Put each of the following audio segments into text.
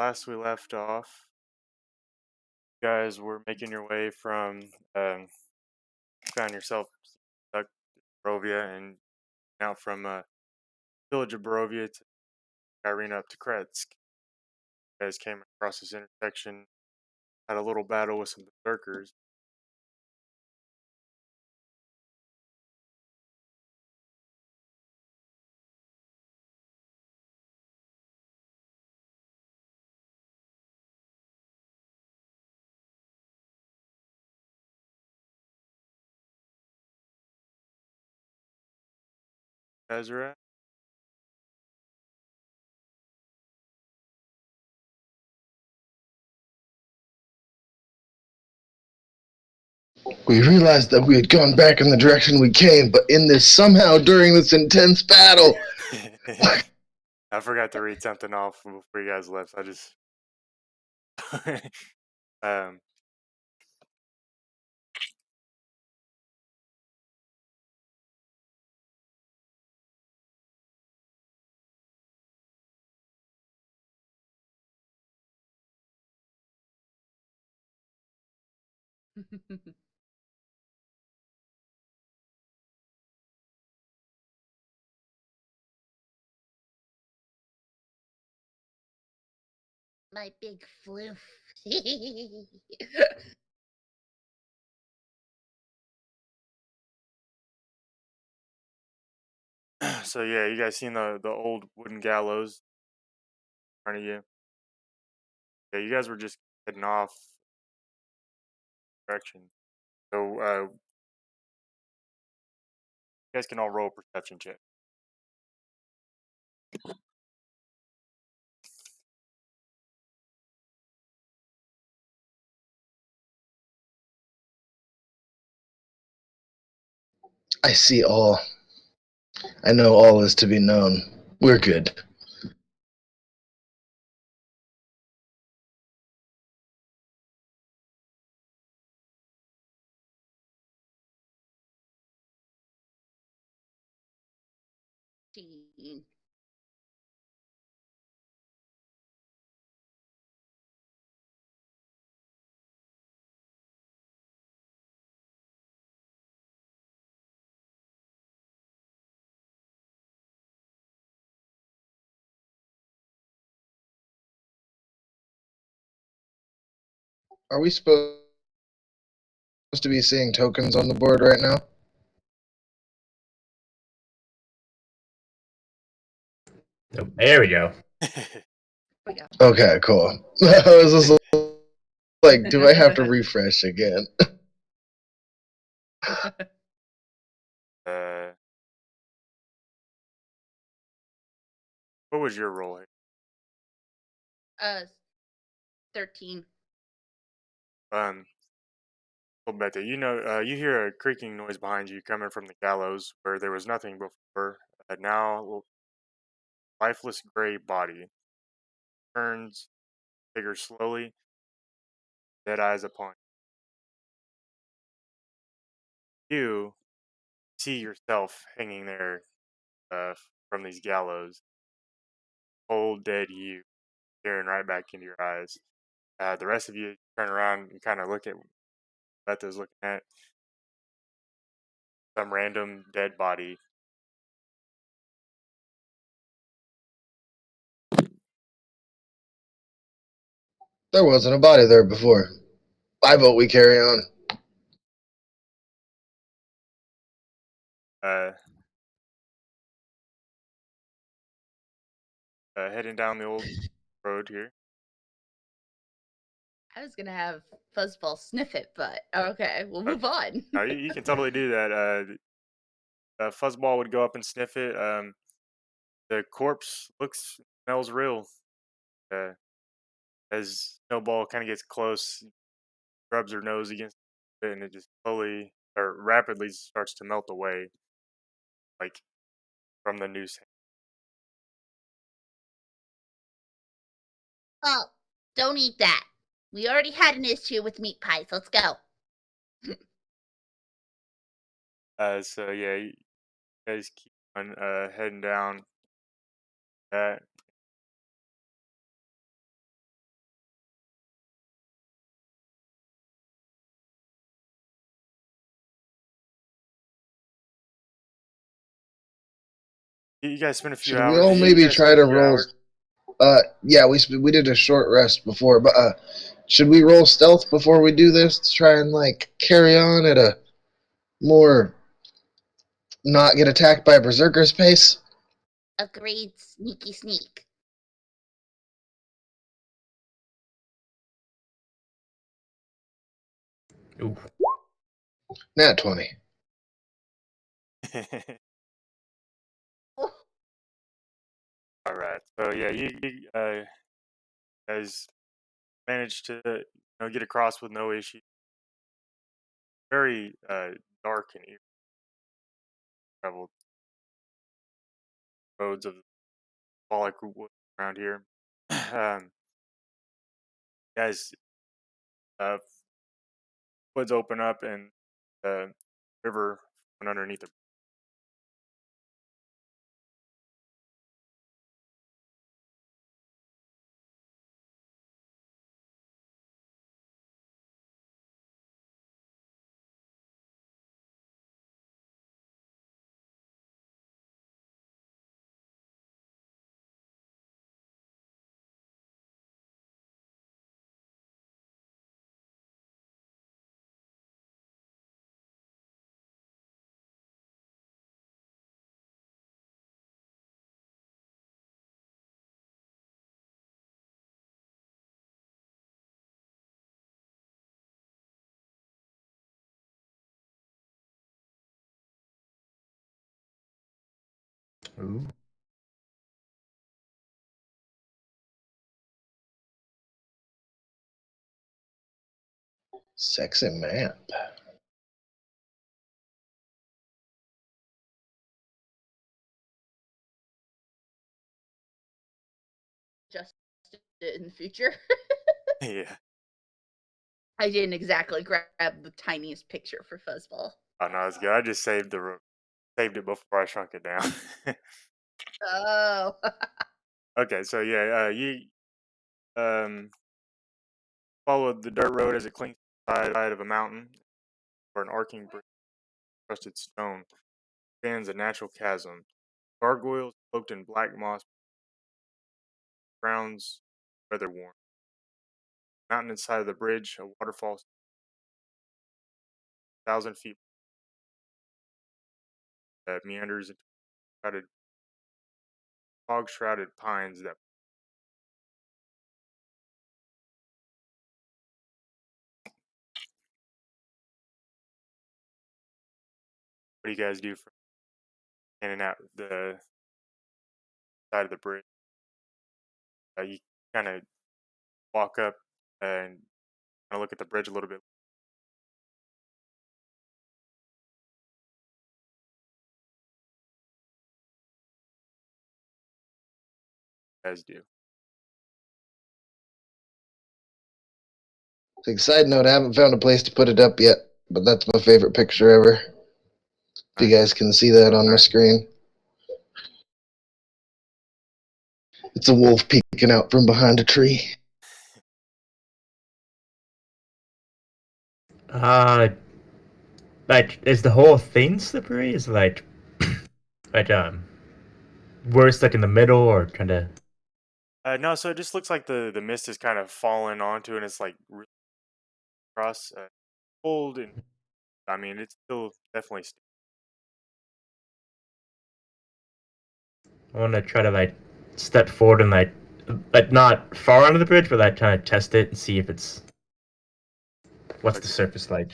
last we left off, you guys were making your way from, found yourself stuck in Barovia and now from Village of Barovia to Ireena up to Kretsk. You guys came across this intersection, had a little battle with some berserkers. You guys are at? We realized that we had gone back in the direction we came, but somehow during this intense battle. I forgot to read something off before you guys left. So I just um, My big floof. so yeah, you guys seen the old wooden gallows in front of you? Yeah, you guys were just heading off direction. So you guys can all roll a perception check. I see all. I know all is to be known. We're good. Are we supposed to be seeing tokens on the board right now? Oh, there we go. Okay, cool. I was just like, do I have to refresh again? uh, what was your roll? 13. Beta, you hear a creaking noise behind you coming from the gallows where there was nothing before. Now, lifeless gray body turns, bigger slowly, dead eyes upon you. You see yourself hanging there from these gallows, cold, dead you, staring right back into your eyes. The rest of you turn around and kind of look at what Beta's looking at. Some random dead body. There wasn't a body there before. I vote we carry on. Uh, Heading down the old road here. I was gonna have Fuzzball sniff it, but okay, we'll move on. You can totally do that. Fuzzball would go up and sniff it. The corpse smells real. Uh, as Snowball kind of gets close, rubs her nose against it, and it just slowly or rapidly starts to melt away, like from the noose. Oh, don't eat that. We already had an issue with meat pies. Let's go. So yeah, you guys keep on heading down that. You guys spent a few Should we hours. all You maybe guys spent try a to few roll? hours. Yeah, we did a short rest before, but should we roll stealth before we do this to try and like carry on at a more not get attacked by berserkers pace? Agreed, sneaky sneak. Ooh. Nat 20. Oh, All right. So yeah, you guys managed to get across with no issue. Very dark and eerie traveled roads of Svalich Road around here. Guys, woods open up and the river went underneath Ooh. Sexy man. just in the future. yeah. I didn't exactly grab the tiniest picture for Fuzzball. Oh no, it's good. I just saved it before I shrunk it down. Oh. Okay, so yeah, you followed the dirt road as it clings to the side of a mountain where an arcing bridge of rusted stone stands a natural chasm. Gargoyles cloaked in black moss grounds weather worn. Mountain inside of the bridge, a waterfall 1,000 feet that meanders into shrouded, fog-shrouded pines that. What do you guys do for standing out the side of the bridge? You kind of walk up and kind of look at the bridge a little bit. You guys do. Like, side note, I haven't found a place to put it up yet, but that's my favorite picture ever. If you Nice. guys can see that on my Nice. screen. It's a wolf peeking out from behind a tree. Like, is the whole thing slippery? Is like, we're stuck in the middle or trying to. No, so it just looks like the mist is kind of falling onto, and it's like really across cold, and I mean it's still definitely. I want to try to like step forward and like not far under the bridge, but like kind of test it and see if it's what's the Okay. surface like.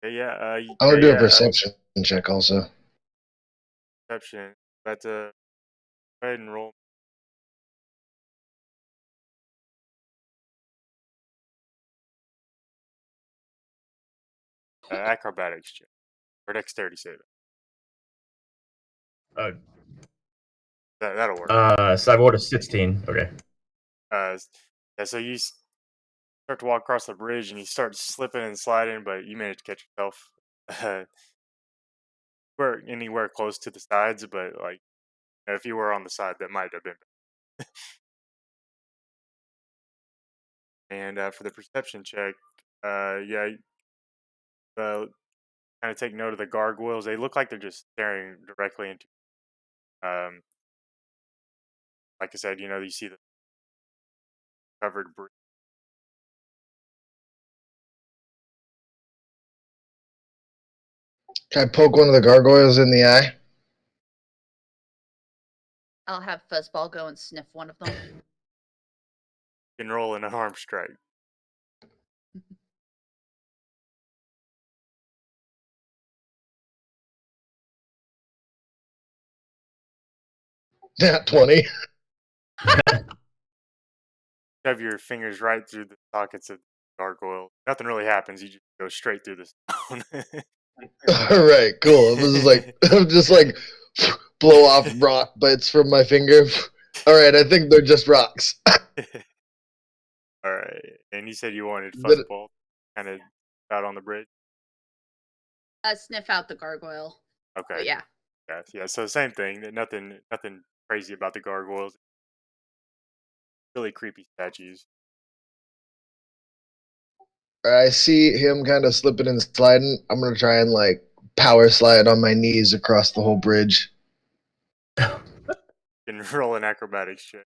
Yeah. I want to do a perception check also. Perception. But go ahead and roll. Acrobatics check or dexterity save. Oh, That'll work. so I rolled a 16. Okay. Yeah. So you start to walk across the bridge, and you start slipping and sliding, but you manage to catch yourself. We're anywhere close to the sides, but like if you were on the side, that might have been. And for the perception check, yeah, kind of take note of the gargoyles. They look like they're just staring directly into. Um, like I said, you see the covered bridge. Can I poke one of the gargoyles in the eye? I'll have Fuzzball go and sniff one of them. You can roll an unarmed strike. Nat 20. Shove your fingers right through the sockets of the gargoyle. Nothing really happens. You just go straight through the stone. All right, cool. It was like I'm just like blow off rock bits from my finger. All right, I think they're just rocks. All right. And you said you wanted But Fuzzball kind of out on the bridge. Sniff out the gargoyle. Okay. But yeah. Yeah. So same thing. Nothing crazy about the gargoyles. Really creepy statues. I see him kind of slipping and sliding. I'm gonna try and like power slide on my knees across the whole bridge. You can roll an acrobatics check.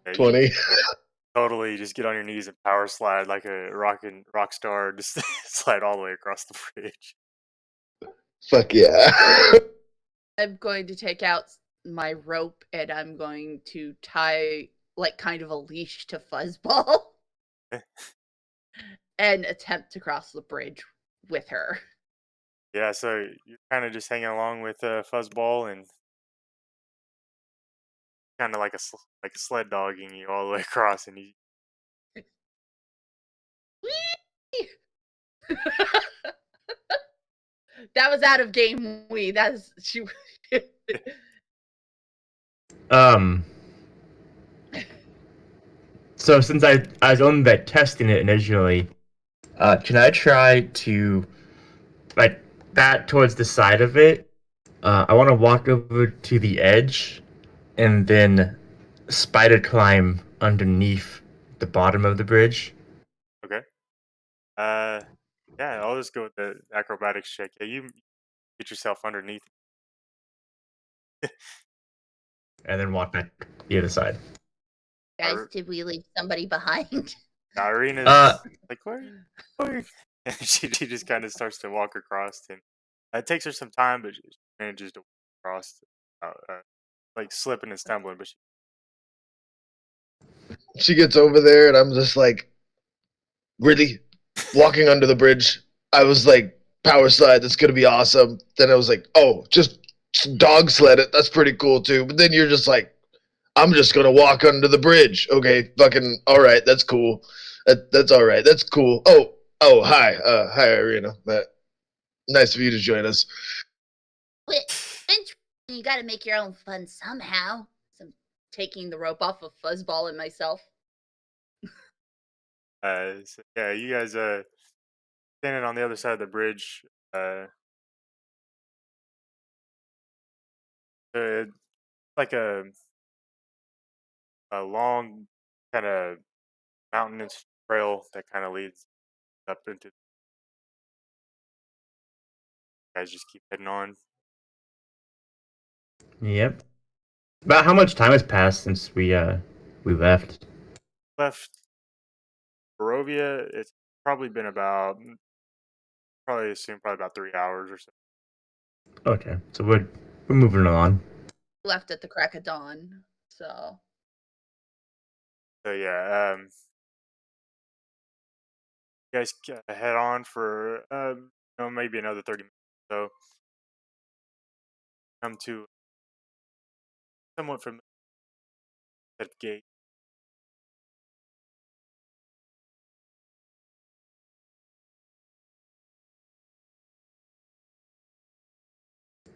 Yeah, you 20. totally just get on your knees and power slide like a rock star. Just slide all the way across the bridge. Fuck yeah. I'm going to take out my rope and I'm going to tie like kind of a leash to Fuzzball and attempt to cross the bridge with her. Yeah, so you're kind of just hanging along with Fuzzball and kind of like like a sled dogging you all the way across, and you That was out of game we. That's she. Um. So since I was on that testing it initially, can I try to like bat towards the side of it? I want to walk over to the edge, and then spider climb underneath the bottom of the bridge. okay. Uh, yeah, I'll just go with the acrobatics check. Yeah, you get yourself underneath. And then walk back the other side. Guys, Ir- did we leave somebody behind? Uh, Irina's like, where? And she just kind of starts to walk across, and it takes her some time, but she manages to walk across, like slipping and stumbling. But She gets over there, and I'm just like, really? Walking under the bridge. I was like, power slide, that's gonna be awesome. Then I was like, oh, just dog sled it. That's pretty cool too. But then you're just like, I'm just gonna walk under the bridge. Okay, fucking all right, that's cool. That's all right. That's cool. Oh, hi, hi, Ireena. Nice of you to join us. You gotta make your own fun somehow. So I'm taking the rope off of Fuzzball and myself. so, yeah, you guys standing on the other side of the bridge. It's like a long kind of mountainous trail that kind of leads up into. Guys just keep heading on. yep. About how much time has passed since we left? Left Barovia. It's probably been about probably about 3 hours or so. Okay, so we're moving on. Left at the crack of dawn. So So yeah, you guys head on for maybe another 30 minutes. So come to somewhat from the gate.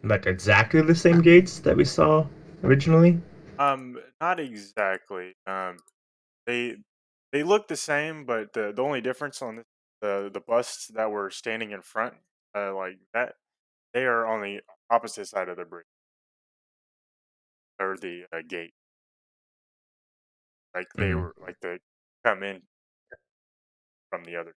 Like exactly the same gates that we saw originally. Not exactly. They they look the same, but the only difference on the busts that were standing in front, like that, they are on the opposite side of the bridge or the gate. Like they Mm. were like they come in from the other.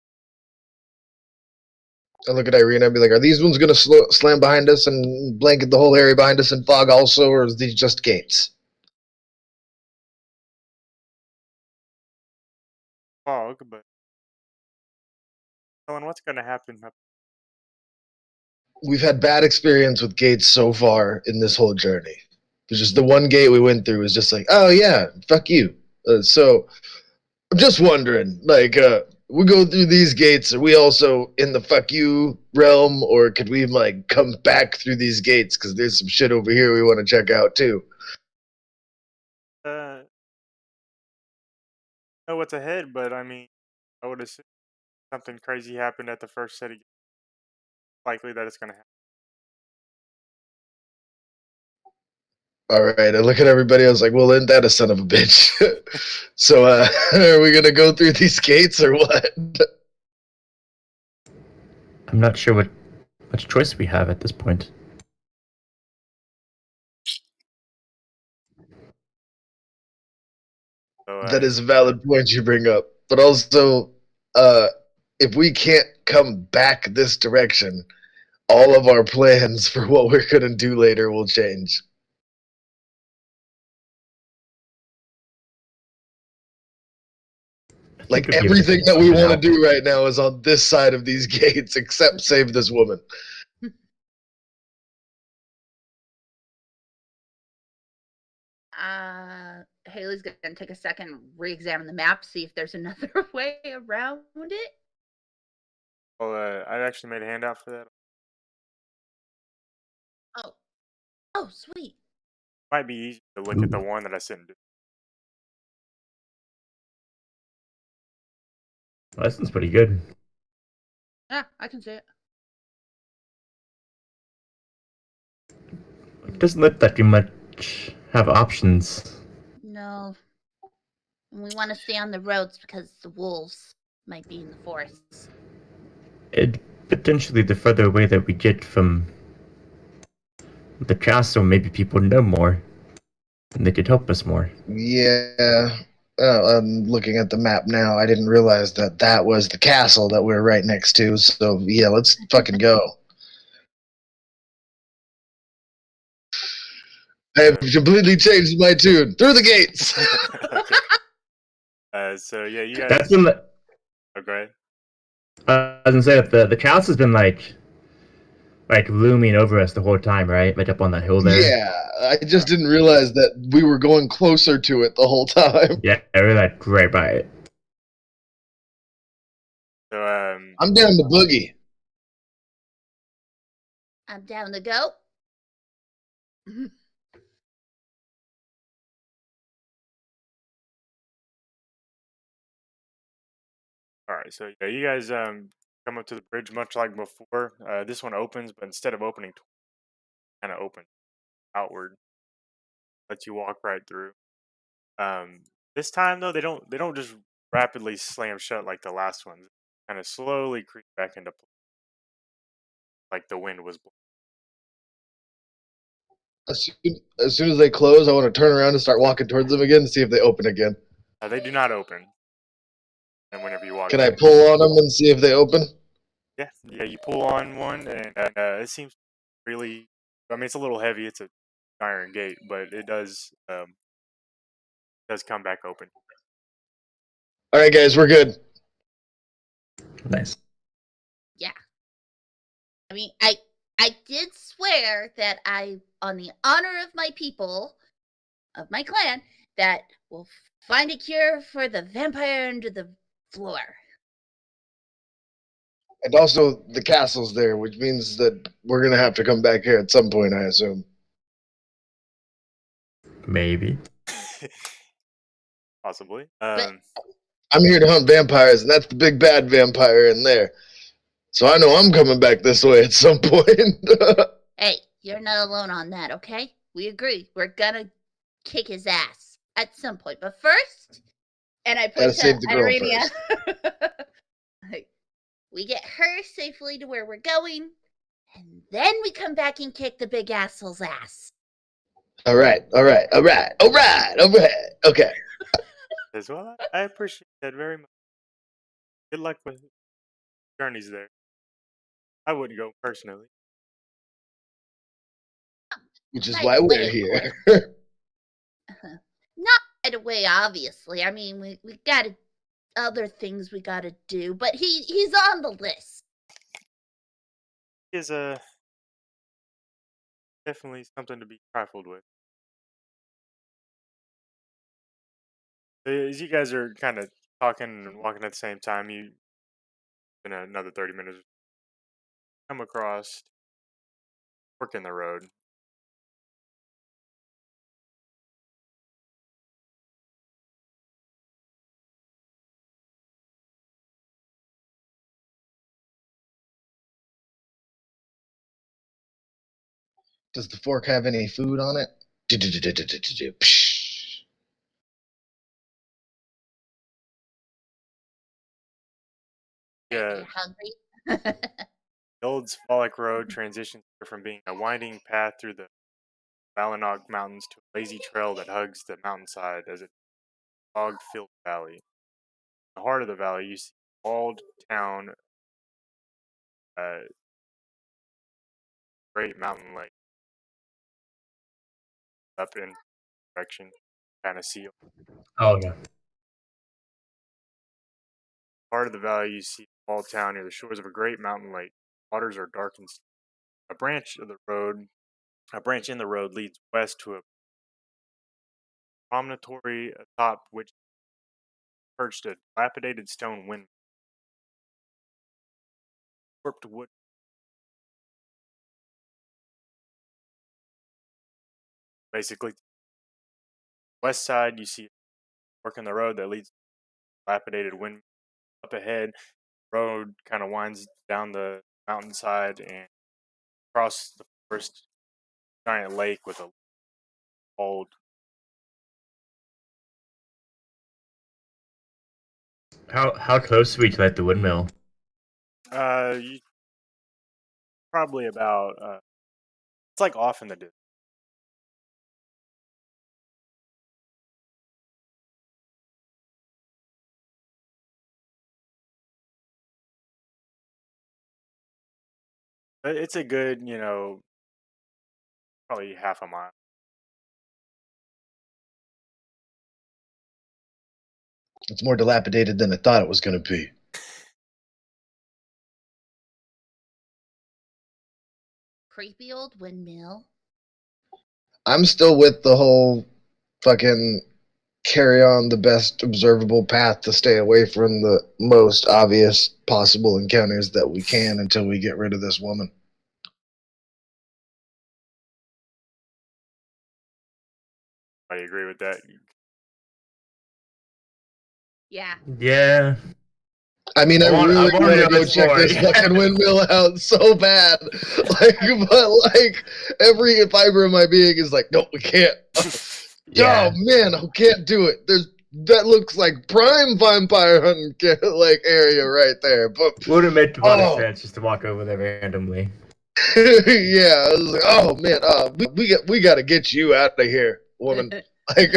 I look at Ireena and be like, are these ones going to slam behind us and blanket the whole area behind us in fog also, or is these just gates? Fog, but knowing what's going to happen. We've had bad experience with gates so far in this whole journey. There's just the one gate we went through was just like, oh yeah, fuck you. So I'm just wondering, like, we go through these gates, are we also in the fuck you realm, or could we like come back through these gates? Because there's some shit over here we want to check out too. Know what's ahead, but I mean, I would assume something crazy happened at the first set of games. Likely that it's going to happen. All right, I look at everybody. I was like, "Well, isn't that a son of a bitch?" So, are we gonna go through these gates or what? I'm not sure what much choice we have at this point. So, That is a valid point you bring up, but also, if we can't come back this direction, all of our plans for what we're gonna do later will change. I think Like we'd be able to everything that we figure it want to out. do right now is on this side of these gates, except save this woman. Haley's gonna take a second, re-examine the map, see if there's another way around it. well, I actually made a handout for that. Oh, sweet. Might be easy to look at the one that I sent. Well, that sounds pretty good. Yeah, I can see it. It doesn't look like we much have options. No. And we want to stay on the roads because the wolves might be in the forests. It potentially the further away that we get from the castle, maybe people know more, and they could help us more. Yeah. I'm looking at the map now. I didn't realize that that was the castle that we're right next to. So, yeah, let's fucking go. I have completely changed my tune. Through the gates! Okay. So yeah, you That's guys. been. Okay. I was gonna say that the castle's been like looming over us the whole time, right? Like up on that hill there. Yeah, I just didn't realize that we were going closer to it the whole time. Yeah, we're like right by it. So I'm down to boogie. I'm down to go. all right. So yeah, you guys come up to the bridge much like before. This one opens, but instead of opening, kind of open outward, lets you walk right through. This time though, they don't just rapidly slam shut like the last ones. Kind of slowly creep back into place, like the wind was blowing. As soon as they close, I want to turn around and start walking towards them again and see if they open again. They do not open. And whenever you walk Can I through, pull on them and see if they open? yeah, you pull on one, and it seems really. I mean, it's a little heavy. It's a iron gate, but it does come back open. All right, guys, we're good. Nice. Yeah. I mean, I did swear that I, on the honor of my people, of my clan, that we'll find a cure for the vampire under the floor. And also, the castle's there, which means that we're gonna have to come back here at some point, I assume. Maybe. Possibly. But I'm here to hunt vampires, and that's the big bad vampire in there. So I know I'm coming back this way at some point. hey, you're not alone on that, okay? We agree. We're gonna kick his ass at some point. But first, and I Gotta point to save the girl Ireena. first. We get her safely to where we're going, and then we come back and kick the big asshole's ass. All right. Okay. As well, I appreciate that very much. Good luck with journeys there. I wouldn't go personally. Which is Right why we're away, of here. Not right away, obviously. I mean, we got other things we got to do, but he's on the list. Is definitely something to be trifled with. As you guys are kind of talking and walking at the same time, you in another 30 minutes come across fork in the road. Does the fork have any food on it? Psh. Yeah, You're hungry? the Old Svalich Road transitions from being a winding path through the Valinok Mountains to a lazy trail that hugs the mountainside as a fog-filled valley. In the heart of the valley, you see a walled town, great mountain lake up in direction, kind of see. Oh no. Part of the valley, you see a small town near the shores of a great mountain lake. Waters are dark and still. A branch in the road leads west to a promontory atop which perched a dilapidated stone windmill. Warped wood. Basically, west side, you see a fork in the road that leads to a dilapidated windmill. Up ahead, road kind of winds down the mountainside and across the first giant lake with a old. How close are we to like the windmill? You probably about. It's like off in the distance. It's a good, probably half a mile. It's more dilapidated than I thought it was going to be. Creepy old windmill. I'm still with the whole fucking carry on the best observable path to stay away from the most obvious possible encounters that we can until we get rid of this woman. I agree with that. Yeah. Yeah. I mean, I I really want to want to know go this check more. this fucking windmill out so bad. But every fiber of my being is like, no, we can't. Yeah. Oh man, I can't do it. That looks like prime vampire hunting area right there. But Would have made a lot of oh sense just to walk over there randomly. yeah, I was like, oh man, we got to get you out of here, woman. Like,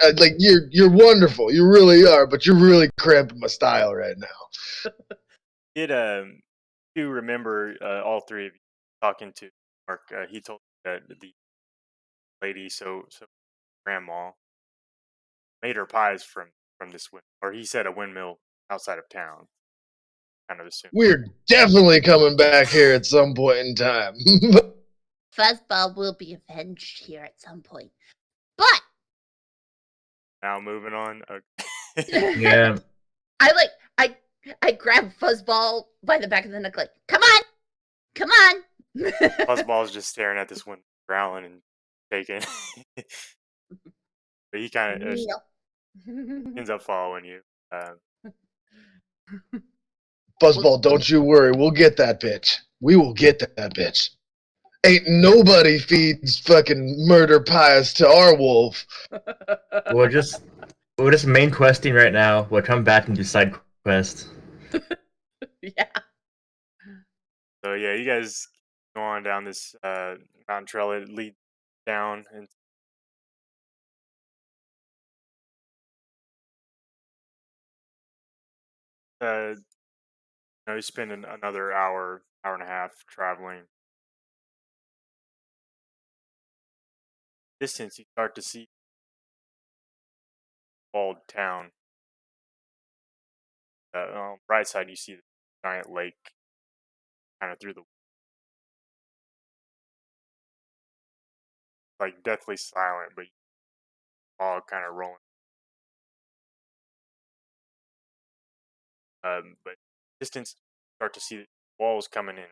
uh, you're wonderful, you really are, but you're really cramping my style right now. did do remember all three of you talking to Mark? He told me that the lady, so grandma, made her pies from this windmill, or he said a windmill outside of town. Kind of assumed. We're definitely coming back here at some point in time. Fuzzball will be avenged here at some point. But Now moving on. Yeah. I grab Fuzzball by the back of the neck, like, come on! Come on! Fuzzball's just staring at this one, growling and shaking. But he kind of Kneel. ends up following you. Um, Fuzzball, don't you worry, we'll get that bitch. We will get that bitch. Ain't nobody feeds fucking murder pies to our wolf. We're just main questing right now. We'll come back and do side quests. Yeah. so yeah, you guys go on down this mountain trail. It leads down and You spend another hour, hour and a half traveling. Distance, you start to see walled town. On the right side, you see the giant lake, kind of through the like deathly silent, but fog kind of rolling. But distance, you start to see the walls coming in.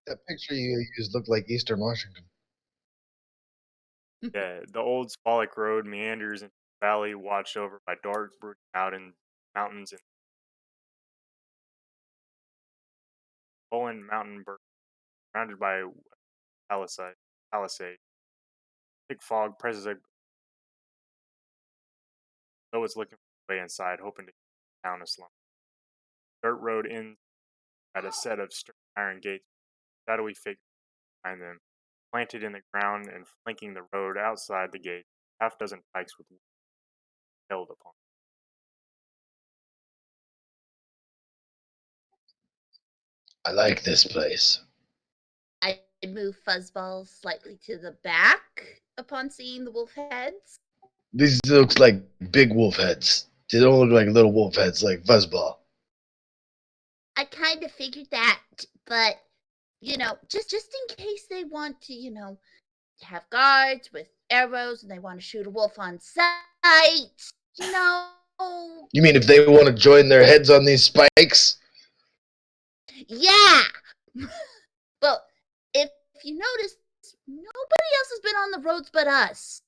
That picture you used looked like Eastern Washington. Yeah, the old Svalich Road meanders into the valley, watched over by dark brooding mountains and Bowen mountain surrounded by palisade. Thick fog presses a though it's looking for a way inside, hoping to get the town aslant. Dirt road ends at a set of stern iron gates, shadowy figures behind them, planted in the ground and flanking the road outside the gate, half dozen pikes with held upon. I like this place. I move Fuzzball slightly to the back upon seeing the wolf heads. These looks like big wolf heads. They don't look like little wolf heads like Fuzzball. I kind of figured that, but just in case they want to, have guards with arrows and they want to shoot a wolf on sight, you know. You mean if they want to join their heads on these spikes? Yeah. Well, if you notice, nobody else has been on the roads but us.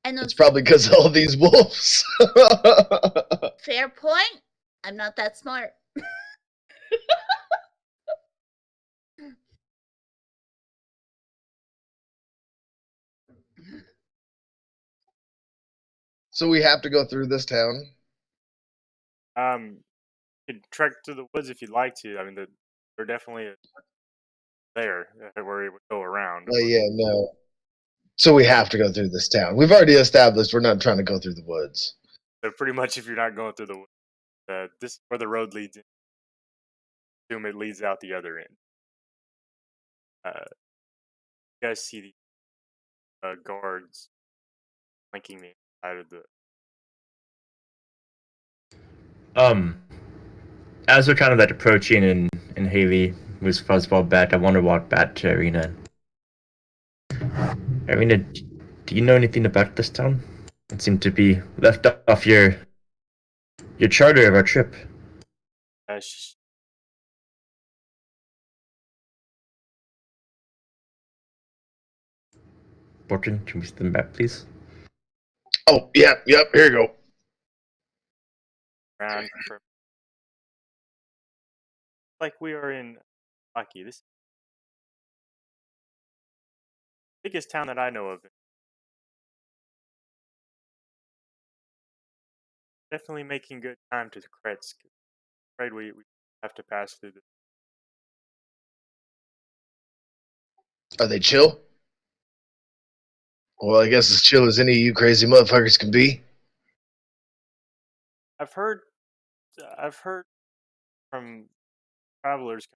And It's probably because of all these wolves. Fair point. I'm not that smart. So we have to go through this town? You can trek through the woods if you'd like to. I mean, they're definitely there where we would go around. Yeah, no. So we have to go through this town. We've already established we're not trying to go through the woods. So pretty much, if you're not going through the woods, this is where the road leads in. Assume it leads out the other end. You guys see the guards flanking the inside of the. As we're kind of like approaching and Hailee moves Fuzzball back, I want to walk back to Ireena. Ireena, do you know anything about this town? It seemed to be left off your charter of our trip. Borton, can we see them back, please? Oh, yep, here you go. Around for, like we are in Lucky. This is the biggest town that I know of. Definitely making good time to Kretz. Afraid we have to pass through this. Are they chill? Well, I guess as chill as any of you crazy motherfuckers can be. I've heard from travelers,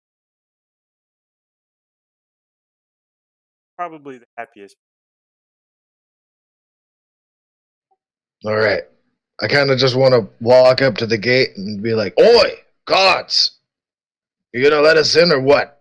probably the happiest. All right. I kind of just want to walk up to the gate and be like, "Oi, gods! You gonna let us in or what?"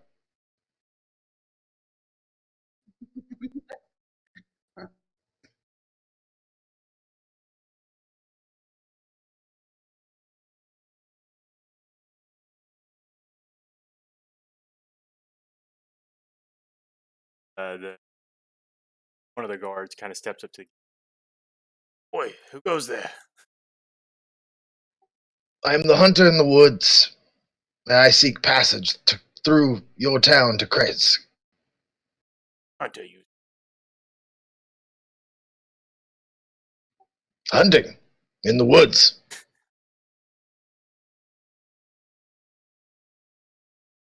One of the guards kind of steps up to. Boy, who goes there? I am the hunter in the woods. I seek passage through your town to Kretz. Hunter, you. Hunting in the woods.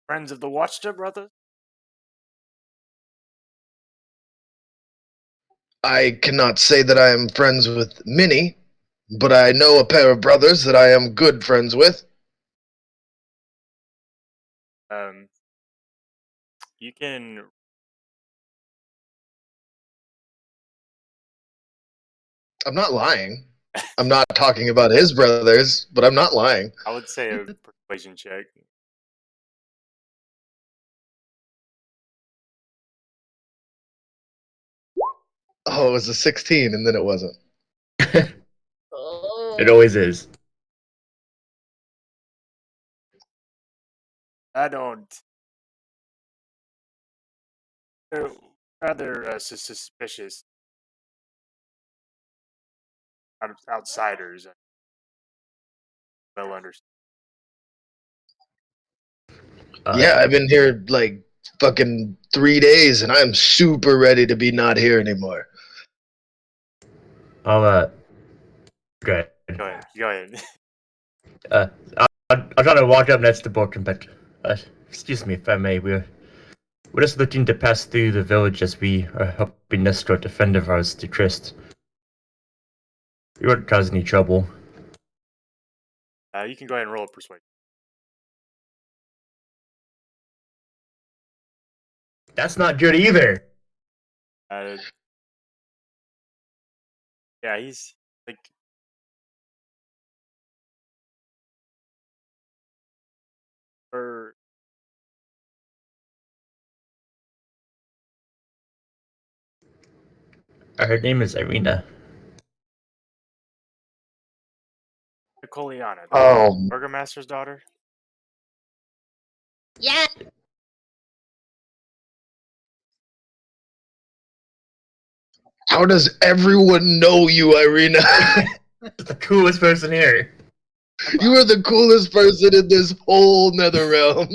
Friends of the Watcher brothers? I cannot say that I am friends with many, but I know a pair of brothers that I am good friends with. Um, you can. I'm not lying. I'm not talking about his brothers, but I'm not lying. I would say a persuasion check. Oh, it was a 16, and then it wasn't. It always is. I don't. They're rather suspicious outsiders. Well understood. Yeah, I've been here like fucking 3 days, and I'm super ready to be not here anymore. I'll go ahead. Go ahead. Go ahead. Uh, I'll try to walk up next to Borkin, but excuse me if I may. We're just looking to pass through the village as we are helping escort a friend of ours to Trist. We weren't causing any trouble. You can go ahead and roll a persuasion. That's not good either. Uh, yeah, he's like. Her Her name is Ireena. Kolyana, the Oh, burgomaster's daughter. Yeah. how does everyone know you, Ireena? The coolest person here. You are the coolest person in this whole nether realm.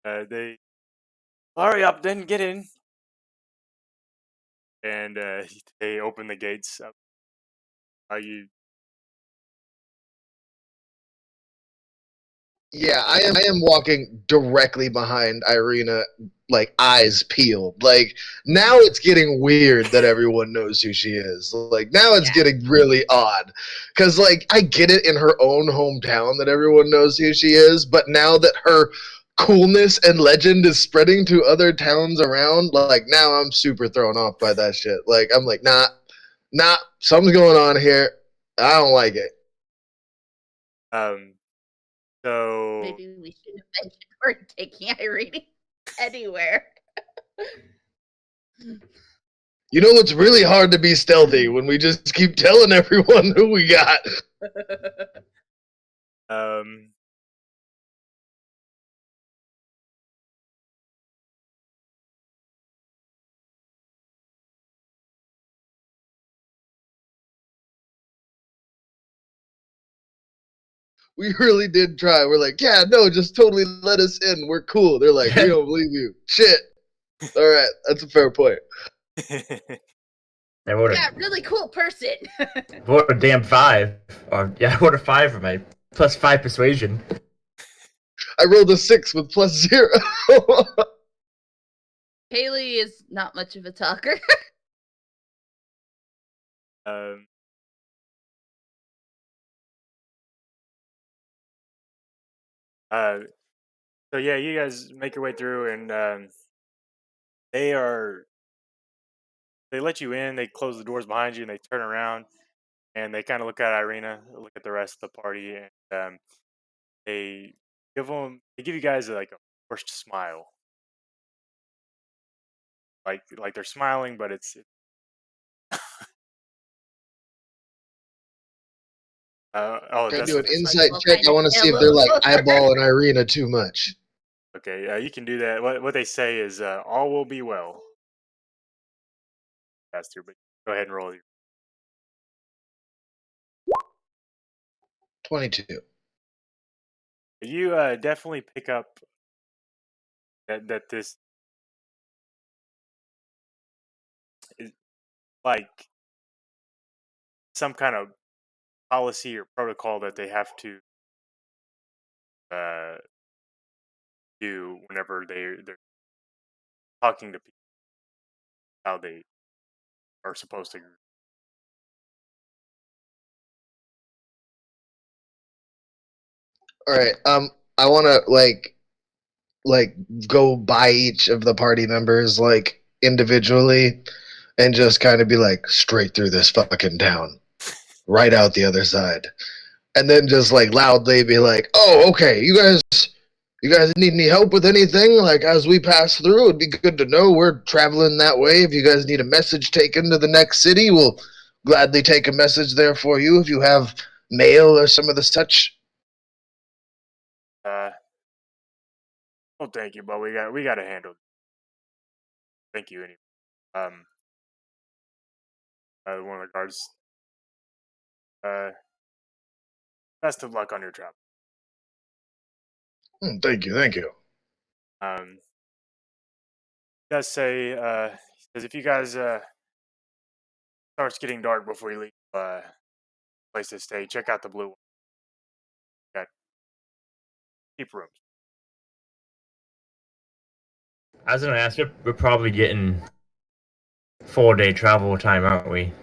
They hurry up, then get in. And they open the gates up. You Yeah, I am walking directly behind Ireena, like eyes peeled. Like now it's getting weird that everyone knows who she is. Like now it's Yeah. getting really odd. Cause like I get it in her own hometown that everyone knows who she is, but now that her coolness and legend is spreading to other towns around, like now I'm super thrown off by that shit. Like I'm like, nah, something's going on here. I don't like it. So Maybe we should have mentioned we're taking Ireena anywhere. You know it's really hard to be stealthy when we just keep telling everyone who we got. um We really did try. We're like, yeah, no, just totally let us in. We're cool. They're like, we don't believe you. Shit. All right, that's a fair point. I rolled Yeah, really cool person. a damn 5. Or yeah, I rolled a 5 for my +5 persuasion. I rolled a 6 with +0. Hailee is not much of a talker. um uh so yeah, you guys make your way through and they are they let you in, they close the doors behind you and they turn around and they kind of look at Ireena, look at the rest of the party and they they give you guys like a forced smile. Like they're smiling but it's oh Try to that's do an what they're Like, insight well, check. kind I of want to a see if they're little like closer. eyeballing Ireena too much. okay. You can do that. What they say is all will be well. Faster, but go ahead and roll your 22. you definitely pick up that this is like some kind of policy or protocol that they have to uh, do whenever they're talking to people how they are supposed to. All right. I want to like go by each of the party members like individually and just kind of be like straight through this fucking town, right out the other side, and then just like loudly be like, "Oh, okay, you guys need any help with anything? Like as we pass through, it'd be good to know we're traveling that way. If you guys need a message taken to the next city, we'll gladly take a message there for you. If you have mail or some of the such." Well, thank you, but we got to handle it. Thank you anyway. Um, one of the guards. Uh, best of luck on your travel. Thank you, thank you. He does say, he says if you guys starts getting dark before you leave place to stay, check out the blue one. Got cheap rooms. I was gonna ask, we're probably getting 4-day travel time, aren't we? You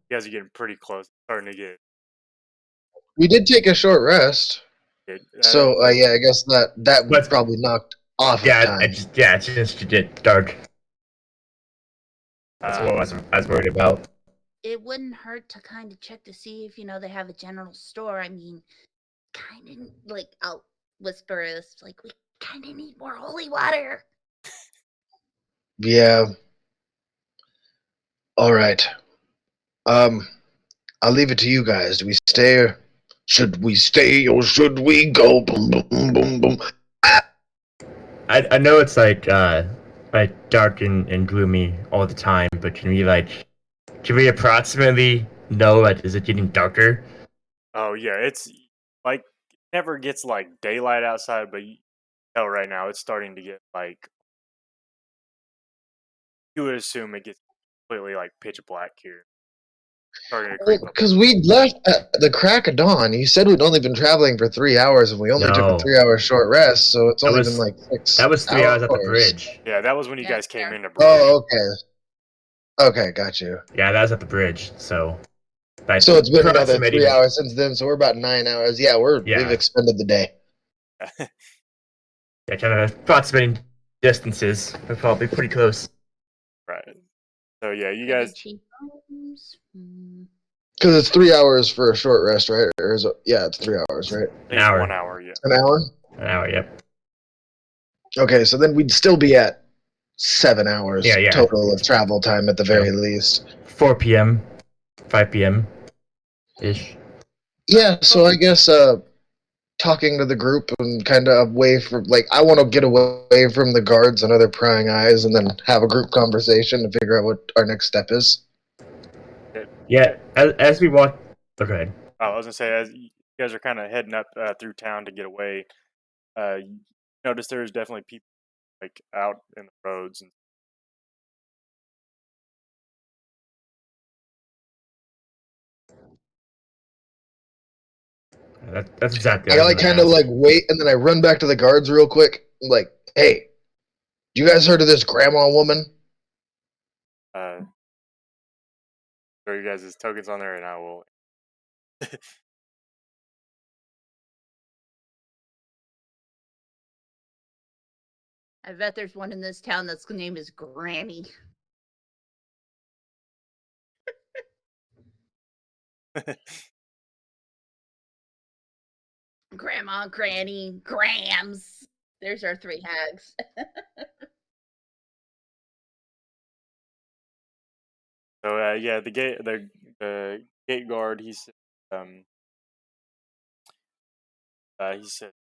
guys are getting pretty close. Starting to get. We did take a short rest. So yeah, I guess that But- probably knocked off Yeah, of time. it's just to get dark. That's what I was worried about. It wouldn't hurt to kind of check to see if they have a general store. I mean, kind of like I'll whisper this, like we kind of need more holy water. Yeah. All right. I'll leave it to you guys. Do we stay or should we stay or should we go? Boom, boom, boom, boom. I know it's like dark and gloomy all the time, but can we approximately know, like, is it getting darker? Oh yeah, it's like never gets like daylight outside, but you tell right now it's starting to get like you would assume it gets completely like pitch black here. Starting to creep up. Because we left at the crack of dawn. You said we'd only been traveling for 3 hours, and we only took a No. 3-hour short rest, so it's That only was- been like 6 That was 3 hours at the bridge. Yeah, that was when you That's guys came fair. into Bridge. Oh, okay, got you. Yeah, that was at the bridge. So, like, So it's been another approximating- 3 hours since then. So we're about 9 hours. Yeah, we've expended the day. Yeah, kind of approximating distances. We're probably pretty close. Right. So yeah, you Maybe guys. cheap rooms? Because it's 3 hours for a short rest, right? Or is it, yeah, it's 3 hours, right? I think An it's hour. 1 hour. Yeah. An hour. An hour, yep. Okay, so then we'd still be at 7 hours Yeah. total of travel time at the very least. 4 p.m., 5 p.m. ish. Yeah, so I guess talking to the group and kind of away from, like, I want to get away from the guards and other prying eyes and then have a group conversation to figure out what our next step is. Yeah, as we walk. Oh, go ahead. I was gonna say as you guys are kind of heading up through town to get away, you notice there's definitely people like out in the roads and. That's exactly. I what like was gonna kind of ask. like wait and then I run back to the guards real quick. I'm like, hey, you guys heard of this grandma woman? Throw you guys' tokens on there, and I will. I bet there's one in this town that's name is Granny. Grandma, Granny, Grams. There's our 3 hags. So yeah, the gate guard he said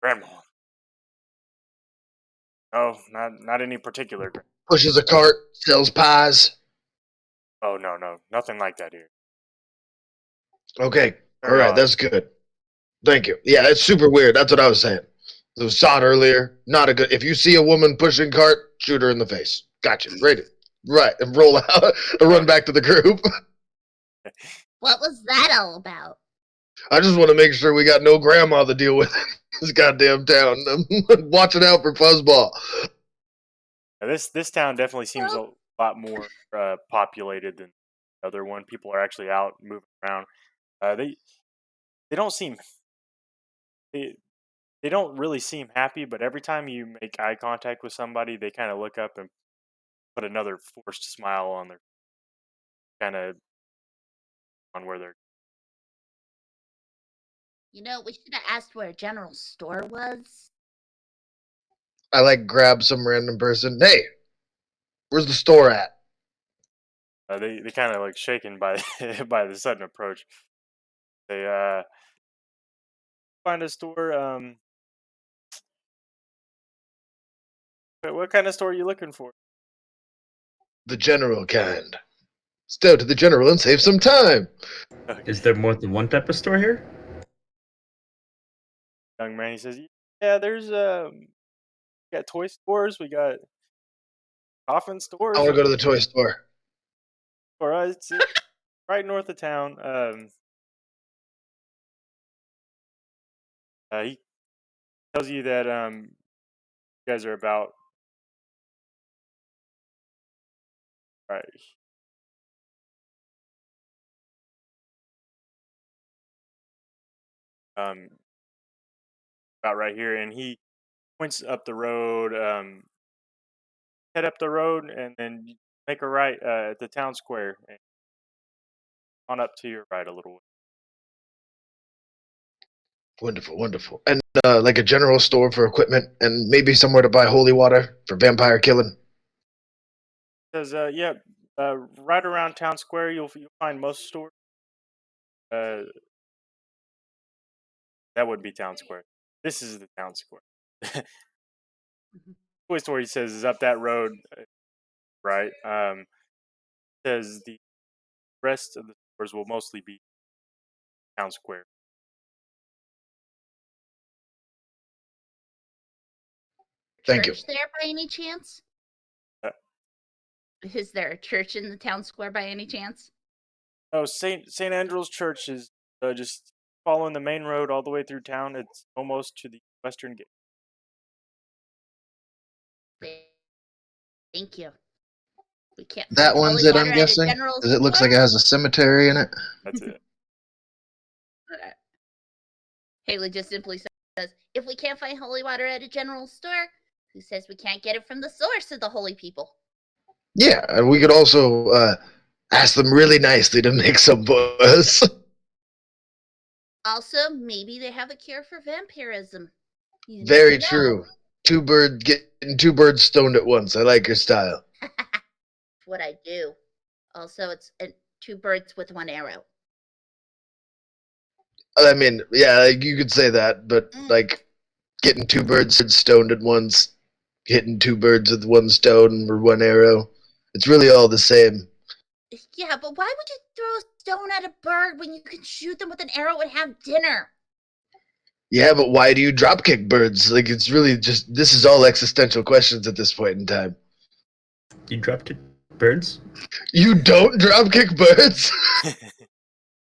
grandma. Oh, not any particular. Pushes a cart, sells pies. Oh no, nothing like that here. Okay, all Very right, odd. that's good. Thank you. Yeah, it's super weird. That's what I was saying. It was Sod earlier. Not a good. If you see a woman pushing cart, shoot her in the face. Gotcha. Ready. Right, and roll out and run back to the group. What was that all about? I just want to make sure we got no grandma to deal with in this goddamn town. I'm watching out for Fuzzball. This town definitely seems a Well, lot more populated than the other one. People are actually out moving around. They don't seem they, they don't really seem happy, but every time you make eye contact with somebody, they kind of look up and put another forced smile on their kind of on where they're. we should have asked where a general store was. I like grab some random person. Hey, where's the store at? They kind of like shaken by by the sudden approach. They find a store. What kind of store are you looking for? The general kind. Stay to the general and save some time. Okay. Is there more than one type of store here? Young man, he says, "Yeah, there's we got toy stores, we got coffin I stores, want to go to the toy store. for us. It's right north of town." He tells you that you guys are about right. Um, about right here, and he points up the road. Head up the road, and then you make a right at the town square, and on up to your right a little way. Wonderful, wonderful. And like a general store for equipment and maybe somewhere to buy holy water for vampire killing. Says, "Yeah, right around town square, you'll find most stores. Uh, that would be town square. This is the town square. Mhm. Toy store," he says, is up that road, right? Says the rest of the stores will mostly be town square. Thank you. Church there by any chance? Uh, Is there a church in the town square by any chance? oh, Saint Andrew's Church is just following the main road all the way through town. It's almost to the western gate. Thank you. We can't That find one's holy it, water I'm at a guessing? general Because it looks like it store. has a cemetery in it. That's it. Hailee just simply says, if we can't find holy water at a general store, who says we can't get it from the source of the holy people? Yeah, and we could also ask them really nicely to make some for us. Also, maybe they have a cure for vampirism. You Very never know. true. Getting two birds stoned at once. I like your style. What I do. Also, it's two birds with one arrow. I mean, yeah, like, you could say that, but like getting two birds stoned at once, hitting two birds with one stone or one arrow. It's really all the same. Yeah, but why would you throw a stone at a bird when you can shoot them with an arrow and have dinner? Yeah, but why do you dropkick birds? Like, it's really just, this is all existential questions at this point in time. You dropped it, birds? You don't dropkick birds?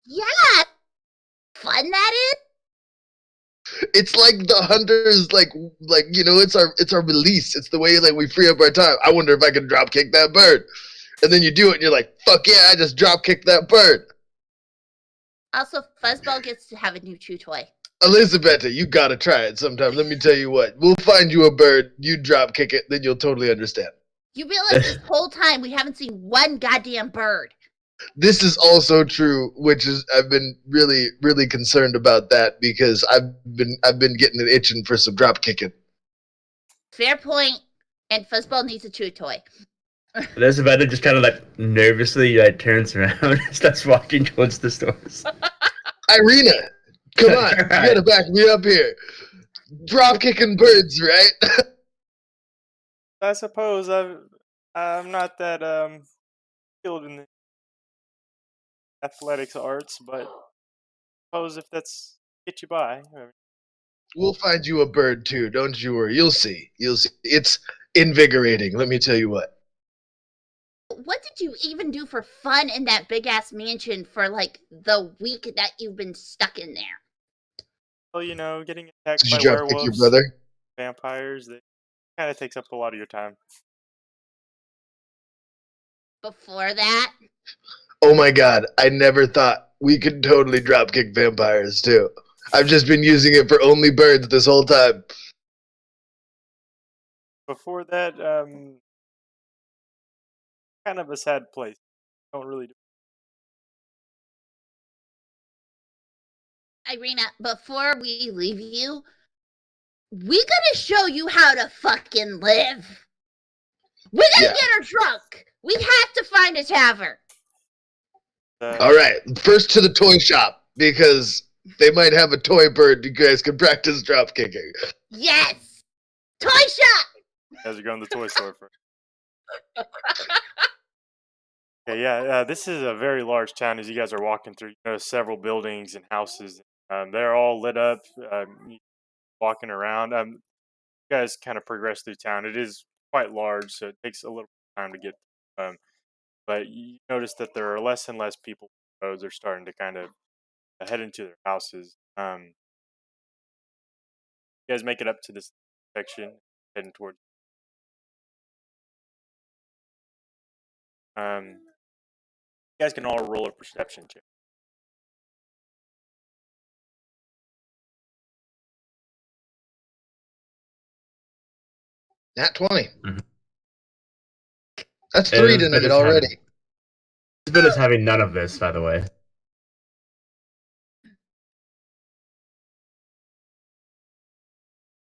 Yeah, fun that is. It's like the hunters, like it's our release. It's the way like we free up our time. I wonder if I can dropkick that bird. And then you do it and you're like, fuck yeah, I just dropkicked that bird. Also, Fuzzball gets to have a new chew toy. Elizabeth, you gotta try it sometime. Let me tell you what. We'll find you a bird, you dropkick it, then you'll totally understand. You realize this whole time we haven't seen one goddamn bird. This is also true, which is I've been really, really concerned about that because I've been getting an itching for some drop kicking. Fair point. And Fuzzball needs a chew toy. Elizabeth just kind of like nervously turns around and starts walking towards the stores. Ireena, come on, you gotta back me up here. Drop kicking birds, right? I suppose I'm not that skilled in the athletics arts, but I suppose if that's get you by. We'll find you a bird too, don't you worry. You'll see. You'll see. It's invigorating, let me tell you what. What did you even do for fun in that big ass mansion for like the week that you've been stuck in there? Well, getting attacked Did by you drop kick your werewolves, brother? vampires, that kind of takes up a lot of your time. before that. Oh my god, I never thought we could totally dropkick vampires too. I've just been using it for only birds this whole time. Before that, kind of a sad place. Don't really do. Ireena, before we leave you, we gotta show you how to fucking live. We gotta get her drunk. We have to find a tavern. Alright, first to the toy shop, because they might have a toy bird you guys can practice drop kicking. Yes! Toy shop! You guys are going to the toy store first. Okay, yeah, this is a very large town as you guys are walking through. You notice several buildings and houses. They're all lit up, walking around. You guys kind of progress through town. It is quite large, so it takes a little time to get. But you notice that there are less and less people. Roads are starting to kind of head into their houses. You guys make it up to this section, heading towards. You guys can all roll a perception check. Nat 20. Mhm. That's 3 tonight already. Elizabeth is having none of this, by the way.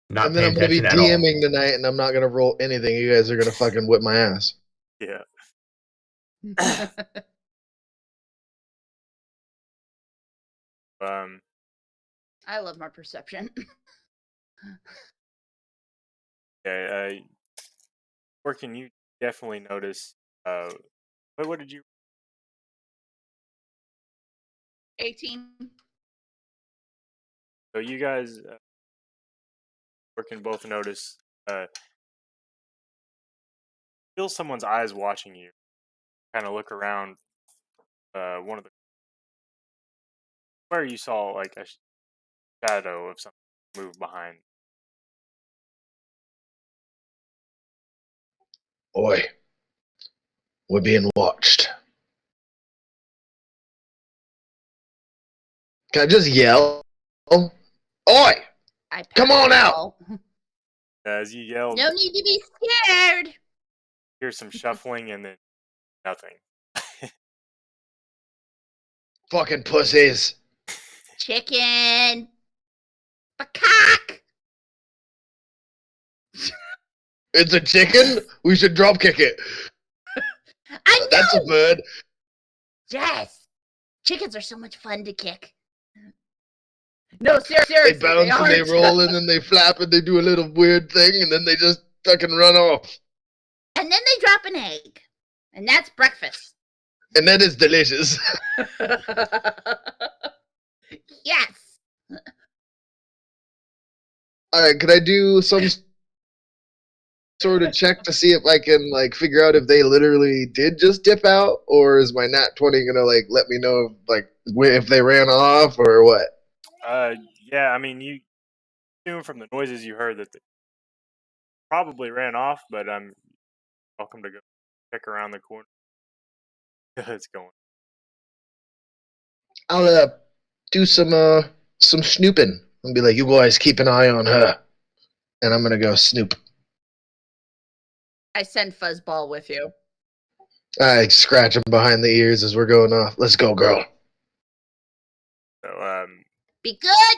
Not And then I'm paying going to be attention at all. DMing tonight, and I'm not going to roll anything. You guys are going to fucking whip my ass. Yeah. I love my perception. Okay. Working, you definitely notice. What did you? 18. So you guys, working, both notice. Feel someone's eyes watching you. Kind of look around. One of the where you saw like a shadow of something move behind. Oi. We're being watched. Can I just yell? Oi! Come on out! As you yell, No need to be scared. hear some shuffling and then nothing. Fucking pussies. Chicken. Cock. It's a chicken? We should drop kick it. I know. That's a bird. Yes. Chickens are so much fun to kick. No, seriously. They bounce and they roll and then they flap and they do a little weird thing and then they just fucking run off. And then they drop an egg. And that's breakfast. And that is delicious. Yes. Alright, could I do some sort of check to see if I can like figure out if they literally did just dip out, or is my nat 20 gonna like let me know if they ran off or what? Yeah, I mean, you assume from the noises you heard that they probably ran off, but I'm welcome to go check around the corner. It's going. I'll do some snooping and be like, you guys keep an eye on her, and I'm gonna go snoop. I send Fuzzball with you. I scratch him behind the ears as we're going off. Let's go, girl. So, Be good.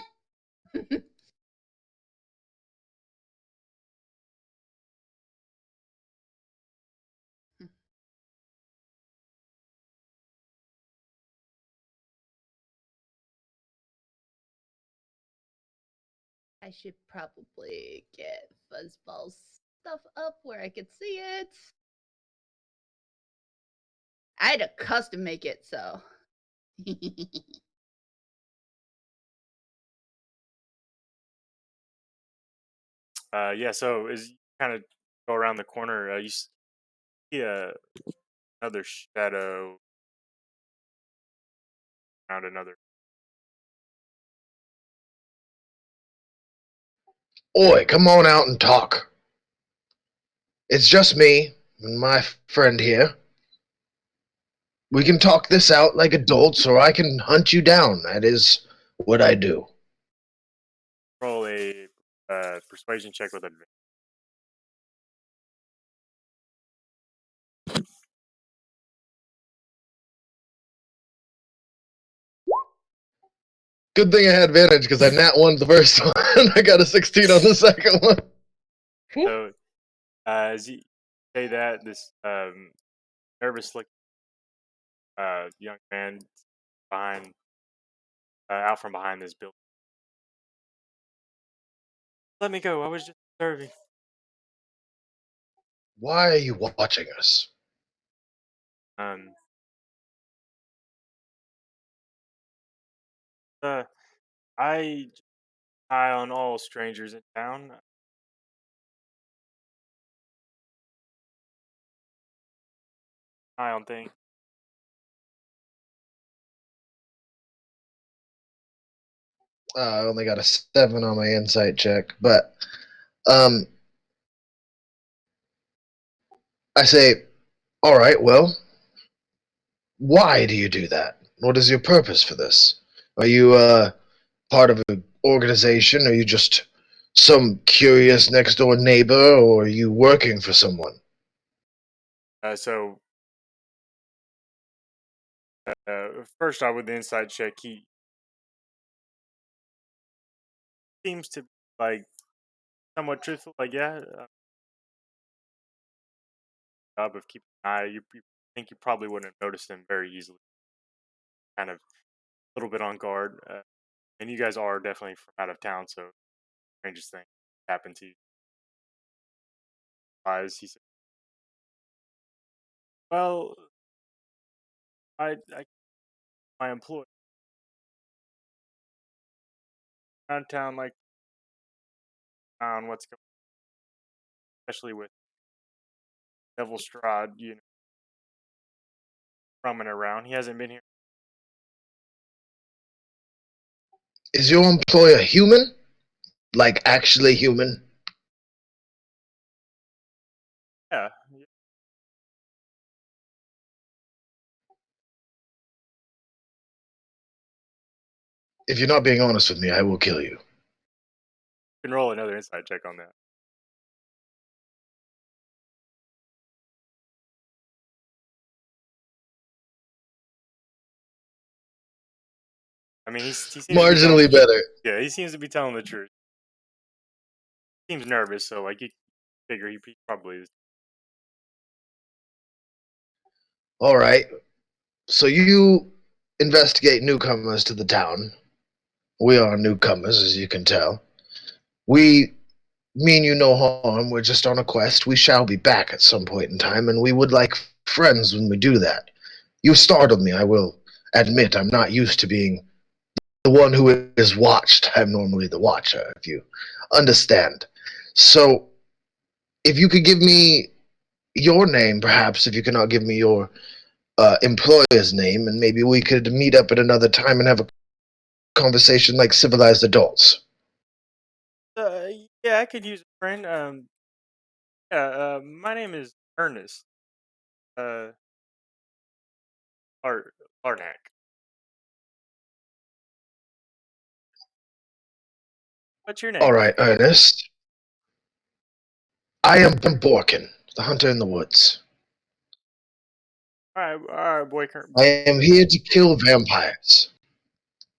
I should probably get Fuzzball's stuff up where I could see it. I had to custom make it, so. yeah. So as you kind of go around the corner, you see another shadow around another. Oi, come on out and talk. It's just me and my friend here. We can talk this out like adults, or I can hunt you down. That is what I do. Roll a persuasion check with advantage. Good thing I had advantage because I nat one the first one. I got a 16 on the second one. So, as you say that, this nervous looking young man behind out from behind this building. Let me go. I was just observing. Why are you watching us? Um, I eye on all strangers in town. Eye on things. I only got a 7 on my insight check, but um, I say, all right, well, why do you do that? What is your purpose for this? Are you part of an organization? Are you just some curious next door neighbor, or are you working for someone? So first off, with the inside check, he seems to be like somewhat truthful. Like, yeah, job of keeping an eye. You think you probably wouldn't have noticed him very easily. Kind of a little bit on guard. And you guys are definitely from out of town, so strangest thing happened to you. He said, "Well, I my employee around town like on what's going, especially with Devil Strahd, roaming around. He hasn't been here. Is your employer human? Like actually human? Yeah, If you're not being honest with me, I will kill you. you can roll another insight check on that. I mean, he seems to be telling. Marginally better. Yeah, he seems to be telling the truth. Seems nervous, so like you figure he probably is. All right. So you investigate newcomers to the town. We are newcomers, as you can tell. We mean you no harm. We're just on a quest. We shall be back at some point in time, and we would like friends when we do that. You startled me, I will admit. I'm not used to being the one who is watched. I'm normally the watcher, if you understand. So, if you could give me your name, perhaps, if you cannot give me your employer's name, and maybe we could meet up at another time and have a conversation like civilized adults. Uh, yeah, I could use a friend. Yeah. My name is Ernest. Uh, Larnack. What's your All name? right, Ernest. I am Borkin, the hunter in the woods. All right, boy. I am here to kill vampires.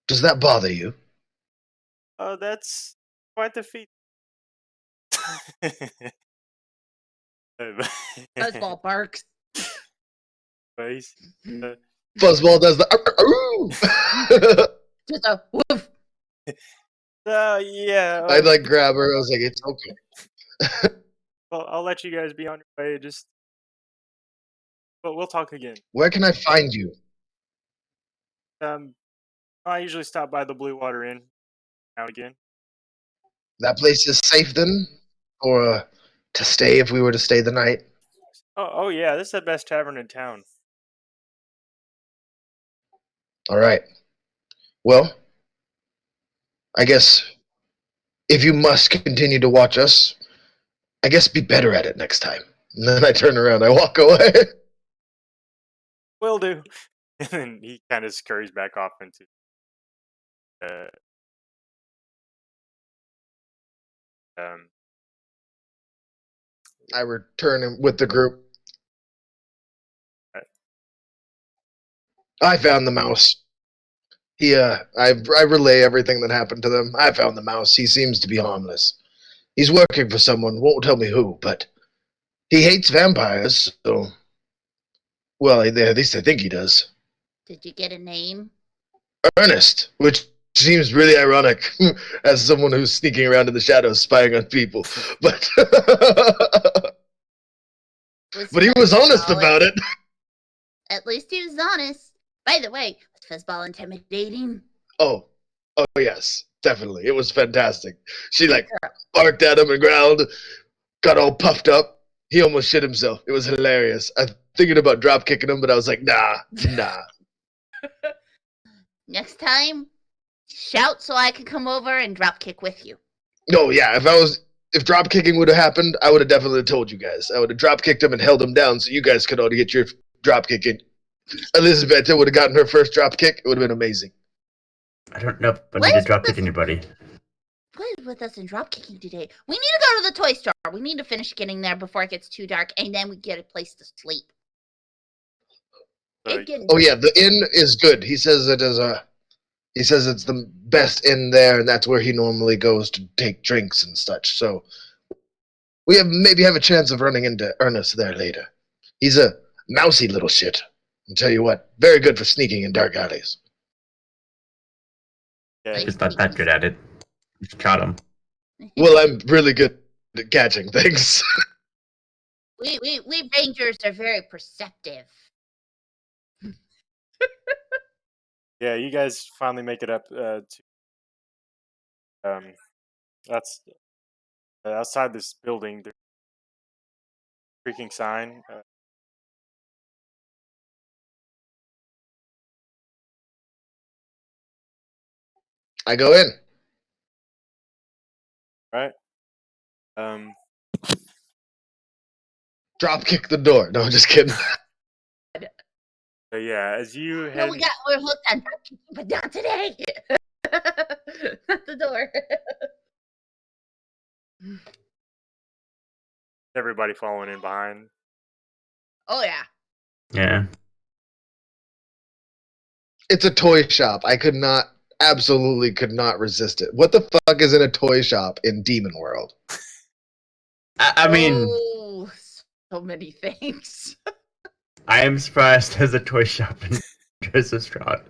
Does that bother you? Oh, that's quite the feat. Fuzzball barks. Face. Fuzzball does the. Just a woof. Yeah. I'd like grab her. I was like, it's okay. Well, I'll let you guys be on your way. But we'll talk again. Where can I find you? Um, I usually stop by the Blue Water Inn now and again. That place is safe then, or to stay if we were to stay the night. Oh yeah, this is the best tavern in town. All right. Well, I guess if you must continue to watch us, I guess be better at it next time. And then I turn around, I walk away. will do. And then he kind of scurries back off into uh, um. I return with the group. I found the mouse. I relay everything that happened to them. I found the mouse. He seems to be harmless. He's working for someone. Won't tell me who, but he hates vampires. So, well, at least I think he does. Did you get a name? Ernest, which seems really ironic as someone who's sneaking around in the shadows spying on people. But but he was honest about it. At least he was honest. By the way, was Fuzzball intimidating? Oh yes, definitely. It was fantastic. She barked at him and growled, got all puffed up. He almost shit himself. It was hilarious. I'm thinking about drop kicking him, but I was like, nah. Next time, shout so I can come over and drop kick with you. No, yeah. If drop kicking would have happened, I would have definitely told you guys. I would have drop kicked him and held him down so you guys could all get your drop kicking. Elizabeth would have gotten her first drop kick. It would have been amazing. I don't know if I need to drop kick anybody. What is with us in drop kicking today? We need to go to the toy store. We need to finish getting there before it gets too dark, and then we get a place to sleep. Oh yeah, the inn is good. He says it's the best inn there, and that's where he normally goes to take drinks and such. So we maybe have a chance of running into Ernest there later. He's a mousy little shit. I'll tell you what, very good for sneaking in dark alleys. Yeah, He's not that good at it. Just caught him. Well, I'm really good at catching things. We rangers are very perceptive. Yeah, you guys finally make it up to that's outside this building. There's a creaking sign. I go in. Right. Drop kick the door. No, I'm just kidding. So yeah, as you head. No, we're hooked on drop kicking, but not today. Not the door. Everybody following in behind. Oh yeah. Yeah. It's a toy shop. I absolutely could not resist it. What the fuck is in a toy shop in Demon World? I mean, so many things. I am surprised there's a toy shop in Strahd.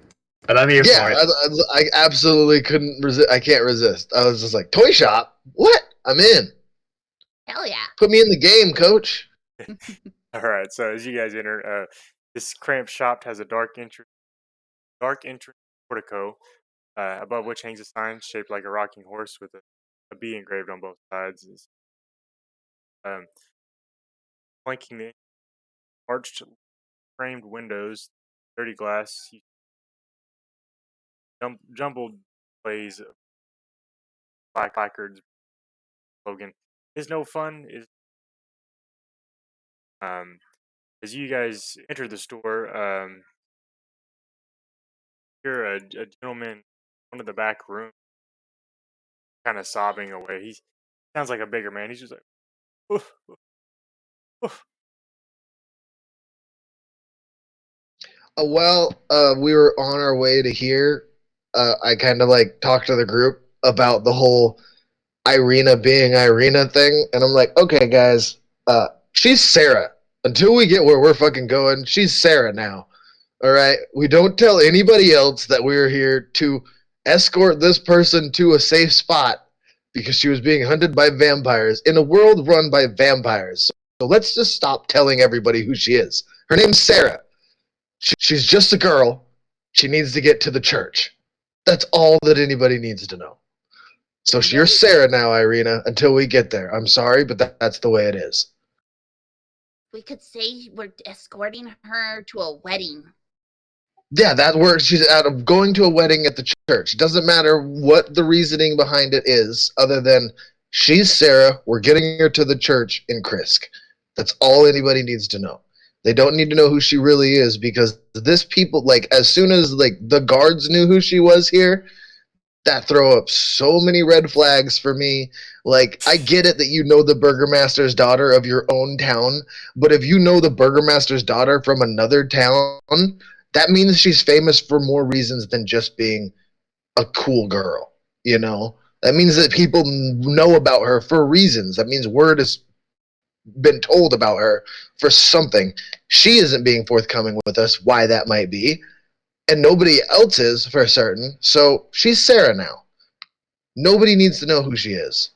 And I'm here for it. I absolutely couldn't resist. I can't resist. I was just like, toy shop? What? I'm in. Hell yeah. Put me in the game, coach. All right, so as you guys enter, this cramped shop has a dark entrance portico, above which hangs a sign shaped like a rocking horse with a bee engraved on both sides. Flanking the arched framed windows, dirty glass, jumbled displays of placards. Slogan is no fun. As you guys enter the store, you're a gentleman in one of the back room, kind of sobbing away. He sounds like a bigger man. He's just like, oof, oof, oof. We were on our way to here. I kind of talked to the group about the whole Ireena being Ireena thing, and I'm like, okay, guys, she's Sarah. Until we get where we're fucking going, she's Sarah now. All right? We don't tell anybody else that we're here to escort this person to a safe spot because she was being hunted by vampires in a world run by vampires. So let's just stop telling everybody who she is. Her name's Sarah. She's just a girl. She needs to get to the church. That's all that anybody needs to know. So you're Sarah now, Ireena, until we get there. I'm sorry, but that's the way it is. We could say we're escorting her to a wedding. Yeah, that works. She's out of going to a wedding at the church. It doesn't matter what the reasoning behind it is, other than she's Sarah. We're getting her to the church in Krisk. That's all anybody needs to know. They don't need to know who she really is because this people, like, as soon as like the guards knew who she was here, that throw up so many red flags for me. Like, I get it that you know the burgomaster's daughter of your own town, but if you know the burgomaster's daughter from another town, that means she's famous for more reasons than just being a cool girl, you know? That means that people know about her for reasons. That means word has been told about her for something. She isn't being forthcoming with us, why that might be, and nobody else is for certain. So she's Sarah now. Nobody needs to know who she is.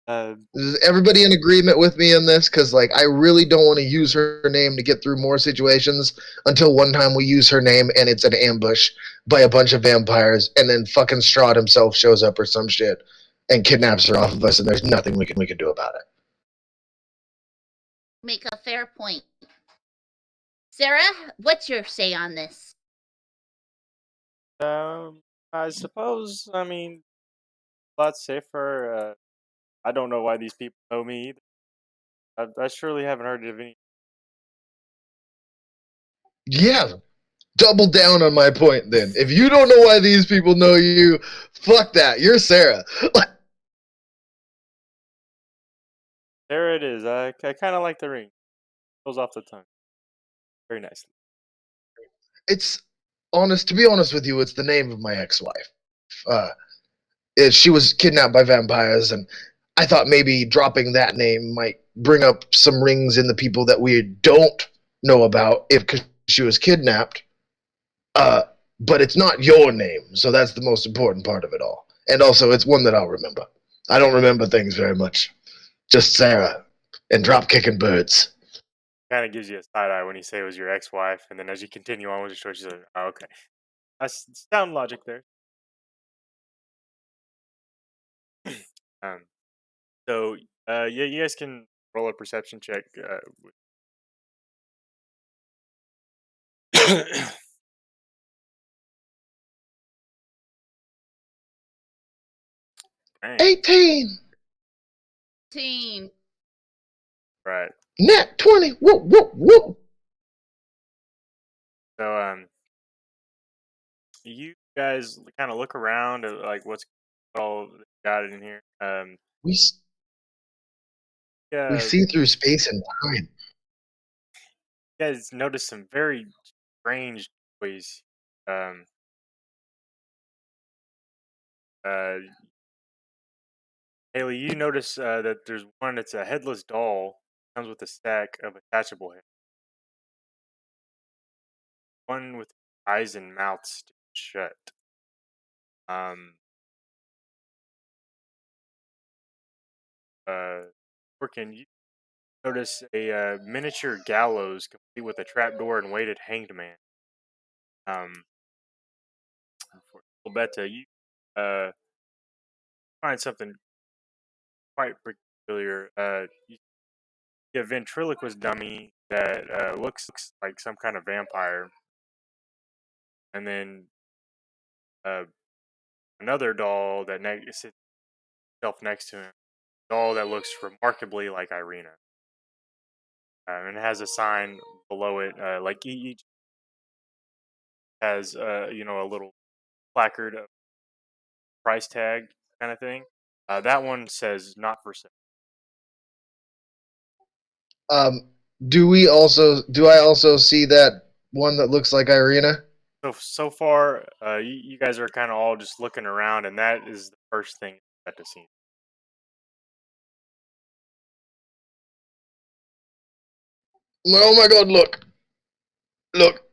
Uh, Is everybody in agreement with me in this? Because, like, I really don't want to use her name to get through more situations until one time we use her name and it's an ambush by a bunch of vampires, and then fucking Strahd himself shows up or some shit and kidnaps her off of us, and there's nothing we can do about it. Make a fair point. Sarah, what's your say on this? I suppose. I mean, a lot safer. I don't know why these people know me either. I surely haven't heard of any. Yeah, double down on my point then. If you don't know why these people know you, fuck that. You're Sarah. There it is. I kind of like the ring. Goes off the tongue. Very nicely. It's to be honest with you, it's the name of my ex-wife. Uh, she was kidnapped by vampires, and I thought maybe dropping that name might bring up some rings in the people that we don't know about if she was kidnapped. Uh, but it's not your name, so that's the most important part of it all. And also, it's one that I'll remember. I don't remember things very much. Just Sarah and drop kicking birds. Kind of gives you a side eye when you say it was your ex-wife, and then as you continue on with the story, she's like, "Oh, okay, that's sound logic there." Um, so yeah, you guys can roll a perception check. Dang, 18! Team. right. Nat 20! Whoop, whoop, whoop! So you guys kind of look around at like what's all got in here. We, we Yeah, see through space and time. you guys notice some very strange ways. Um, uh, Hailee, you notice that there's one that's a headless doll, comes with a stack of attachable heads. One with eyes and mouth stitched shut. Um, Working, you notice a miniature gallows complete with a trapdoor and weighted hanged man. For Beta, you uh, find something quite peculiar. You see a ventriloquist dummy that looks like some kind of vampire, and then uh, another doll that sits itself next to him. Doll that looks remarkably like Ireena, and it has a sign below it. Like each has a little placard, price tag kind of thing. That one says not for sale. Um, do I also see that one that looks like Ireena? So far, you guys are kind of all just looking around, and that is the first thing that to see. Oh my god, look! Look!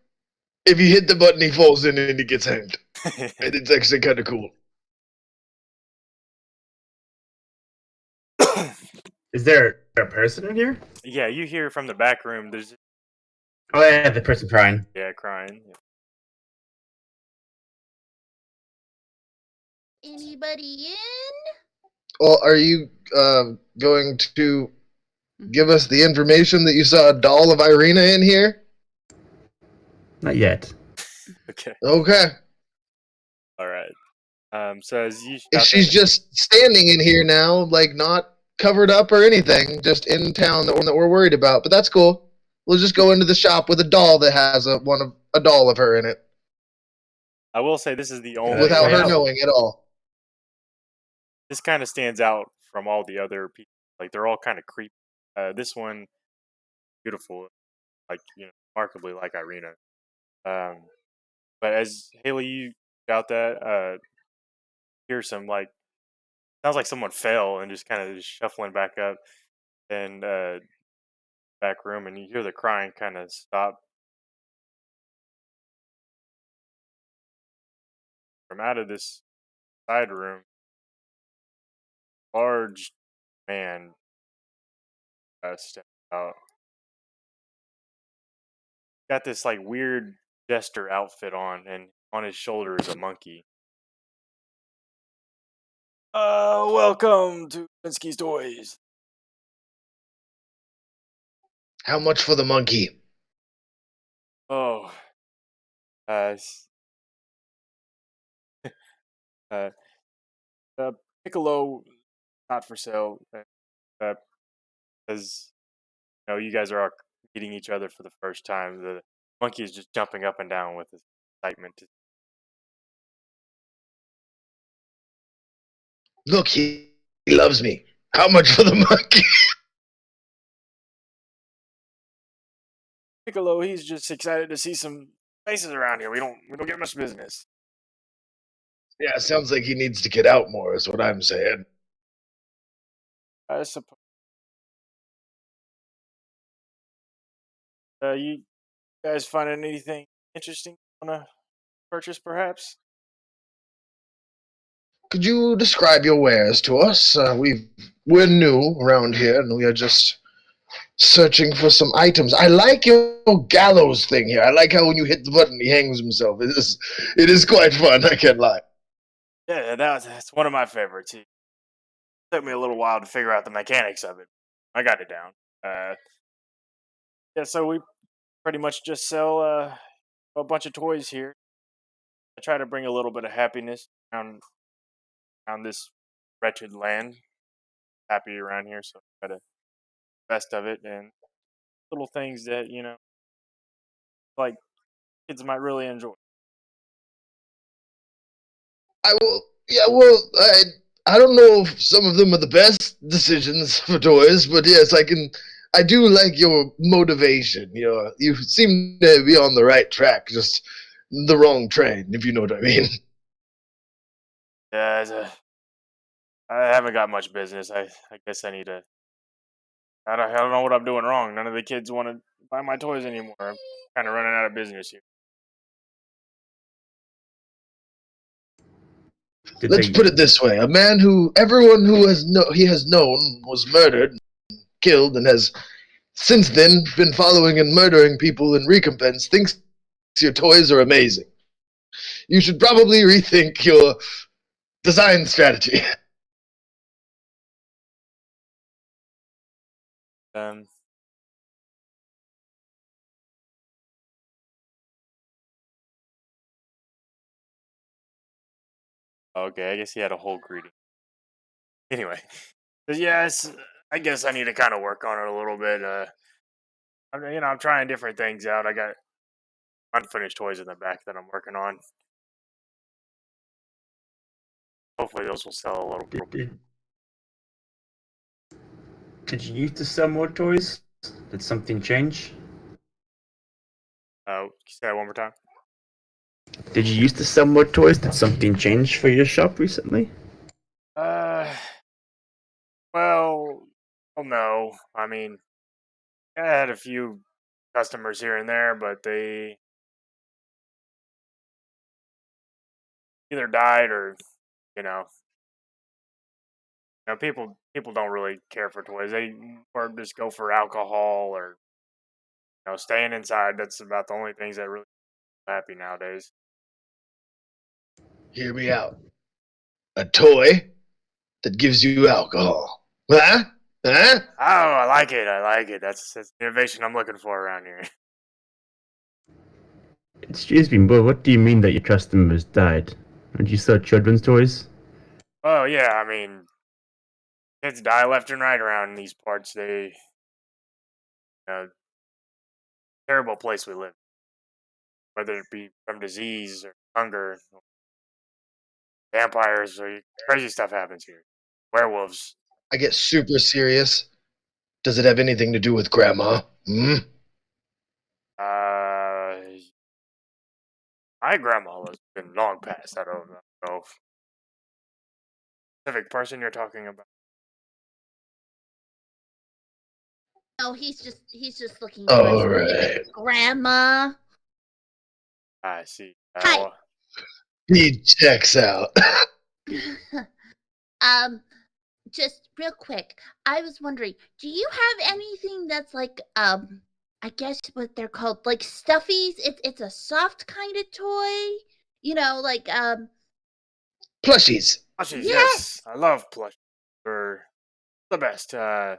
If you hit the button, he falls in and he gets hanged. And it's actually kind of cool. Is there a person in here? Yeah, you hear from the back room. There's Oh yeah, the person crying. crying. Yeah. Anybody in? Well, are you going to give us the information that you saw a doll of Ireena in here? Not yet. Okay. Okay. All right. So as you If shout she's that, just standing in here now, like not covered up or anything, just in town, the one that we're worried about. But that's cool. We'll just go into the shop with a doll that has a doll of her in it, I will say this is the only without her place. knowing at all. This kind of stands out from all the other people. Like they're all kind of creepy. This one, beautiful, like remarkably like Ireena. But as Hailee, you got that, hear some like sounds like someone fell and just kind of just shuffling back up and back room, and you hear the crying kind of stop from out of this side room. Large man steps out. Got this like weird jester outfit on, and on his shoulder is a monkey. Welcome to Pinsky's Toys. How much for the monkey? Oh, uh, s- uh, Piccolo, not for sale. Uh, as you guys are all meeting each other for the first time. The monkey is just jumping up and down with his excitement. Look, he loves me. How much for the monkey? Piccolo, he's just excited to see some faces around here. We don't get much business. Yeah, sounds like he needs to get out more, is what I'm saying. I suppose. You guys finding anything interesting on a purchase, perhaps? Could you describe your wares to us? We're new around here, and we are just searching for some items. I like your gallows thing here. I like how when you hit the button, he hangs himself. It is quite fun. I can't lie. Yeah, that's one of my favorites. It took me a little while to figure out the mechanics of it. I got it down. Yeah, so we pretty much just sell a bunch of toys here. I try to bring a little bit of happiness around this wretched land. Happy around here, so I try to best of it and little things that like kids might really enjoy. I will. Yeah, well, I don't know if some of them are the best decisions for toys, but yes, I can. I do like your motivation. You seem to be on the right track, just the wrong train, if you know what I mean. Yeah, I haven't got much business. I guess I need to. I don't know what I'm doing wrong. None of the kids want to buy my toys anymore. I'm kind of running out of business here. Did Let's they put it this way: a man who everyone who he has known was murdered, killed, and has since then been following and murdering people in recompense thinks your toys are amazing. You should probably rethink your design strategy. Um, okay, I guess he had a whole greeting. Anyway, but yes, I guess I need to kind of work on it a little bit. I'm trying different things out. I got unfinished toys in the back that I'm working on. Hopefully, those will sell a little. did you used to sell more toys? Did something change? Say that one more time. Did you used to sell more toys? Did something change for your shop recently? Uh, well, no. I mean, I had a few customers here and there, but they either died or, you know, people don't really care for toys. They or just go for alcohol or staying inside. That's about the only things that really happy nowadays. Hear me out. A toy that gives you alcohol. Huh? Huh? Oh, I like it. I like it. That's the innovation I'm looking for around here. Excuse me, but what do you mean that your customers died? Did you sell children's toys? Oh yeah, I mean, Kids die left and right around in these parts. Terrible place we live, whether it be from disease or hunger, or vampires, or crazy stuff happens here. Werewolves. I get super serious. Does it have anything to do with Grandma? Hmm? Uh, my grandma has been long past. I don't know if specific person you're talking about. No, he's just looking for a All specific right. grandma. I see. Hi. He checks out. um, just real quick, I was wondering, do you have anything that's like I guess what they're called, like stuffies? It's a soft kind of toy, like Plushies. Plushies, yes. yes. I love plushies. They're the best. That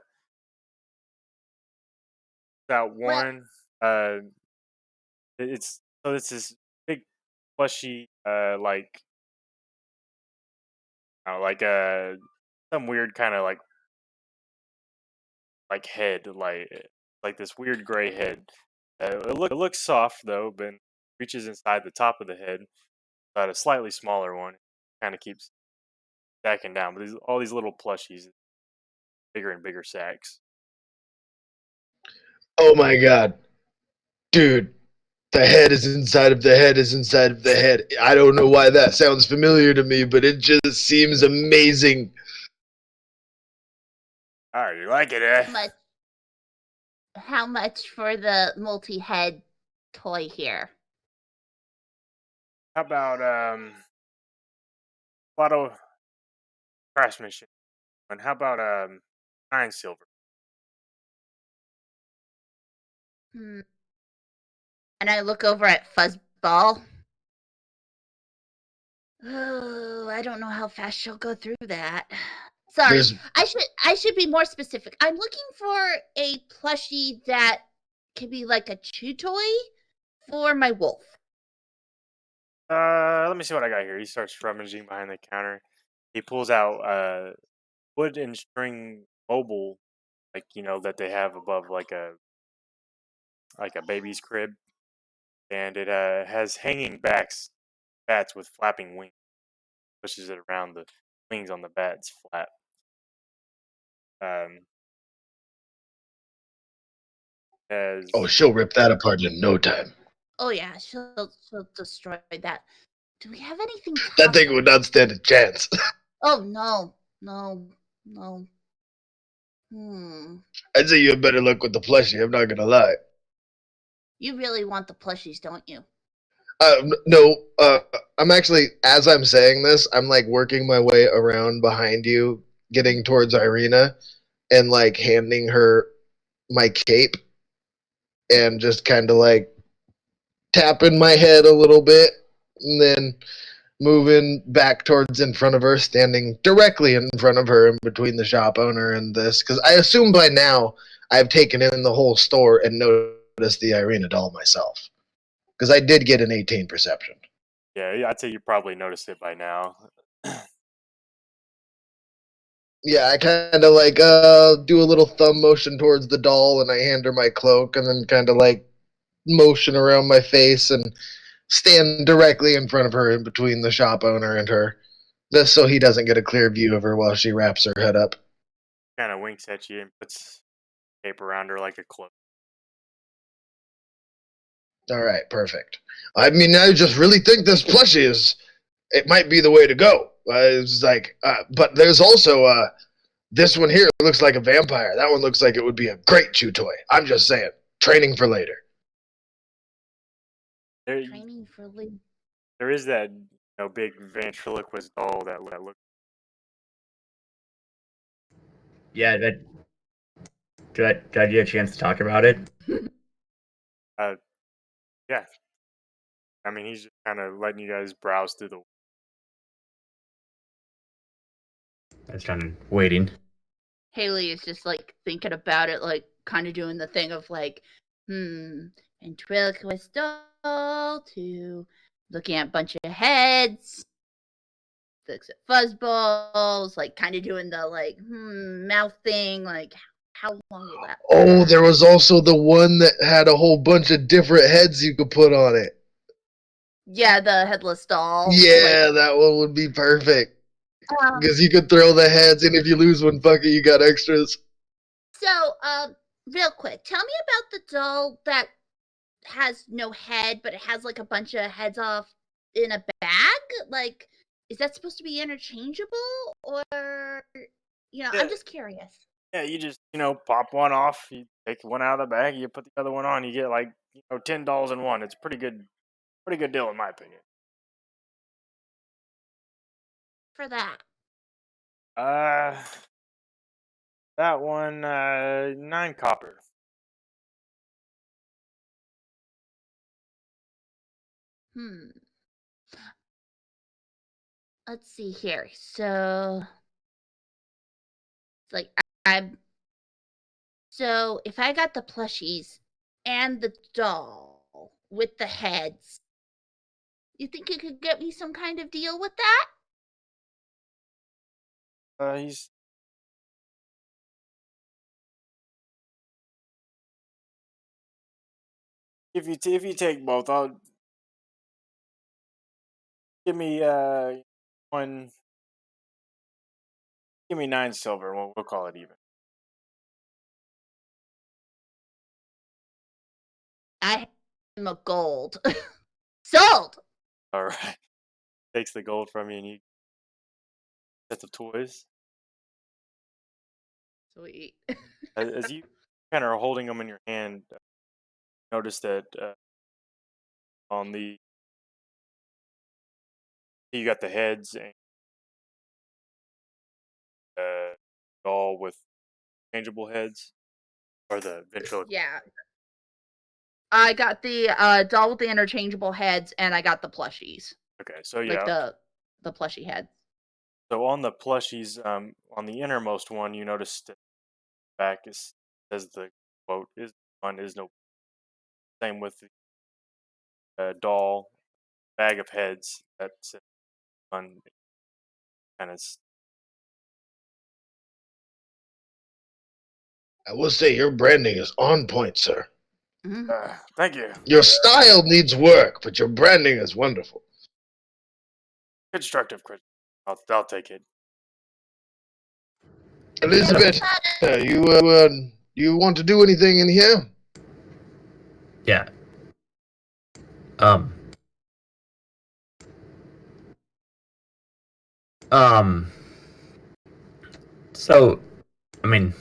Well, one, it's this big plushy, like some weird kind of like head, like this weird gray head. It looks soft though, but reaches inside the top of the head. But a slightly smaller one, kind of keeps stacking down. But all these little plushies, bigger and bigger sacks. Oh my god. Dude, the head is inside of the head is inside of the head. I don't know why that sounds familiar to me, but it just seems amazing. Oh, you like it, eh? How much for the multi-head toy here? How about a lot of craftsmanship? And how about 9 silver? Hmm. And I look over at Fuzzball. Oh, I don't know how fast she'll go through that. Sorry, There's I should be more specific. I'm looking for a plushie that can be like a chew toy for my wolf. Let me see what I got here. He starts rummaging behind the counter. He pulls out wood and string mobile, like that they have above like a baby's crib, and it has hanging bats with flapping wings. Pushes it around, the wings on the bats flap. Um, Oh, as she'll rip that apart in no time. Oh yeah, she'll destroy that. Do we have anything That tough? thing would not stand a chance. Oh no, no. Hmm. I'd say you have better luck with the plushie, I'm not gonna lie. You really want the plushies, don't you? No, I'm actually, as I'm saying this, I'm like working my way around behind you, getting towards Ireena, and like handing her my cape and just kind of like tapping my head a little bit and then moving back towards in front of her, standing directly in front of her in between the shop owner and this. Because I assume by now I've taken in the whole store and noticed the Ireena doll myself. Because I did get an 18 perception. yeah, I'd say you probably noticed it by now. Yeah, I kind of like do a little thumb motion towards the doll, and I hand her my cloak, and then kind of like motion around my face and stand directly in front of her, in between the shop owner and her, just so he doesn't get a clear view of her while she wraps her head up. Kind of winks at you and puts tape around her like a cloak. All right, perfect. I mean, I just really think this plushie is. It might be the way to go. It's like, but there's also this one here looks like a vampire. That one looks like it would be a great chew toy. I'm just saying, training for later. There, Training for Lee. there is that big ventriloquist doll that looks. Yeah, did I get a chance to talk about it? Uh, yeah. I mean, he's just kind of letting you guys browse through the. I was kind of waiting. Hailee is just like thinking about it, like kind of doing the thing of like, ventriloquist doll to looking at a bunch of heads. looks at Fuzzballs, like kind of doing the like mouth thing. Like, how long will that? Oh, there was also the one that had a whole bunch of different heads you could put on it. Yeah, the headless doll. Yeah, that one would be perfect. Like, Because you could throw the heads, and if you lose one, fuck it, you got extras. so, real quick, tell me about the doll that has no head, but it has like a bunch of heads off in a bag. Like, is that supposed to be interchangeable, or Yeah. I'm just curious. Yeah, you just pop one off, you take one out of the bag, you put the other one on, you get like $10 in one. It's pretty good deal in my opinion. For that. That one 9 copper. Let's see here. So, like, I'm. So, if I got the plushies and the doll with the heads, you think you could get me some kind of deal with that? He's if you take both, I'll give me one. Give me 9 silver. We'll call it even. I am a gold. Sold! All right. Takes the gold from you and you sets of toys. Sweet. As you kind of are holding them in your hand, notice that on the you got the heads and doll with changeable heads, or the ventriloquist. Yeah. I got the doll with the interchangeable heads, and I got the plushies. Okay, so Like yeah. the plushie heads. So on the plushies, on the innermost one, you notice that back says the quote is one is no. Same with the doll bag of heads that says one kind of. I will say your branding is on point, sir. Thank you. Your style needs work, but your branding is wonderful. Constructive criticism. I'll take it. Elizabeth, you want to do anything in here? Yeah. So, I mean,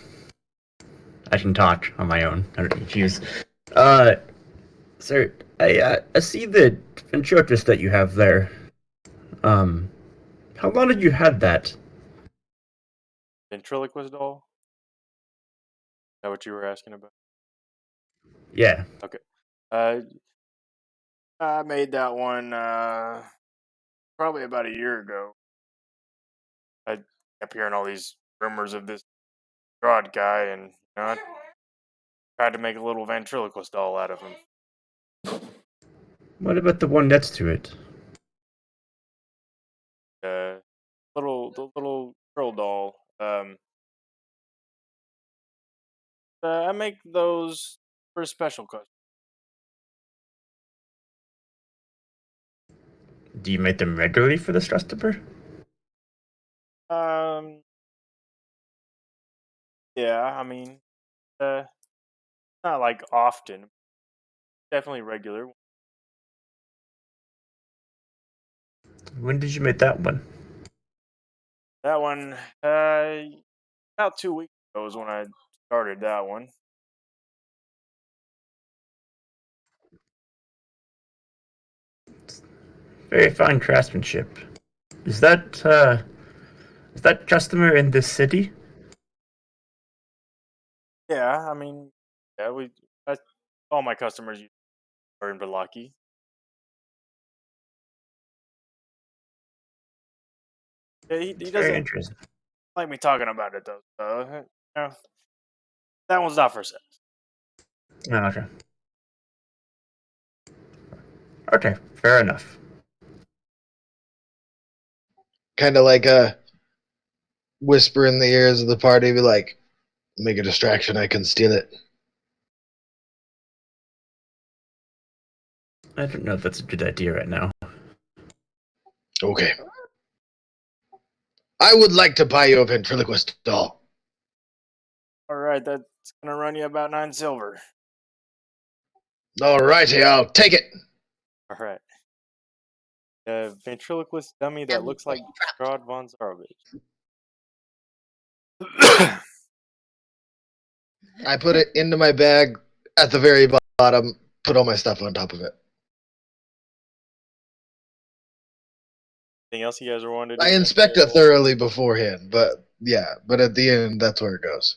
I can talk on my own. I don't need to use. Sir, I see the ventriloquist that you have there. How long did you have that? Ventriloquist doll? Is that what you were asking about? Yeah. Okay. I made that one probably about a year ago. I kept hearing all these rumors of this Strahd guy, and I tried to make a little ventriloquist doll out of him. What about the one next to it? The little girl doll. I make those for a special customer. Do you make them regularly for this customer? Yeah, I mean, not like often. Definitely regular. When did you make that one? That one, about 2 weeks ago was when I started that one. Very fine craftsmanship. Is that customer in this city? Yeah, I mean, yeah, all my customers are in Velaki. Yeah, he It's very doesn't interesting. like me talking about it though. So, that one's not for sale. Oh, okay. Okay, fair enough. kind of like a whisper in the ears of the party, be like, make a distraction, I can steal it. I don't know if that's a good idea right now. Okay. I would like to buy you a ventriloquist doll. All right, that's gonna run you about 9 silver. Alrighty, I'll take it. All right. A ventriloquist dummy that And looks they like dropped. Strahd von Zarovich. I put it into my bag at the very bottom, put all my stuff on top of it. Anything else you guys are wanting to I do? inspect it thoroughly beforehand, but at the end, that's where it goes.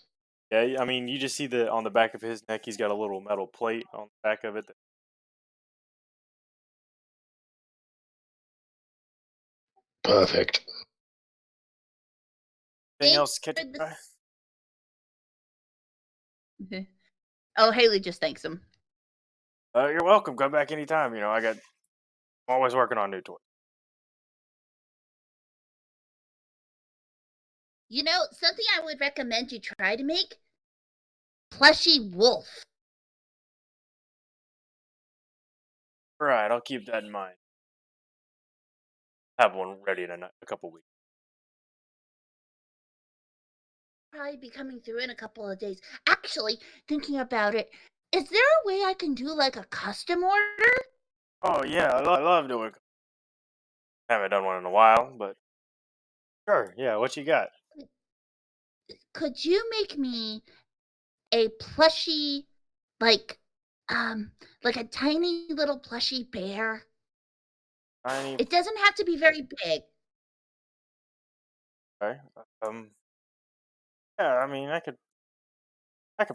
Yeah, I mean, you just see on the back of his neck, he's got a little metal plate on the back of it. Perfect. Anything Thanks else, catch for the- Oh, Hailee just thanks him. You're welcome. Come back anytime. I'm always working on new toys. Something I would recommend you try to make? Plushy wolf. All right, I'll keep that in mind. Have one ready in a couple weeks. Probably be coming through in a couple of days. Actually, thinking about it, is there a way I can do like a custom order? Oh yeah, I love doing. Haven't done one in a while, but sure. Yeah, what you got? Could you make me a plushy, like, like a tiny little plushy bear? Tiny. It doesn't have to be very big. Okay. Yeah, I mean, I could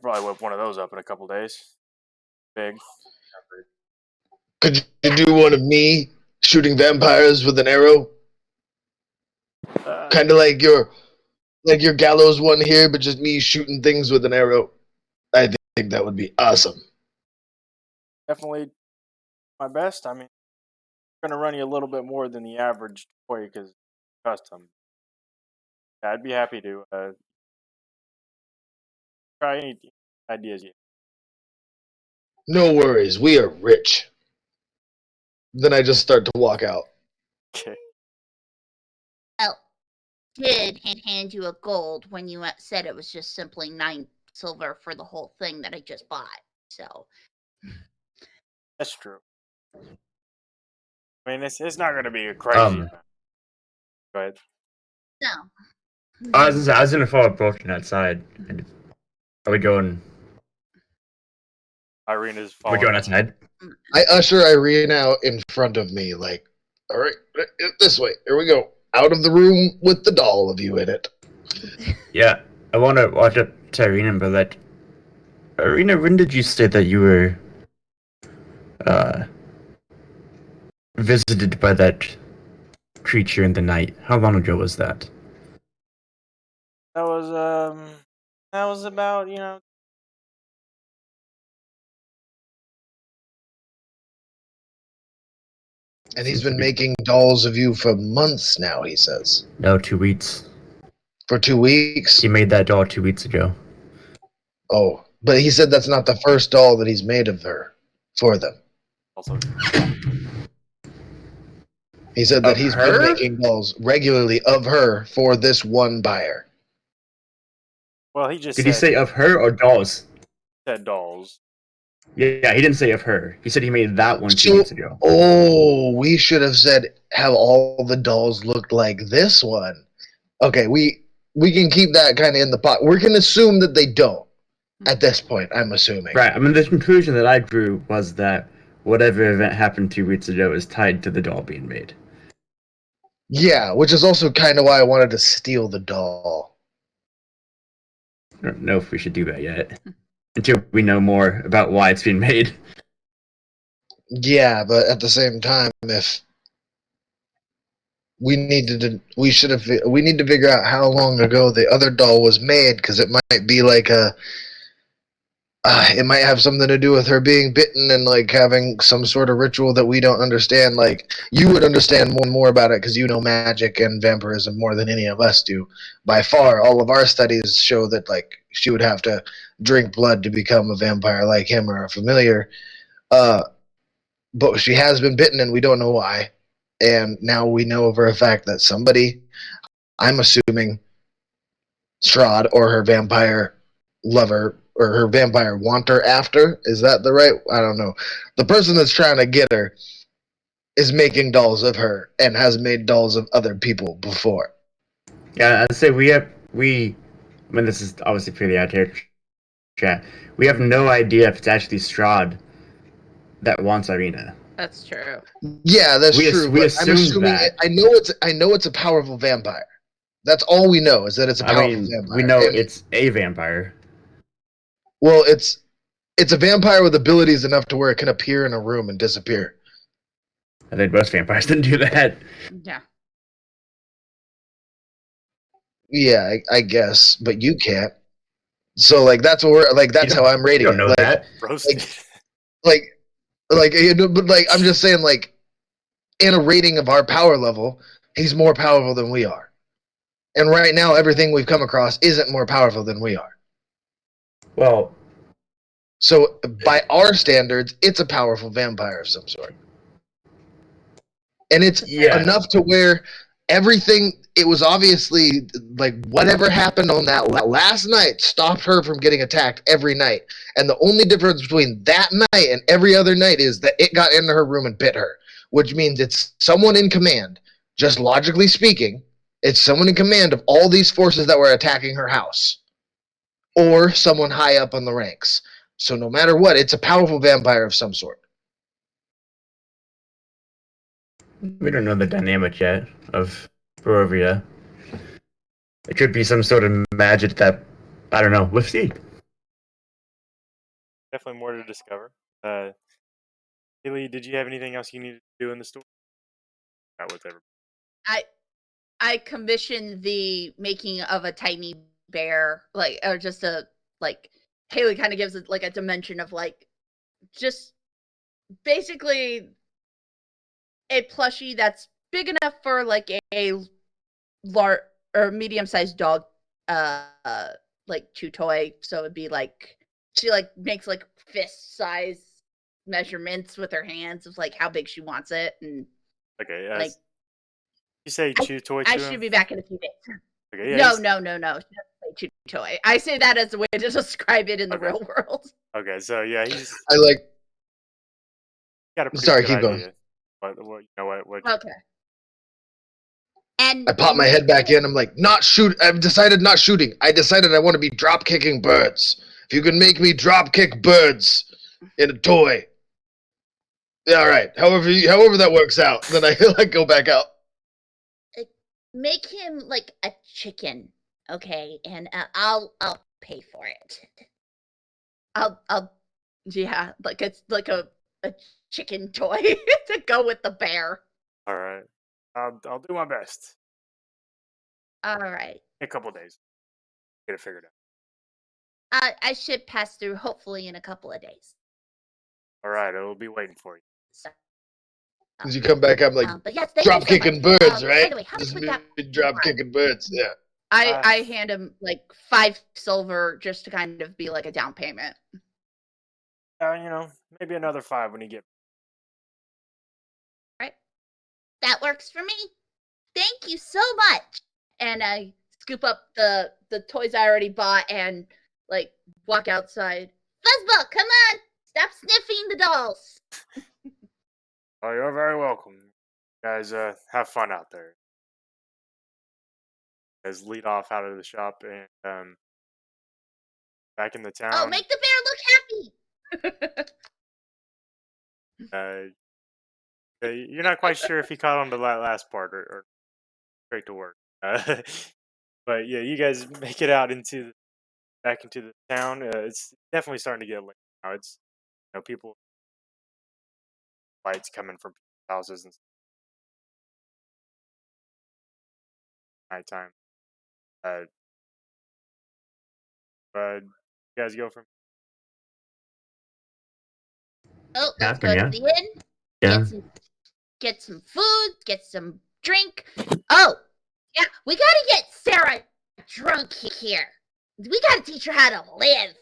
probably whip one of those up in a couple days. Big. Could you do one of me shooting vampires with an arrow? Kind of like your gallows one here, but just me shooting things with an arrow. I think that would be awesome. Definitely my best. I mean, I'm gonna run you a little bit more than the average toy because custom. Yeah, I'd be happy to try any ideas you. No worries, we are rich. Then I just start to walk out. Okay. Oh, did hand you a gold when you said it was just simply 9 silver for the whole thing that I just bought. So That's true. I mean, it's not gonna be a crazy amount. Go ahead. no. I was gonna follow broken outside. Are we going? Ireena's We're following. going outside. I usher Ireena out in front of me, like, all right, this way. Here we go. Out of the room with the doll of you in it. Yeah, I want to walk up to Ireena and be like, Ireena, when did you say that you were visited by that creature in the night? How long ago was that? That was about And he's been making dolls of you for months now, he says. No, 2 weeks. For 2 weeks? He made that doll 2 weeks ago. Oh, but he said that's not the first doll that he's made of her for them. also. He said that Of he's her? been making dolls regularly of her for this one buyer. Well, he just Did he said say of her or dolls? dolls. Yeah, he didn't say of her. He said he made that one 2 weeks ago. Oh, we should have said have all the dolls looked like this one. Okay, we can keep that kind of in the pot. We can assume that they don't. At this point, I'm assuming. Right. I mean, the conclusion that I drew was that whatever event happened 2 weeks ago is tied to the doll being made. Yeah, which is also kind of why I wanted to steal the doll. I don't know if we should do that yet. Until we know more about why it's being made. Yeah, but at the same time, if we need to figure out how long ago the other doll was made, because it might be like a It might have something to do with her being bitten and like having some sort of ritual that we don't understand. Like you would understand more and more about it because you know magic and vampirism more than any of us do. By far, all of our studies show that like she would have to drink blood to become a vampire like him or a familiar. Uh, but she has been bitten and we don't know why. And now we know for a fact that somebody, I'm assuming Strahd or her vampire lover or her vampire wanter after. Is that the right? I don't know. The person that's trying to get her is making dolls of her and has made dolls of other people before. Yeah, I'd say we. I mean, this is obviously pretty out here. Chat. We have no idea if it's actually Strahd that wants Ireena. That's true. Yeah, that's true. We But I'm assumed assuming that. I know it's a powerful vampire. That's all we know is that it's a I powerful mean, we vampire. know And it's a vampire. well, it's a vampire with abilities enough to where it can appear in a room and disappear. I think most vampires didn't do that. Yeah. Yeah, I guess, but you can't. So like that's what we're like. You That's how I'm rating don't it. know that. Roasted. Like but like I'm just saying, like in a rating of our power level, he's more powerful than we are. And right now, everything we've come across isn't more powerful than we are. Well, So by our standards, it's a powerful vampire of some sort. And it's yeah. enough to where everything it was obviously like whatever happened on that last night stopped her from getting attacked every night, and the only difference between that night and every other night is that it got into her room and bit her, which means it's someone in command. Just logically speaking, it's someone in command of all these forces that were attacking her house, or someone high up on the ranks. So no matter what, it's a powerful vampire of some sort. We don't know the dynamic yet of Barovia. It could be some sort of magic that I don't know. We'll see. Definitely more to discover. Hailee, did you have anything else you needed to do in the store? Not with everybody. I commissioned the making of a tiny bear, like, or just a, like, Hailee kind of gives it like a dimension of like just basically a plushie that's big enough for like a large or medium-sized dog like chew toy. So it'd be like she like makes like fist size measurements with her hands of like how big she wants it, and Okay, like you say chew toy I to should him? be back in a few days. Okay, yeah. No. She doesn't say chew toy. I say that as a way to describe it in the Okay. real world. Okay, so yeah, he's I like. got a pretty Sorry, good keep going. idea. What you know what Okay. I pop my head back in. I'm like, not shoot. I've decided not shooting. I decided I want to be drop kicking birds. If you can make me drop kick birds in a toy, yeah, all right. However that works out, then I like go back out. Make him like a chicken, okay? And I'll pay for it. I'll yeah, like it's like a chicken toy to go with the bear. all right. I'll do my best. All right. In a couple days. Get it figured out. I should pass through hopefully in a couple of days. All right, it'll be waiting for you. So, As you come back, I'm like, but yes, thank drop you so kicking much. birds, By right? the way, how This much is we got? me drop kicking birds. Yeah. I hand him like 5 silver just to kind of be like a down payment. You know, maybe another 5 when you get. Right. That works for me. Thank you so much. And I scoop up the toys I already bought and like walk outside. Fuzzball, come on! Stop sniffing the dolls. Oh, you're very welcome. You guys, have fun out there. You guys lead off out of the shop and back in the Oh, town. make the bear look happy. You're not quite sure if he caught on to that last part or straight to work. But yeah, you guys make it out back into the town. It's definitely starting to get late now. It's people lights coming from people's houses and nighttime. But you guys go from Oh, let's Captain, go to yeah? the inn. Yeah. Get some food. Get some drink. Oh, yeah, we gotta get Sarah drunk here. We gotta teach her how to live.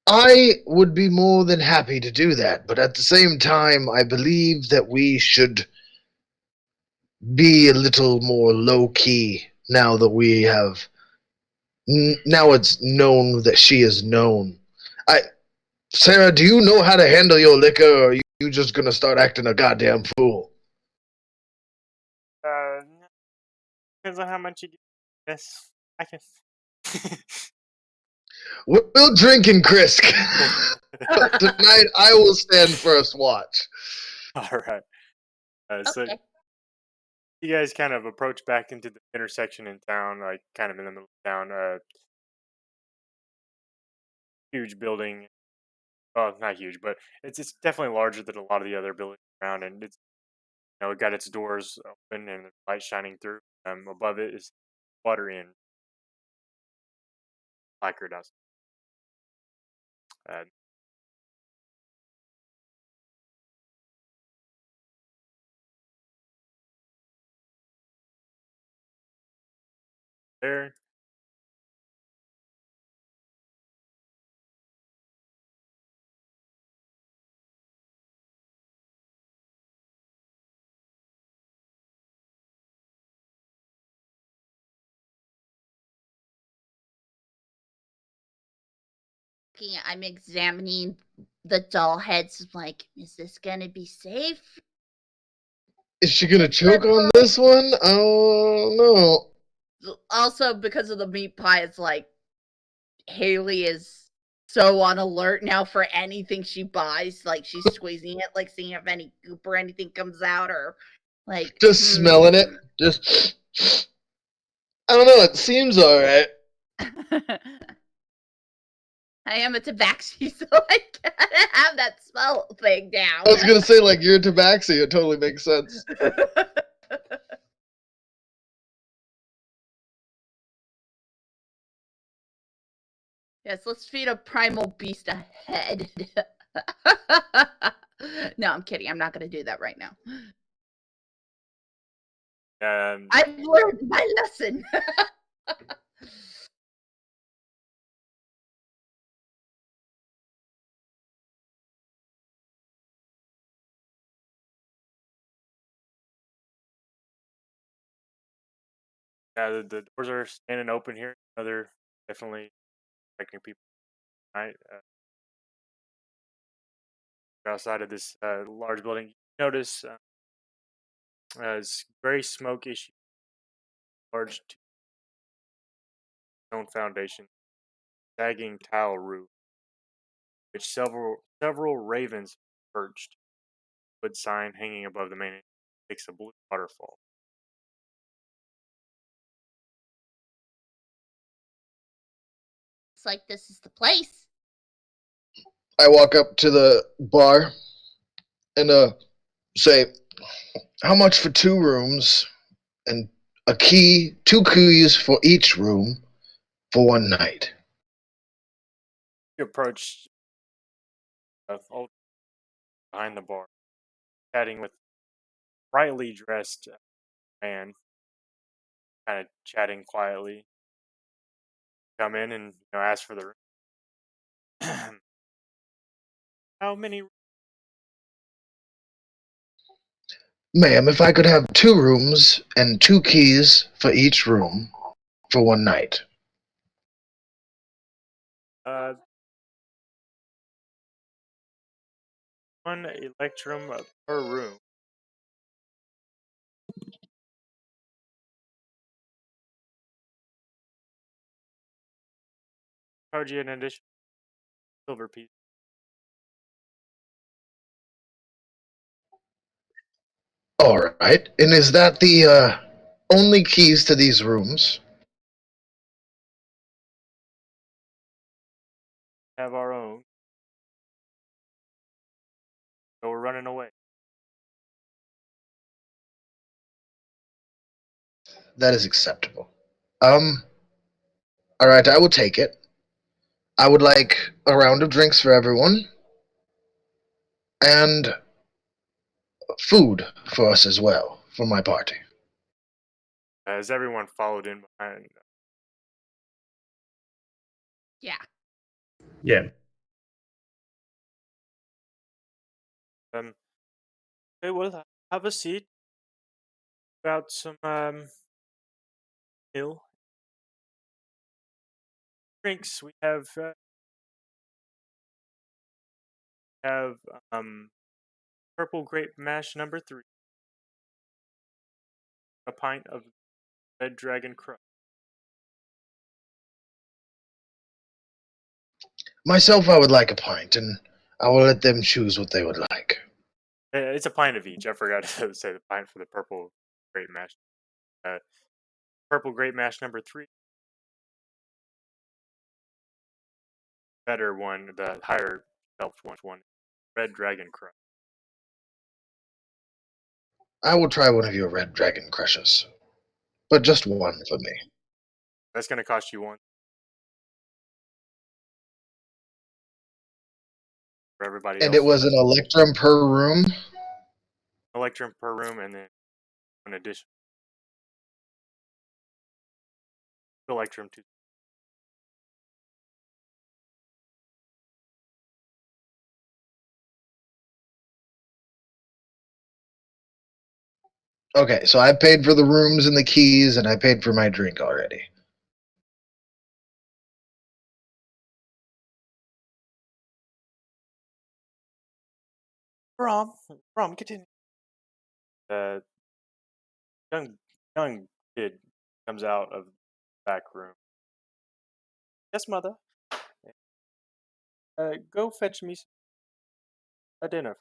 I would be more than happy to do that, but at the same time, I believe that we should be a little more low key now that we have. Now it's known that she is known. Sarah, do you know how to handle your liquor, or are you just gonna start acting a goddamn fool? Depends on how much you get. Yes, I can. We'll drink and Krisk. Tonight, I will stand first watch. All right. So Okay. you guys kind of approach back into the intersection in town, like kind of in the middle of town. Huge building. Well, not huge, but it's definitely larger than a lot of the other buildings around, and it's it got its doors open and the light shining through. Above it is water in placard outside. Uh, there. I'm examining the doll heads. Like, is this gonna be safe? Is she gonna choke on this one? Oh no. Also, because of the meat pie, it's like Hailee is so on alert now for anything she buys. Like, she's squeezing it, like seeing if any goop or anything comes out, or like Just smelling it. Just. I don't know. It seems alright. I am a tabaxi, so I gotta have that smell thing down. I was gonna say, like, you're a tabaxi. It totally makes sense. Yes, let's feed a primal beast a head. No, I'm kidding. I'm not gonna do that right now. I've learned my lesson. the doors are standing open here. Another definitely affecting people tonight. Outside of this large building, you notice it's very smokish, large stone foundation, sagging tile roof, which several ravens perched. Wood sign hanging above the main entrance depicts a blue waterfall. It's like this is the place. I walk up to the bar and say, "How much for 2 rooms and a key, 2 keys for each room for one night?" You approach old behind the bar, chatting with a brightly dressed man, kind of chatting quietly. Come in and ask for the room. How many? Ma'am, if I could have 2 rooms and 2 keys for each room for one night. Uh, one electrum per room. Charge you an additional silver piece. All right. And is that the only keys to these rooms? Have our own. So we're running away. That is acceptable. All right, I will take it. I would like a round of drinks for everyone. And food for us as well, for my party. As everyone followed in behind. Yeah. Yeah. Okay, well, have a seat. About some meal drinks. We have purple grape mash number 3, a pint of red dragon crust. Myself, I would like a pint, and I will let them choose what they would like. It's a pint of each. I forgot to say the pint for the purple grape mash. Purple grape mash number 3. Better one, the higher shelf one. Red dragon crust. I will try one of your red dragon crushes, but just one for me. That's going to cost you 1 for everybody And it else. was an electrum per room? Electrum per room, and then an addition. Electrum 2. Okay, so I paid for the rooms and the keys, and I paid for my drink already. Rom, continue. The young kid comes out of the back room. Yes, mother. Go fetch me a dinner for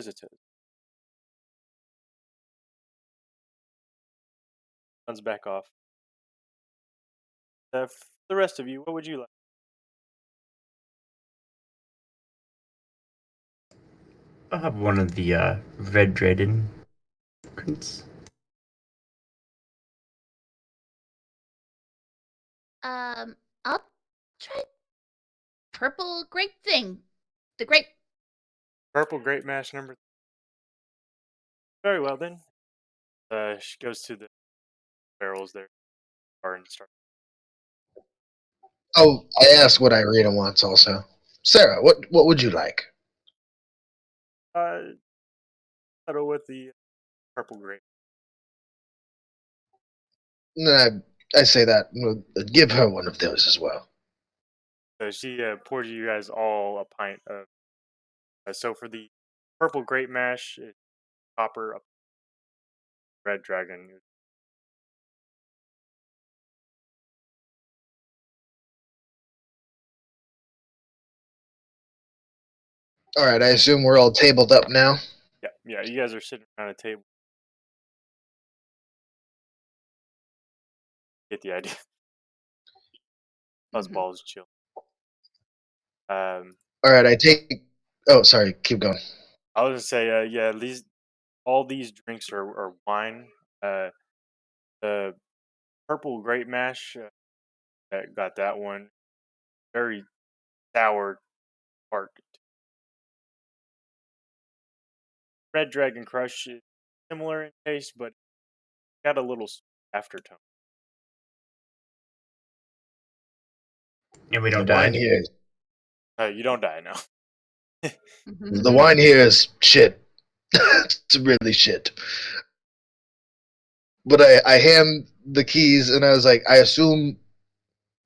visitors. Runs back off. For the rest of you, what would you like? I'll have one of the red dragon prints. I'll try purple grape thing. The grape. Purple grape mash number 3. Very well then. She goes to the barrels there and starts. Oh, I asked what Ireena wants also. Sarah, what would you like? Settle with the purple grape. And I say that. Give her one of those as well. She pours you guys all a pint of. So for the purple grape mash, it's copper. Red dragon. All right, I assume we're all tabled up now. Yeah. You guys are sitting around a table. Get the idea. Fuzzball is chill. All right, I take. Oh, sorry. Keep going. I was gonna say, yeah, all these drinks are wine. The purple grape mash, got that one. Very sour tart. Red Dragon Crush is similar in taste, but got a little aftertone. And we The don't wine die. here, You don't die now. the wine here is shit. It's really shit. But I hand the keys, and I was like, I assume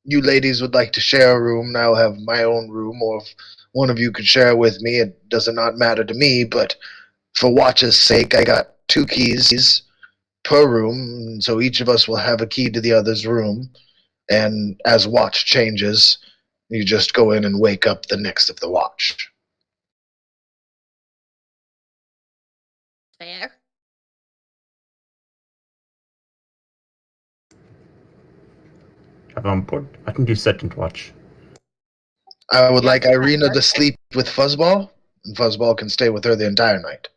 you ladies would like to share a room. Now I have my own room, or if one of you could share with me, it does not matter to me. But for watch's sake, I got 2 keys per room, so each of us will have a key to the other's room. And as watch changes, you just go in and wake up the next of the watch. Fair. Have on board. I can do second watch. I would Yeah, like that's Ireena to perfect. sleep with Fuzzball, and Fuzzball can stay with her the entire night.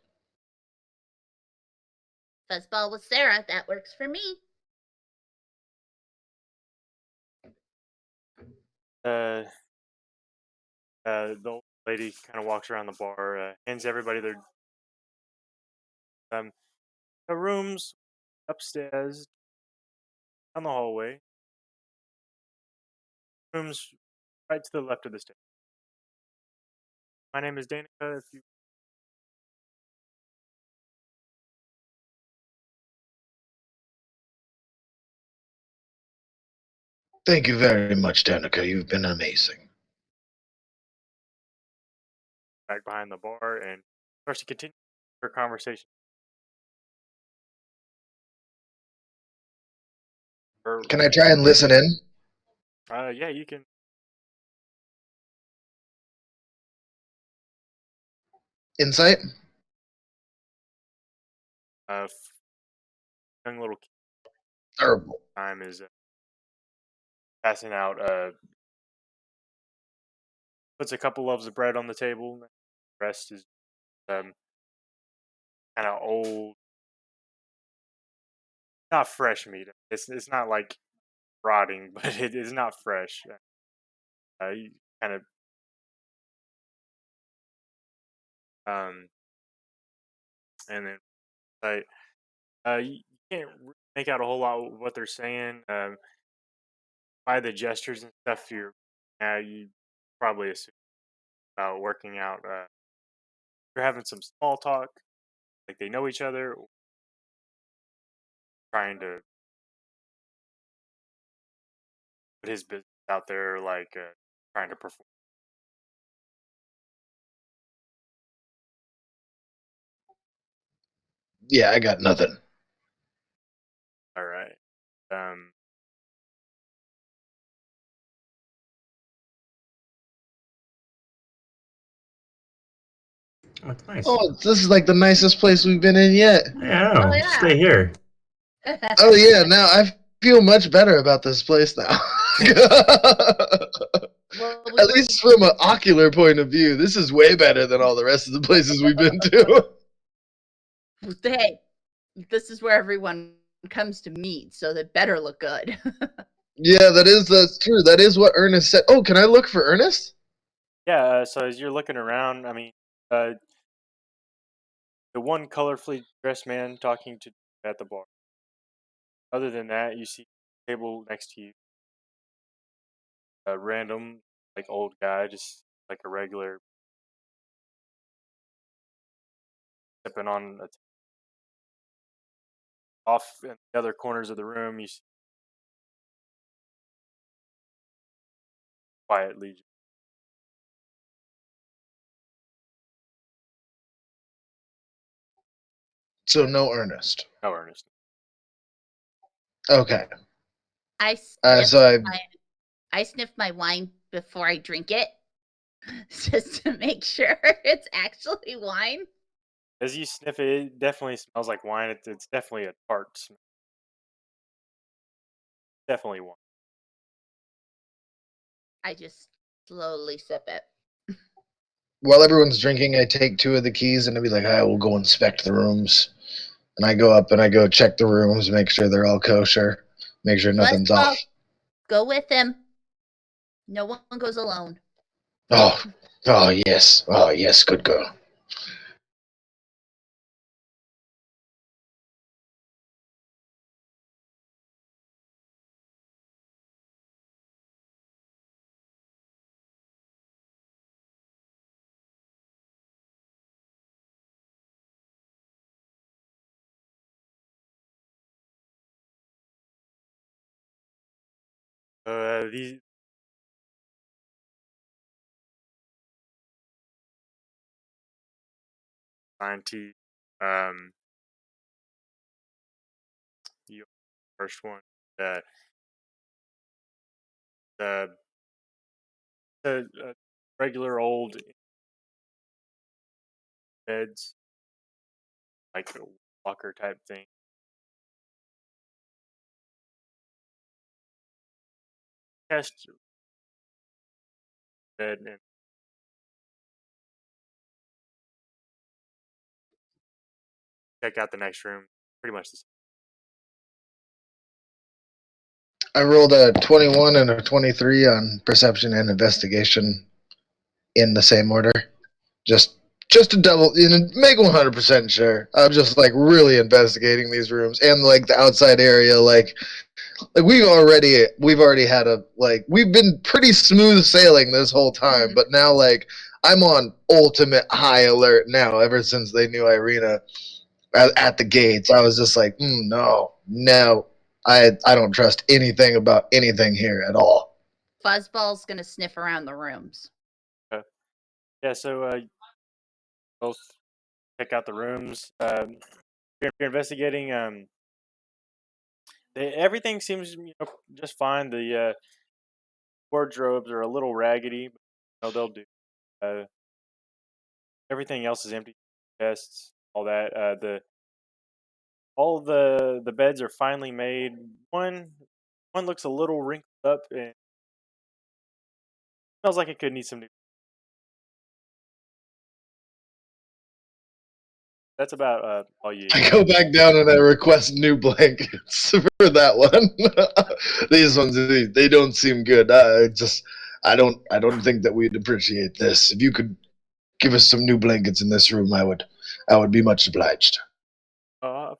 Fuzzball with Sarah. That works for me. The lady kind of walks around the bar, hands everybody their um the rooms upstairs down the hallway. Rooms right to the left of the stage. My name is Danica. If you Thank you very much, Danica. You've been amazing. back behind the bar and starts to continue her conversation. Or, Can I try and listen in? yeah, you can. Insight? Uh, young little kid Or time is passing out. Puts a couple loaves of bread on the table. The rest is kind of old, not fresh meat. It's not like rotting, but it is not fresh. You kind of and then like you can't make out a whole lot of what they're saying. By the gestures and stuff, you probably assume about working out. They're having some small talk, like they know each other, or trying to put his business out there, like trying to perform. yeah, I got nothing. All right. Um, Oh, it's nice. Oh, this is like the nicest place we've been in yet. Yeah, I know. Oh, Just yeah. stay here. Oh yeah, now I feel much better about this place now. Well, At least from an ocular point of view, this is way better than all the rest of the places we've been to. hey, this is where everyone comes to meet, so they better look good. Yeah, that's true. That is what Ernest said. Oh, can I look for Ernest? yeah. So as you're looking around, I mean, uh, the one colorfully dressed man talking to at the bar. Other than that, you see a table next to you. A random, like old guy, just like a regular, sipping on a off in the other corners of the room. You see quietly. So no Ernest. No, Ernest. Okay. I sniff So I I sniff my wine before I drink it, just to make sure it's actually wine. As you sniff it, it definitely smells like wine. It's definitely a tart smell. Definitely wine. I just slowly sip it. while everyone's drinking, I take two of the keys and I be like, I will go inspect the rooms. And I go up and I go check the rooms, make sure they're all kosher, make sure nothing's Fuzzball, off. go with him. No one goes alone. Oh, oh yes, good girl. These 90. You first one. Uh, the regular old beds, like a walker type thing. Test bed and check out the next room. Pretty much the same. I rolled a 21 and a 23 on perception and investigation. in the same order? Just to double, make 100% sure. I'm just like really investigating these rooms and like the outside area. Like we've already had we've been pretty smooth sailing this whole time, but now like I'm on ultimate high alert now. Ever since they knew Ireena at the gates, I was just like, no, I don't trust anything about anything here at all. Fuzzball's gonna sniff around the rooms. Yeah, so both check out the rooms. You're investigating. Everything seems just fine. The wardrobes are a little raggedy, but they'll do. Uh, Everything else is empty. Chests, all that. All the beds are finely made. One looks a little wrinkled up and smells like it could need some new. That's about all you. I go back down and I request new blankets for that one. These ones, they don't seem good. I don't think that we'd appreciate this. If you could give us some new blankets in this room, I would be much obliged. Uh,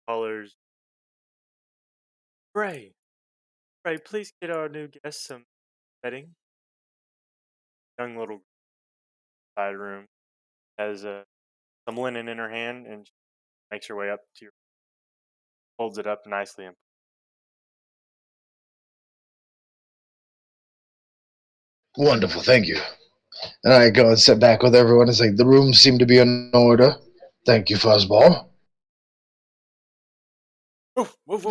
Colors. Ray, please get our new guest some bedding. Young little side room has some linen in her hand and she makes her way up to your. Holds it up nicely and. Wonderful, thank you. And I go and sit back with everyone. It's like the rooms seem to be in order. Thank you, Fuzzball. Woof, woof.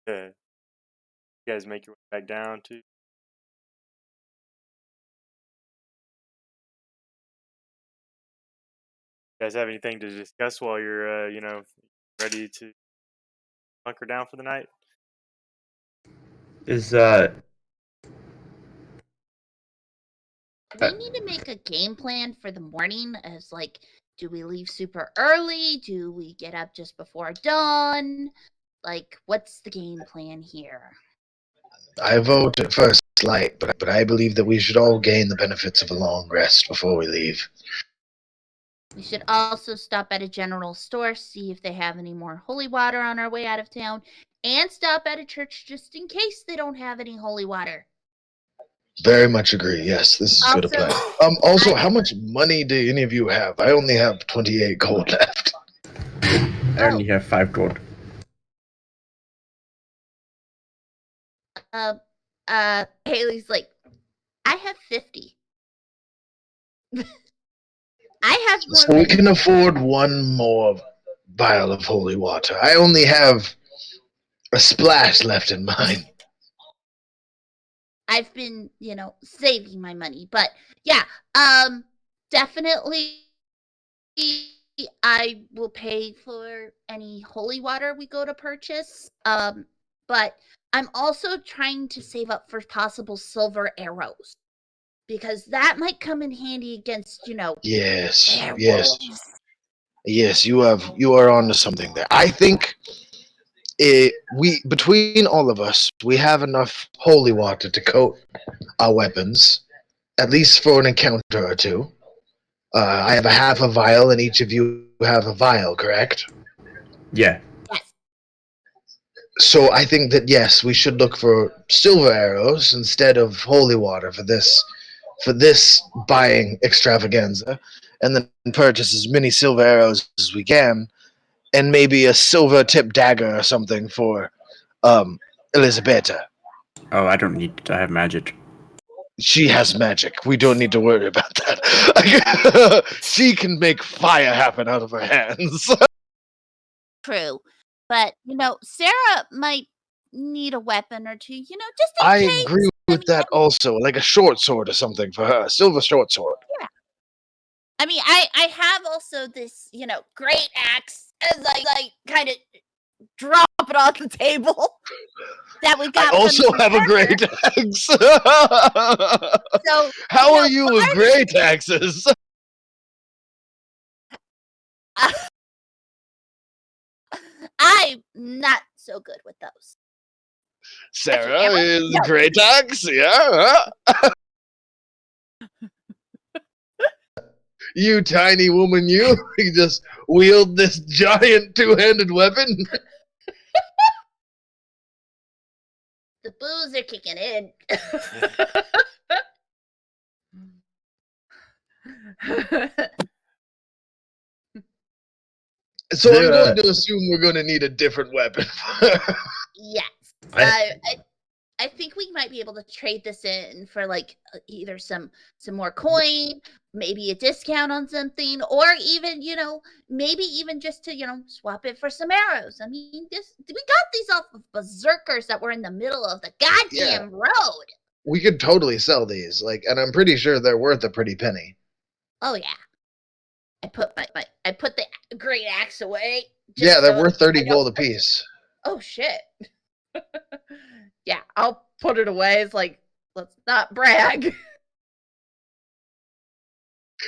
Yeah. You guys make your way back down to. You guys have anything to discuss while you're, ready to bunker down for the night? Is We need to make a game plan for the morning. As like, do we leave super early? Do we get up just before dawn? Like, what's the game plan here? I vote at first light, but I believe that we should all gain the benefits of a long rest before we leave. We should also stop at a general store, see if they have any more holy water on our way out of town, and stop at a church just in case they don't have any holy water. Very much agree. Yes, this is good a plan. Also, how much money do any of you have? I only have 28 gold left. I only have 5 gold. Hailee's like, I have 50. I have more So we can afford one more vial of holy water. I only have a splash left in mine. I've been, saving my money, but yeah, definitely I will pay for any holy water we go to purchase. But I'm also trying to save up for possible silver arrows because that might come in handy against, Yes, werewolves. yes. You are onto something there. I think we between all of us, we have enough holy water to coat our weapons, at least for an encounter or two. I have a half a vial, and each of you have a vial, correct? Yeah. Yes. So I think that yes, we should look for silver arrows instead of holy water for this buying extravaganza, and then purchase as many silver arrows as we can, and maybe a silver tip dagger or something for Elisabetta. Oh, I don't need to have magic. She has magic. We don't need to worry about that. She can make fire happen out of her hands. True. But, Sarah might need a weapon or two, just in I case. agree with that also, like a short sword or something for her. Silver short sword. Yeah. I mean, I have also this, great axe as I kind of drop it on the table that we got. I also have a great axe. So how are you with great axes? I'm not so good with those. Sarah Am I? is No. Greytox. Yeah. You tiny woman, you just wield this giant two-handed weapon. The booze are kicking in. So I'm going There, to assume we're going to need a different weapon. Yes. I- I think we might be able to trade this in for like either some more coin, maybe a discount on something, or even maybe even just to swap it for some arrows. I mean, we got these off of berserkers that were in the middle of the Yeah. goddamn road. We could totally sell these, and I'm pretty sure they're worth a pretty penny. Oh yeah. I put the great axe away. Yeah, they're so worth 30 I don't- gold apiece. Oh shit. Yeah, I'll put it away. It's like, let's not brag.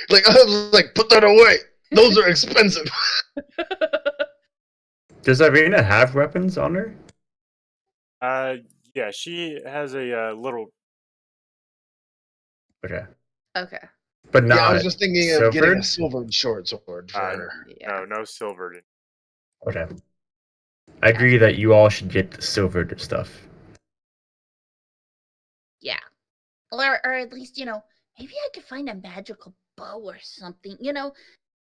Like, I was like, put that away. Those are expensive. does Ireena have weapons on her? Yeah, she has a little. Okay, Okay. but Yeah, I was not just thinking of getting a silvered? silvered short sword for her. Yeah. No silver. Okay, I agree that you all should get the silvered stuff. Yeah. Or at least, maybe I could find a magical bow or something.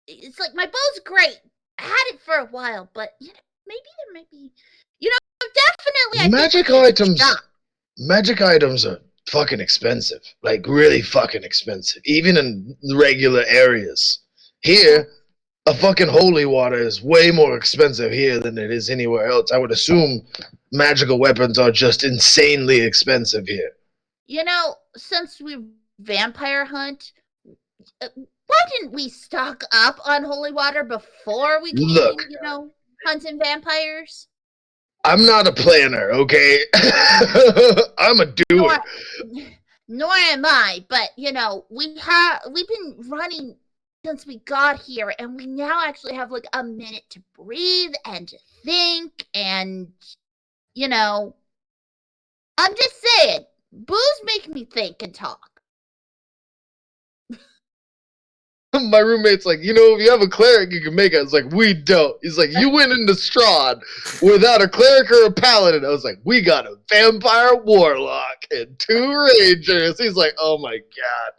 It's like my bow's great. I had it for a while, but maybe there might be definitely I Magic think we should items. shop. Magic items are fucking expensive. Like, really fucking expensive. Even in regular areas. Here, a fucking holy water is way more expensive here than it is anywhere else. I would assume magical weapons are just insanely expensive here. Since we vampire hunt, why didn't we stock up on holy water before we came Look. in, hunting vampires? I'm not a planner, okay? I'm a doer. Nor am I, but we've been running since we got here, and we now actually have like a minute to breathe and to think, and I'm just saying, booze make me think and talk. My roommate's like, if you have a cleric, you can make it. I was like, we don't. He's like, you went into Strahd without a cleric or a paladin. I was like, we got a vampire warlock and 2 rangers. He's like, oh my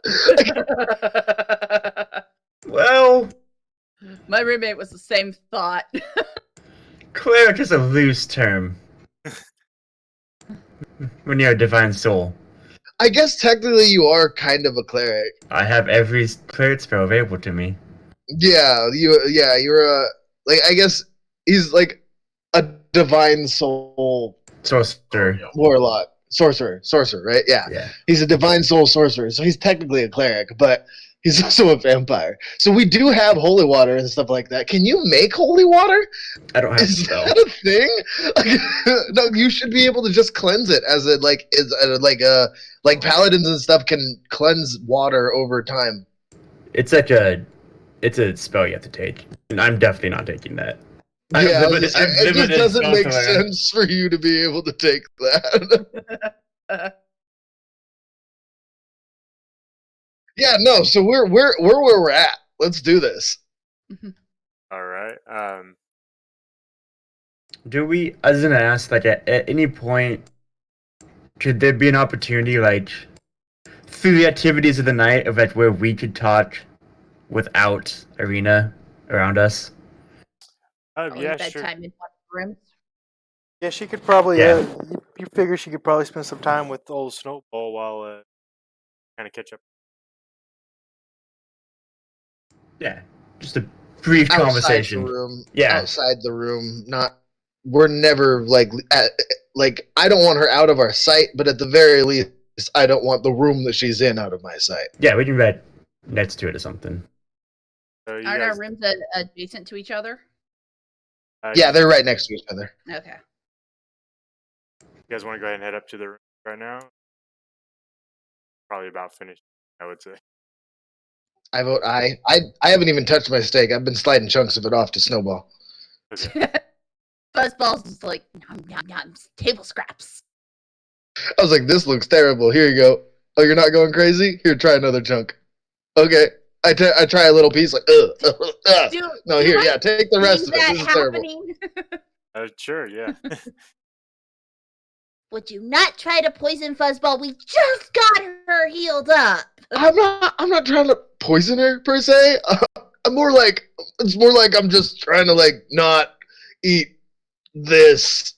god. Well, My roommate was the same thought. cleric is a loose term when you're a divine soul. I guess technically you are kind of a cleric. I have every cleric spell available to me. Yeah, you're a I guess he's like a divine soul Sorcerer. warlock. Sorcerer, right? Yeah. He's a divine soul sorcerer, so he's technically a cleric, but he's also a vampire. So we do have holy water and stuff like that. Can you make holy water? I don't have Is a spell. that a thing? No, you should be able to just cleanse it as it like paladins and stuff can cleanse water over time. It's a spell you have to take, and I'm definitely not taking that. Yeah, it just doesn't make sense for you to be able to take that. Yeah, no. So we're where we're at. Let's do this. All right. Do we? I was gonna ask, like, at any point, could there be an opportunity, like, through the activities of the night, of like where we could talk without Ireena around us? Yeah, sure. Bedtime in one room. Yeah, she could probably. Yeah. You figure she could probably spend some time with. Old Snowball while kind of catch up. Yeah, just a brief conversation. Outside the room. Yeah. Outside the room. We're never I don't want her out of our sight, but at the very least, I don't want the room that she's in out of my sight. Yeah, we can read next to it or something. So you Aren't our guys, rooms adjacent to each other? Yeah, they're right next to each other. Okay. You guys want to go ahead and head up to the room right now? Probably about finished, I would say. I vote aye. I haven't even touched my steak. I've been sliding chunks of it off to Snowball. Okay. Fuzzball's just like, nom, nom, nom, table scraps. I was like, this looks terrible. Here you go. Oh, you're not going crazy? Here, try another chunk. Okay. I try a little piece, like, Do No, you here, mind yeah, take the seeing rest of it. that This is terrible. happening? Sure, yeah. Would you not try to poison Fuzzball? We just got her healed up. I'm not trying to poison her, per se. I'm more like, it's more like I'm just trying to, like, not eat this.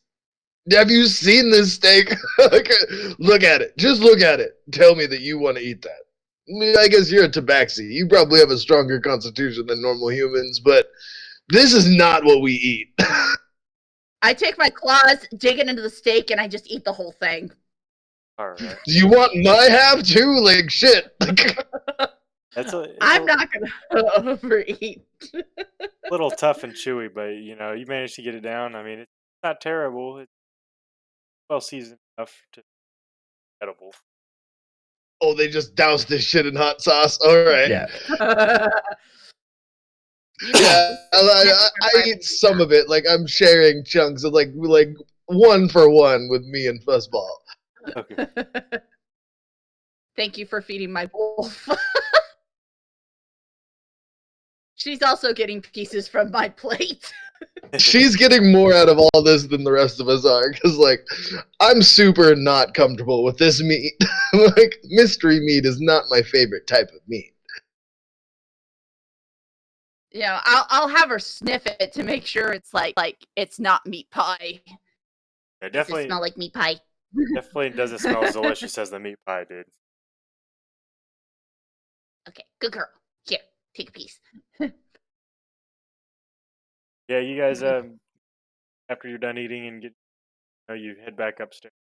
Have you seen this steak? Look at it. Just look at it. Tell me that you want to eat that. I guess you're a tabaxi. You probably have a stronger constitution than normal humans, but this is not what we eat. I take my claws, dig it into the steak, and I just eat the whole thing. All right. Do you want my half too? Like, shit. I'm not gonna overeat. A little tough and chewy, but you managed to get it down. I mean, it's not terrible. It's well seasoned enough to be edible. Oh, they just doused this shit in hot sauce. All right. Yeah. Yeah, I eat some of it. Like, I'm sharing chunks of like one for one with me and Fuzzball. Okay. Thank you for feeding my wolf. She's also getting pieces from my plate. She's getting more out of all this than the rest of us are, because, like, I'm super not comfortable with this meat. Like, mystery meat is not my favorite type of meat. I'll have her sniff it to make sure it's like it's not meat pie. Yeah, Does it smell like meat pie? definitely doesn't smell as delicious as the meat pie did. Okay, good girl. Here, take a piece. Yeah, you guys, after you're done eating and you head back upstairs.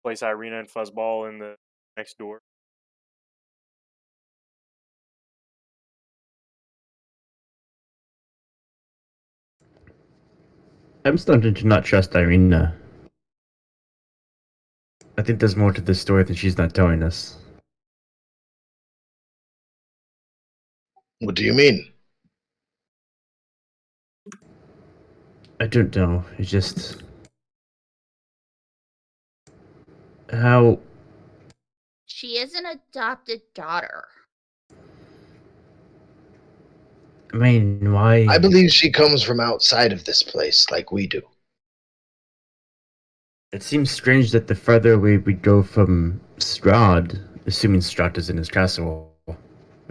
Place Ireena and Fuzzball in the next door. I'm starting to not trust Ireena. I think there's more to this story than she's not telling us. What do you mean? I don't know. It's just how She is an adopted daughter. I mean, why? I believe she comes from outside of this place, like we do. It seems strange that the further away we go from Strahd, assuming Strahd is in his castle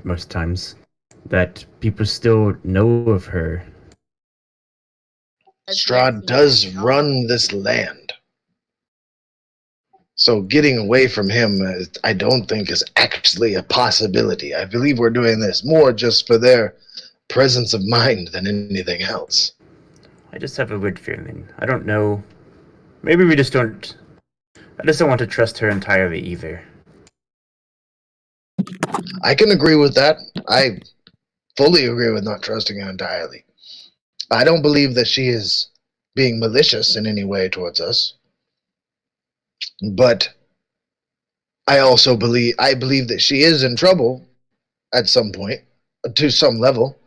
most times, that people still know of her. Strahd does run this land. So getting away from him, I don't think is actually a possibility. I believe we're doing this more just for their presence of mind than anything else. I just have a weird feeling. I don't know. Maybe we just don't. I just don't want to trust her entirely either. I can agree with that. I fully agree with not trusting her entirely. I don't believe that she is being malicious in any way towards us. But I also believe that she is in trouble at some point, to some level.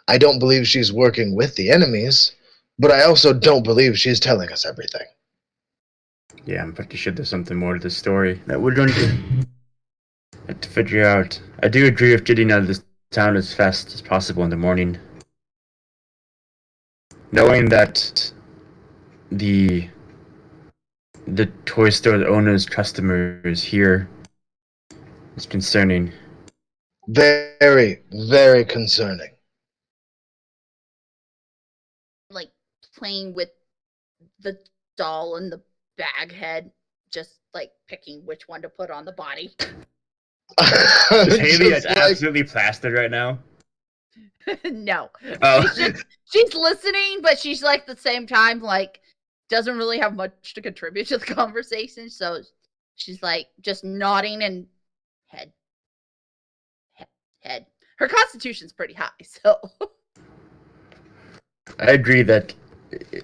I don't believe she's working with the enemies, but I also don't believe she's telling us everything. Yeah, I'm pretty sure there's something more to this story that we're going to have to figure out. I do agree with getting out of this town as fast as possible in the morning. Knowing that the toy store owner's customers here is concerning. Very, very concerning. Like playing with the doll and the bag head, just like picking which one to put on the body. Hailee is absolutely plastered right now. No. Oh. She's listening, but she's like at the same time like doesn't really have much to contribute to the conversation, so she's like just nodding and head. Her constitution's pretty high, so I agree that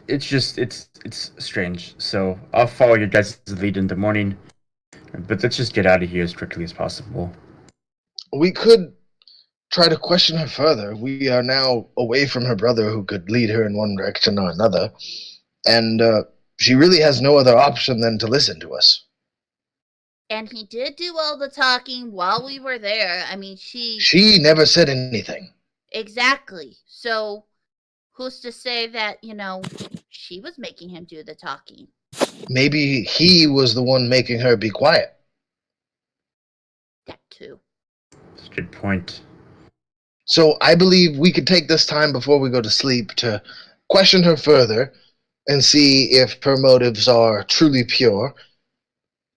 it's strange. So I'll follow your guys' lead in the morning, but let's just get out of here as quickly as possible. We could try to question her further. We are now away from her brother, who could lead her in one direction or another. And She really has no other option than to listen to us. And he did do all the talking while we were there. I mean, She never said anything. Exactly. So, who's to say that, she was making him do the talking? Maybe he was the one making her be quiet. That too. That's a good point. So I believe we could take this time before we go to sleep to question her further and see if her motives are truly pure,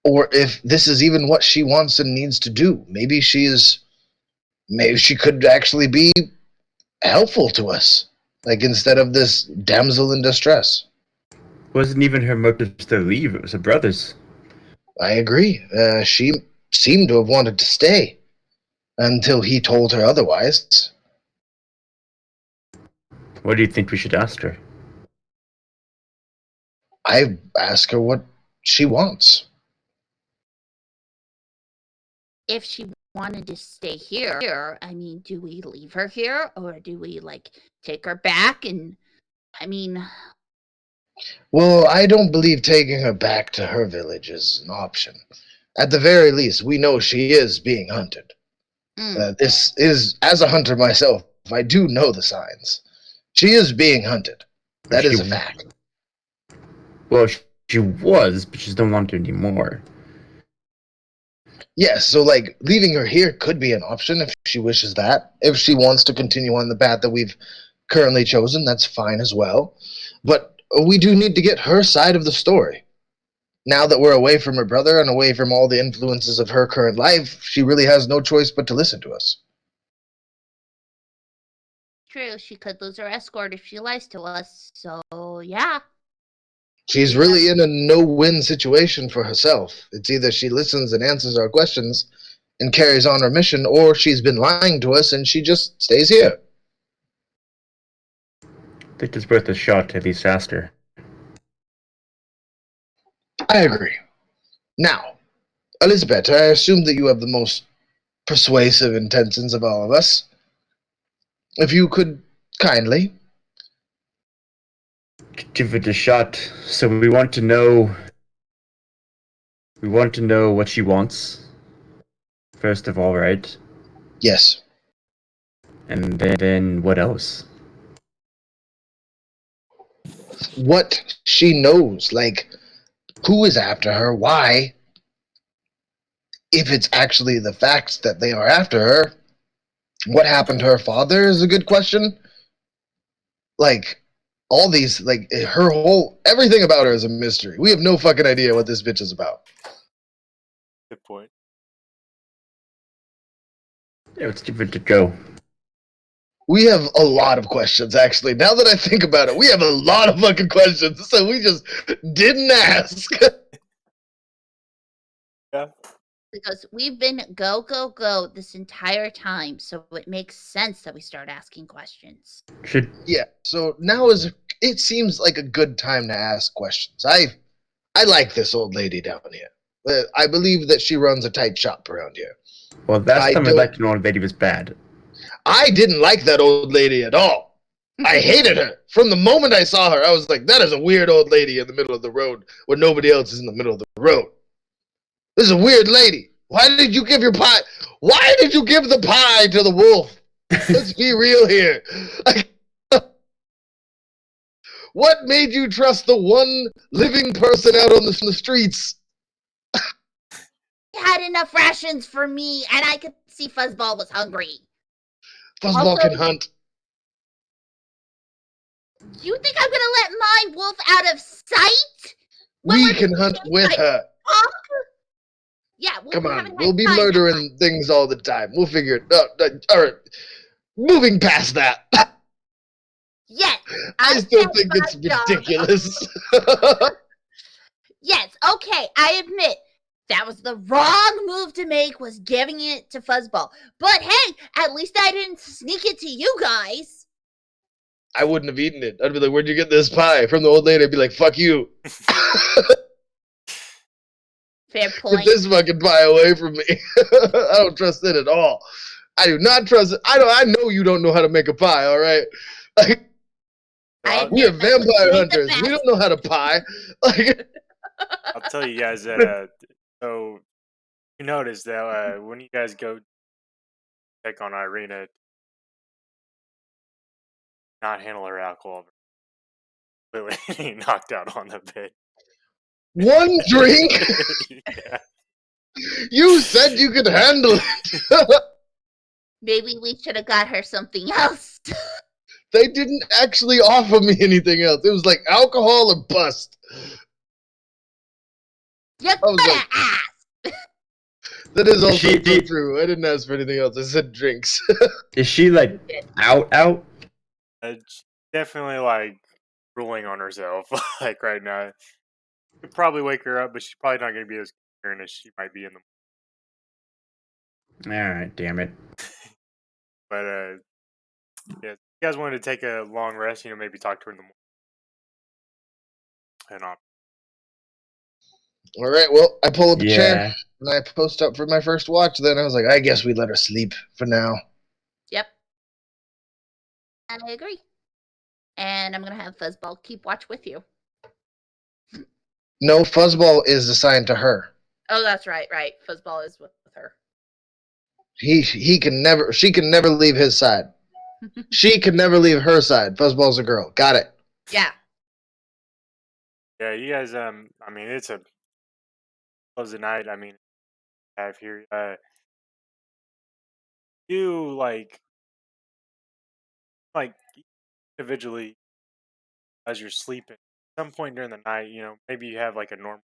or if this is even what she wants and needs to do. Maybe she could actually be helpful to us, like instead of this damsel in distress. Wasn't even her motive to leave, it was her brother's. I agree. She seemed to have wanted to stay until he told her otherwise. What do you think we should ask her? I ask her what she wants. If she wanted to stay here, I mean, do we leave her here or do we take her back? And I mean, Well, I don't believe taking her back to her village is an option. At the very least, we know she is being hunted. This is, as a hunter myself, I do know the signs. She is being hunted. That is a fact. Well, she was, but she's no longer anymore. Yes, so leaving her here could be an option if she wishes that. If she wants to continue on the path that we've currently chosen, that's fine as well. But we do need to get her side of the story. Now that we're away from her brother and away from all the influences of her current life, she really has no choice but to listen to us. True, she could lose her escort if she lies to us, so yeah. She's really in a no-win situation for herself. It's either she listens and answers our questions and carries on her mission, or she's been lying to us and she just stays here. I think it's worth a shot to at least ask her. I agree. Now, Elizabeth, I assume that you have the most persuasive intentions of all of us. If you could kindly give it a shot. So we want to know what she wants. First of all, right? Yes. And then what else? What she knows, who is after her, why. If it's actually the facts that they are after her, what happened to her father is a good question. All these, her whole, everything about her is a mystery. We have no fucking idea what this bitch is about. Good point. Yeah, let's give it a go. We have a lot of questions, actually. Now that I think about it, we have a lot of fucking questions, so we just didn't ask. Yeah. Because we've been go this entire time, so it makes sense that we start asking questions. Yeah, so now it seems like a good time to ask questions. I like this old lady down here. I believe that she runs a tight shop around here. Well, last time I'd like to know old lady was bad. I didn't like that old lady at all. I hated her. From the moment I saw her, I was like, that is a weird old lady in the middle of the road when nobody else is in the middle of the road. This is a weird lady. Why did you give your pie? Why did you give the pie to the wolf? Let's be real here. What made you trust the one living person out on the streets? He had enough rations for me, and I could see Fuzzball was hungry. Fuzzball can hunt. You think I'm gonna let my wolf out of sight? We can hunt with her. Yeah, come on. We'll be murdering things all the time. We'll figure it out. All right. Moving past that. Yes. I still think it's ridiculous. Yes, okay, I admit that was the wrong move to make, was giving it to Fuzzball. But hey, at least I didn't sneak it to you guys. I wouldn't have eaten it. I'd be like, where'd you get this pie? From the old lady, I'd be like, fuck you. Fair point. Get this fucking pie away from me. I don't trust it at all. I do not trust it. I know you don't know how to make a pie, all right? I I'll, We are admit I was vampire doing the hunters. We best. don't know how to pie. Like, I'll tell you guys that. So you notice that when you guys go check on Ireena, not handle her alcohol, completely knocked out on the bed. one drink? Yeah. You said you could handle it. Maybe we should have got her something else. They didn't actually offer me anything else. It was like alcohol or bust. You I was could like, have asked. that is also She- so she- true. I didn't ask for anything else. I said drinks. Is she like out? She's definitely like ruling on herself, like right now. Could probably wake her up, but she's probably not going to be as concerned as she might be in the. Alright, damn it. But yeah, if you guys wanted to take a long rest, maybe talk to her in the morning. And All right, well, I pull up a chair Yeah. and I post up for my first watch. Then I was like, I guess we let her sleep for now. Yep. I agree. And I'm going to have Fuzzball keep watch with you. No, Fuzzball is assigned to her. Oh, that's right. Fuzzball is with her. He can never. She can never leave his side. She can never leave her side. Fuzzball's a girl. Got it. Yeah. yeah, you guys. I mean, it's a close of night. I mean, have here. You like individually as you're sleeping. At some point during the night, maybe you have like a normal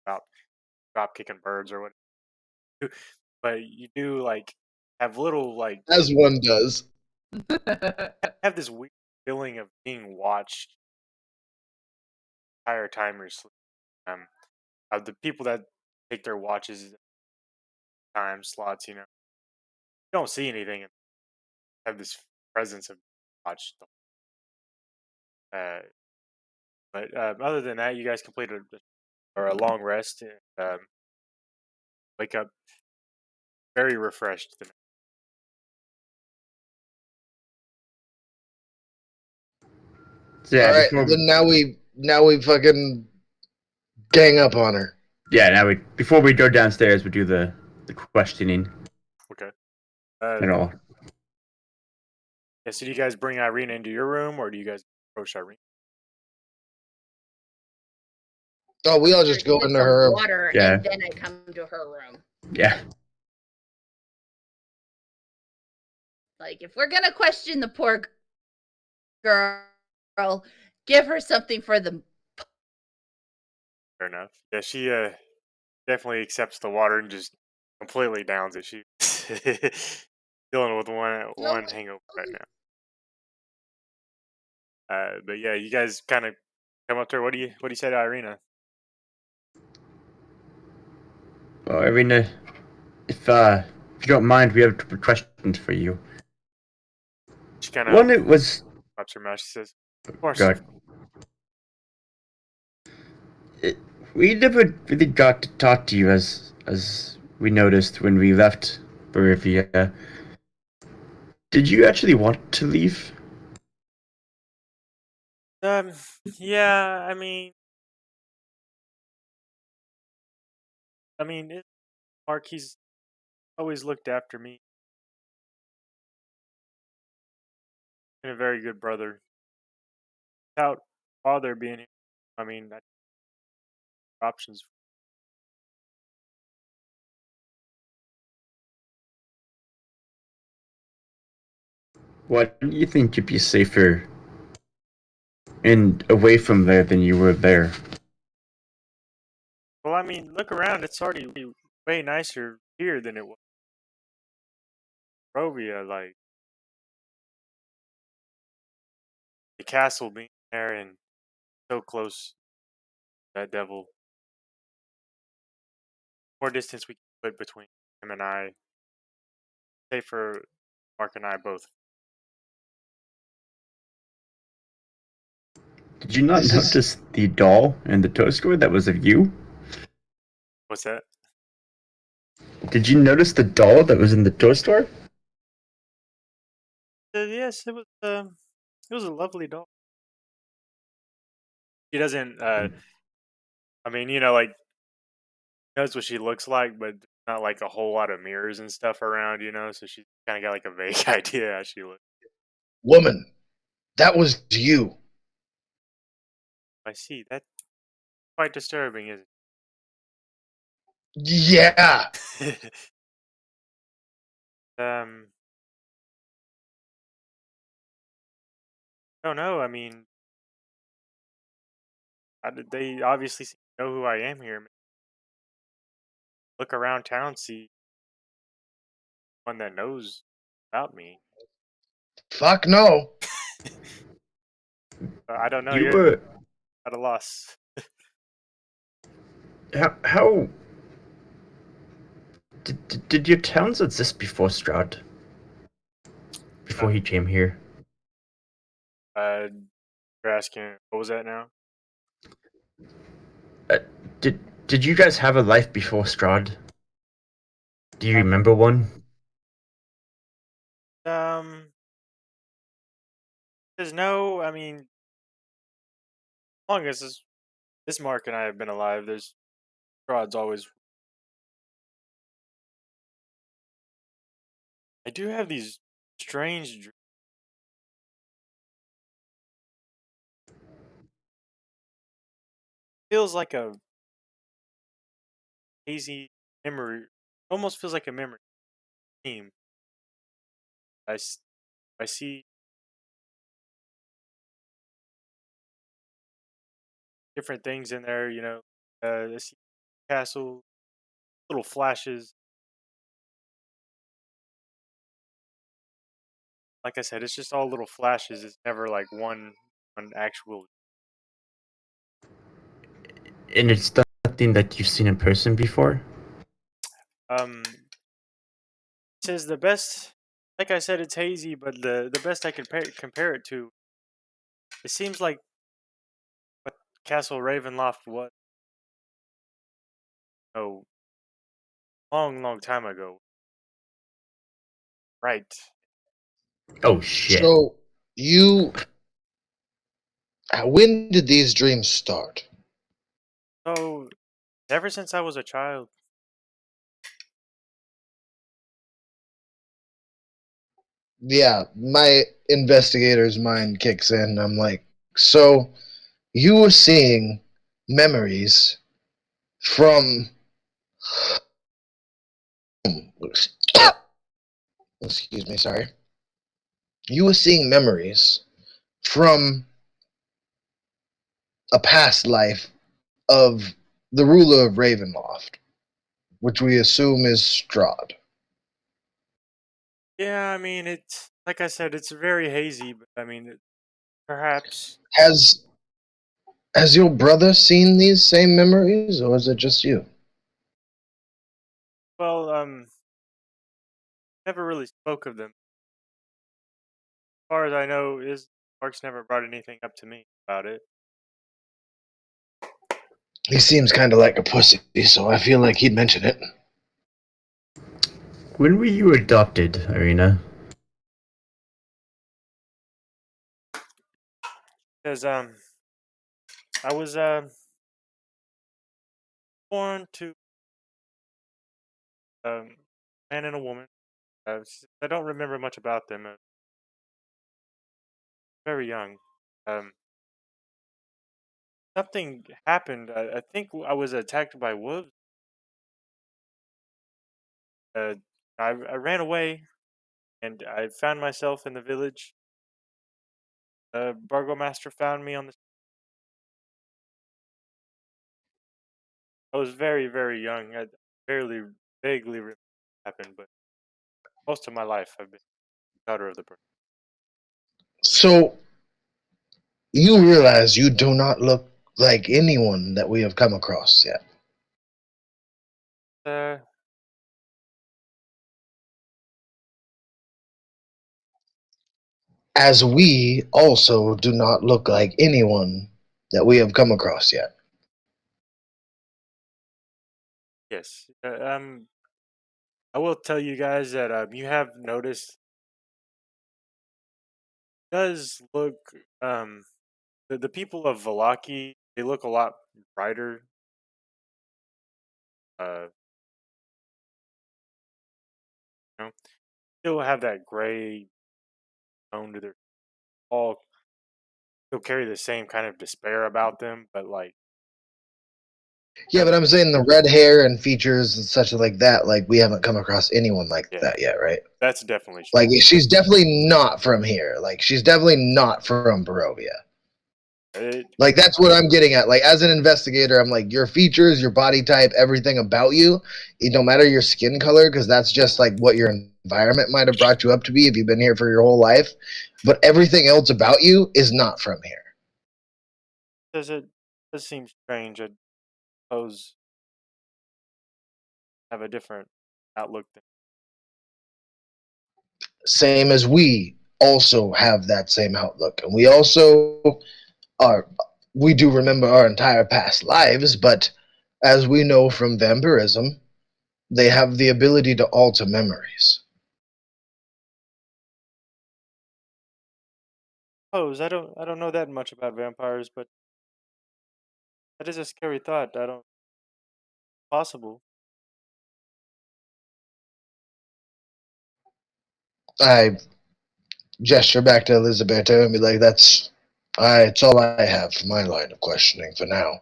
about drop kicking birds or what, but you do like have little like As one does. have this weird feeling of being watched the entire time you're sleeping. The people that take their watches time slots, you don't see anything and have this presence of watch. Uh, but other than that, you guys completed a long rest and wake up very refreshed. So yeah, All right, before then now we fucking gang up on her. before we go downstairs, we do the questioning Okay. and all. Yeah, so do you guys bring Ireena into your room, or do you guys approach Ireena? Oh, we all just go Get into some her room. water, Yeah. and then I come to her room. Yeah. Like, if we're gonna question the poor girl, give her something for the. Fair enough. Yeah, she definitely accepts the water and just completely downs it. She dealing with one hangover right now. But yeah, you guys kind of come up to her. What do you say to Ireena? Well, Ireena, if you don't mind, we have a couple questions for you. She kind One, of it was pops her mouth. She says, "Of course." God. We never really got to talk to you as we noticed when we left Barovia. Did you actually want to leave? Yeah. Mark, he's always looked after me. Been a very good brother. Without father being here, I options. Why do you think you'd be safer and away from there than you were there? Well, look around. It's already way nicer here than it was in Barovia. Like the castle being there and so close to that devil. More distance we can put between him and I. Safer, Mark and I both. Did you not This is notice the doll and the toast score that was of you? What's that? Did you notice the doll that was in the toy store? Yes, it was. It was a lovely dog. She doesn't. I mean, like knows what she looks like, but not like a whole lot of mirrors and stuff around. So she's kind of got like a vague idea how she looks. Woman, that was you. I see. That's quite disturbing, isn't Yeah. it? um, I don't know. I mean, they obviously know who I am here. Look around town, see one that knows about me. Fuck no. I don't know. You You're were at a loss. how did your towns exist before Strahd? Before he Um, came here? uh, you're asking what was that now? Uh, did you guys have a life before Strahd? Do you Uh, remember one? um, there's no. I mean, as long as this Mark and I have been alive, there's Rod's always. I do have these strange. Feels like a hazy memory. Almost feels like a memory theme. I see different things in there. I see castle, little flashes. Like I said, it's just all little flashes. It's never like one actual. And it's nothing that you've seen in person before? It says the best. Like I said, it's hazy, but the best I can compare it to. It seems like what Castle Ravenloft was. Oh, long time ago. Right. Oh shit. So you when did these dreams start? So ever since I was a child. Yeah, my investigator's mind kicks in. I'm like, so you were seeing memories from excuse me, sorry. You were seeing memories from a past life of the ruler of Ravenloft, which we assume is Strahd. Yeah, I mean it's like I said, it's very hazy, but I mean perhaps. Has your brother seen these same memories, or is it just you? Well, never really spoke of them. As far as I know, is Mark's never brought anything up to me about it. He seems kind of like a pussy, so I feel like he'd mention it. When were you adopted, Ireena? Because I was born to um man and a woman. I don't remember much about them. Very young. Um, Something happened. I think I was attacked by wolves. Uh, I ran away and I found myself in the village. Burgomaster found me on the. I was very young. I barely, vaguely remember what happened, but most of my life I've been daughter of the bird. So you realize you do not look like anyone that we have come across yet. Uh, As we also do not look like anyone that we have come across yet. yes. I will tell you guys that you have noticed does look the people of Valaki they look a lot brighter. Uh, you know, still have that gray tone to their all. Still carry the same kind of despair about them, but like Yeah, have but I'm saying the red hair and features and such like that, like we haven't come across anyone like yeah, that yet, right? that's definitely true. Like she's definitely not from here. Like she's definitely not from Barovia. It, Like that's what I'm getting at. Like as an investigator, I'm like your features, your body type, everything about you, it no matter your skin color, because that's just like what your environment might have brought you up to be if you've been here for your whole life. But everything else about you is not from here. does seem strange. I suppose have a different outlook than Same as we also have that same outlook. And we also are we do remember our entire past lives, but as we know from vampirism, they have the ability to alter memories. suppose. I don't know that much about vampires, but that is a scary thought. I don't possible. I gesture back to Elizabetta and be like, it's all I have for my line of questioning for now.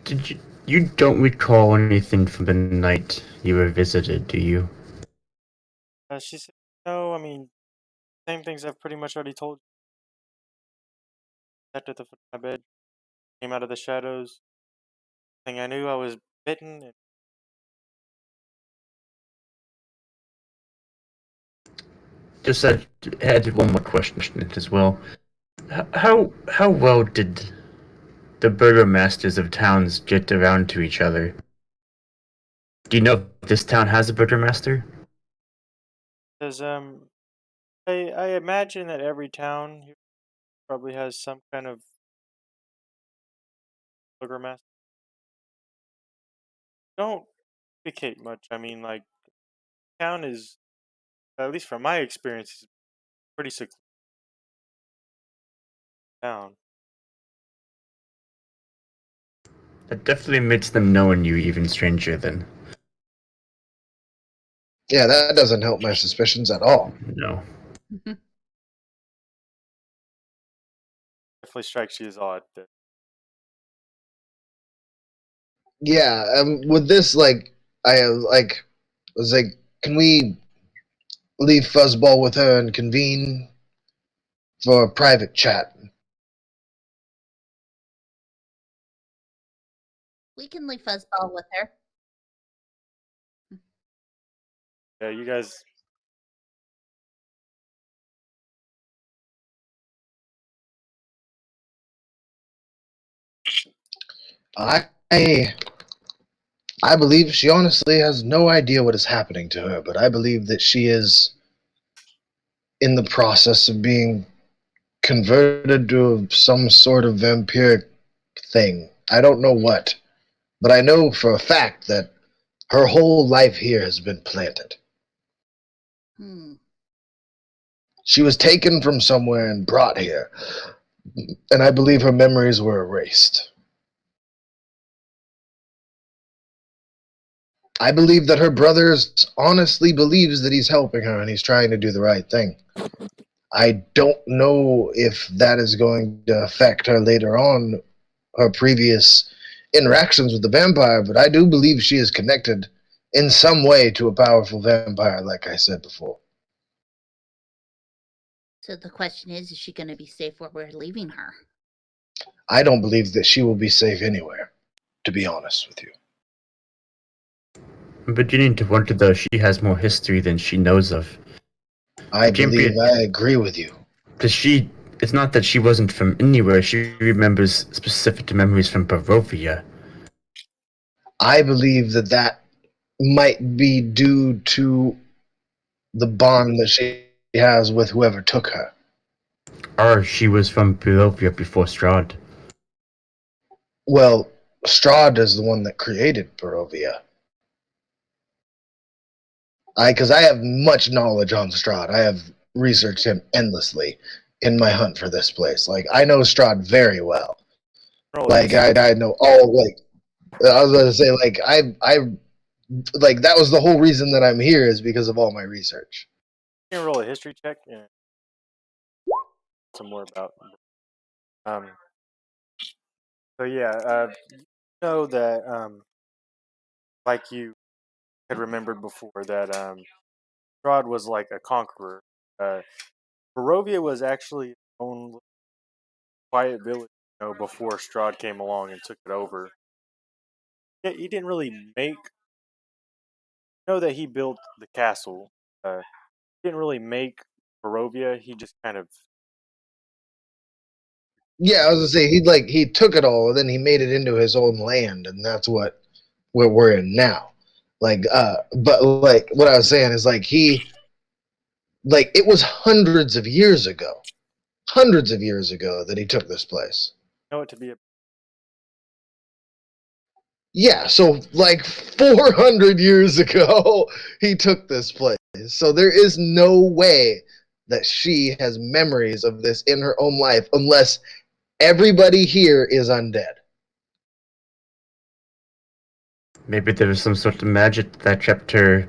Did you don't recall anything from the night you were visited, do you? She said, "No, I mean, same things I've pretty much already told you." Sat at the foot of my bed, came out of the shadows. Thing I knew, I was bitten. And Just had one more question as well. How well did the burgomasters of towns get around to each other? Do you know if this town has a burgomaster? says, I imagine that every town here probably has some kind of burgomaster. Don't indicate much. I mean, like, town is, at least from my experience, is pretty secluded town. That definitely makes them knowing you even stranger then. Yeah, that doesn't help my suspicions at all. No. Definitely strikes you as odd. Yeah, with this, like, was like, can we leave Fuzzball with her and convene for a private chat? We can leave Fuzzball with her. Yeah, you guys. I I believe she honestly has no idea what is happening to her, but I believe that she is in the process of being converted to some sort of vampiric thing. I don't know what, but I know for a fact that her whole life here has been planted. Hmm. She was taken from somewhere and brought here, and I believe her memories were erased. I believe that her brother honestly believes that he's helping her and he's trying to do the right thing. I don't know if that is going to affect her later on, her previous interactions with the vampire, but I do believe she is connected in some way to a powerful vampire, like I said before. So the question is she going to be safe where we're leaving her? I don't believe that she will be safe anywhere, to be honest with you. I'm beginning to wonder though she has more history than she knows of. I believe I agree with you. Because it's not that she wasn't from anywhere, she remembers specific memories from Barovia. I believe that that might be due to the bond that she has with whoever took her. Or she was from Barovia before Strahd. Well, Strahd is the one that created Barovia. Because I have much knowledge on Strahd. I have researched him endlessly in my hunt for this place. Like, I know Strahd very well. Roll Like, history. I know all, like, I was going to say, like, like, that was the whole reason that I'm here is because of all my research. You can roll a history check. Yeah. Some more about. Um. So yeah, you know that like you had remembered before that Strahd was like a conqueror. Uh, Barovia was actually its own quiet village, before Strahd came along and took it over. Yeah, he didn't really make. Know that he built the castle. He didn't really make Barovia. He just kind of. Yeah, I was going to say, he took it all and then he made it into his own land, and that's what we're in now. Like, but, like, what I was saying is, like, it was hundreds of years ago that he took this place. Know it to be a. Yeah, so like 400 years ago, he took this place. So there is no way that she has memories of this in her own life unless everybody here is undead. Maybe there was some sort of magic that kept her.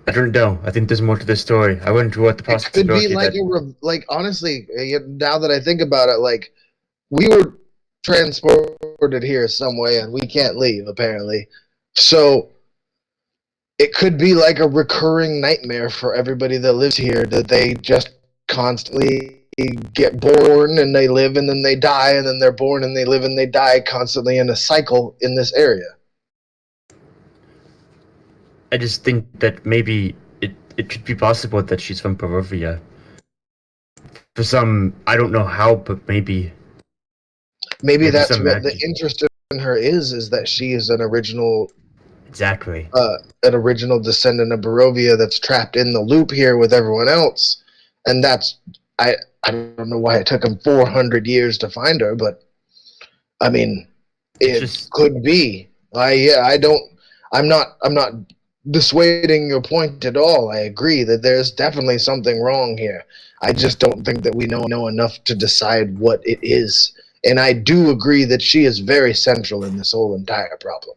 I don't know. I think there's more to this story. I wonder what the It could be possibility like that. like honestly, now that I think about it, like we were transported here some way and we can't leave apparently. So it could be like a recurring nightmare for everybody that lives here that they just constantly get born and they live and then they die and then they're born and they live and they die constantly in a cycle in this area. I just think that maybe it could be possible that she's from Barovia. For some, I don't know how, but maybe Maybe that's some what the magic. interest in her is that she is Exactly. an original descendant of Barovia that's trapped in the loop here with everyone else, and that's I I don't know why it took him 400 years to find her, but I mean, It's it just could be. I'm not dissuading your point at all. I agree that there's definitely something wrong here. I just don't think that we know enough to decide what it is. And I do agree that she is very central in this whole entire problem.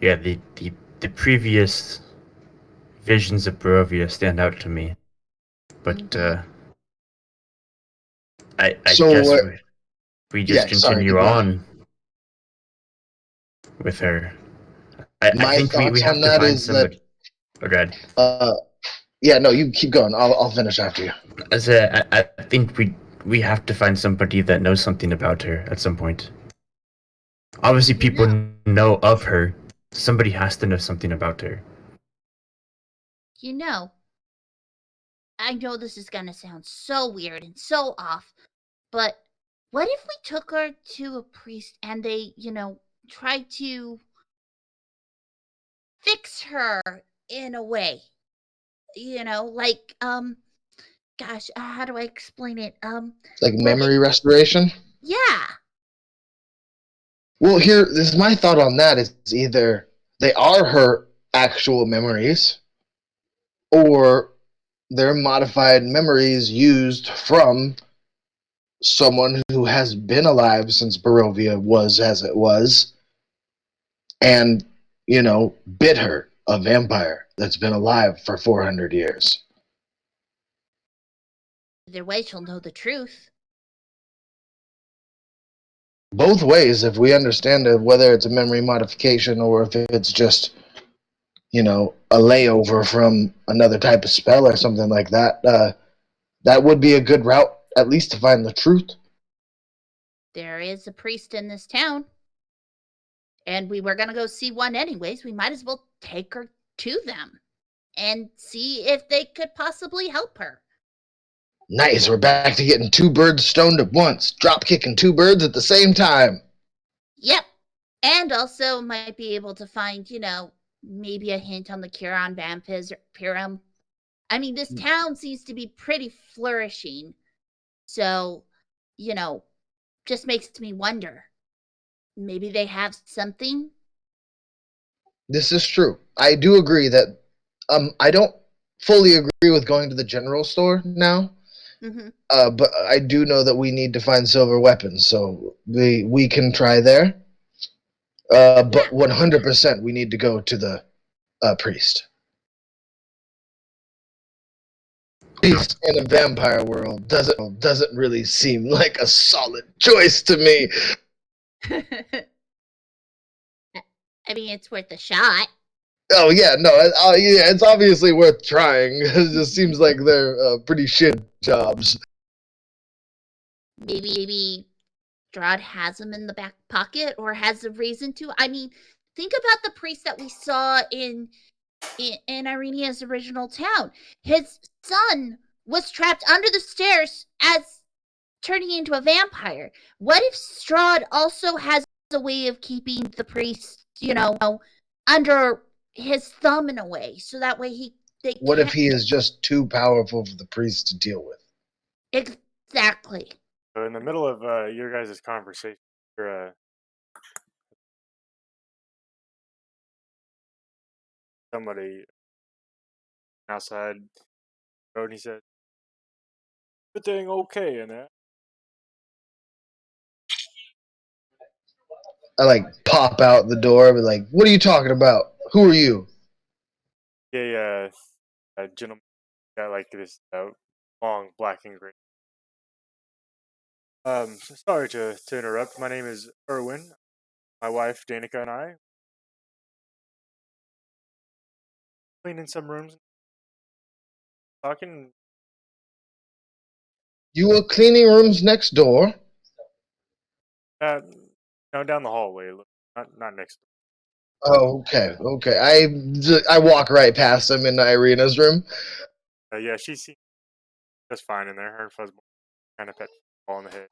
yeah. The previous visions of Barovia stand out to me, but I So guess we just yeah, sorry, continue keep going. on with her. I My think we thoughts have on to that find is that somebody. Oh God. uh yeah, no, you keep going. I'll finish after you. As I think we have to find somebody that knows something about her at some point. Obviously, You people know, know of her. Somebody has to know something about her. you know, I know this is gonna sound so weird and so off, but what if we took her to a priest and they, tried to fix her in a way? Like, gosh, how do I explain it? Like Where they, memory restoration. yeah, Well, here this is my thought on that is either they are her actual memories or they're modified memories used from someone who has been alive since Barovia was as it was and, bit her, a vampire that's been alive for 400 years. either way, she'll know the truth. Both ways, if we understand it, whether it's a memory modification or if it's just, a layover from another type of spell or something like that, that would be a good route, at least to find the truth. There is a priest in this town, and we were gonna go see one anyways. We might as well take her to them and see if they could possibly help her. Nice, we're back to getting two birds stoned at once, drop kicking two birds at the same time. Yep. And also might be able to find, maybe a hint on the cure on vampirism. I mean, this town seems to be pretty flourishing. So, just makes me wonder. Maybe they have something. This is true. I do agree that I don't fully agree with going to the general store now. Mm-hmm. But I do know that we need to find silver weapons, so we can try there. But 100% we need to go to the priest. Priest in a vampire world doesn't really seem like a solid choice to me. I mean, it's worth a shot. Oh yeah, no, yeah, it's obviously worth trying. It just seems like they're pretty shit jobs. Maybe Strahd has him in the back pocket or has a reason to. I mean, think about the priest that we saw in Ireena's original town. His son was trapped under the stairs as turning into a vampire. What if Strahd also has a way of keeping the priest, under his thumb in a way, so that way they What if can't he is just too powerful for the priest to deal with? exactly. So in the middle of your guys' conversation, somebody outside the road, and he said, "Everything okay in there?" I like pop out the door and be like, "What are you talking about? Who are you?" Yeah, a gentleman got like this long black and gray. Sorry to interrupt. My name is Erwin. My wife Danica and I cleaning some rooms, talking. You were cleaning rooms next door. No, down the hallway. Look, not next door. Oh, okay. I walk right past him into Ireena's room. Yeah, she seems just fine in there. Her and Fuzzball kind of pet ball in the head.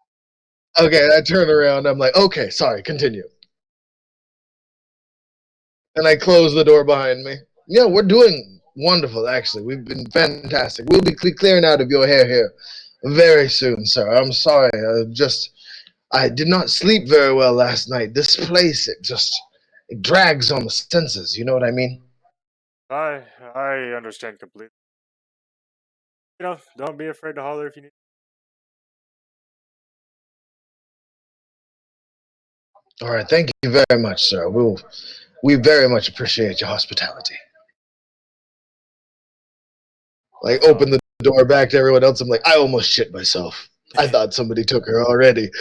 Okay, I turn around. I'm like, okay, sorry, continue. And I close the door behind me. Yeah, we're doing wonderful, actually. We've been fantastic. We'll be clearing out of your hair here very soon, sir. I'm sorry. I did not sleep very well last night. This place, it drags on the senses. You know what I mean? I understand completely. Don't be afraid to holler if you need. All right, thank you very much, sir. We very much appreciate your hospitality. Like, So, open the door back to everyone else. I'm like, I almost shit myself. I thought somebody took her already.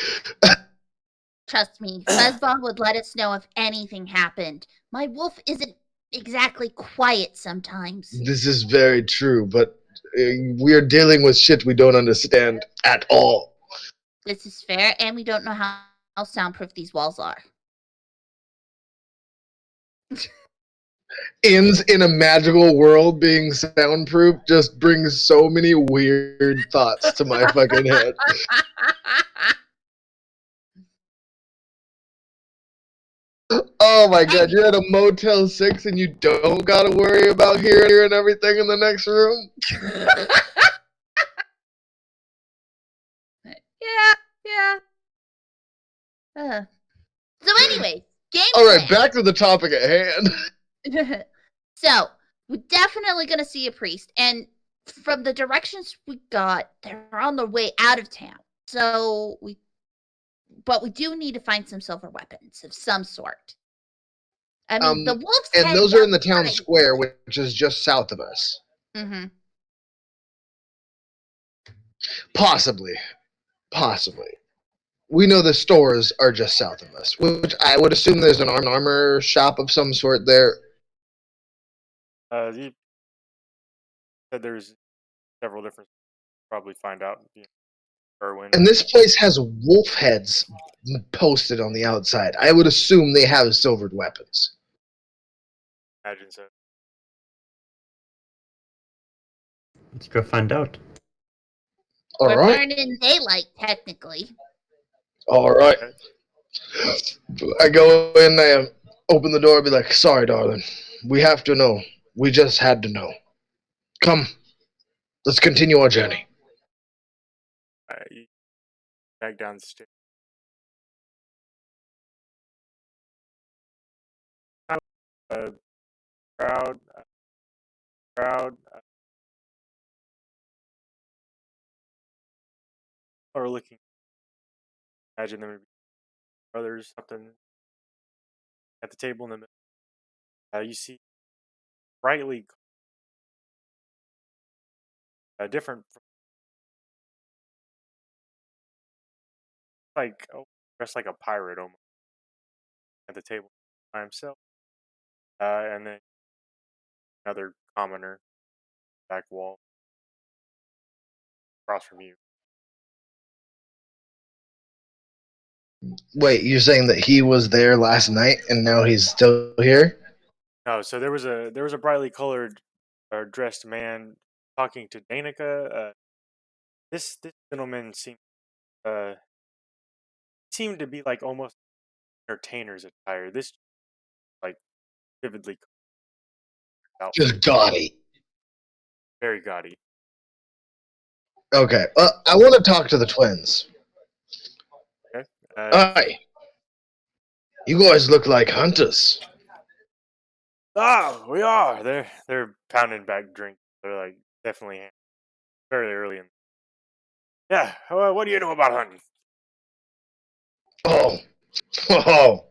Trust me, Fuzzball would let us know if anything happened. My wolf isn't exactly quiet sometimes. This is very true, but we are dealing with shit we don't understand at all. This is fair, and we don't know how soundproof these walls are. Inns in a magical world being soundproof just brings so many weird thoughts to my fucking head. Oh my god, you're at a Motel 6 and you don't gotta worry about hearing everything in the next room? Yeah. So, anyways, game Alright, plan. back to the topic at hand. So, we're definitely going to see a priest. And from the directions we got, they're on their way out of town. But we do need to find some silver weapons of some sort. I mean, the wolf's And head those are in the town outside. square, which is just south of us. Mm-hmm. Possibly. We know the stores are just south of us, which I would assume there's an armor shop of some sort there. You said there's several different. Probably find out. Erwin. And this place has wolf heads posted on the outside. I would assume they have silvered weapons. Imagine so. Let's go find out. All We're right. burning daylight, technically. All right. I go in, I open the door, and be like, sorry, darling. We have to know. We just had to know. Come, let's continue our journey. You back down the stairs. Uh, crowd. are looking. Imagine them to be brothers, something at the table in the middle. You see brightly different, like dressed like a pirate almost at the table by himself, and then another commoner back wall across from you. Wait, you're saying that he was there last night and now he's still here? No, so there was a brightly colored dressed man talking to Danica. This gentleman seemed to be like almost entertainer's attire. This like vividly colored outfit, Just gaudy. very gaudy. Okay, I want to talk to the twins. Okay, Hi, you guys look like hunters. we are. They're pounding back drink. They're like definitely very early in. Yeah. What do you know about hunting? Oh, oh,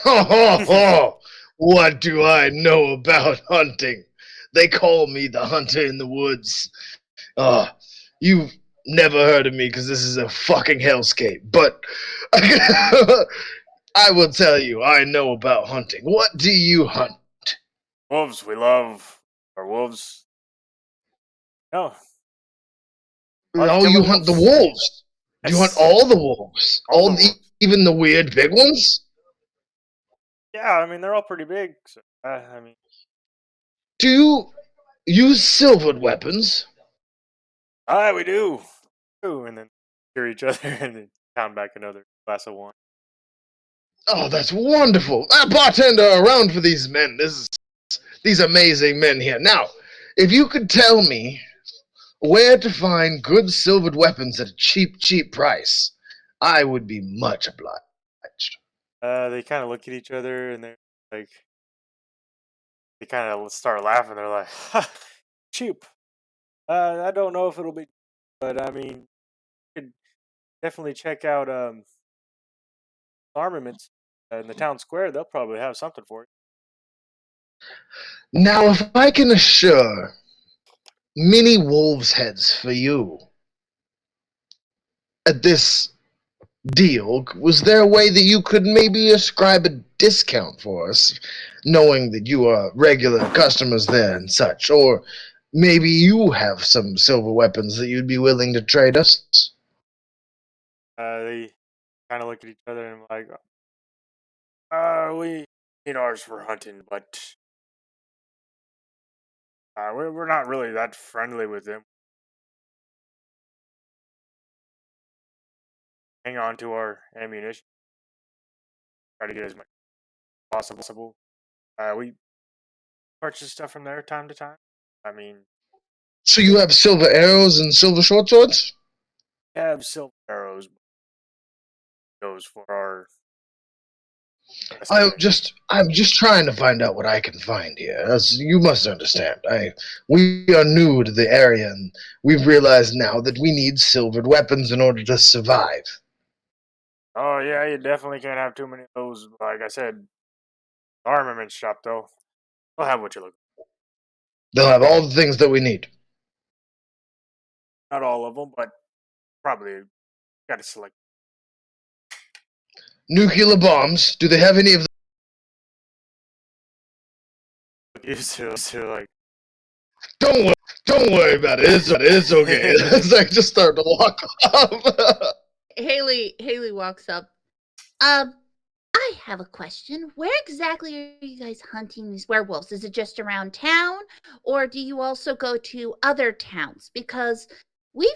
oh. What do I know about hunting? They call me the hunter in the woods. You've never heard of me because this is a fucking hellscape, but I will tell you, I know about hunting. What do you hunt? Wolves. We love our wolves. No, large Oh, killer you hunt the wolves. wolves. You hunt Yes, all the wolves. all the wolves. Even the weird big ones? Yeah, I mean they're all pretty big. So, I mean, Do you use silvered weapons? we do. Ooh, and then hear each other and then pound back another glass of wine. Oh, that's wonderful. Bartender, around for these men. These amazing men here. Now, if you could tell me where to find good silvered weapons at a cheap, cheap price, I would be much obliged. They kind of look at each other and they're like, they kind of start laughing. They're like, ha, cheap. I don't know if it'll be, but I mean, you could definitely check out armaments in the town square. They'll probably have something for it. Now, if I can assure many wolves' heads for you at this deal, was there a way that you could maybe ascribe a discount for us, knowing that you are regular customers there and such? Or maybe you have some silver weapons that you'd be willing to trade us? They kind of look at each other and like, we need ours for hunting, but we're not really that friendly with them. Hang on to our ammunition. Try to get as much as possible. We purchase stuff from there time to time. I mean, So you have silver arrows and silver short swords? we have silver arrows. Goes for our I'm just trying to find out what I can find here. As you must understand, we are new to the area, and we've realized now that we need silvered weapons in order to survive. Oh yeah, you definitely can't have too many of those. Like I said, armament shop though. They'll have what you look. They'll have all the things that we need. Not all of them, but probably got to select. Nuclear bombs. Do they have any of Used to like. Don't worry about it. It's okay. As I just start to walk off. Hailee walks up. I have a question. Where exactly are you guys hunting these werewolves? Is it just around town, or do you also go to other towns? Because we've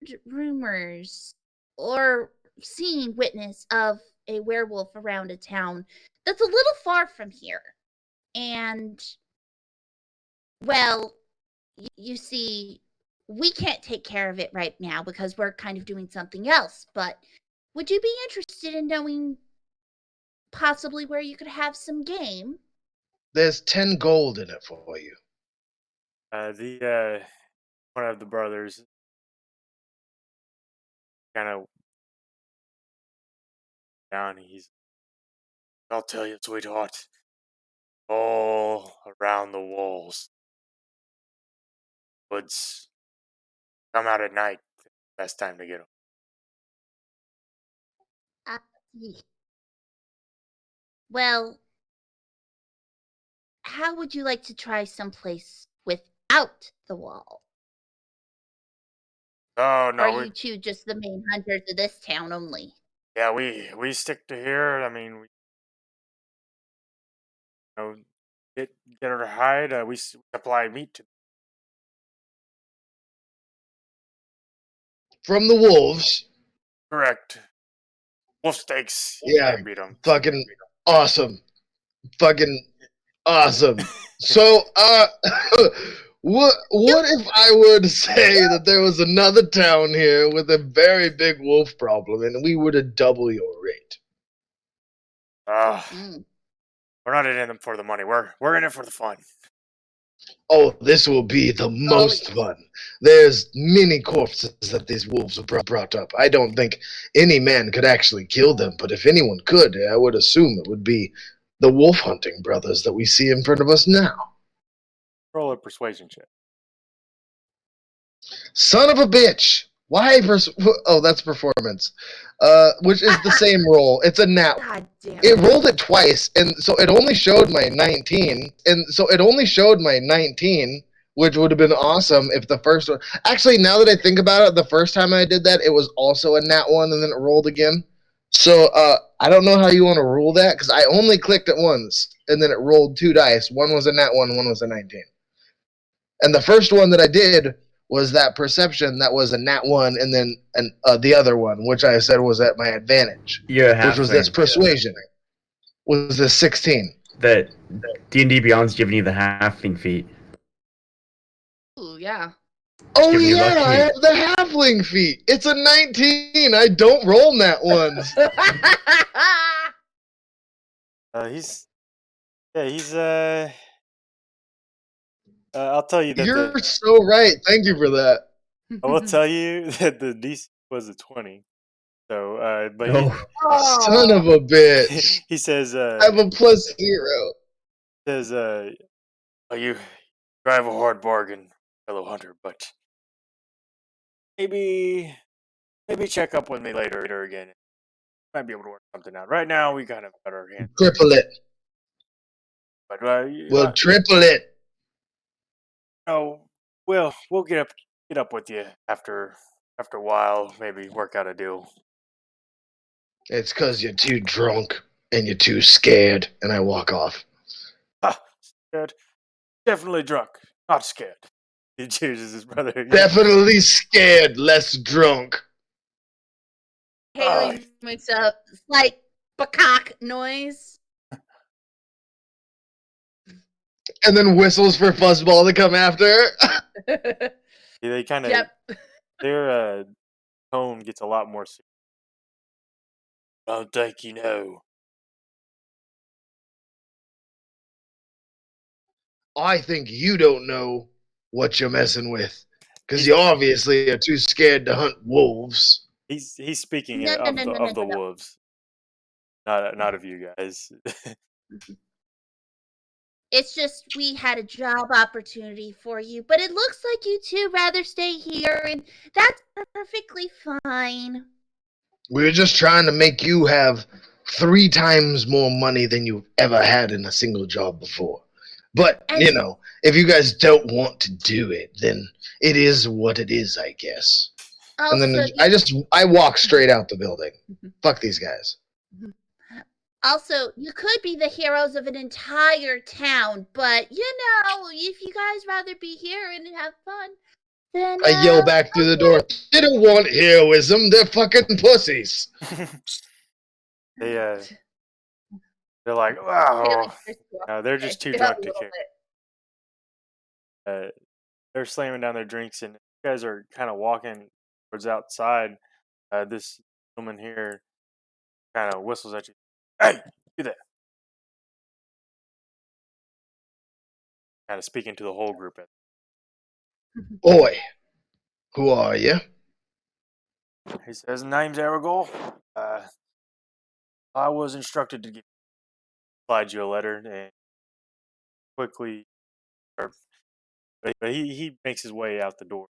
heard rumors or seen witness of a werewolf around a town that's a little far from here. And, well, you see, we can't take care of it right now because we're kind of doing something else. But would you be interested in knowing possibly where you could have some game? There's 10 gold in it for you. The one of the brothers kind of down. I'll tell you, sweetheart. All around the walls. Woods come out at night. Best time to get them. Ye- Well, how would you like to try someplace without the wall? Oh Or are no, you two just the main hunters of this town only? yeah, we stick to here. I mean, we get her hide. We supply meat to. From the wolves. Correct. Wolf steaks. Yeah, Can't beat them. fucking awesome. Fucking awesome. So, what if I were to say that there was another town here with a very big wolf problem, and we were to double your rate? Mm. We're not in it for the money. We're in it for the fun. Oh, this will be the most fun. There's many corpses that these wolves have brought up. I don't think any man could actually kill them, but if anyone could, I would assume it would be the wolf hunting brothers that we see in front of us now. Roll a persuasion check. Son of a bitch! Why? Oh, that's performance. Which is the same roll. It's a nat. God damn It rolled it twice, and so it only showed my 19. Which would have been awesome if the first one. Actually, now that I think about it, the first time I did that, it was also a nat 1, and then it rolled again. So I don't know how you want to rule that, because I only clicked it once, and then it rolled 2 dice. One was a nat 1, one was a 19. And the first one that I did was that perception that was a nat 1, and then the other one, which I said was at my advantage, You're a which was this halfling. persuasion, was this 16. That D&D Beyond's giving you the halfling feat. Ooh, yeah. Oh Give me yeah, lucky. I have the halfling feat. It's a 19. I don't roll nat ones. He's I'll tell you that You're so right. Thank you for that. I will tell you that the DC was a 20. So, but Son of a bitch. he says, I have a +0. says, oh, you drive a hard bargain, fellow hunter, but maybe check up with me later again. Might be able to work something out. Right now, we kind of got our hands. Triple it. But We'll triple it. no, we'll get up with you after a while. Maybe work out a deal. It's because you're too drunk and you're too scared, and I walk off. Ha! Scared? Definitely drunk, not scared. He cheers his brother. Definitely scared, less drunk. Hailee makes a slight bacock noise. And then whistles for Fuzzball to come after. They kind of their tone gets a lot more serious. I don't think you know. I think you don't know what you're messing with, because you obviously are too scared to hunt wolves. He's speaking No, of no, no, no, of the no, no. wolves, not of you guys. It's just we had a job opportunity for you, but it looks like you two rather stay here, and that's perfectly fine. We were just trying to make you have 3 times more money than you've ever had in a single job before. But, And if you guys don't want to do it, then it is what it is, I guess. And then I walk straight out the building. Fuck these guys. Also, you could be the heroes of an entire town, but if you guys rather be here and have fun, then I yell back through the door. They don't want heroism. They're fucking pussies. They're like, wow. No, they're just too drunk to care. They're slamming down their drinks, and you guys are kind of walking towards outside. This woman here kind of whistles at you. Hey, do that. Kind of speaking to the whole group. Oi, who are you? He says, "Name's Aragol. I was instructed to slide you a letter and quickly, or, but he makes his way out the door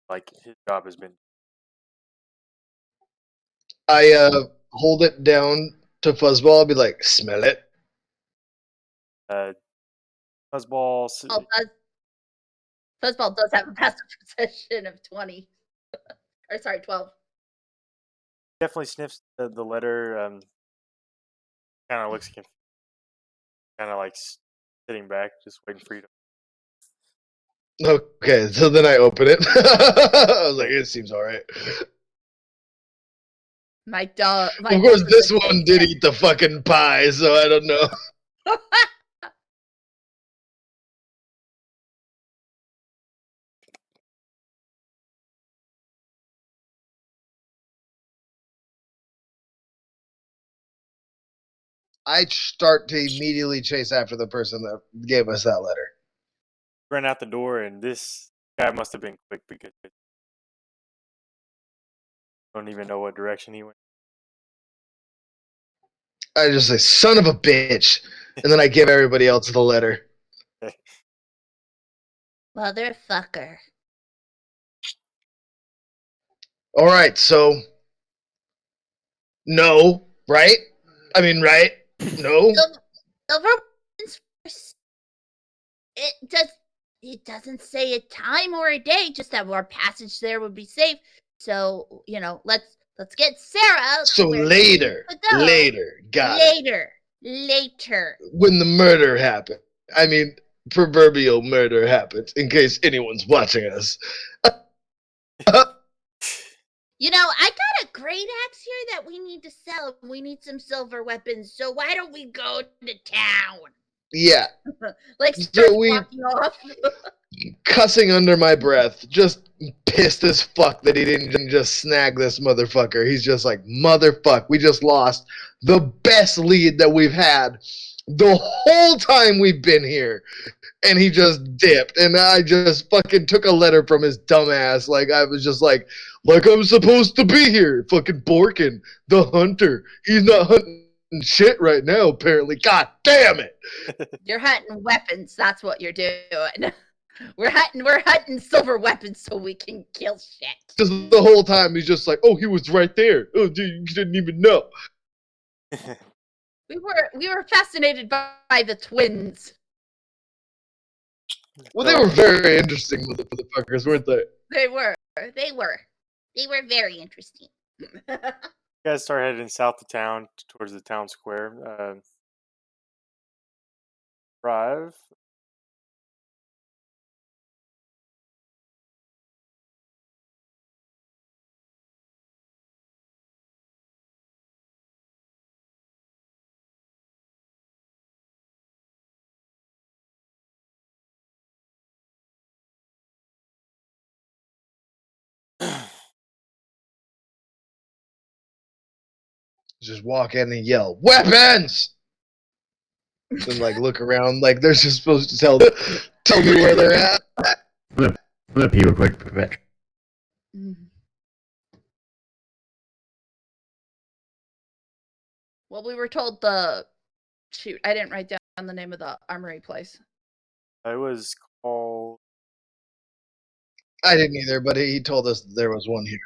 like his job has been." I hold it down to Fuzzball. I'll be like, smell it. Fuzzball Fuzzball does have a passive perception of 20. Or sorry, 12. definitely sniffs the letter. Kind of looks confused, kind of like sitting back, just waiting for you to. Okay, so then I open it. I was like, it seems all right. My dog. Of course, this one did eat the fucking pie, so I don't know. I start to immediately chase after the person that gave us that letter. Ran out the door, and this guy must have been quick because I don't even know what direction he went. I just say, son of a bitch. And then I give everybody else the letter. Motherfucker. All right, so no, right? I mean, right? No. Silver it doesn't say a time or a day, just that our passage there would be safe. So, let's get Sarah. So later, got it. Later. When the murder happened. I mean, proverbial murder happens, in case anyone's watching us. I got a great axe here that we need to sell. We need some silver weapons. So why don't we go to town? Yeah. Like, start walking off. Cussing under my breath, just pissed as fuck that he didn't just snag this motherfucker. He's just like, motherfuck, we just lost the best lead that we've had the whole time we've been here. And he just dipped, and I just fucking took a letter from his dumbass. Like, I was just like I'm supposed to be here. Fucking Borkin, the hunter. He's not hunting shit right now, apparently. God damn it. You're hunting weapons. That's what you're doing. We're hunting silver weapons so we can kill shit. Just the whole time he's just like, oh, he was right there. Oh, dude, you didn't even know. We were fascinated by the twins. Well, they were very interesting motherfuckers, weren't they? They were very interesting. You guys start heading south of town towards the town square. Drive. Just walk in and yell, weapons! Then, like, look around like they're just supposed to tell me where they're at. Flip you a quick bit. Well, we were told shoot, I didn't write down the name of the armory place. It was called. I didn't either, but he told us there was one here.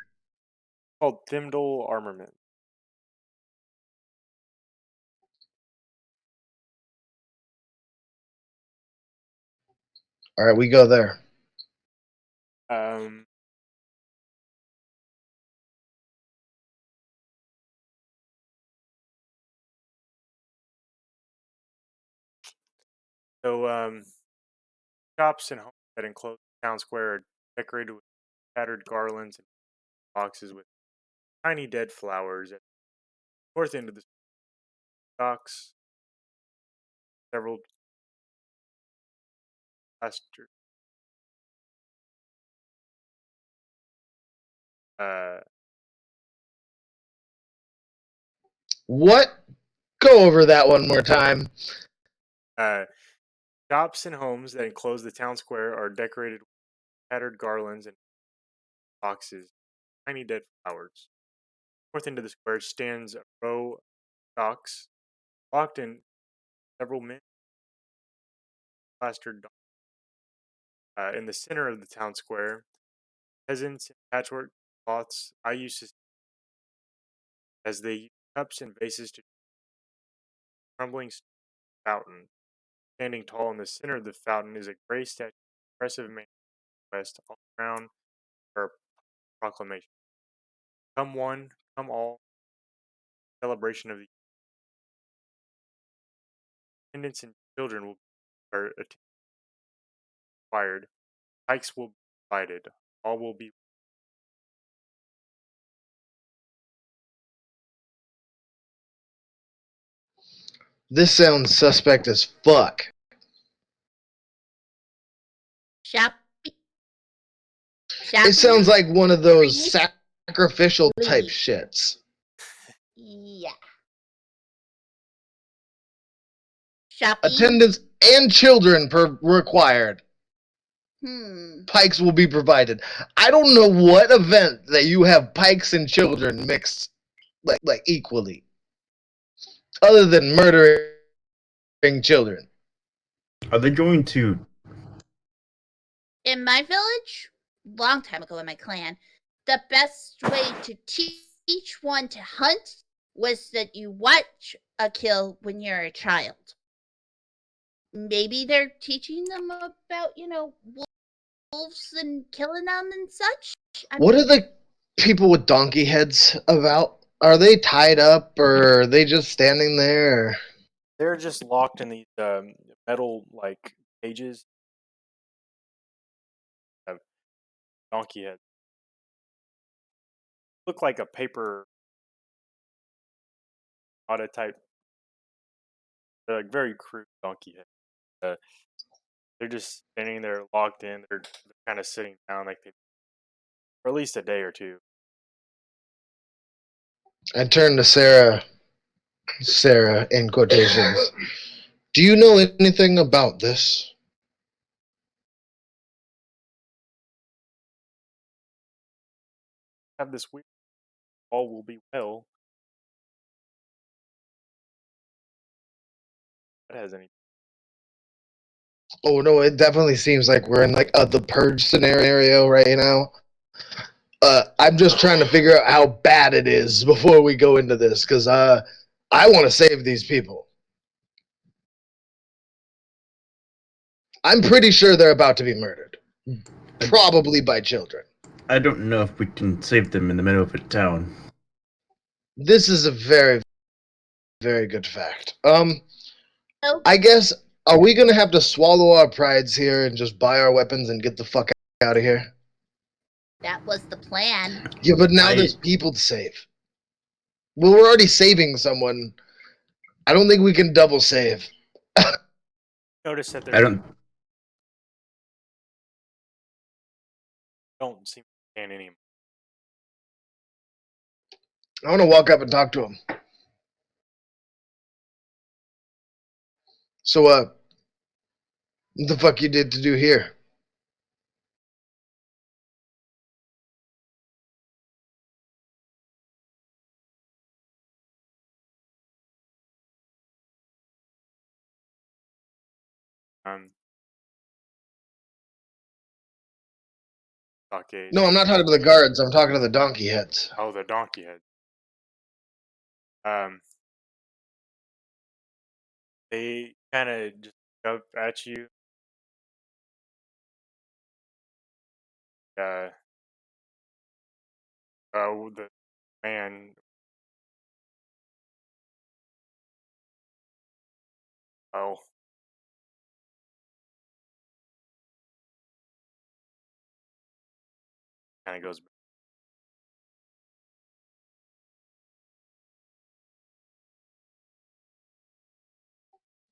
Called Thimdall Armament. All right, we go there. So, shops and homes that enclose the town square are decorated with tattered garlands and boxes with tiny dead flowers. At the north end of the docks, several plaster. What? Go over that one more time. Shops and homes that enclose the town square are decorated with tattered garlands and boxes, tiny dead flowers. North end of the square stands a row of docks, locked in several men plastered. In the center of the town square, peasants in patchwork cloths I used to see as they use cups and vases to crumbling fountain. Standing tall in the center of the fountain is a gray statue of impressive man west all around her proclamation. Come one, come all, celebration of the attendants and children will be required. Pikes will be provided. All will be. This sounds suspect as fuck. Shop. It sounds like one of those Please. sacrificial type Please. shits. Yeah. Shopping. Attendants and children required. Pikes will be provided. I don't know what event that you have pikes and children mixed like equally, other than murdering children. Are they going to? In my village, long time ago in my clan, the best way to teach one to hunt was that you watch a kill when you're a child. Maybe they're teaching them about, wolves and killing them and such. What are the people with donkey heads about? Are they tied up or are they just standing there? They're just locked in these metal like cages. Have donkey heads. Look like a paper auto type. They're like very crude donkey heads. They're just standing there locked in. They're kind of sitting down like they, for at least a day or two. I turn to Sarah in quotations. Do you know anything about this? Have this weird. All will be well. That has any? Oh no, it definitely seems like we're in like the purge scenario right now. I'm just trying to figure out how bad it is before we go into this, because I want to save these people. I'm pretty sure they're about to be murdered, probably by children. I don't know if we can save them in the middle of a town. This is a very, very good fact. Oh, I guess, are we gonna have to swallow our prides here and just buy our weapons and get the fuck out of here? that was the plan. Yeah, but now there's people to save. Well, we're already saving someone. I don't think we can double save. Notice that I don't seem to can anymore. I want to walk up and talk to him. So, what the fuck you did to do here? Blockade. No, I'm not talking to the guards. I'm talking to the donkey heads. Oh, the donkey head. They kind of just jump at you. Uh, the man. Oh, kind of goes.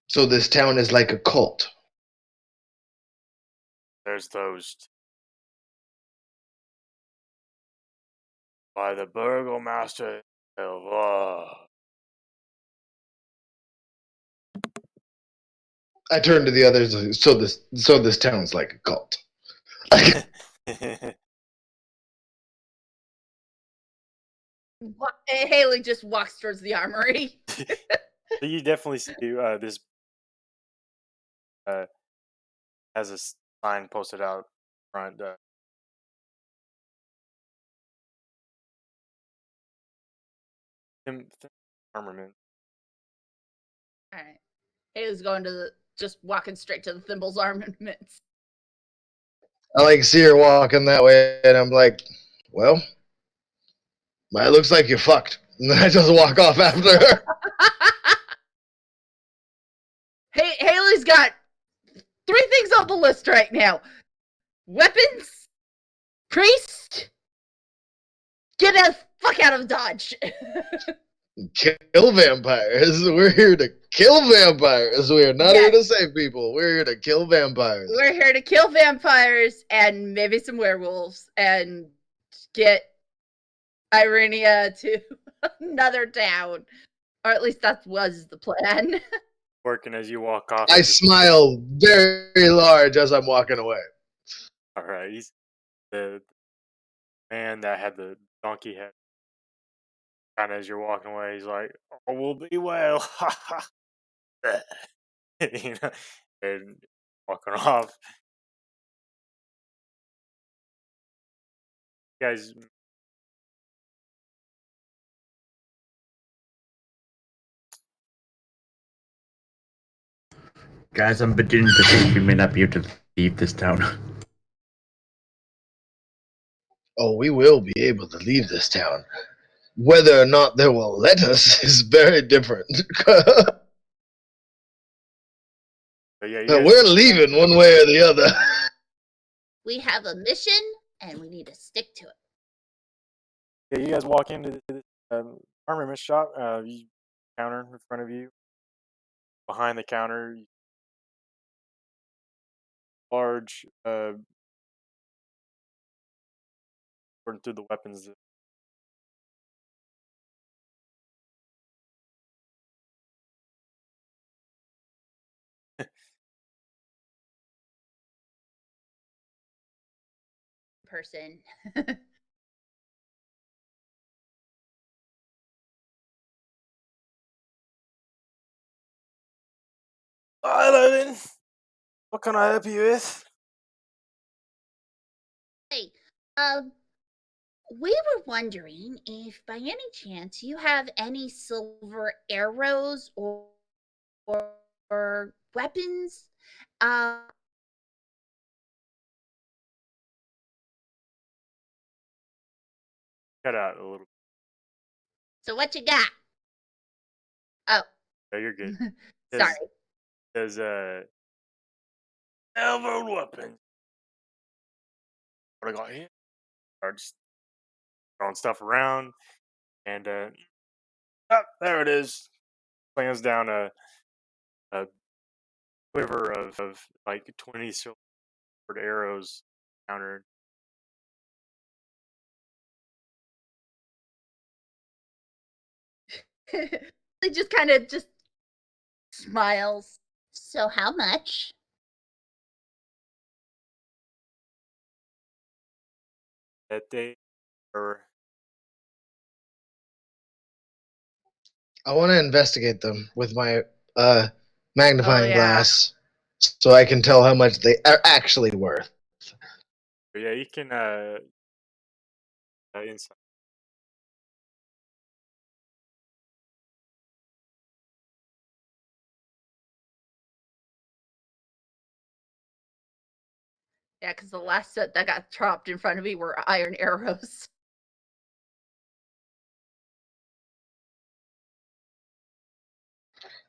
So this town is like a cult. There's those. By the burgomaster. I turn to the others. So this town's like a cult. Hailee just walks towards the armory. So you definitely see this has a sign posted out front. Armament. All right. Hailee's going to just walking straight to the Thimble's armaments. I like see her walking that way, and I'm like, well, it looks like you're fucked. And then I just walk off after her. Hailee's got 3 things on the list right now: weapons, priest, get the fuck out of Dodge. Kill vampires. We're here to kill vampires. We are not Yes. here to save people. We're here to kill vampires. We're here to kill vampires and maybe some werewolves and get Ireena to another town. Or at least that was the plan. Working as you walk off. I smile very large as I'm walking away. All right, he's the man that had the donkey head. Kind of as you're walking away, he's like, "Oh, we'll be well," you know, and walking off. You guys, Guys, I'm beginning to think we may not be able to leave this town. Oh, we will be able to leave this town. Whether or not they will let us is very different. but yeah, you guys, We're leaving one way or the other. We have a mission and we need to stick to it. yeah, you guys walk into this armament shop. You counter in front of you. Behind the counter, large, sorting through the weapons. Person. Hi, Logan. What can I help you with? Hey, we were wondering if by any chance you have any silver arrows or weapons. Cut out a little. So what you got? Oh, No, you're good. sorry. There's silver weapons. What I got here? Are just throwing stuff around, and there it is. Slams down a quiver of like 20 silver arrows countered. He just kind of just smiles. So how much? That they are. I want to investigate them with my magnifying Oh, yeah. glass so I can tell how much they are actually worth. But yeah, you can insight. Yeah, because the last set that got dropped in front of me were iron arrows.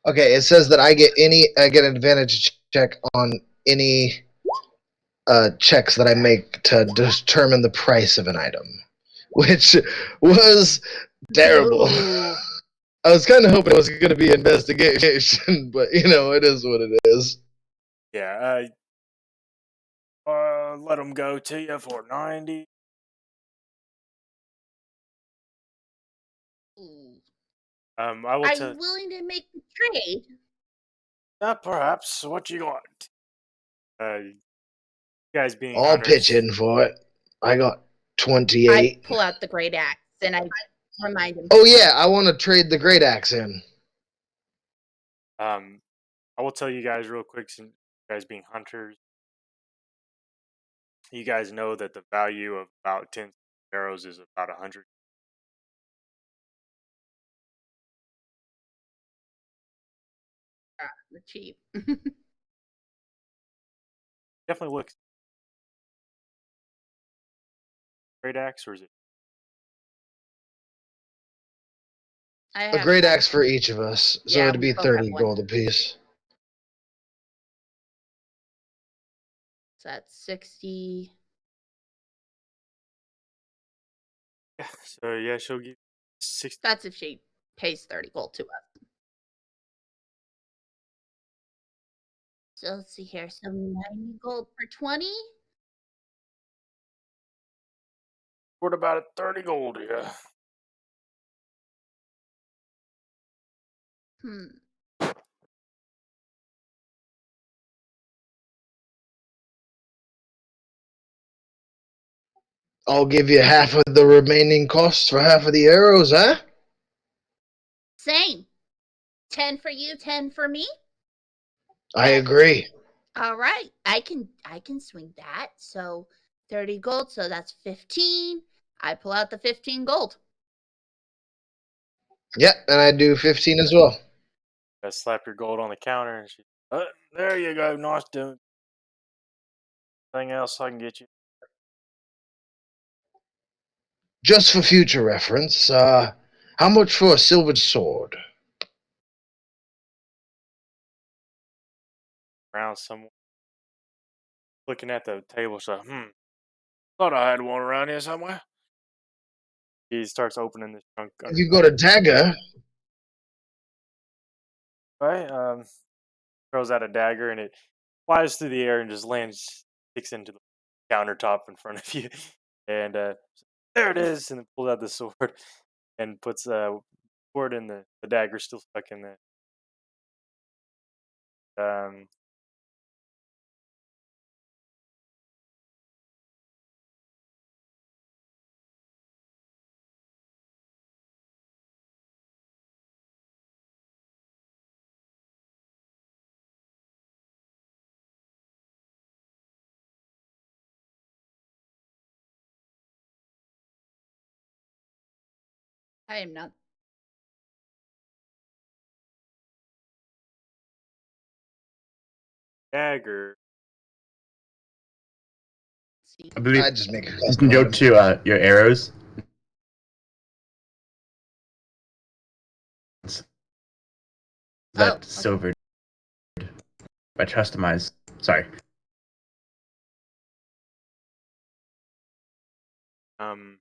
Okay, it says that I get an advantage check on any checks that I make to determine the price of an item, which was terrible. Ooh. I was kind of hoping it was going to be investigation, but you know, it is what it is. Yeah, let them go to you for 90. Ooh. I will Are tell. you willing to make the trade? Perhaps. What you got? You guys being I'll hunters. pitch in for it. I got I 28. pull out the great axe and I Remind him. Oh yeah, I want to trade the great axe in. I will tell you guys real quick, since you guys being hunters, you guys know that the value of about 10 arrows is about 100. They're cheap. Definitely looks great axe, or is it? I A have great one. axe for each of us, so Yeah, it'd we be both have 30 one. gold apiece. So that's 60. Yeah. So yeah, she'll give 60. That's if she pays 30 gold to us. So let's see here. So 90 gold for 20. What about 30 gold? Yeah. Hmm. I'll give you half of the remaining costs for half of the arrows, huh? Same. 10 for you, 10 for me. I Uh, agree. All right. I can swing that. So 30 gold, so that's 15. I pull out the 15 gold. Yep, and I do 15 as well. I slap your gold on the counter, and she. There you go, nice dude. Anything else I can get you? Just for future reference, how much for a silvered sword? Around somewhere. Looking at the table, so thought I had one around here somewhere. He starts opening this trunk. If you got a dagger, Right. Throws out a dagger, and it flies through the air and just lands, sticks into the countertop in front of you, and there it is, and then pulls out the sword and puts sword in the dagger still stuck in there. Um, I am not. Dagger. See. I believe I just make a you can custom go item. to your arrows. Oh, That silver. I customize. Sorry. Um,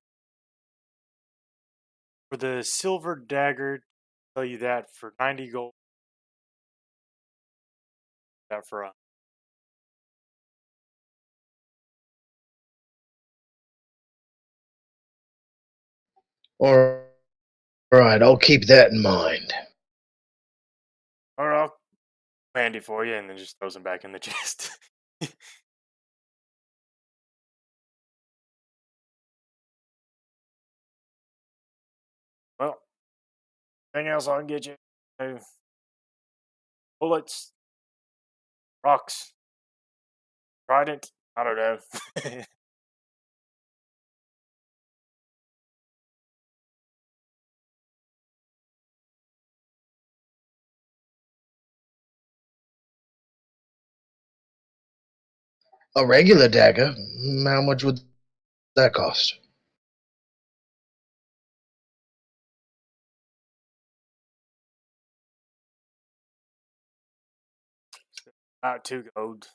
for the silver dagger, tell you that for 90 gold. That for All right, I'll keep that in mind. all right, I'll handy for you, and then just throws them back in the chest. Well, anything else I can get you? Uh, Bullets, rocks, trident. I don't know. A regular dagger? How much would that cost? Not 2 gold.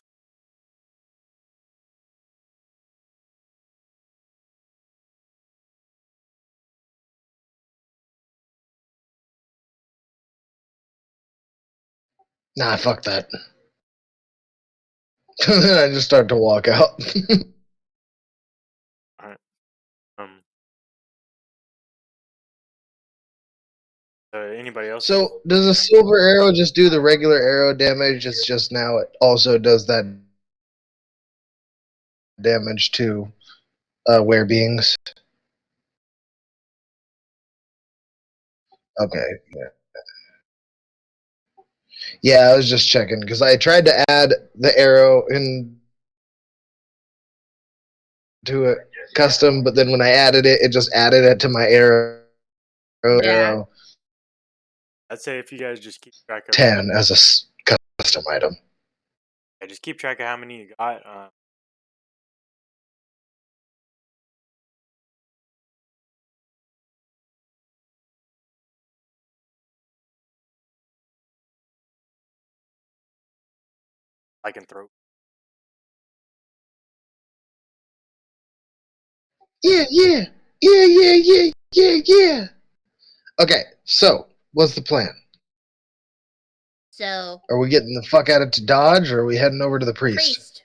Nah, fuck that. I just start to walk out. All right. Um. Anybody else? So, does a silver arrow just do the regular arrow damage? It's just now it also does that damage to beings. Okay. Yeah, I was just checking because I tried to add the arrow into it custom, but then when I added it, it just added it to my arrow. Yeah. I'd say if you guys just keep track of 10 as a custom item. just keep track of how many you got. I can throw. Yeah. Okay, so what's the plan? So, Are we getting the fuck out of Dodge, or are we heading over to the priest?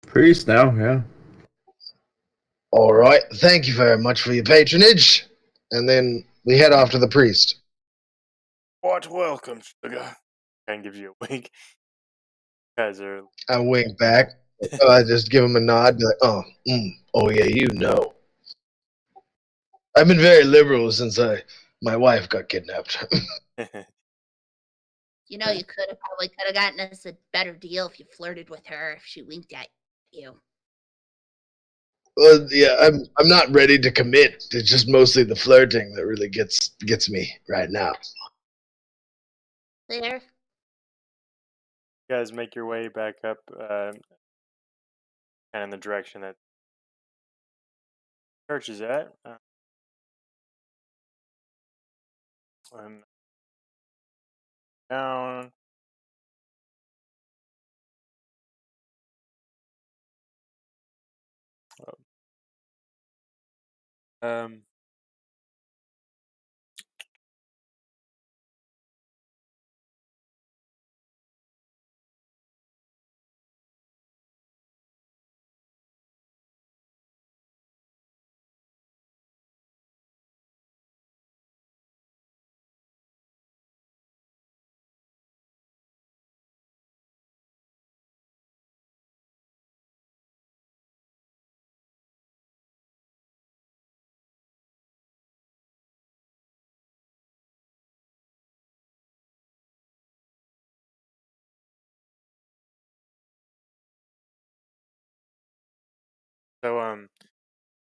Priest now, yeah. All right, thank you very much for your patronage. And then we head off to the priest. What welcome, sugar? And gives you a wink. You guys are. I wink back. I just give him a nod, be like, oh yeah, you know. I've been very liberal since my wife got kidnapped. you know, you probably could have gotten us a better deal if you flirted with her, if she winked at you. Well, yeah, I'm not ready to commit. It's just mostly the flirting that really gets me right now. There. You guys make your way back up, kind of in the direction that the church is at. I'm down. Um,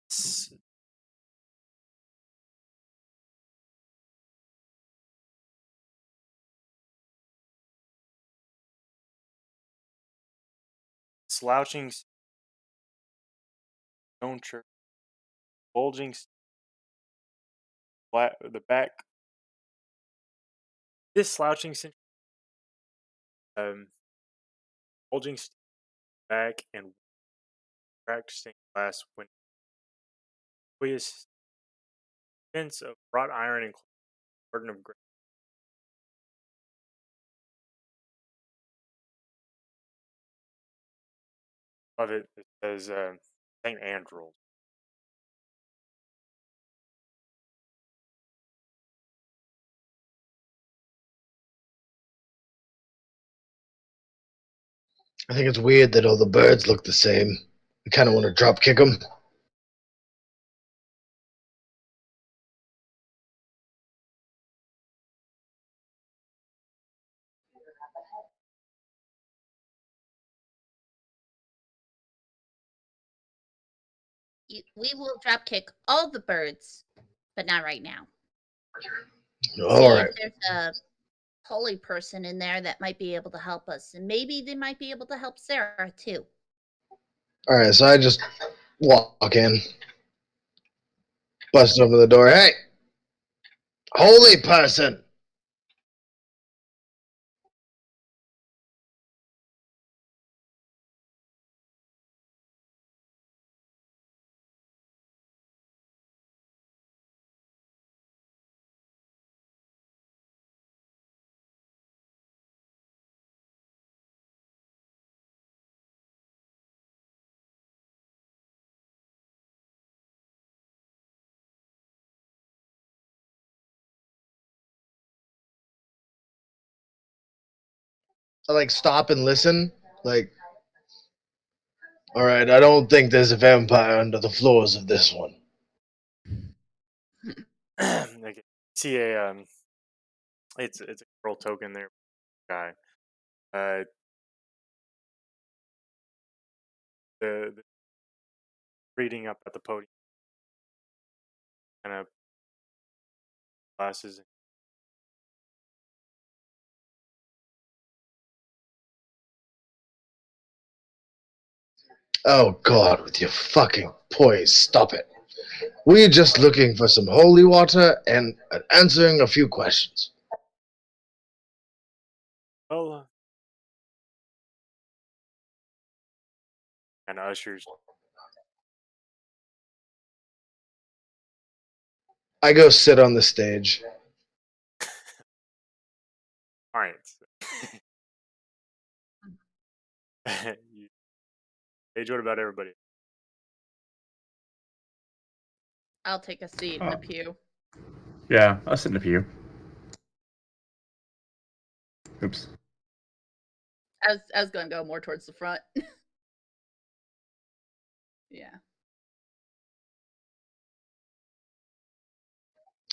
so slouching stone church, bulging the back. This slouching um bulging back and cracked stained glass window. Fence of wrought iron and burden of grain. Above it says St. Andrews. I think it's weird that all the birds look the same. I kind of want to drop kick them. We will drop kick all the birds, but not right now. All See right. if there's a holy person in there that might be able to help us, and maybe they might be able to help Sarah too. All right, so I just walk in, bust open the door. Hey, holy person! I like stop and listen. Like, all right, I don't think there's a vampire under the floors of this one. Okay. see a it's a girl token there, guy. Uh, the reading up at the podium, kind of glasses. Oh God, with your fucking poise, stop it. We're just looking for some holy water and answering a few questions. Well, kind of ushers. I go sit on the stage. All right. You, Age, what about everybody? I'll take a seat in the pew. Yeah, I'll sit in a pew. Oops. I was going to go more towards the front. Yeah.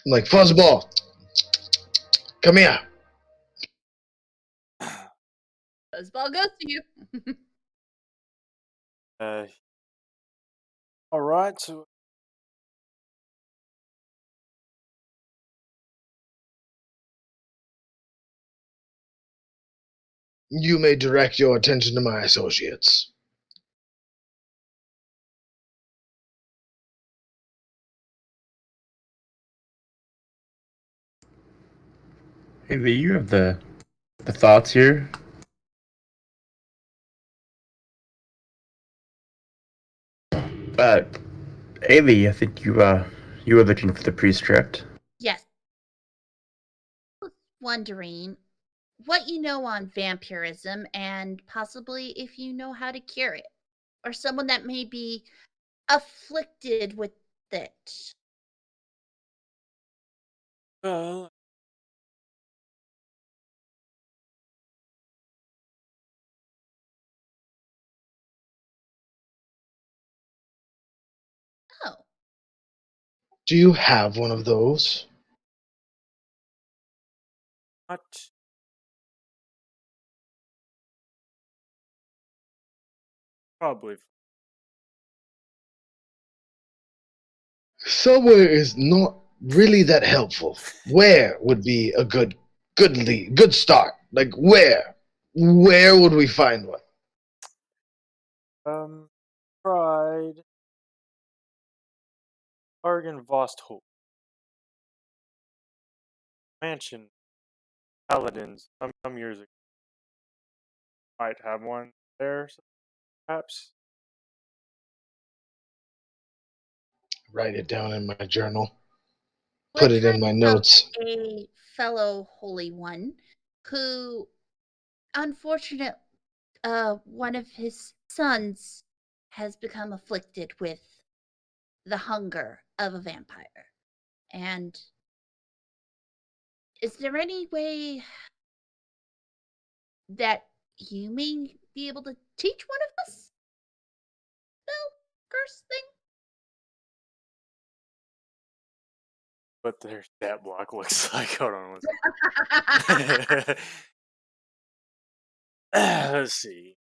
I'm like, Fuzzball, come here. Fuzzball goes to you. Uh, All right, so You may direct your attention to my associates. Hey, Lee, you have the thoughts here. Uh, Hailee, I think you were looking for the priest, correct? Yes. I was wondering what you know on vampirism and possibly if you know how to cure it, or someone that may be afflicted with it. well, Oh, Do you have one of those? not probably. Somewhere is not really that helpful. Where would be a good start? Like where? Where would we find one? Tried Argen Vostholt mansion paladins some years ago. Might have one there, perhaps. Write it down in my journal. we're Put it in trying my to help notes. a fellow holy one who, unfortunate, one of his sons has become afflicted with the hunger of a vampire. And is there any way that you may be able to teach one of us? Spell curse thing? What their stat block looks like. Hold on one second. Let's see.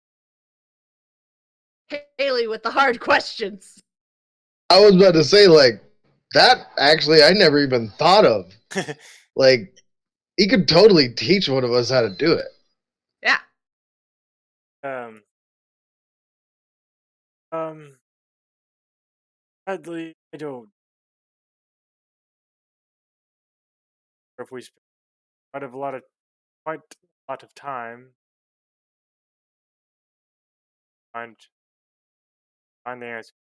Hailee with the hard questions. I was about to say, like, that actually I never even thought of. Like, he could totally teach one of us how to do it. Yeah. um, um, sadly, I don't. If we spend quite a lot of time find find the answer.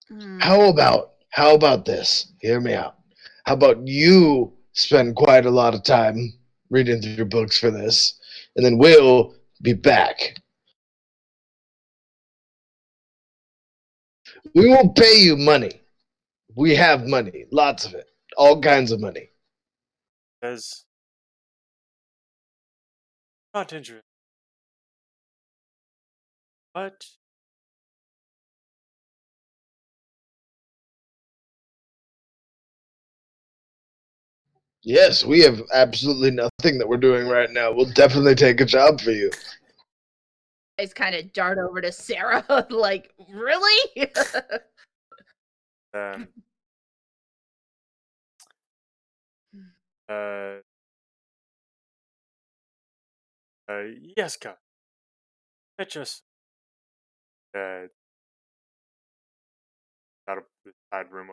Hmm. How about this? Hear me out. How about you spend quite a lot of time reading through books for this, and then we'll be back. We will pay you money. We have money, lots of it, all kinds of money. Says not interested, but Yes, we have absolutely nothing that we're doing right now. We'll definitely take a job for you. I just kind of dart over to Sarah, like, really? Um, uh, Yeska, fetch us out of the side room.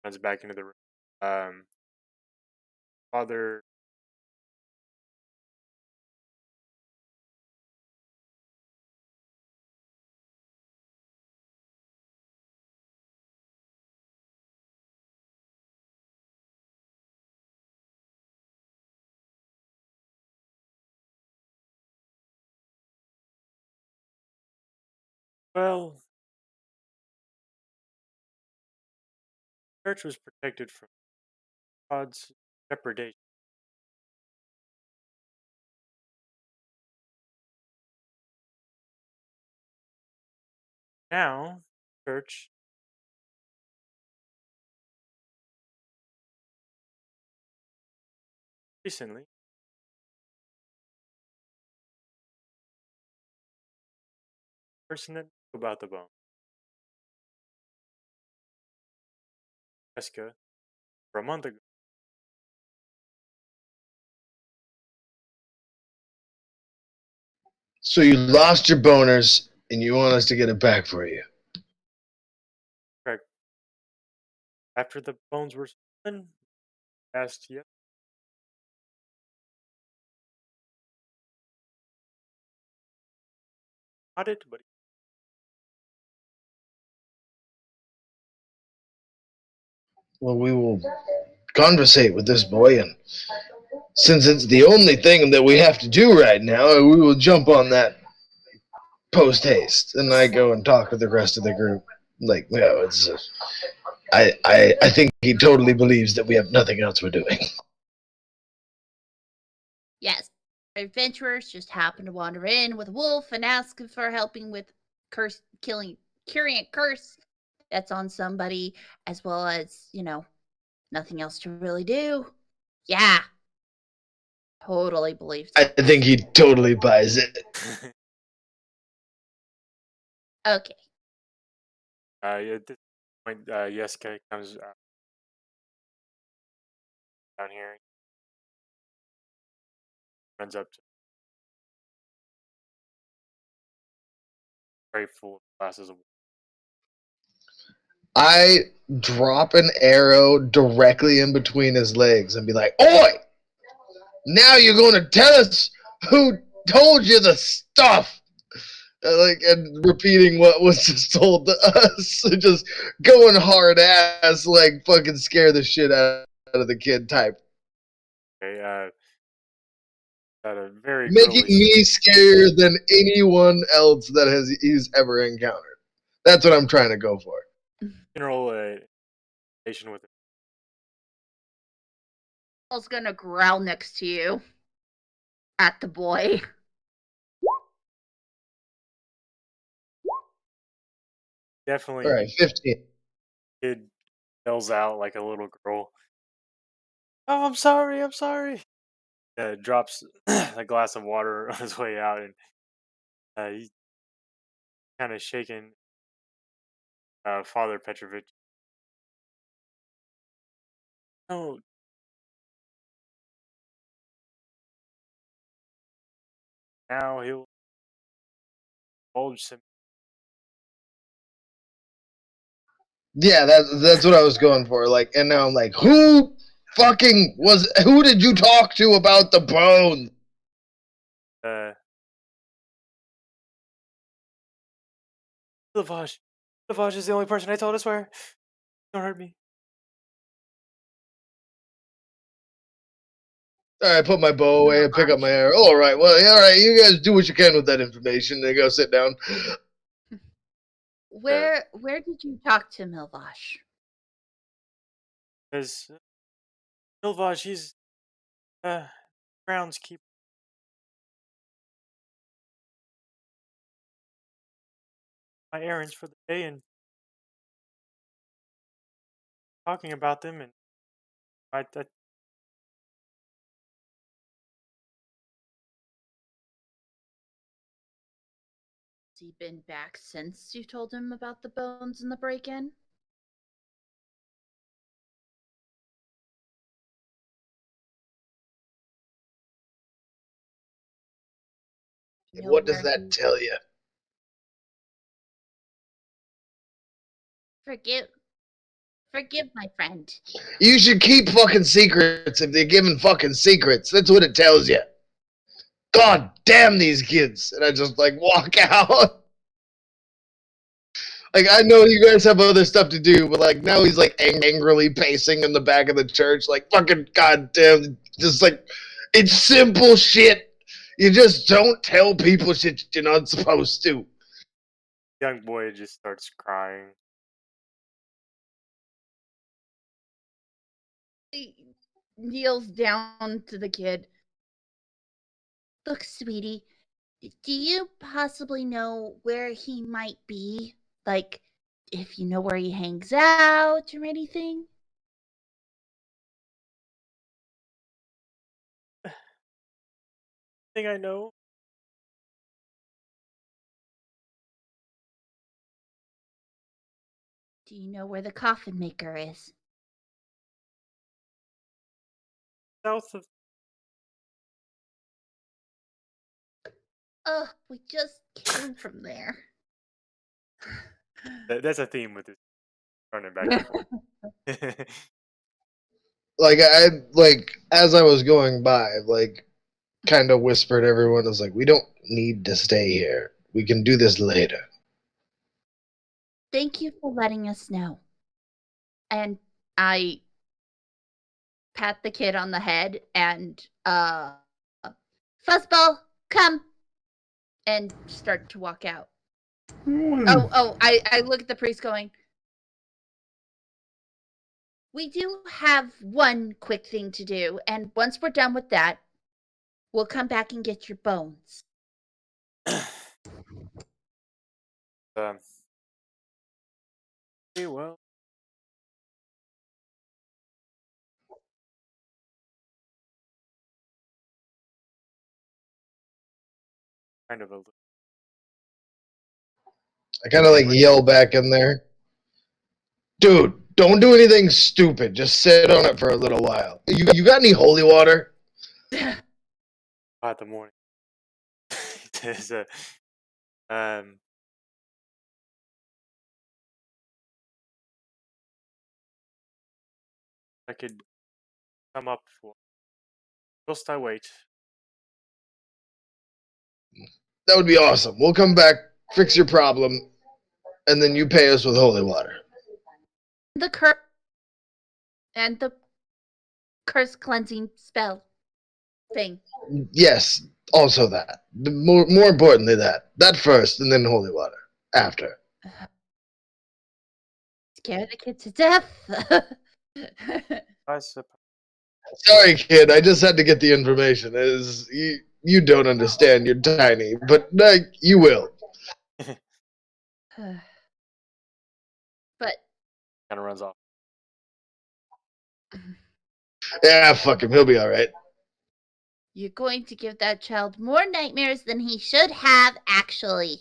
Runs back into the room. Father, well, church was protected from God's depredation. Now, church recently person that knew about the bone, Jessica, for a month ago. So you lost your boners, and you want us to get it back for you. Correct. After the bones were stolen, asked yes about it, but Well, we will conversate with this boy, and since it's the only thing that we have to do right now, we will jump on that post haste. And I go and talk with the rest of the group. Like, it's. I think he totally believes that we have nothing else we're doing. Yes. Adventurers just happen to wander in with a wolf and ask for helping with curing a curse that's on somebody, as well as, nothing else to really do. Yeah. Totally believes I it. think he totally buys it. Okay. at this point, Yeska comes down here, runs up to a tray full of glasses of water. I drop an arrow directly in between his legs and be like, "Oi! Now you're going to tell us who told you the stuff." And repeating what was just told to us, just going hard ass, like fucking scare the shit out of the kid type, Okay, at a very making early me scarier than anyone else that he's ever encountered. That's what I'm trying to go for. general station with I was gonna growl next to you at the boy. definitely All right, 15. kid yells out like a little girl. Oh, I'm sorry, I'm sorry. Drops a glass of water on his way out, and he's kind of shaking. Father Petrovich. Oh, now he'll bulge some. Yeah, that's what I was going for. Like, and now I'm like, who did you talk to about the bones? Uh, Lavage. Lavage is the only person I told. I swear. Don't hurt me. All right, put my bow away Oh and pick up gosh. my arrow. All right, well, all right, you guys do what you can with that information. Then go sit down. Where did you talk to Milvash? Because Lavage, he's groundskeeper. my errands for the day and talking about them, and I Has he been back since you told him about the bones and the break-in? You And know what does where that he... tell you? Forgive my friend. You should keep fucking secrets if they're giving fucking secrets. That's what it tells you. God damn these kids. And I just like walk out. Like, I know you guys have other stuff to do, but like now he's like angrily pacing in the back of the church, like fucking goddamn, just like it's simple shit. You just don't tell people shit you're not supposed to. young boy just starts crying. He kneels down to the kid. Look, sweetie, do you possibly know where he might be? Like, if you know where he hangs out or anything? Thing I know, Do you know where the coffin maker is? south of Oh, we just came from there. that's a theme with this running back and forth. Like I like as I was going by, like kind of whispered everyone, I was like, we don't need to stay here. We can do this later. Thank you for letting us know. And I pat the kid on the head and Fuzzball, come, and start to walk out. I look at the priest going, we do have one quick thing to do, and once we're done with that, we'll come back and get your bones. um, okay, well, kind of a I kind of like yell back in there, dude, don't do anything stupid. Just sit on it for a little while. You got any holy water? hot the morning. There's a um I could come up for whilst I wait. That would be awesome. We'll come back, fix your problem, and then you pay us with holy water. The curse cleansing spell thing. Yes, also that. More importantly, that first, and then holy water after. Scare the kid to death. I suppose. Sorry, kid. I just had to get the information. Is you don't understand. You're tiny, but you will. But Kind of runs off. Yeah, fuck him. He'll be all right. you're going to give that child more nightmares than he should have, actually.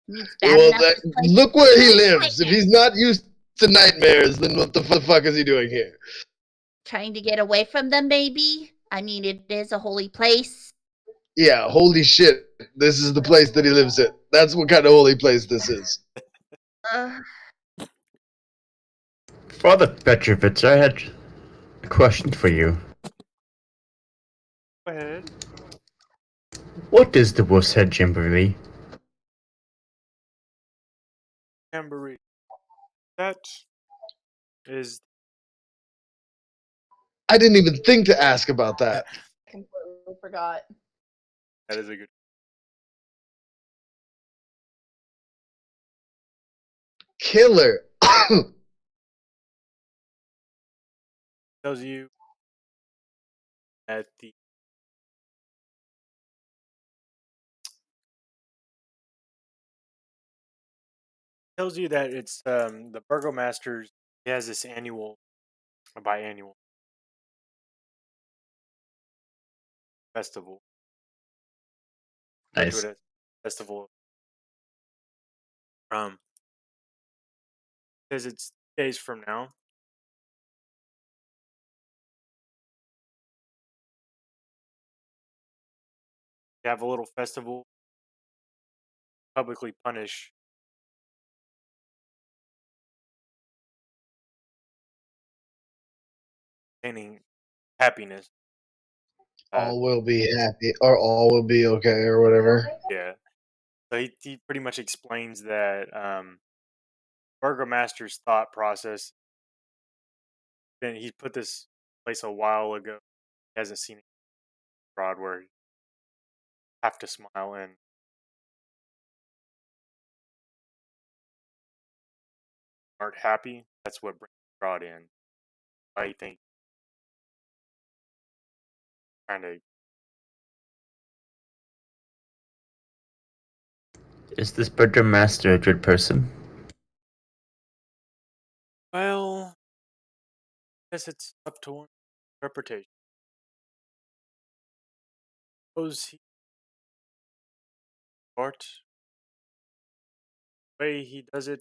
Needs bad Well, enough this place. look where he More lives. If nightmares. he's not used to nightmares, then what the fuck is he doing here? Trying to get away from them, maybe? I mean, it is a holy place. Yeah, holy shit. This is the place that he lives in. That's what kind of holy place this is. Uh, Father Petrovich, I had a question for you. Go ahead. What is the Wolf's Head Jamboree? Jamboree. That is I didn't even think to ask about that. completely forgot. that is a good. Killer. Tells you at the tells you that it's the burgomaster's. He has this biannual festival. Refer to Nice. it as festival. Um, says it's days from now. You have a little festival. Publicly punish maintaining happiness. All will be happy, or all will be okay, or whatever. Yeah. So he pretty much explains that Burgomaster's thought process. Then he put this place a while ago. He hasn't seen it abroad where you have to smile and aren't happy. That's what brings Strahd in. I think kind of Is this Burgomaster a good person? well. I guess it's up to one interpretation. Suppose he part way he does it,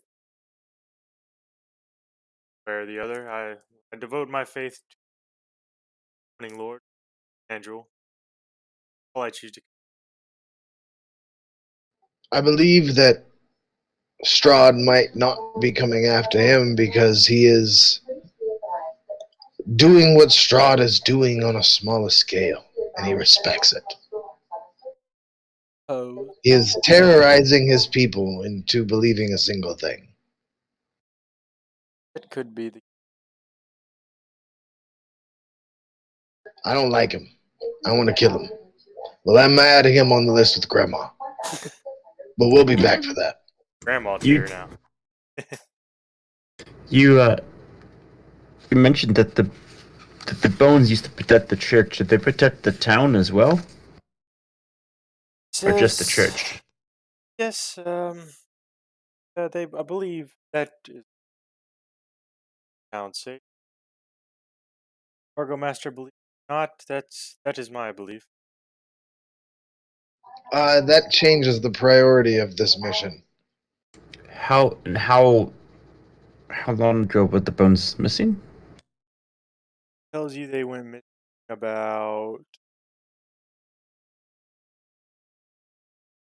where the other. I devote my faith to Morning Lord Andrew. All I choose to. I believe that Strahd might not be coming after him because he is doing what Strahd is doing on a smaller scale, and he respects it. Oh, He is terrorizing his people into believing a single thing. it could be the. I don't like him. I want to kill him. Well, I'm adding him on the list with Grandma. But we'll be back for that. Grandma's You- here now. You mentioned that the bones used to protect the church. Did they protect the town as well, or just the church? Yes. They. I believe that is sounds safe. Burgomaster believes not. That is my belief. That changes the priority of this mission. How long ago were the bones missing? Tells you they went missing about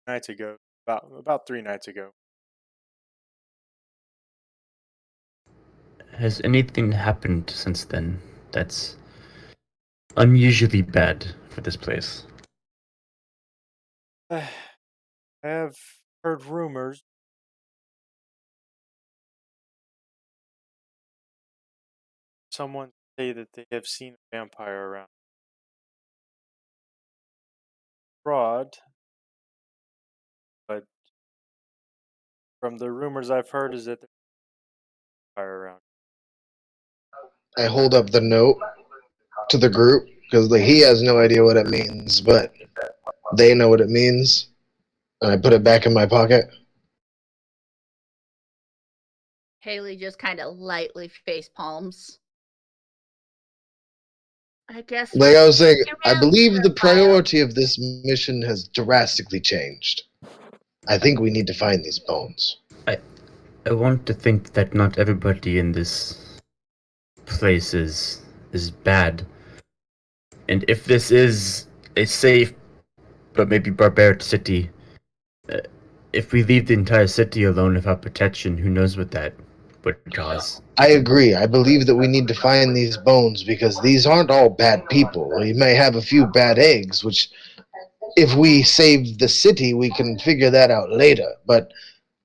nights ago. About 3 nights ago. Has anything happened since then that's unusually bad for this place? I have heard rumors. Someone say that they have seen a vampire around. Broad, but from the rumors I've heard is that there's a vampire around. I hold up the note to the group because he has no idea what it means, but they know what it means. And I put it back in my pocket. Hailee just kind of lightly face palms. I guess. Like I was saying, I around believe for the a while. priority of this mission has drastically changed. I think we need to find these bones. I want to think that not everybody in this place is bad. And if this is a safe but maybe barbaric city, if we leave the entire city alone without protection, who knows what that would cause. I agree. I believe that we need to find these bones because these aren't all bad people. We may have a few bad eggs, which, if we save the city, we can figure that out later. But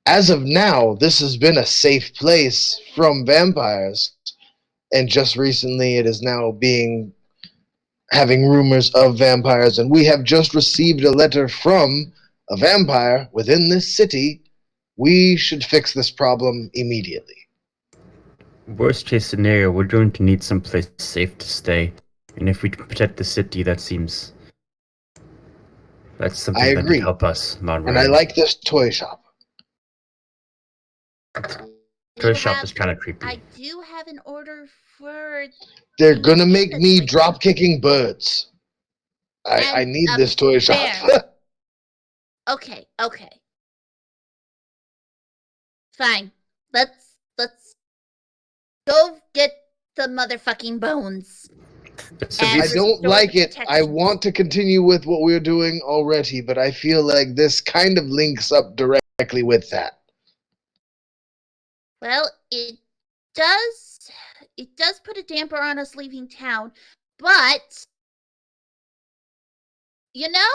as of now, this has been a safe place from vampires. And just recently, it is now having rumors of vampires. And we have just received a letter from a vampire within this city. We should fix this problem immediately. Worst case scenario, we're going to need someplace safe to stay. And if we can protect the city, that's I something that could agree. help us long run. And I like this toy shop. do Toy shop have is kind of creepy. I do have an order for They're the gonna make that's me like drop kicking birds. I and need a this toy shop. bear. Okay. Fine. Let's go get the motherfucking bones. So And I these, don't restore like the it. I protections. want to continue with what we're doing already, but I feel like this kind of links up directly with that. Well, it does put a damper on us leaving town, but you know,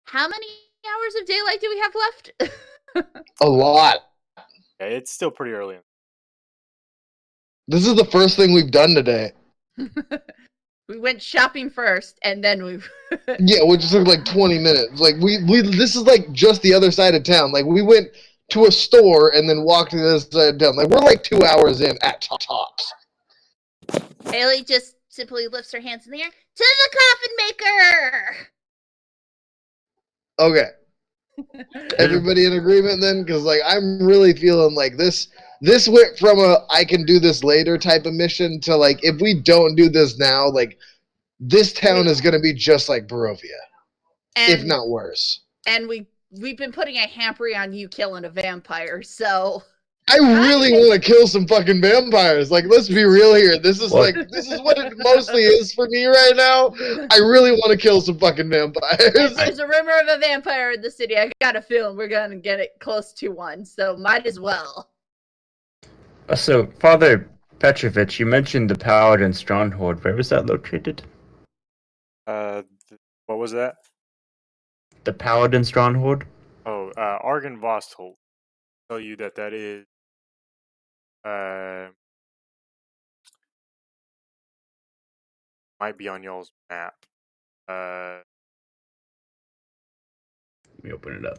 how many hours of daylight do we have left? A lot. Yeah, it's still pretty early. This is the first thing we've done today. We went shopping first, and then we. Yeah, which took like 20 minutes. Like we this is like just the other side of town. Like we went to a store and then walked to the other side of town. Like we're like 2 hours in at tops. Hailee just simply lifts her hands in the air. To the coffin maker! Okay. Everybody in agreement then? Because like I'm really feeling like this went from a I can do this later type of mission to like if we don't do this now, like this town is gonna be just like Barovia. If not worse. And we've been putting a hampery on you killing a vampire, so I really want to kill some fucking vampires. Like, let's be real here. This is What? this is what it mostly is for me right now. I really want to kill some fucking vampires. if there's a rumor of a vampire in the city, I got a feeling we're gonna get it close to one, so might as well. So, Father Petrovich, you mentioned the Paladin Stronghold. Where was that located? What was that? The Paladin Stronghold? Oh, Argon Vosthold. Tell you that is might be on y'all's map. Let me open it up.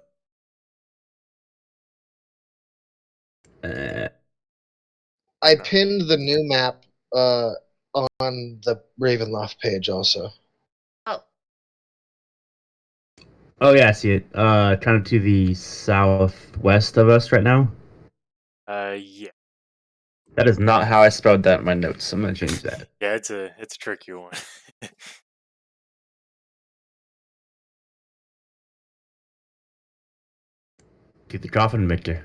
I pinned the new map on the Ravenloft page also. Oh yeah, I see it. Kind of to the southwest of us right now. Yeah. That is not how I spelled that in my notes. I'm gonna change that. Yeah, it's a tricky one. To the coffin maker.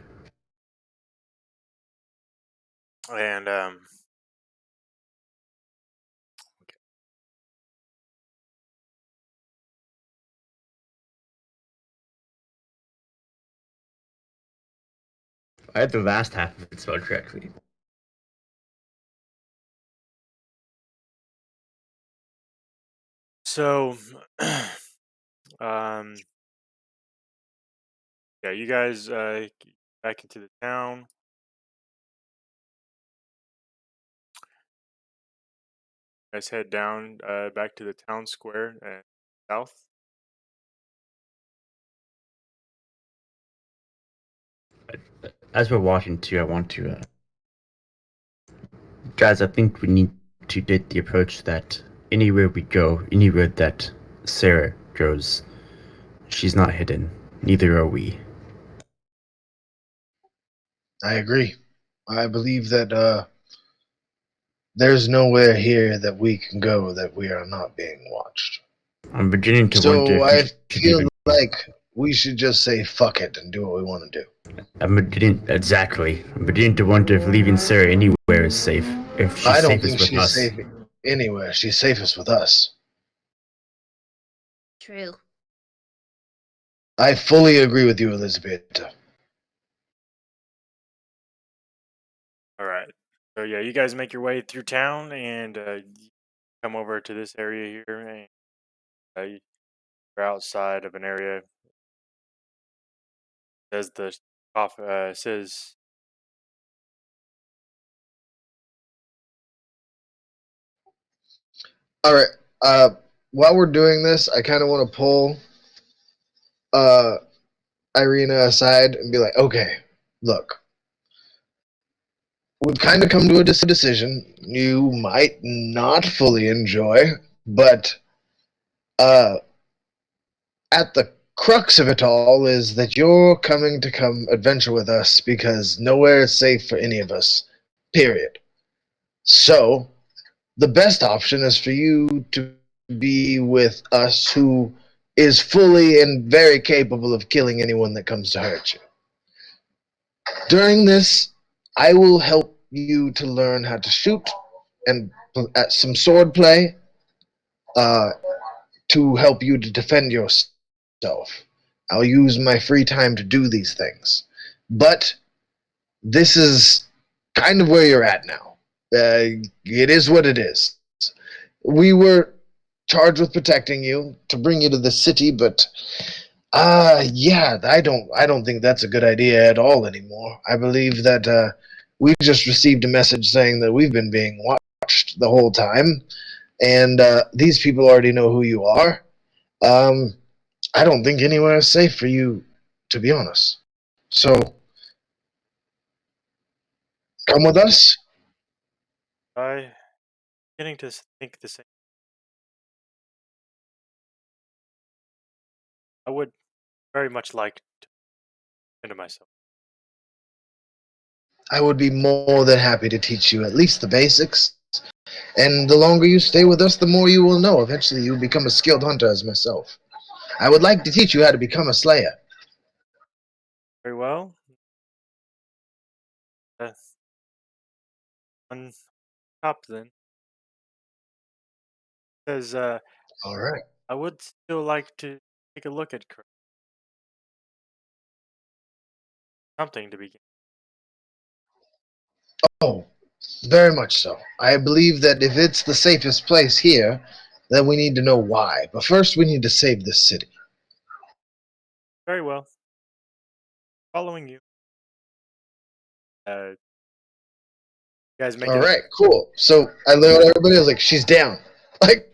And I had the last half of it spelled correctly. so yeah, you guys back into the town. Guys head down back to the town square and south. As we're walking too, I want to guys, I think we need to take the approach that anywhere we go, anywhere that Sarah goes, she's not hidden. Neither are we. I agree. I believe that there's nowhere here that we can go that we are not being watched. I'm beginning to wonder So if we I should feel even. like we should just say fuck it and do what we want to do. I'm beginning to wonder if leaving Sarah anywhere is safe. If she's I don't safest think with she's us. safe anywhere. She's safest with us. True. I fully agree with you, Elizabeth. All right. So yeah, you guys make your way through town and come over to this area here, and you're outside of an area. Says the says All right. While we're doing this, I kind of want to pull Ireena aside and be like, okay, look, we've kind of come to a decision you might not fully enjoy, but at the crux of it all is that you're coming to come adventure with us because nowhere is safe for any of us. Period. So, the best option is for you to be with us who is fully and very capable of killing anyone that comes to hurt you. During this, I will help you to learn how to shoot and at some sword play uh, to help you to defend yourself. I'll use my free time to do these things. But this is kind of where you're at now. It is what it is. We were charged with protecting you to bring you to the city, but yeah, I don't think that's a good idea at all anymore. I believe that we just received a message saying that we've been being watched the whole time, and these people already know who you are. Um, I don't think anywhere is safe for you, to be honest. So come with us. I beginning to think the same. I would very much like to into myself. I would be more than happy to teach you at least the basics. And the longer you stay with us, the more you will know. Eventually, you'll become a skilled hunter as myself. I would like to teach you how to become a slayer. Very well. Uh, on top then, because All right. I would still like to take a look at something to begin. Oh, very much so. I believe that if it's the safest place here, then we need to know why. But first, we need to save this city. Very well. Following you. You guys make All it. right, cool. So I looked at everybody. I was like, "She's down." Like,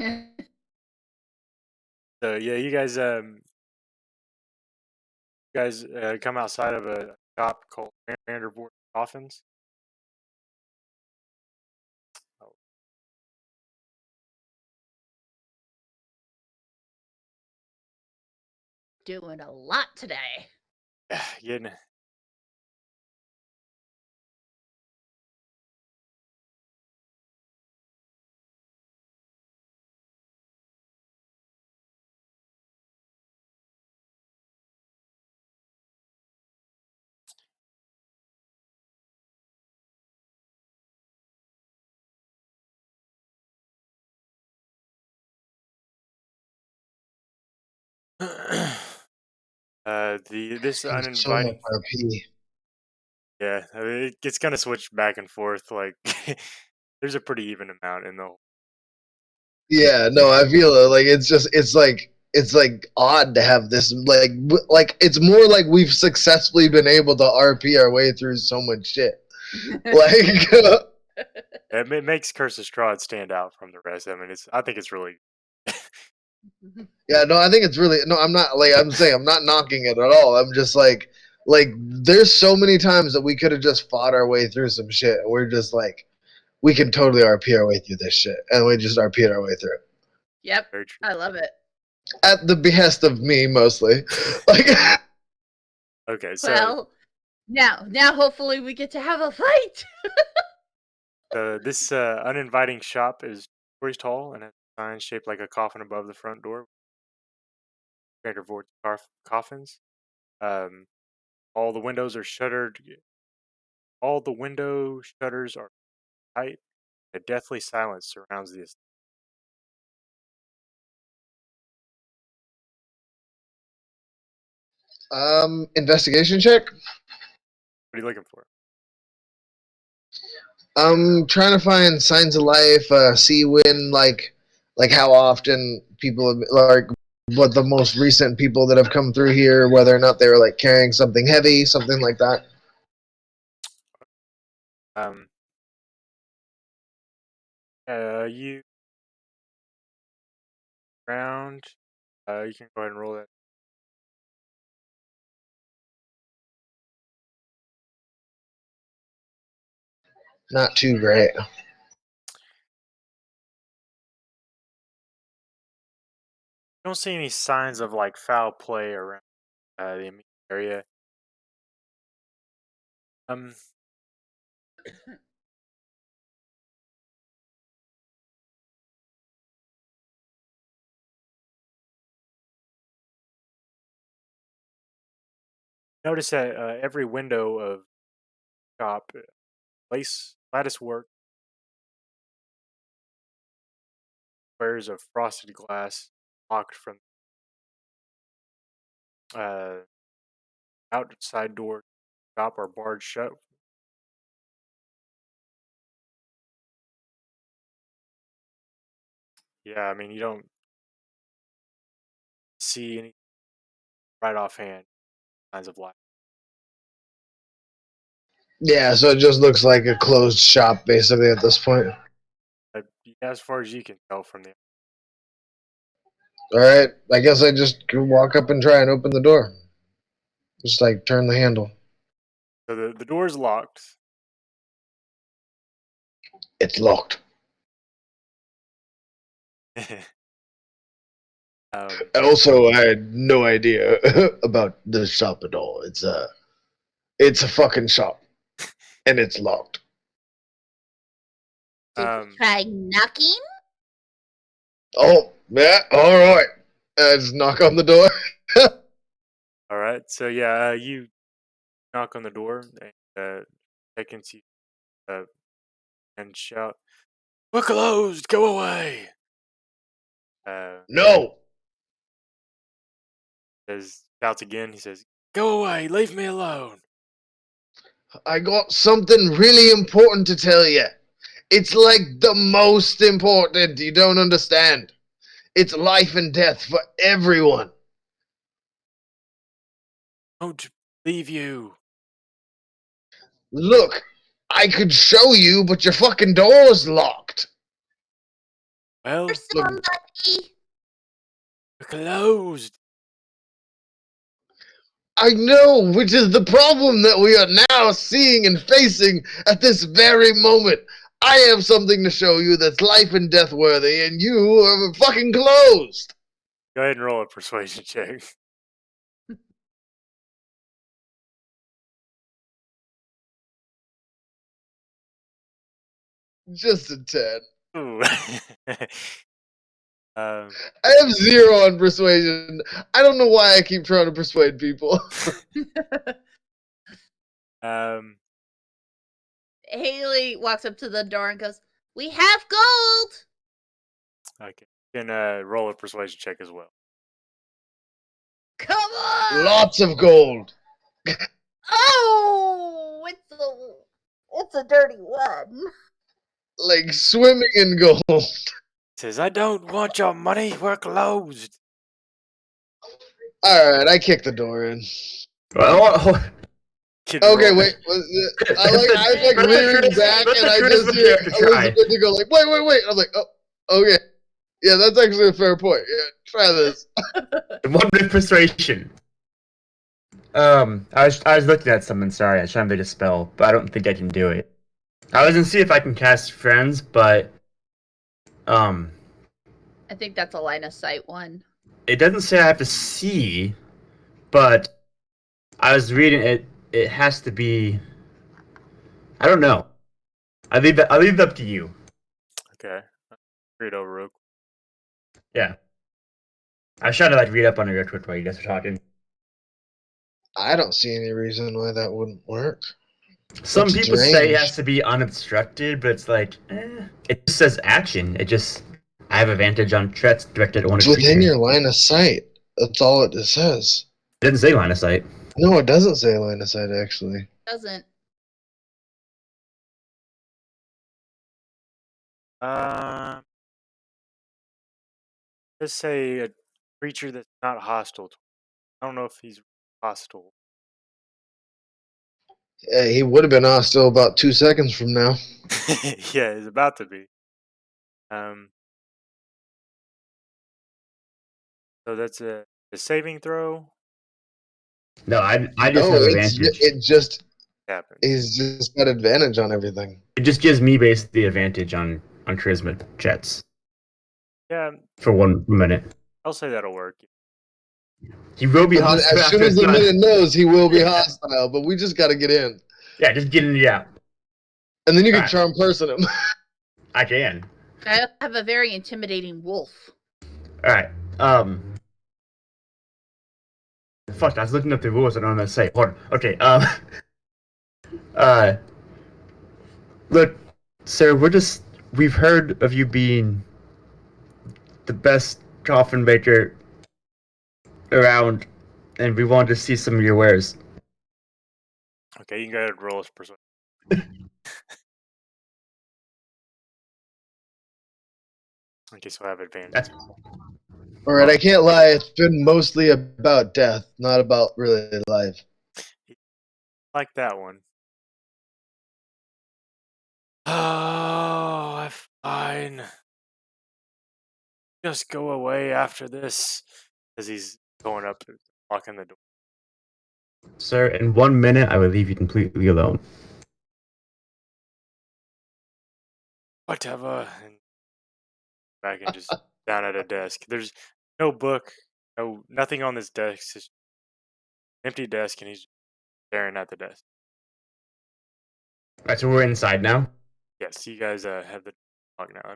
Yeah, you guys come outside of a shop called Vandervoort Coffins. Oh, Doing a lot today. yeah, getting the this so much uninviting. RP. Yeah, I mean, it's gonna switch back and forth. Like, there's a pretty even amount in the whole. Yeah, no, I feel it. Like it's like odd to have this like it's more like we've successfully been able to RP our way through so much shit. Like It makes Curse of Strahd stand out from the rest. I mean, I think it's really. yeah, no, I think it's really no, I'm not like I'm saying I'm not knocking it at all. I'm just like there's so many times that we could have just fought our way through some shit. And we're just like we can totally RP our way through this shit. And we just RP our way through it. Yep, Very true. I love it. At the behest of me mostly. Like Okay, so Well, now hopefully we get to have a fight. this uninviting shop is 2 stories tall and has a sign shaped like a coffin above the front door. Vandervoort coffins. Um, all the windows are shuttered. All the window shutters are tight. A deathly silence surrounds the estate. investigation check. What are you looking for? I'm trying to find signs of life, see when like how often people have, like what the most recent people that have come through here, whether or not they were like carrying something heavy, something like that. Um, you round. You can go ahead and roll that. Not too great. don't see any signs of like foul play around the immediate area. Um, notice that every window of shop, lattice work, squares of frosted glass, locked from uh, outside door shop are barred shut. Yeah, I mean you don't see any right offhand signs of life. Yeah, so it just looks like a closed shop basically at this point. As far as you can tell from the All right, I guess I just go walk up and try and open the door. Just like turn the handle. so the door is locked. It's locked. And also, I had no idea about the shop at all. It's a fucking shop, and it's locked. Did you um, try knocking? Oh, yeah, all right. Just knock on the door. all right, so yeah, you knock on the door and they can see and shout, "We're closed! Go away!" No, Shouts again. He says, "Go away! Leave me alone!" I got something really important to tell you. It's like the most important. You don't understand. It's life and death for everyone. Don't leave you. Look, I could show you, but your fucking door's locked. Well, Or somebody. we're closed. I know, which is the problem that we are now seeing and facing at this very moment. I have something to show you that's life and death worthy, and you are fucking closed. Go ahead and roll a persuasion check. Just a 10. Ooh. um, I have 0 on persuasion. I don't know why I keep trying to persuade people. um, Hailee walks up to the door and goes, "We have gold!" okay. You can roll a persuasion check as well. Come on! Lots of gold. Oh! It's a dirty one. Like swimming in gold. Says, "I don't want your money. We're closed." Alright, I kick the door in. Well, Kid Okay, rolled wait. I was like Let the rearing charisma- back, let and the I just charisma hear check to try. Elizabeth to go like, wait. I'm like, oh, okay. Yeah, that's actually a fair point. Yeah, try this. One with persuasion. I was looking at something. Sorry, I was trying to make a spell, but I don't think I can do it. I was gonna see if I can cast friends, but I think that's a line of sight one. it doesn't say I have to see. But I was reading it. It has to be. I don't know. I leave it up to you. Okay. Read over real quick. Yeah. I was trying to like read up on it real quick while you guys were talking. I don't see any reason why that wouldn't work. Some It's people say it deranged. has to be unobstructed, but it's like, it just says action. I have advantage on threats directed at one It's creature. within your line of sight. That's all it says. It doesn't say line of sight. No, it doesn't say line of sight, actually. Doesn't. Let's say a creature that's not hostile. I don't know if he's hostile. Yeah, he would have been hostile about 2 seconds from now. Yeah, he's about to be. So that's a saving throw. No, I just No, have advantage. Happens. He's just got advantage on everything. It just gives me basically advantage on charisma checks Yeah, for 1 minute. I'll say that'll work. He will be And then hostile as soon after as it's the not. minute knows, he will be Yeah. hostile. But we just got to get in, Yeah, just get in. Yeah, and then you can Alright. charm person him. I can. I have a very intimidating wolf. All right. Fuck, I was looking up the rules. I don't know what to say. Hold on. Okay. Uh, look, sir, we've heard of you being the best coffin maker around, and we wanted to see some of your wares. Okay, you can go ahead and roll us persuasion. Okay, so I have advantage. That's All right, I can't lie. It's been mostly about death, not about really life. Like that one. Oh, I'm fine. Just go away after this. As he's going up and locking the door. sir. In 1 minute, I will leave you completely alone. Whatever. And back and just down at a desk. There's no book, nothing on this desk. It's just an empty desk, and he's staring at the desk. All right, so we're inside now. Yes, you guys have the lock now.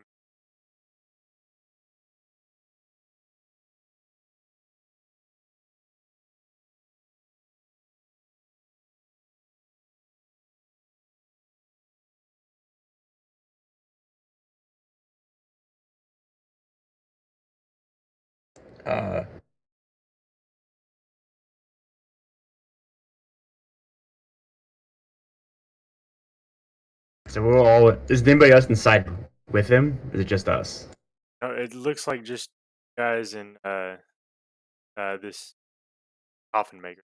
Uh, so we're all. Is anybody else inside with him? Or is it just us? No, it looks like just guys and this coffin maker.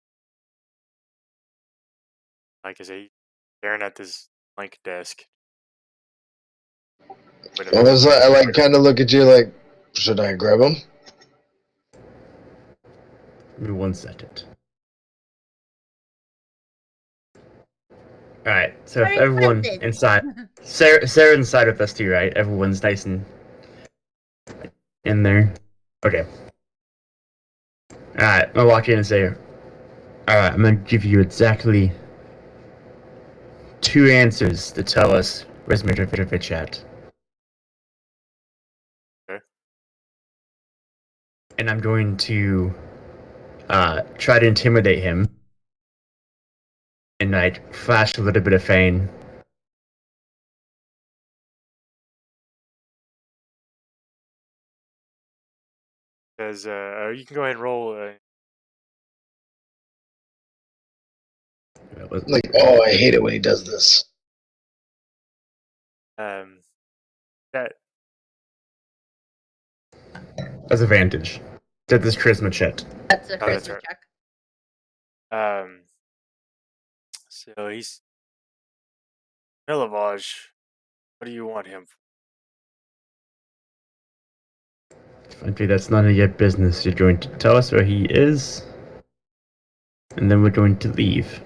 Like I say, he's staring at this blank desk. I like kind of look at you like, should I grab him? Give me 1 second. All right, so if Very everyone crowded. inside, Sarah inside with us too, right? Everyone's nice and in there. Okay. All right, I'll walk in and say, "All right, I'm gonna give you exactly 2 answers to tell us where's Mr. Fitch at." Okay. And I'm going to try to intimidate him and like flash a little bit of fame. Says, you can go ahead and roll. Like, oh, I hate it when he does this. That As advantage. Did this charisma check. That's a Oh, that's charisma right. check. So he's Milavage. What do you want him for? Frankly, that's none of your business. You're going to tell us where he is, and then we're going to leave.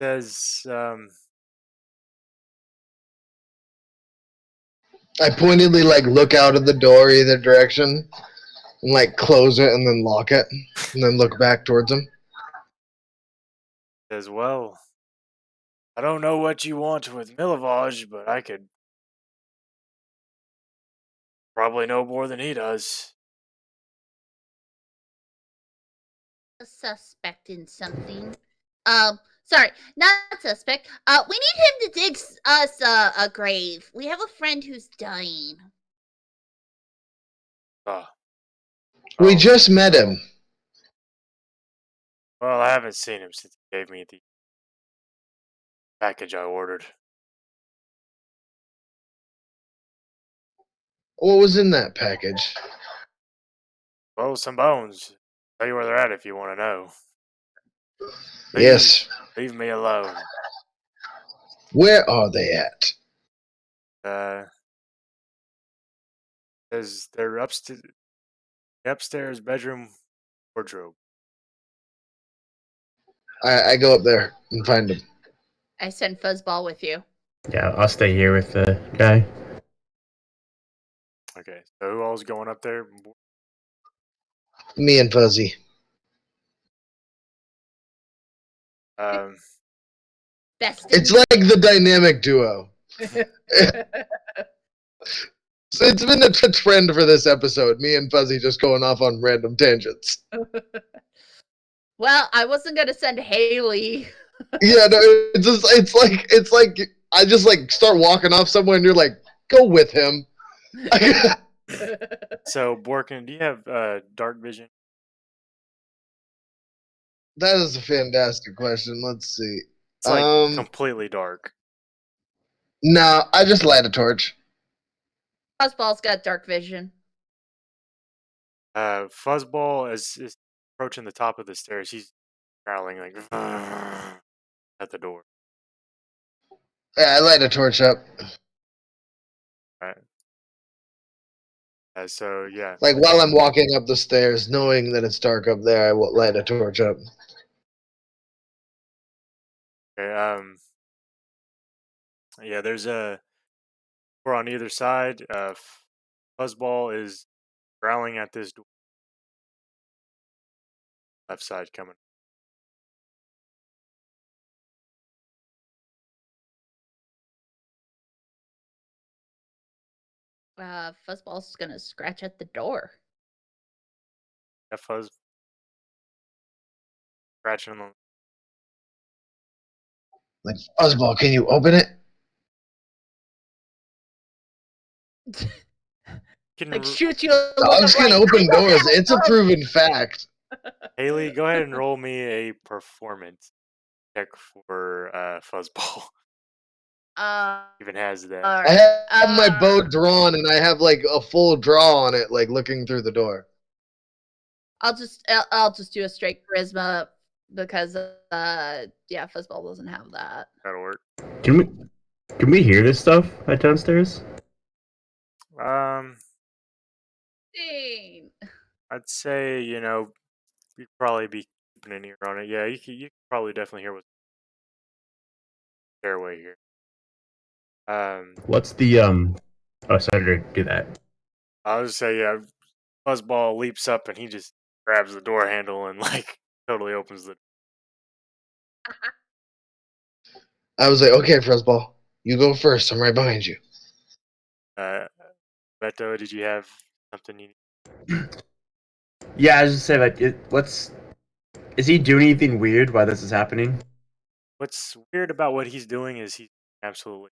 Says, I pointedly like look out of the door either direction and like close it and then lock it and then look back towards him. says, well, I don't know what you want with Milavage, but I could probably know more than he does. A suspect in something. Sorry, not suspect. We need him to dig us a grave. We have a friend who's dying. Oh. We Oh, just met him. well, I haven't seen him since he gave me the package I ordered. What was in that package? Well, some bones. Tell you where they're at if you want to know. Yes. Leave me alone. Where are they at? Says they're upstairs bedroom wardrobe. I go up there and find him. I send Fuzzball with you. Yeah, I'll stay here with the guy. Okay, so who all's going up there? Me and Fuzzy. Um, Best It's in. like the dynamic duo. So it's been a trend for this episode. Me and Fuzzy just going off on random tangents. Well, I wasn't gonna send Hailee. Yeah, no, it's like I just like start walking off somewhere, and you're like, go with him. so Borkin, do you have dark vision? That is a fantastic question. Let's see. It's like completely dark. No, I just light a torch. Fuzzball's got dark vision. Fuzzball is approaching the top of the stairs. He's growling like at the door. Yeah, I light a torch up. Right. So yeah. Like while I'm walking up the stairs, knowing that it's dark up there, I will light a torch up. Okay. Yeah. There's a door on either side. Fuzzball is growling at this door. Left side coming. Fuzzball's gonna scratch at the door. Yeah, Fuzz scratching on. Like, Fuzzball, can you open it? Like shoot you. Dogs can open doors. It's a proven fact. Hailee, go ahead and roll me a performance check for Fuzzball. Even has that. I have my bow drawn, and I have like a full draw on it, like looking through the door. I'll just do a straight charisma because yeah, Fuzzball doesn't have that. That'll work. Can we hear this stuff at downstairs? I'd say you'd probably be keeping an ear on it. Yeah, you could probably definitely hear what's stairway here. What's the Oh, sorry to do that. I was say yeah. Fuzzball leaps up and he just grabs the door handle and like totally opens the. I was like, okay, Fuzzball, you go first. I'm right behind you. Beto, did you have something you? Yeah, I was just saying, like, is he doing anything weird while this is happening? What's weird about what he's doing is he's absolutely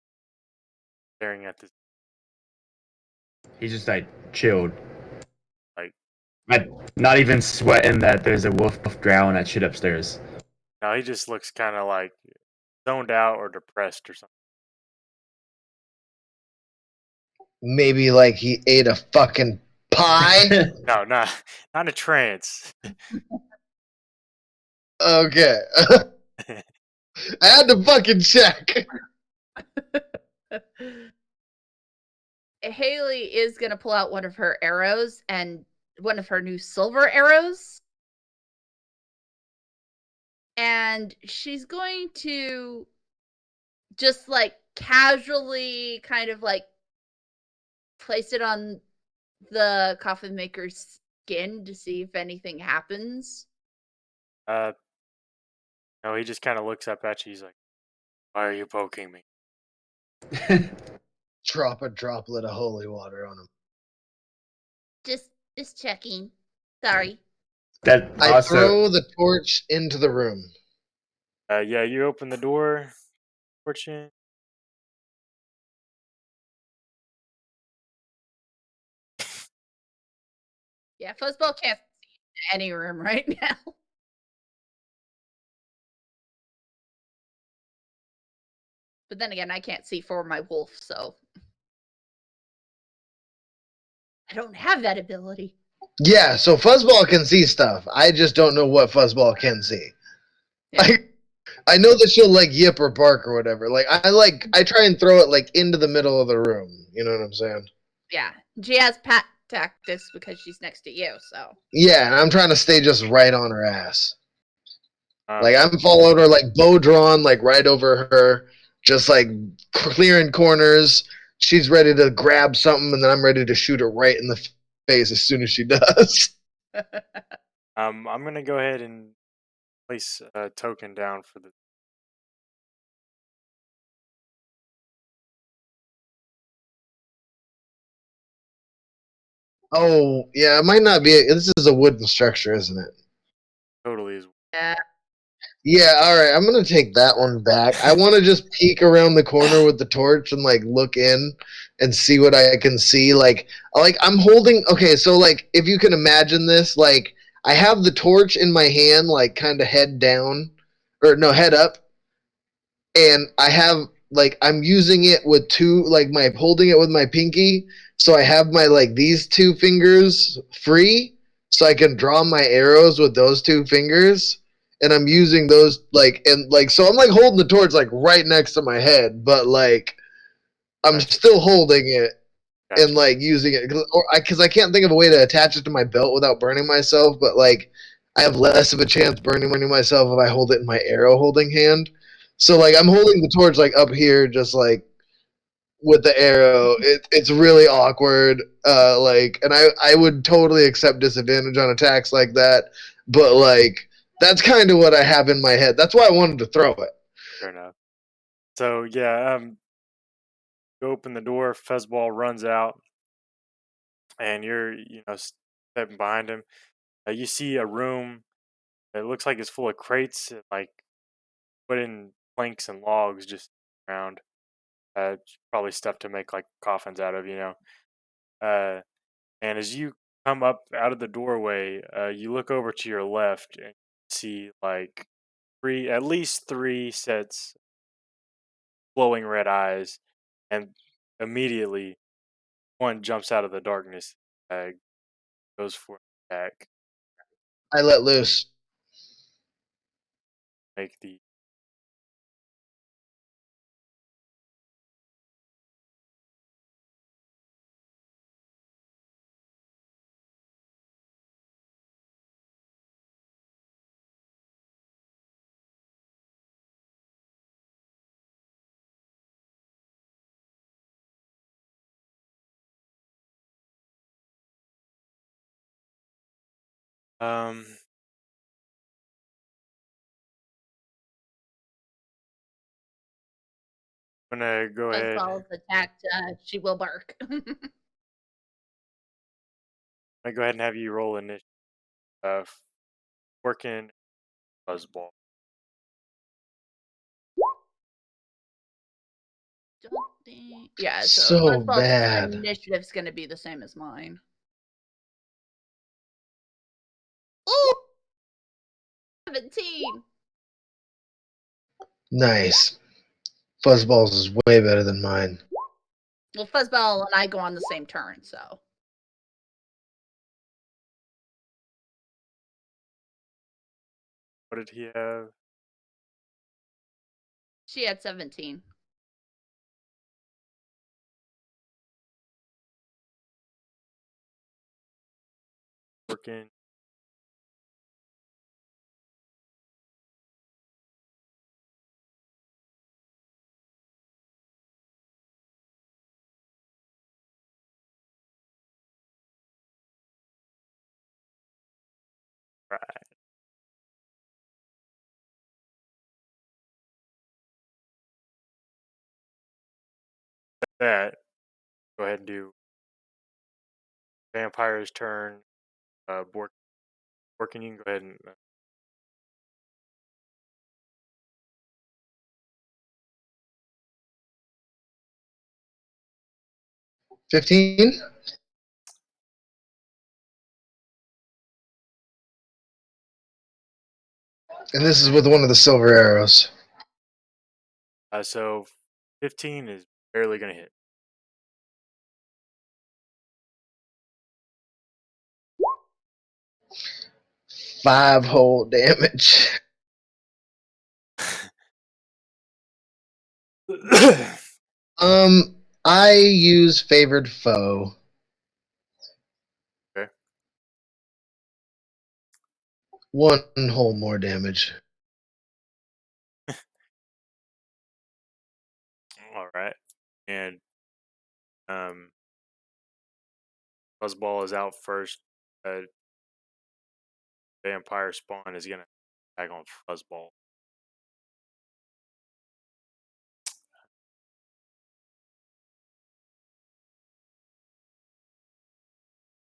staring at this. He's just like chilled, Like not even sweating that there's a wolf growling at shit upstairs. no, he just looks kind of like zoned out or depressed or something. Maybe like he ate a fucking pie. No, not a trance. Okay. I had to fucking check. Hailee is gonna pull out one of her arrows and one of her new silver arrows. And she's going to just like casually kind of like place it on the coffin maker's skin to see if anything happens. No, he just kind of looks up at you. He's like, "Why are you poking me?" Drop a droplet of holy water on him. Just checking. Sorry. I throw the torch into the room. Yeah, you open the door. Torch in. Yeah, Fuzzball can't see any room right now. But then again, I can't see for my wolf, so I don't have that ability. Yeah, so Fuzzball can see stuff. I just don't know what Fuzzball can see. Yeah. I know that she'll like yip or bark or whatever. Like I try and throw it like into the middle of the room. You know what I'm saying? Yeah, she has pat tactics because she's next to you. So yeah, and I'm trying to stay just right on her ass. Like I'm following her, like bow drawn, like right over her, just like clearing corners. She's ready to grab something, and then I'm ready to shoot her right in the face as soon as she does. I'm gonna go ahead and place a token down for the. Oh yeah, it might not be. This is a wooden structure, isn't it? Totally is. Yeah. Yeah, all right. I'm gonna take that one back. I want to just peek around the corner with the torch and like look in and see what I can see. Like I'm holding. Okay, so like if you can imagine this, like I have the torch in my hand, like kind of head down, or no, head up, and I have like I'm using it with two, like my holding it with my pinky, so I have my like these two fingers free, so I can draw my arrows with those two fingers, and I'm using those like and like so I'm like holding the torch like right next to my head, but like I'm Gotcha. still holding it and Gotcha. like using it because I can't think of a way to attach it to my belt without burning myself, but like I have less of a chance burning myself if I hold it in my arrow holding hand. So like I'm holding the torch like up here, just like with the arrow. It's really awkward. Like, and I would totally accept disadvantage on attacks like that, but like that's kind of what I have in my head. That's why I wanted to throw it. Fair enough. So yeah, you open the door. Fuzzball runs out, and you're stepping behind him. You see a room that looks like it's full of crates, and, like putting planks and logs just around. Probably stuff to make like coffins out of. Uh, and as you come up out of the doorway, you look over to your left and see like at least three sets glowing red eyes, and immediately one jumps out of the darkness, uh, goes for an attack. I let loose. Make the um. I'm gonna go As ahead. balls attacked, she will bark. I'm gonna go ahead and have you roll initiative. Working Fuzzball. Don't think. Yeah, so So Fuzzball's bad. initiative's going to be the same as mine. Ooh, 17. Nice. Fuzzballs is way better than mine. Well, Fuzzball and I go on the same turn, so. What did he have? She had 17. Working. Right. That. Go ahead and do vampire's turn. Working. You can go ahead and 15? And this is with one of the silver arrows. so 15 is barely gonna hit. Five whole damage. I use favored foe. Okay. 1 whole more damage. and Fuzzball is out first. Vampire spawn is gonna attack on Fuzzball.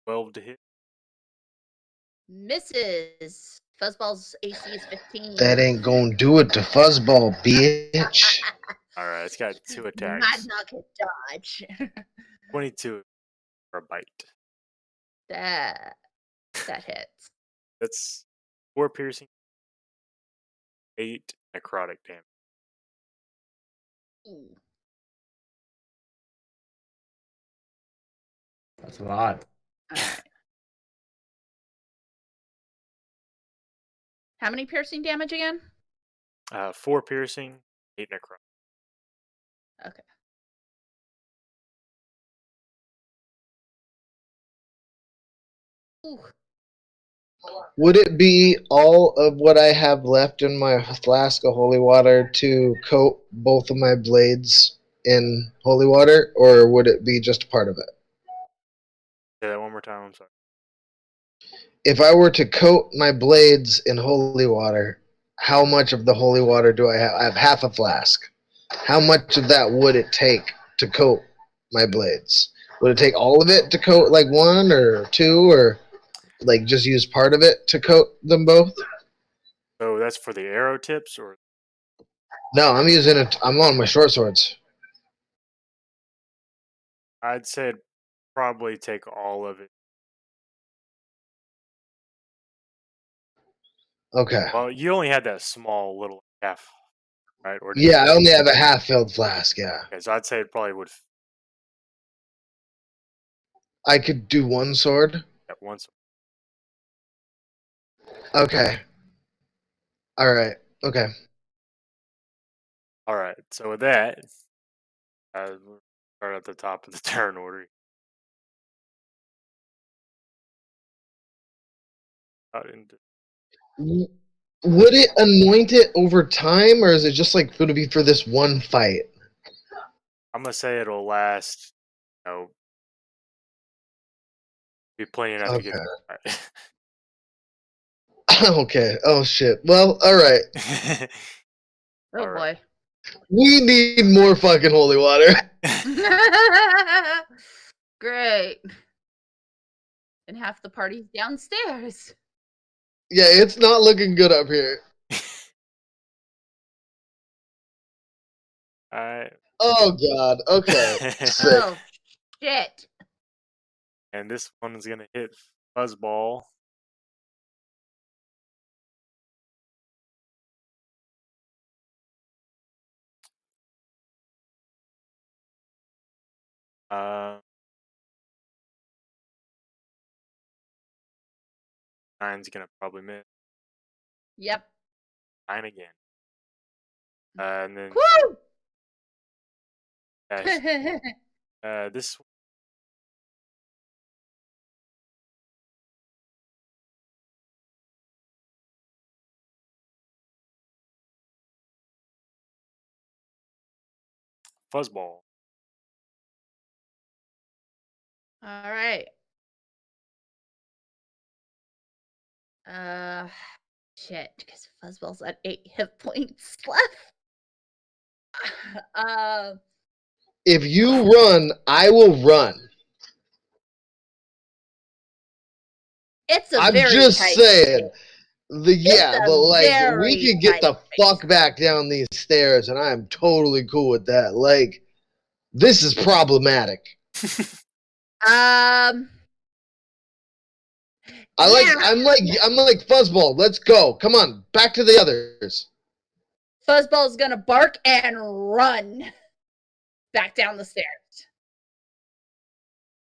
$12 to hit. Misses. Fuzzball's AC is 15. That ain't gonna do it to Fuzzball, bitch. All right, it's got 2 Might attacks. not get dodge. 22 for a bite. that hits. That's 4 piercing, 8 necrotic damage. Ooh. That's a lot. All right. How many piercing damage again? 4 piercing, 8 necrotic. Okay. Ooh. Would it be all of what I have left in my flask of holy water to coat both of my blades in holy water, or would it be just part of it? Say that one more time. I'm sorry. If I were to coat my blades in holy water, how much of the holy water do I have? I have half a flask. How much of that would it take to coat my blades? Would it take all of it to coat like 1 or 2, or like just use part of it to coat them both? So that's for the arrow tips, or No, I'm using it. I'm on my short swords. I'd say it'd probably take all of it. Okay. Well, you only had that small little half, right? Or did Yeah, I only have a half-filled flask. Yeah, okay, so I'd say it probably would I could do 1 sword. at once. Okay. All right. Okay. All right. So with that, we'll start at the top of the turn order. Out into W- Would it anoint it over time, or is it just like going to be for this one fight? I'm gonna say it'll last. You know, be plenty enough to get. Okay. Okay. Oh shit. Well, all right. Oh All right. boy. We need more fucking holy water. Great. And half the party's downstairs. Yeah, it's not looking good up here. All right. Oh god. Okay. Sick. Oh shit. And this one is gonna hit Fuzzball. Uh, 9's gonna probably miss. Yep. 9 again. And then Woo! this Fuzzball. All right. Shit, because Fuzzball's at 8 hit points left. If you run, I will run. It's a I'm very just tight saying. fight. But like we very can get the tight fuck back down these stairs, and I'm totally cool with that. Like, this is problematic. Um. I'm like Fuzzball. Let's go. Come on, back to the others. Fuzzball's gonna bark and run back down the stairs.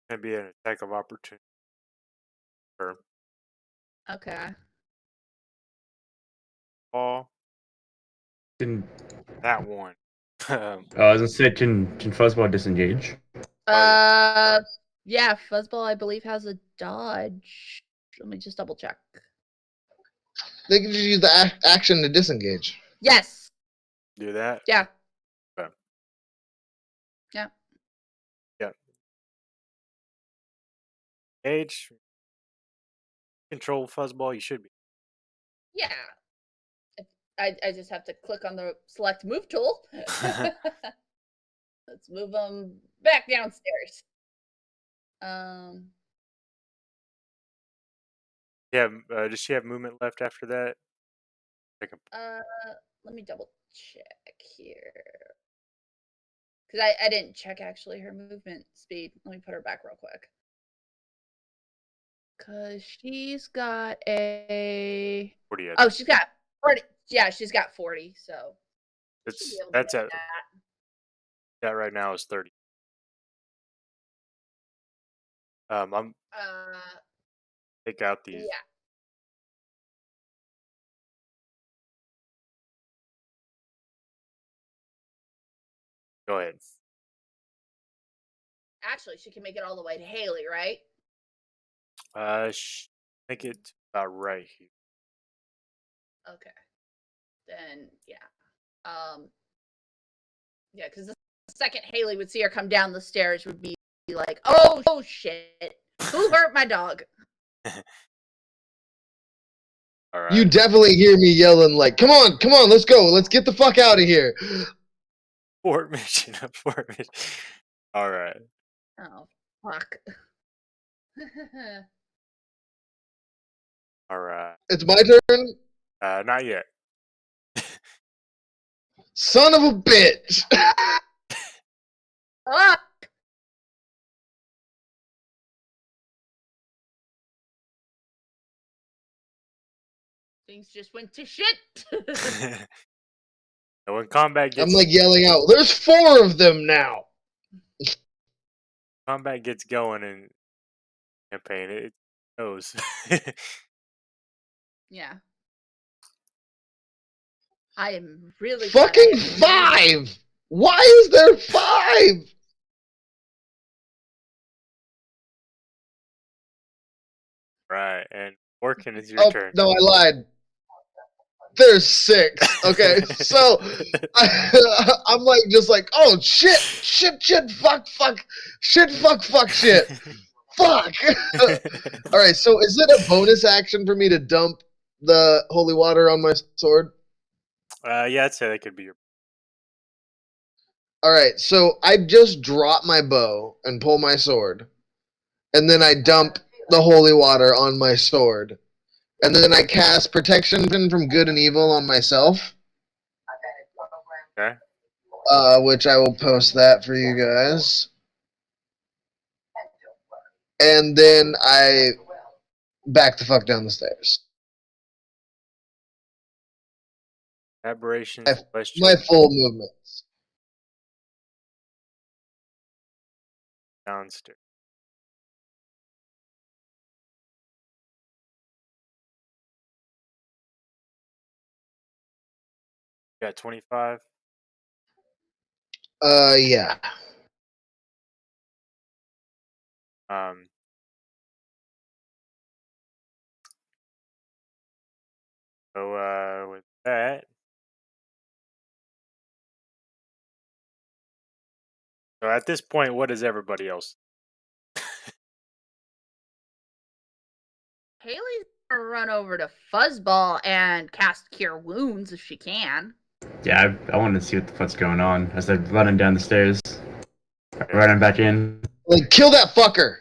Gonna be an attack of opportunity. Or Okay. ball. Can, That one. I was gonna say, can Fuzzball disengage? Oh, Yeah, Fuzzball, I believe, has a dodge. Let me just double check. They can just use the action to disengage. Yes. do that. Yeah. Okay. Yeah. Age, control Fuzzball, you should be. Yeah. I just have to click on the select move tool. Let's move them back downstairs. Yeah, does she have movement left after that? Let me double check here. Because I didn't check actually her movement speed. Let me put her back real quick. Because she's got a 40. oh, she's got 40. Yeah, she's got 40. So should be able to That's make at that right now is 30. I'm take out these. Yeah. Go ahead. Actually, she can make it all the way to Hailee, right? I think it's about right here. Okay. Then yeah. Yeah, because the second Hailee would see her come down the stairs would be like, oh shit. Who hurt my dog? All right. You definitely hear me yelling like, come on, let's go. Let's get the fuck out of here. Fort mission. Fort mission. All right. Oh, fuck. All right. It's my turn? Not yet. Son of a bitch. Fuck! Things just went to shit. And when combat I'm gets like yelling out, there's 4 of them now. going in campaign, it knows. Yeah. I am really glad I Fucking have 5! Why is there 5? Right, and working is your Oh, turn. no, I lied. There's 6. Okay, so I'm like, just like, oh shit, fuck, shit, fuck, shit, fuck. All right, so is it a bonus action for me to dump the holy water on my sword? Yeah, I'd say that could be your. All right, so I just drop my bow and pull my sword, and then I dump the holy water on my sword, and then I cast protection from good and evil on myself. Okay. Which I will post that for you guys. And then I back the fuck down the stairs. Aberrations, My, my question, full movements. downstairs. Got 25. Yeah. Um. So with that, so at this point, what does everybody else? Hailee's gonna run over to Fuzzball and cast Cure Wounds if she can. Yeah, I wanted to see what the fuck's going on as they're running down the stairs, running back in. Like, kill that fucker.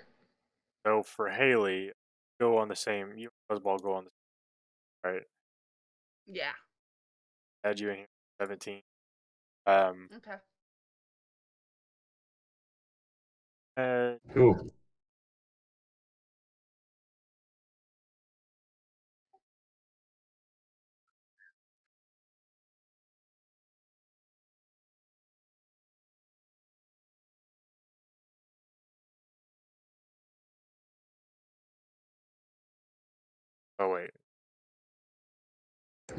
So for Hailee, go on the same. You Fuzzball go on the right. Yeah. Add you in here. 17. Okay. Ooh. Oh wait.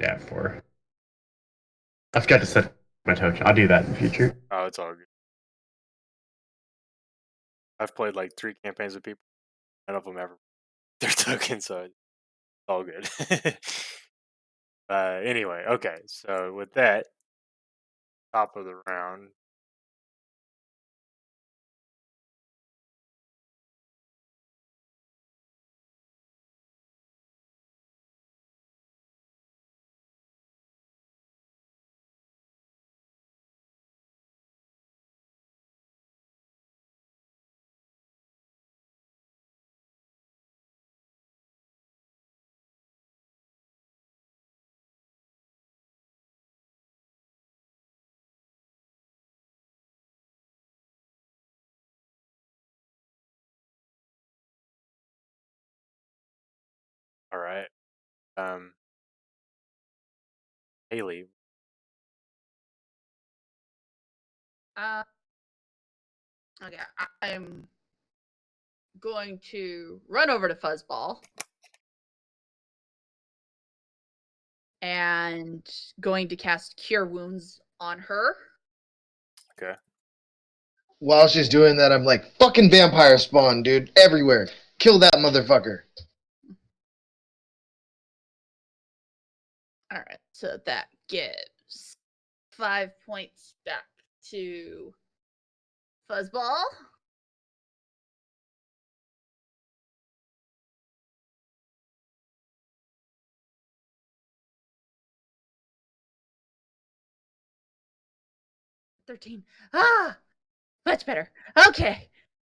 Yeah, 4. I forgot to set my token. I'll do that in the future. Oh, it's all good. I've played like 3 campaigns with people. None of them ever their tokens, so it's all good. Anyway, okay. So with that, top of the round. All right. Hailee. Okay, I'm going to run over to Fuzzball and going to cast Cure Wounds on her. Okay. While she's doing that, I'm like, fucking vampire spawn, dude, everywhere. Kill that motherfucker. All right, so that gives 5 points back to Fuzzball. $13. Much better. Okay.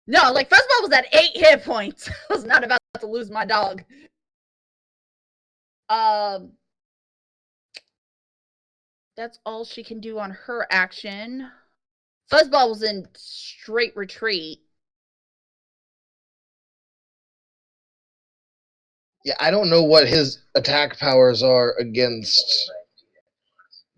No, like Fuzzball was at 8 hit points. I was not about to lose my dog. That's all she can do on her action. Fuzzball was in straight retreat. Yeah, I don't know what his attack powers are against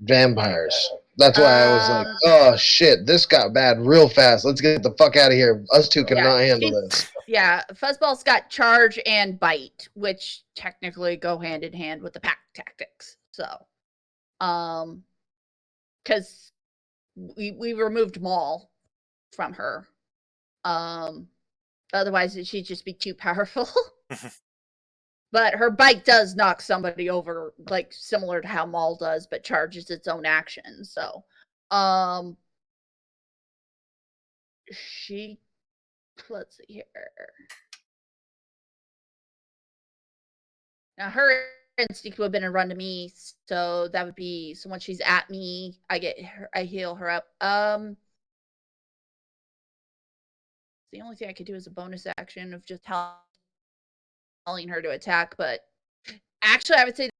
vampires. That's why I was like, oh shit, this got bad real fast. Let's get the fuck out of here. Us two cannot handle this. Yeah, Fuzzball's got charge and bite, which technically go hand in hand with the pack tactics. So, because we removed Maul from her. Otherwise she'd just be too powerful. But her bite does knock somebody over, like similar to how Maul does, but charges its own action. So, let's see here. Now her instinct would have been a run to me, so that would be, so when she's at me, I heal her up. The only thing I could do is a bonus action of just telling her to attack, but actually I would say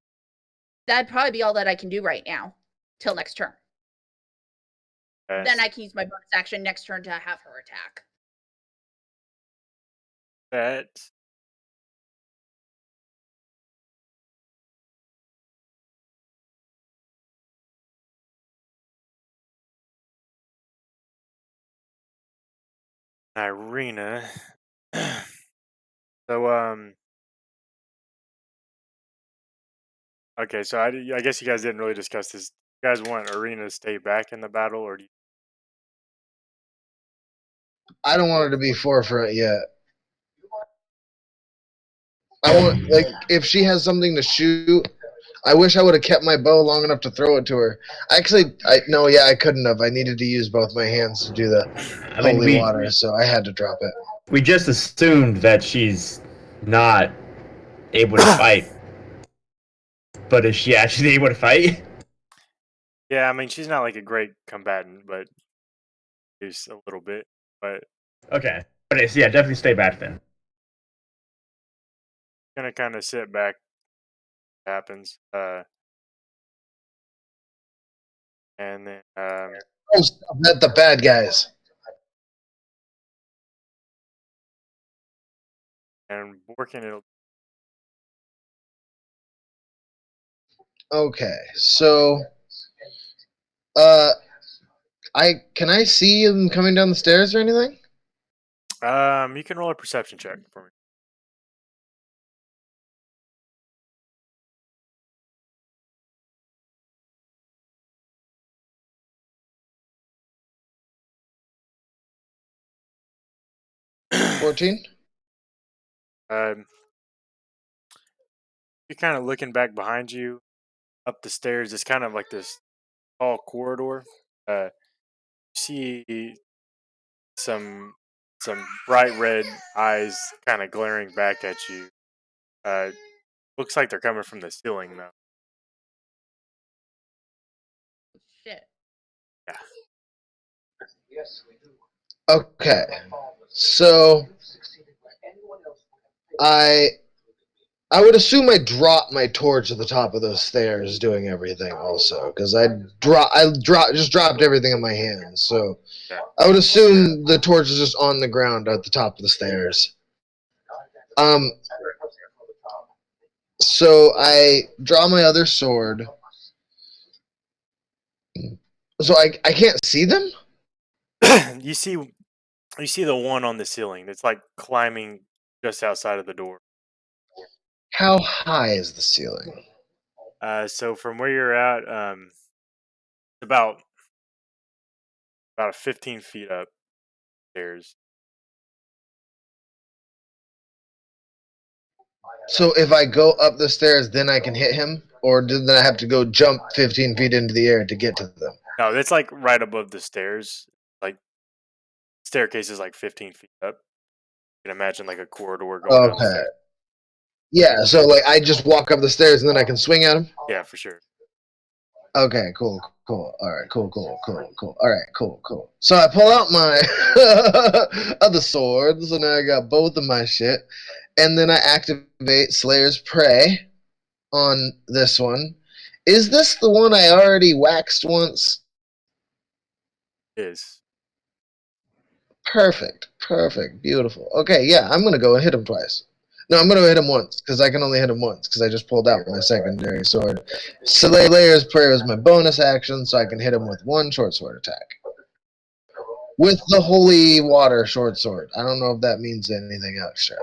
that'd probably be all that I can do right now till next turn. Then I can use my bonus action next turn to have her attack. That Ireena. So okay, so I guess you guys didn't really discuss this. You guys want Ireena to stay back in the battle, or do you? I don't want her to be forefront yet. I want, like, if she has something to shoot, I wish I would have kept my bow long enough to throw it to her. Actually, I couldn't have. I needed to use both my hands to do the holy water, so I had to drop it. We just assumed that she's not able to fight. But is she actually able to fight? Yeah, I mean she's not like a great combatant, but just a little bit. But Okay. Okay, so yeah, definitely stay back then. gonna kind of sit back. Happens. And then Oh, stop at the bad guys. and working it. Okay, so can I see him coming down the stairs or anything? You can roll a perception check for me. $14. You're kind of looking back behind you, up the stairs. It's kind of like this tall corridor. You see some bright red eyes kind of glaring back at you. Looks like they're coming from the ceiling though. Shit. Yeah. Okay, so I would assume I dropped my torch at the top of those stairs, doing everything also, because just dropped everything in my hands. So Yeah. I would assume the torch is just on the ground at the top of the stairs. So I draw my other sword. So I can't see them? you see the one on the ceiling that's like climbing just outside of the door. How high is the ceiling? So from where you're at, about 15 feet up stairs. So if I go up the stairs, then I can hit him? Or then I have to go jump 15 feet into the air to get to them? No, it's like right above the stairs. Like staircase is like 15 feet up. You can imagine like a corridor going down the Okay. stairs. Yeah, so like I just walk up the stairs and then I can swing at him? Yeah, for sure. Okay, cool. All right, cool. All right, cool. So I pull out my other sword, so now I got both of my shit. And then I activate Slayer's Prey on this one. Is this the one I already waxed once? Is Perfect. Beautiful. Okay, yeah, I'm going to go and hit him twice. No, I'm going to hit him once, because I can only hit him once, because I just pulled out my secondary sword. Slayer's Prayer is my bonus action, so I can hit him with one short sword attack. With the holy water short sword. I don't know if that means anything extra.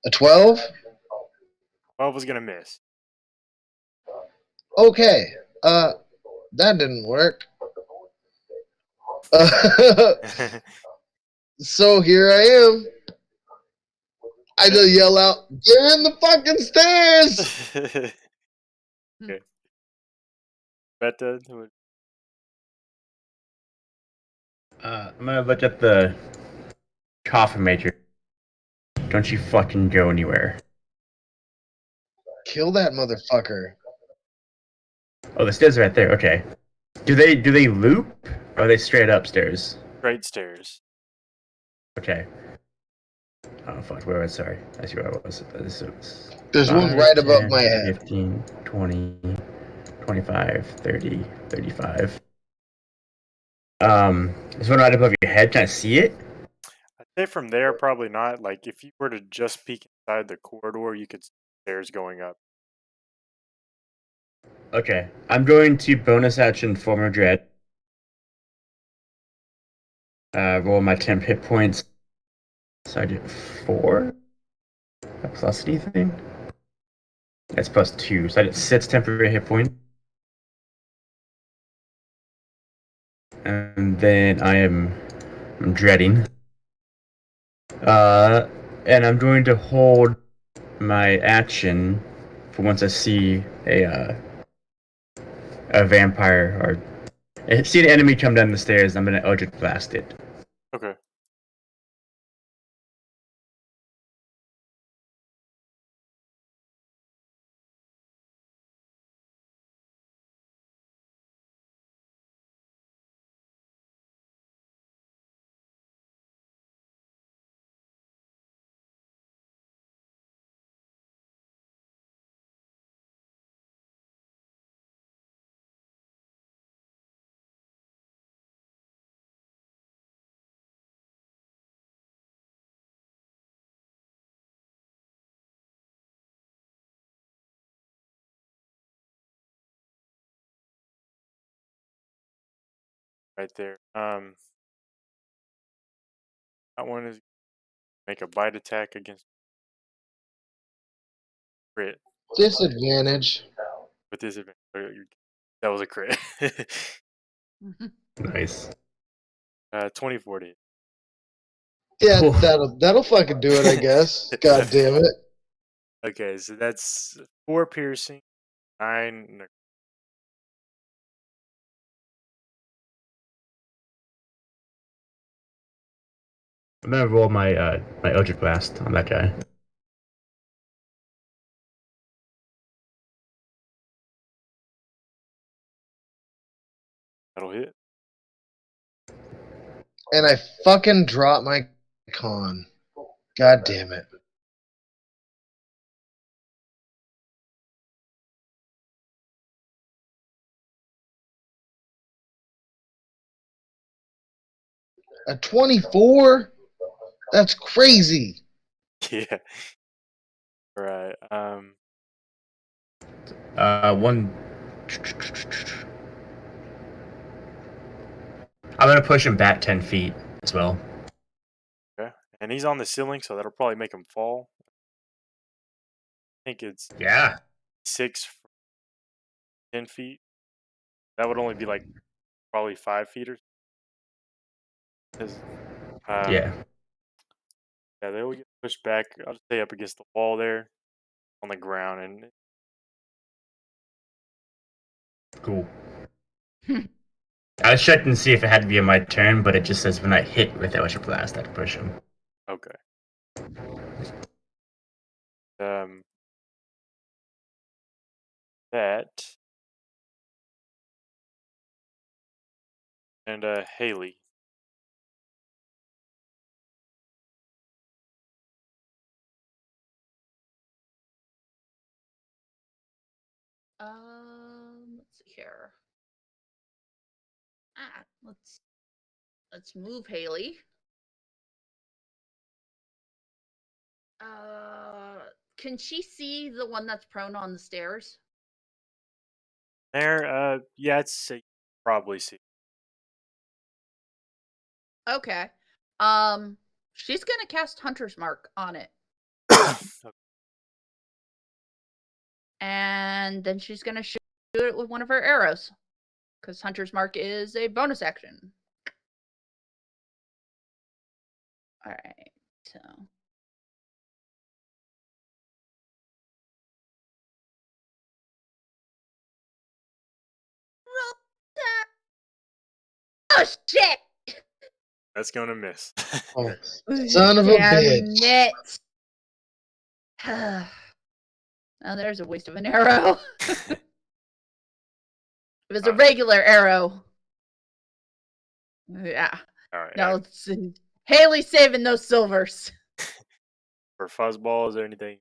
A 12? 12 was gonna miss. Okay. That didn't work. Uh, so here I am. I just yell out, "Get in the fucking stairs!" Okay. Beta, I'm gonna look at the coffin major. Don't you fucking go anywhere. Kill that motherfucker. Oh, the stairs are right there. Okay. Do they loop? Or are they straight upstairs? straight stairs. Okay. Oh fuck, where was sorry. I see where I was. This was There's one 5, right above 10, my head. 15, 20, 25, 30, 35. There's one right above your head. Can I see it? I'd say from there, probably not. Like if you were to just peek inside the corridor, you could see stairs going up. Okay. I'm going to bonus action Former Dread. Roll my temp hit points. So I did 4. A plus anything? That's plus 2. So I did 6 temporary hit points. And then I'm dreading. And I'm going to hold my action for once I see a vampire or see an enemy come down the stairs. I'm gonna Eldritch Blast it. Okay. Right there. That one is make a bite attack against crit Disadvantage. with disadvantage. That was a crit. Nice. 24 to hit. Yeah, Oof. that'll fucking do it, I guess. God damn it. Okay, so that's 4 piercing, 9. I'm gonna roll my my Eldritch Blast on that guy. That'll hit. And I fucking dropped my con. God damn it. A 24? That's crazy. Yeah. Right. One. I'm gonna push him back 10 feet as well. Okay. And he's on the ceiling, so that'll probably make him fall. I think it's Yeah. 6 from 10 feet. That would only be like probably 5 feet or. Cause, Yeah. yeah, they will get pushed back. I'll just stay up against the wall there, on the ground, and Cool. I was checking to see if it had to be on my turn, but it just says when I hit with Eldritch Blast, I can push him. okay. Um, that and Hailee. Let's see here. Let's move Hailee. Can she see the one that's prone on the stairs? There, yeah, it's probably see. Okay. She's gonna cast Hunter's Mark on it, and then she's gonna shoot it with one of her arrows, because Hunter's Mark is a bonus action. All right. So. Roll that. Oh shit! That's gonna miss. Oh, son of a bitch. Damn it! Now there's a waste of an arrow. It was a regular arrow. Yeah. All right. No, it's Hailee saving those silvers. For Fuzzball, is there anything?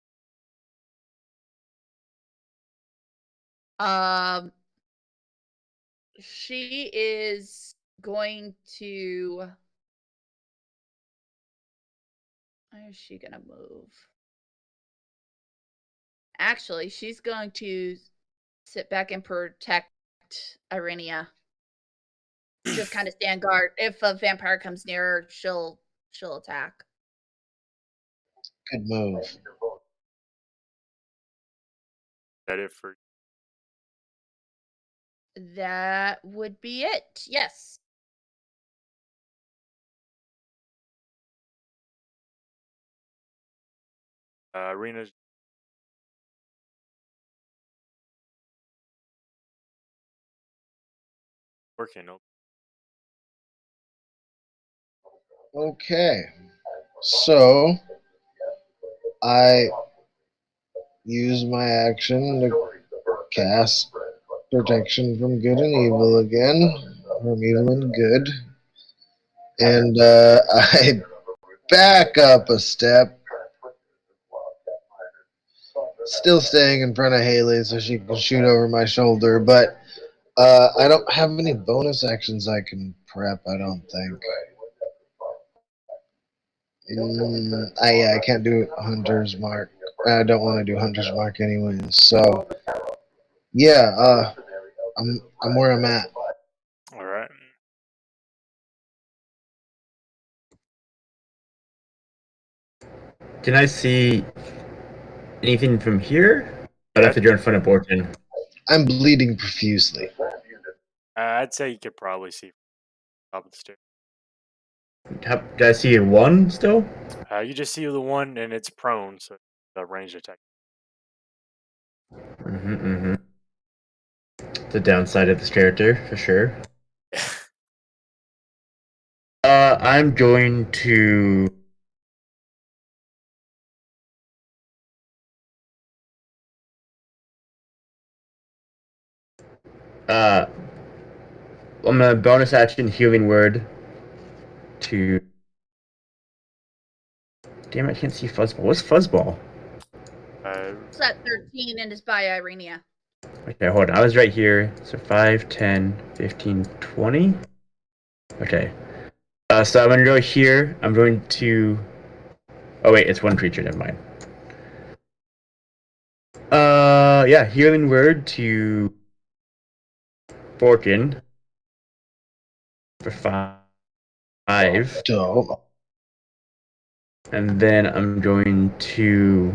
She is going to. Where is she gonna move? Actually, she's going to sit back and protect Ireena. Just kind of stand guard. If a vampire comes near her, she'll attack. Good move. Is that it for? That would be it. Yes. Ireena's working. Okay. So I use my action to cast protection from good and evil again. From evil and good. And I back up a step. Still staying in front of Hailee so she can shoot over my shoulder, but I don't have any bonus actions I can prep, I don't think. I can't do Hunter's Mark. I don't want to do Hunter's Mark anyways. So yeah, I'm where I'm at. All right. Can I see anything from here? I'd Yeah, have to go in front of Borton. I'm bleeding profusely. I'd say you could probably see from top of the stairs. Did I see a one still? You just see the one, and it's prone, so the ranged attack. The downside of this character, for sure. I'm going to. I'm gonna bonus action healing word to. Damn, I can't see Fuzzball. What's Fuzzball? It's at 13 and is by Ireena. Okay, hold on. I was right here. So 5, 10, 15, 20. Okay. So I'm gonna go here. I'm going to. Oh wait, it's one creature. Never mind. Yeah, healing word to Borkin for 5. Dope. And then I'm going to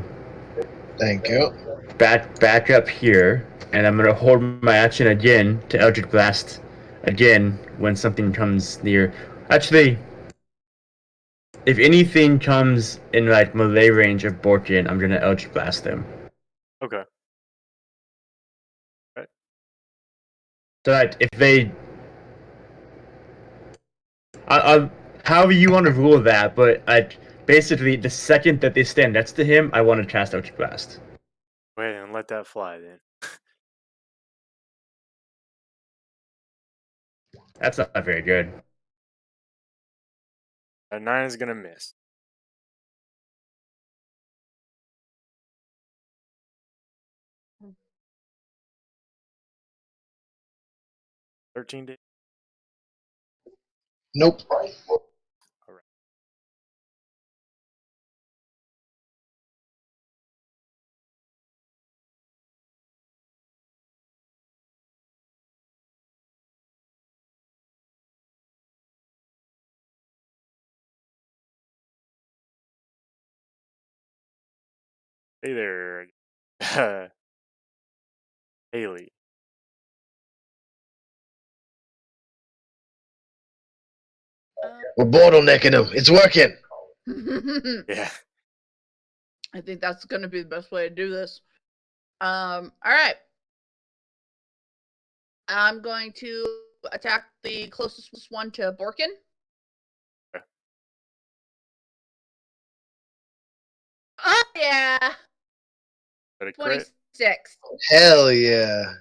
Thank you. back up here, and I'm gonna hold my action again to Eldritch Blast again when something comes near. Actually, if anything comes in like melee range of Borkin, I'm gonna Eldritch Blast them. Okay. Right. So that if they, however you want to rule that, but basically the second that they stand next to him, I want to cast Eldritch Blast. Go ahead and let that fly then. That's not very good. A 9 is gonna miss. $13. Nope. All right. Hey there, Hailee. We're bottlenecking him. It's working. Yeah. I think that's going to be the best way to do this. All right. I'm going to attack the closest one to Borkin. Okay. Oh, yeah. Got a crit? 26. Hell yeah.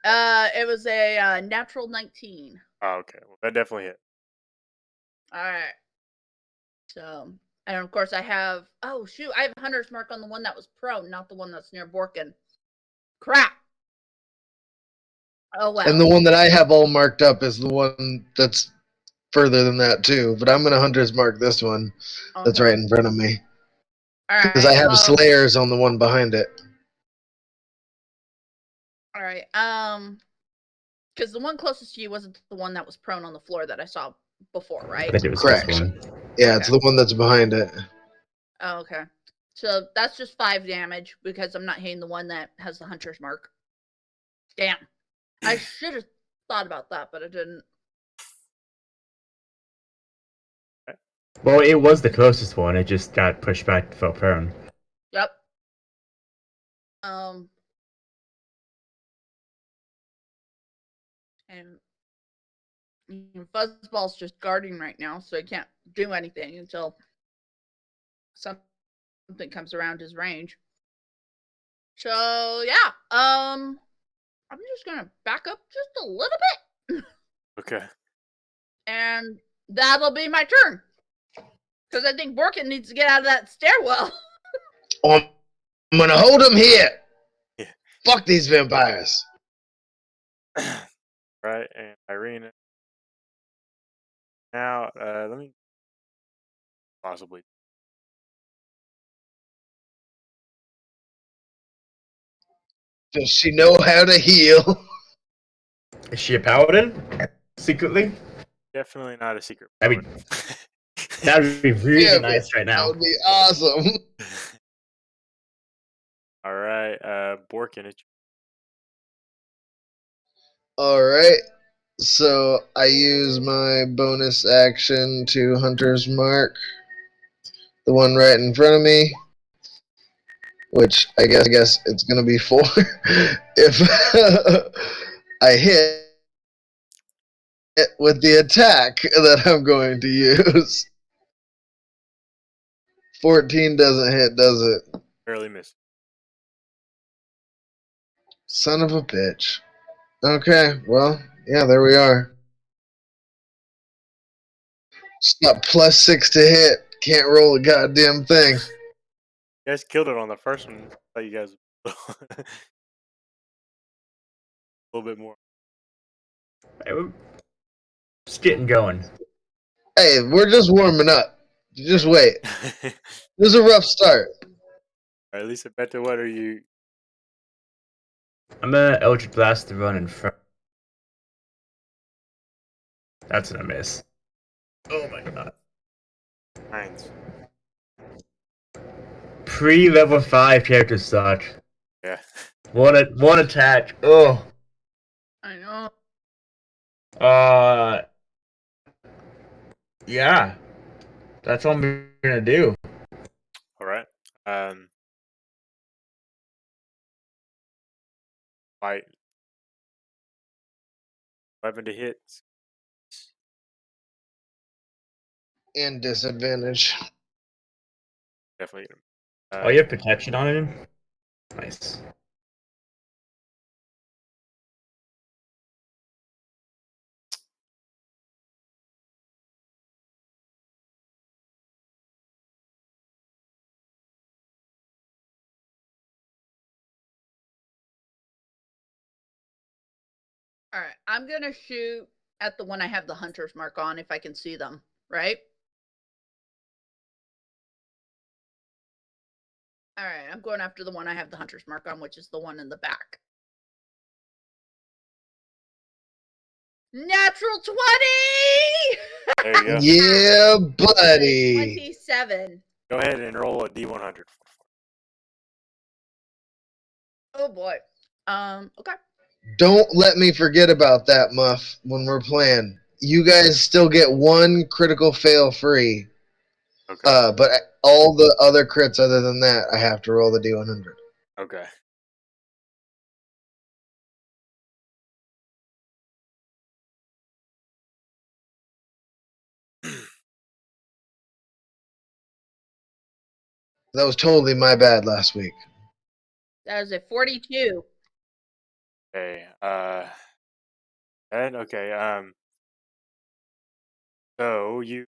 It was a natural 19. Oh, okay. Well, that definitely hit. All right. So, and of course I have, oh shoot, I have Hunter's Mark on the one that was prone, not the one that's near Borkin. Crap. Oh well. And the one that I have all marked up is the one that's further than that too. But I'm gonna Hunter's Mark this one that's Okay. right in front of me. All Because right. I have Slayers on the one behind it. All right. Because the one closest to you wasn't the one that was prone on the floor that I saw before, I right? think it was Correct. this one. Yeah, it's Okay. the one that's behind it. Oh, okay. So that's just 5 damage because I'm not hitting the one that has the Hunter's Mark. Damn. I should have thought about that, but I didn't. Well, it was the closest one. It just got pushed back to fell prone. Yep. And Fuzzball's just guarding right now, so he can't do anything until something comes around his range. So yeah, I'm just gonna back up just a little bit. Okay. And that'll be my turn. Because I think Borkin needs to get out of that stairwell. Oh, I'm gonna hold him here. Yeah. Fuck these vampires. Right, and Ireena. Now, let me possibly. Does she know how to heal? Is she a paladin? Secretly? Definitely not a secret. I mean, that would be really Yeah, nice right that now. would be awesome. All right, Borkin. Alright. So I use my bonus action to Hunter's Mark. The one right in front of me. Which I guess it's gonna be 4 if I hit it with the attack that I'm going to use. 14 doesn't hit, does it? Barely missed. Son of a bitch. Okay, well, yeah, there we are. It's not +6 to hit. Can't roll a goddamn thing. You guys killed it on the first one. I thought you guys a little bit more. Just getting going. Hey, we're just warming up. Just wait. All This is a rough start. right, Lisa Beta, what are you I'm gonna Eldritch Blast to run in front. That's gonna miss. Oh my god. Nines. Pre-level 5 characters suck. Yeah. One attack. Oh. I know. Yeah. That's all I'm gonna do. All right. Might 11 to hit. And disadvantage. Definitely. Oh, you have protection on him? Nice. All right, I'm gonna shoot at the one I have the hunter's mark on if I can see them, right? All right, I'm going after the one I have the hunter's mark on, which is the one in the back. Natural 20! There you go. Yeah, buddy. 27. Go ahead and roll a D100. Oh boy. Okay. Don't let me forget about that, Muff, when we're playing. You guys still get one critical fail free. Okay. But all the other crits other than that, I have to roll the D100. Okay. That was totally my bad last week. That is a 42. Okay. And okay. So you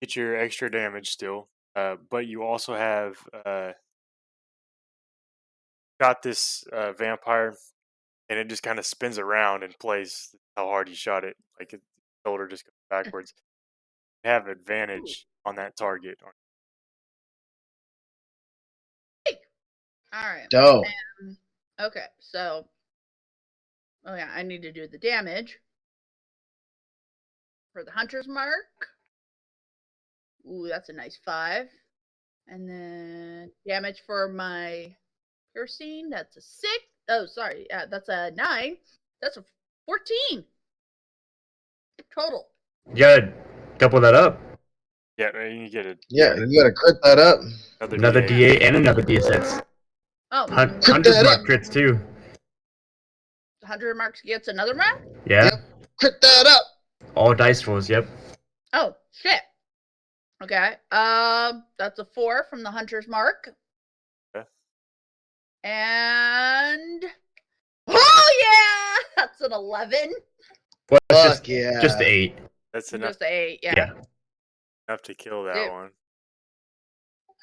get your extra damage still, but you also have got this vampire, and it just kind of spins around in place. How hard you shot it, like its shoulder just goes backwards. You have advantage on that target. All right. Dope. Okay, so. Oh, yeah, I need to do the damage for the hunter's mark. Ooh, that's a nice 5. And then damage for my piercing, that's a 6. Oh, sorry. Yeah, that's a 9. That's a 14 total. You gotta double that up. Yeah, you get it. Yeah, you gotta crit that up. Another D8 and another D6. Oh, Hunter's mark crits too. 100 marks gets another round? Yeah. Yep. Crit that up. All dice rolls, yep. Oh, shit. Okay. That's a 4 from the hunter's mark. Okay. And oh yeah, that's an 11. Well, it's Fuck yeah. just 8. That's enough. Just 8, yeah. Yeah. Enough to kill that Dude. one.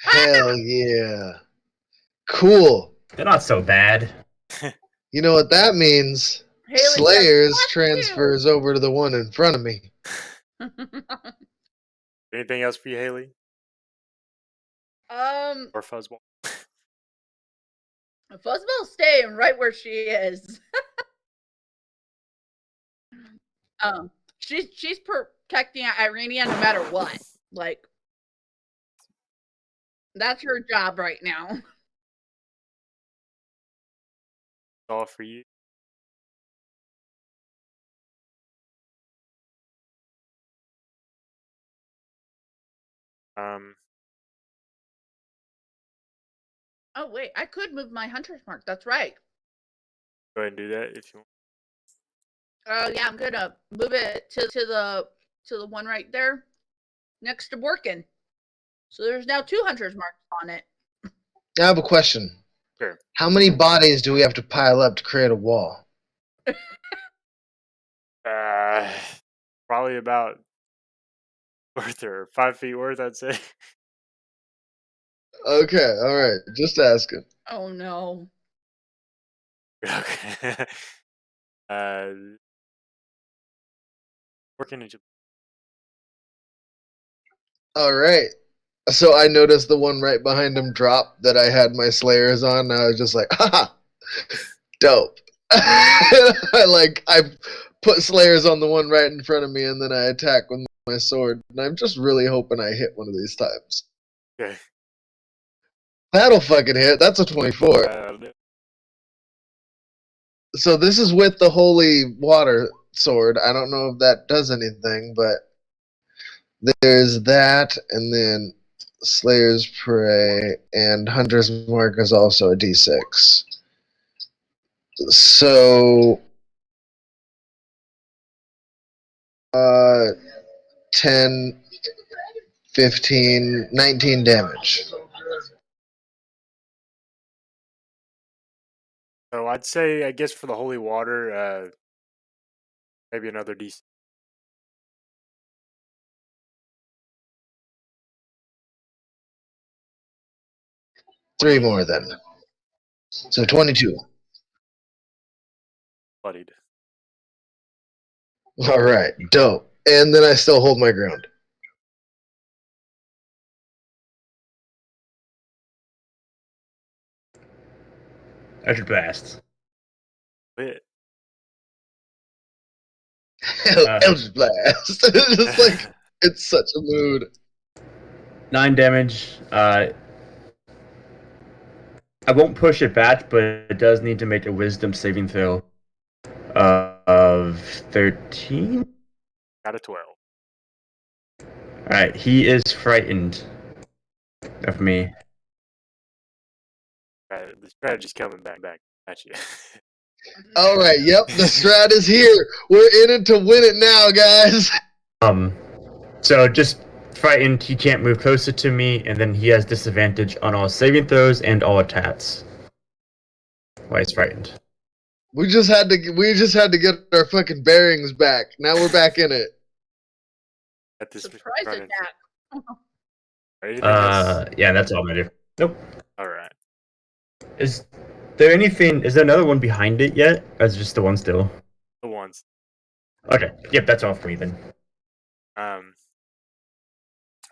Hell yeah. Cool. They're not so bad. You know what that means? Hailee says, Slayers "Fuck transfers over to the one in front of me. you." Anything else for you, Hailee? Or Fuzzball? Fuzzball's staying right where she is. She's protecting Ireena no matter what. Like, that's her job right now. All for you. Oh wait, I could move my hunter's mark. That's right. Go ahead and do that if you want. Yeah, I'm gonna move it to the one right there next to Borkin. So there's now 2 hunter's marks on it. I have a question. Sure. How many bodies do we have to pile up to create a wall? Probably about worth or 5 feet worth, I'd say. Okay, alright. Just asking. Oh no. Okay. Working into Alright. So I noticed the one right behind him drop that I had my slayers on, and I was just like, haha! Dope. I put Slayers on the one right in front of me, and then I attack with my sword. And I'm just really hoping I hit one of these times. Okay. That'll fucking hit. That's a 24. So this is with the holy water sword. I don't know if that does anything, but there's that, and then Slayer's Prey, and Hunter's Mark is also a d6. So, 10, 15, 19 damage. So I'd say, I guess for the holy water, maybe another D. 3 more then. So 22. Bloodied. All right, dope. And then I still hold my ground. Eldritch Blast. Lit. Eldritch Blast. It's like, it's such a mood. 9 damage. I won't push it back, but it does need to make a wisdom saving throw of 13. Got a 12. Alright, he is frightened of me. The strategy's coming back at you. All right, yep, the strat is here. We're in it to win it now, guys. So just frightened, he can't move closer to me, and then he has disadvantage on all saving throws and all attacks. Why he's frightened. We just had to get our fucking bearings back. Now we're back in it. At this Surprise running. attack. Anything else? Yeah, that's all I'm gonna do. Nope. All right. Is there another one behind it yet? Or is it just the one still? The ones. Okay. Yep, that's all for me then.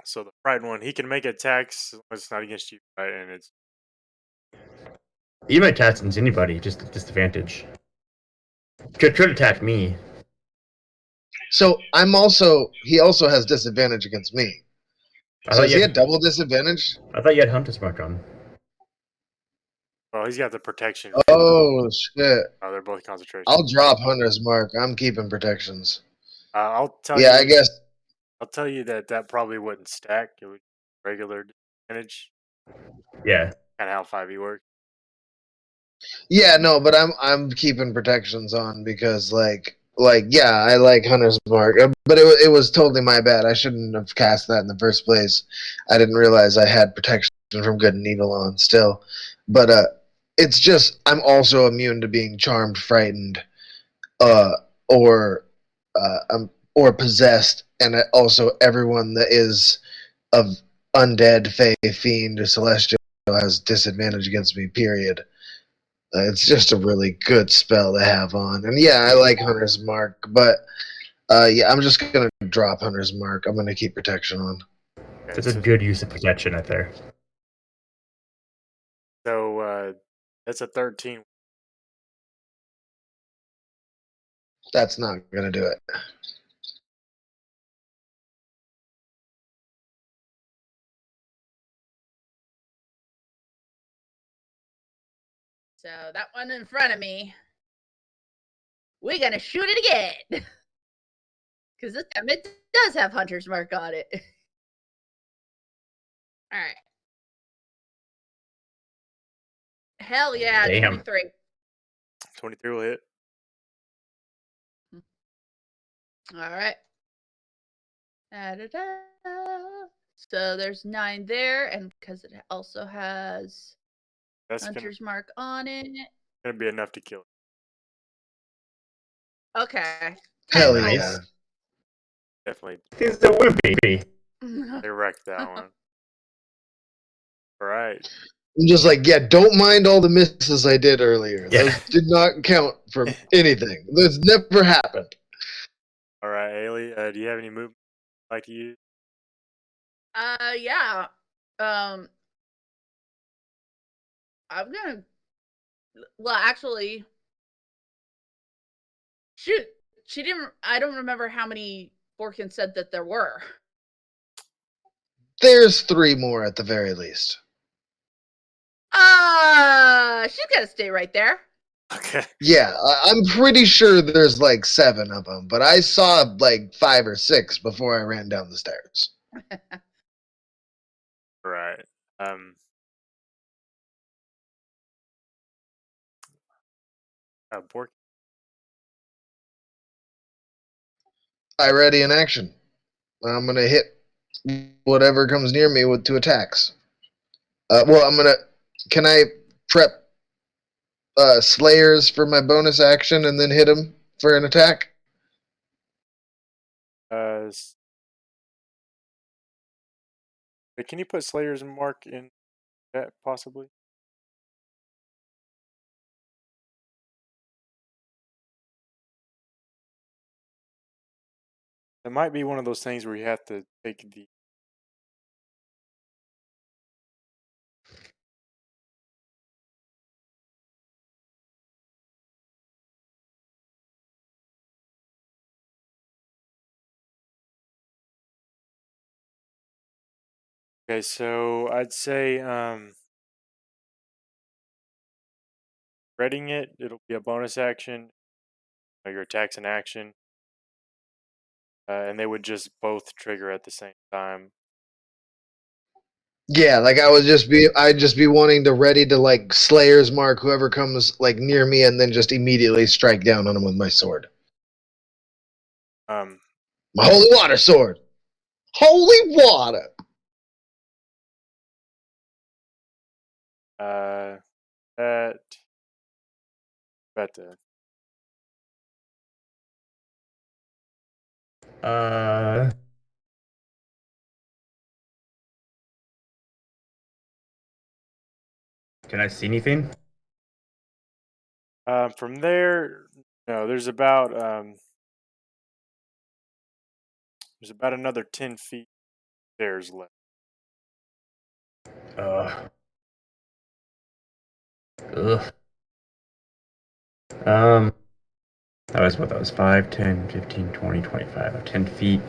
So the frightened one, he can make attacks as long as it's not against you, right? And it's Even attacks against anybody, just disadvantage. Could attack me. So he also has disadvantage against me. So is he at double disadvantage? I thought you had Hunter's Mark on. well, he's got the protection. Oh shit! Oh, they're both concentration. I'll drop Hunter's Mark. I'm keeping protections. I'll tell you. Yeah, I guess. I'll tell you that probably wouldn't stack. It would regular disadvantage. Yeah. Kind of how 5e works. Yeah, no, but I'm keeping protections on because yeah, I like Hunter's Mark, but it was totally my bad. I shouldn't have cast that in the first place. I didn't realize I had protection from good and evil on still, but it's just I'm also immune to being charmed, frightened, or or possessed, and also everyone that is of undead, fey, fiend, or celestial has disadvantage against me. Period. It's just a really good spell to have on. And yeah, I like Hunter's Mark, but yeah, I'm just going to drop Hunter's Mark. I'm going to keep protection on. That's a good use of protection right there. So that's a 13. That's not going to do it. So that one in front of me, we're gonna shoot it again. Because this time it does have Hunter's Mark on it. Alright. Hell yeah, Damn. 23. 23 will hit. Alright. So there's 9 there, and because it also has That's Hunter's Mark on it. gonna be enough to kill it. Okay. Hell Nice. yeah. Definitely. It's the Wimpy. They wrecked that one. All right. I'm just like, yeah, don't mind all the misses I did earlier. Yeah. Those did not count for anything. Those never happened. All right, Hailee, do you have any movement you'd like to use? Yeah. I'm gonna. Well, actually, Shoot, she didn't. I don't remember how many Borkin said that there were. There's 3 more at the very least. She's gotta stay right there. Okay. Yeah, I'm pretty sure there's like 7 of them, but I saw like 5 or 6 before I ran down the stairs. Right. Bork. I ready in action. I'm gonna hit whatever comes near me with 2 attacks. Well, I'm gonna. Can I prep Slayers for my bonus action and then hit him for an attack? Can you put Slayer's mark in that possibly? It might be one of those things where you have to take the. Okay, so I'd say reading it'll be a bonus action. Your attack's an action. And they would just both trigger at the same time. Yeah, like I'd just be wanting to ready to like Slayer's mark whoever comes like near me and then just immediately strike down on him with my sword. Um, My holy water sword. Holy water. that better. Can I see anything? From there, no, there's about another 10 feet stairs left. Ugh. Ugh. That was 5, 10, 15, 20, 25, 10 feet.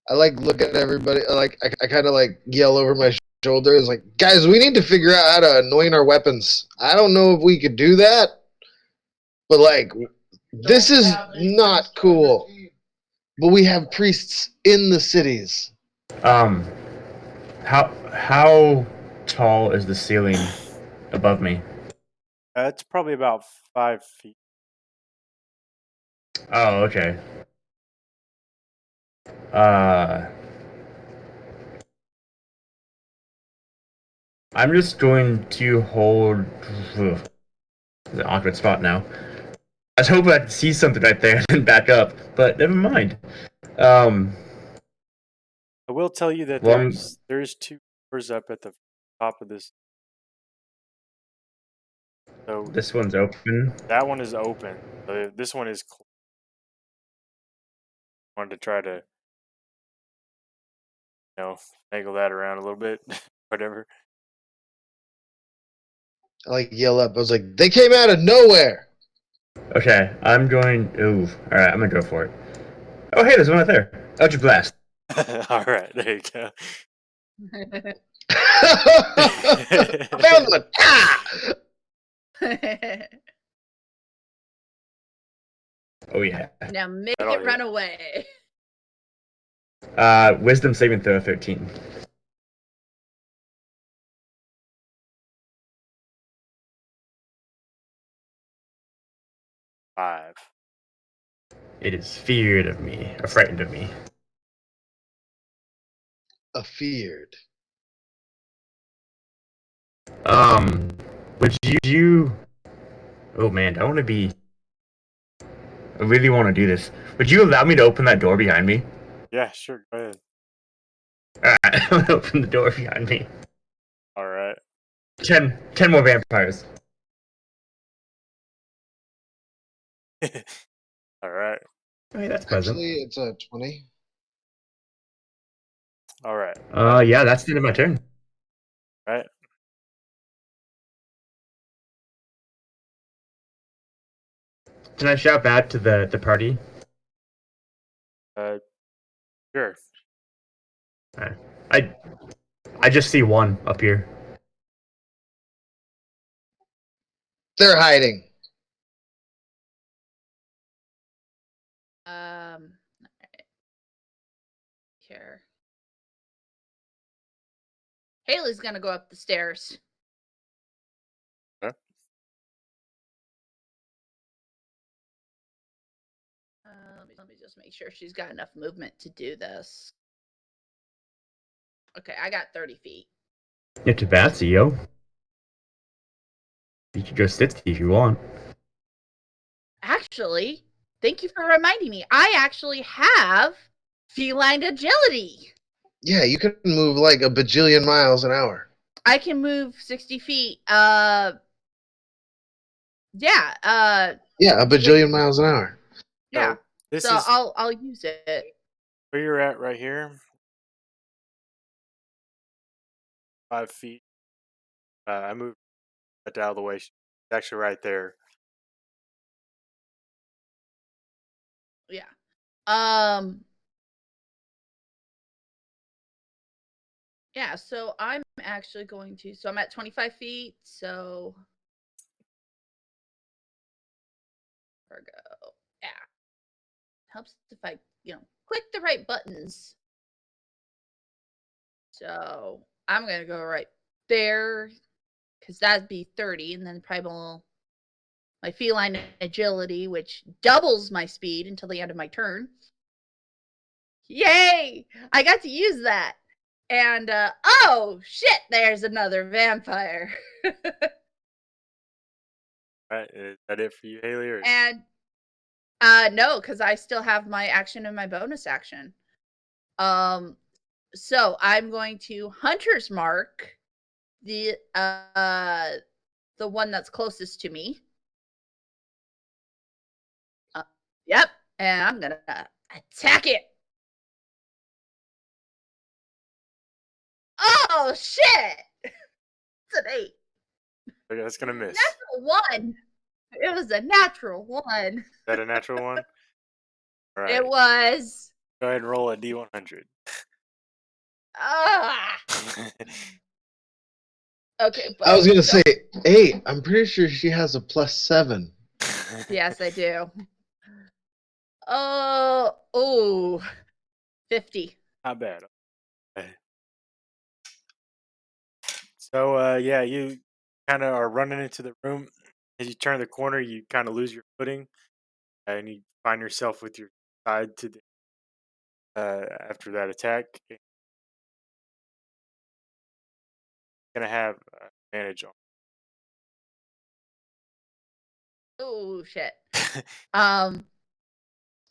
I like look at everybody. Like I kind of like yell over my shoulder. It's like, guys, we need to figure out how to anoint our weapons. I don't know if we could do that, but like, this is not cool. But we have priests in the cities. How tall is the ceiling above me? It's probably about 5 feet. Oh, okay. I'm just going to hold. Ugh, it's an awkward spot now. I was hoping I could see something right there and then back up, but never mind. I will tell you that Well, there's 2 doors up at the top of this. So this one's open. that one is open. This one is closed. Wanted to try to, angle that around a little bit, whatever. I like yell up. I was like, they came out of nowhere. Okay, I'm going. Ooh, all right, I'm gonna go for it. Oh, hey, there's one right there. Eldritch Blast. All right, there you go. I found one. Ah! Oh yeah. Now make That'll it hit. run away. Wisdom saving throw 13. Five. It is feared of me, or frightened of me. Afeared. Would you? Oh man, I want to be. I really want to do this. Would you allow me to open that door behind me? Yeah, sure. Go ahead. Alright, I'm gonna open the door behind me. All right. 10 more vampires. All right. Hey, that's pleasant. Actually, it's a 20. All right. Yeah, that's the end of my turn. Right. Can I shout back to the party? Sure. Alright. I just see one up here. They're hiding. Alright. Here. Hailee's gonna go up the stairs. Okay. Let me just make sure she's got enough movement to do this. Okay, I got 30 feet. Get to Batsy, yo. You can go 60 if you want. Actually, thank you for reminding me. I actually have feline agility. Yeah, you can move like a bajillion miles an hour. I can move 60 feet. Yeah. Yeah, a bajillion miles an hour. Yeah. So this So is I'll use it. where you're at right here. 5 feet. I moved it out of the way. It's actually right there. Yeah. Um. Yeah. So I'm actually going to. So I'm at 25 feet. So. Virgo. Yeah. Helps if I, click the right buttons. So I'm gonna go right there because that'd be 30, and then primal my feline agility, which doubles my speed until the end of my turn. Yay! I got to use that. And oh shit, there's another vampire. Right? Is that it for you, Hailee? Or And no, because I still have my action and my bonus action. So I'm going to Hunter's Mark the one that's closest to me. Yep, and I'm gonna attack it. Oh shit! It's an 8. okay, that's gonna miss. Natural 1. It was a natural 1. Is that a natural one? All right. It was. Go ahead and roll a D100. Ah. Okay, but I was gonna say 8. I'm pretty sure she has a +7. yes, I do. Oh, 50. Not bad. Okay. So yeah, you kind of are running into the room. As you turn the corner, you kind of lose your footing, and you find yourself with your side to the after that attack. You're gonna have advantage on. Oh shit.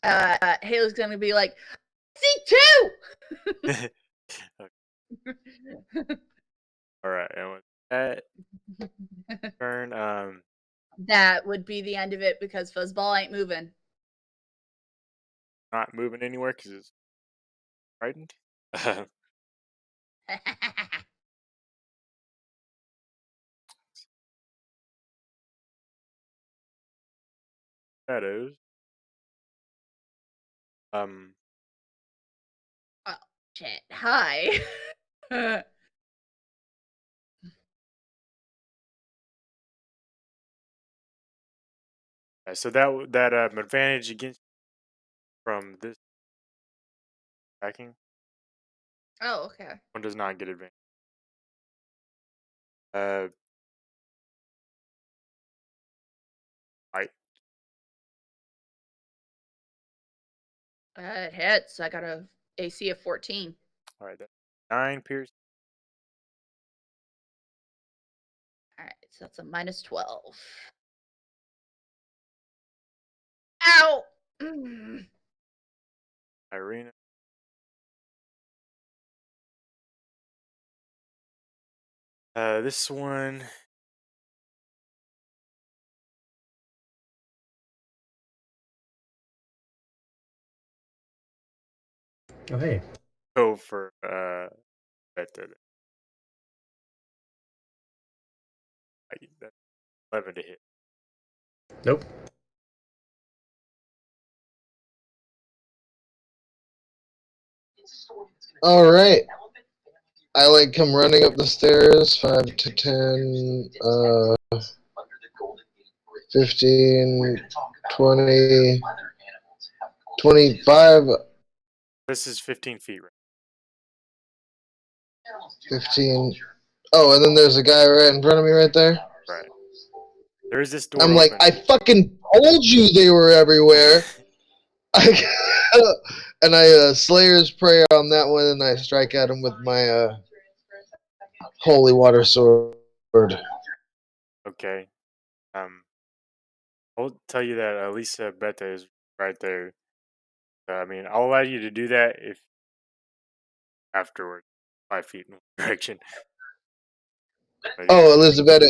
Hailee's gonna be like, see 2. All right, and with that turn, That would be the end of it because Fuzzball ain't moving. not moving anywhere because it's frightened. Shadows. Oh shit. Hi. So that advantage against from this attacking Oh, okay. one does not get advantage. Uh, right. It hits. I got a AC of 14. All right. That 9 pierce. All right, so that's a minus 12. Ow! Ireena. This one. Oh, hey. Go for that, that 11 to hit. Nope. All right. I like come running up the stairs. 5 to 10, 15, 20, 25, This is 15 feet, right? 15. Oh, and then there's a guy right in front of me right there. Right. There is this door I'm like, open. I fucking told you they were everywhere. And I Slayer's Prayer on that one, and I strike at him with my holy water sword. Okay. I'll tell you that Elisa Beta is right there. I mean, I'll allow you to do that if afterward, 5 feet in one direction. But yeah, Oh, Elizabeth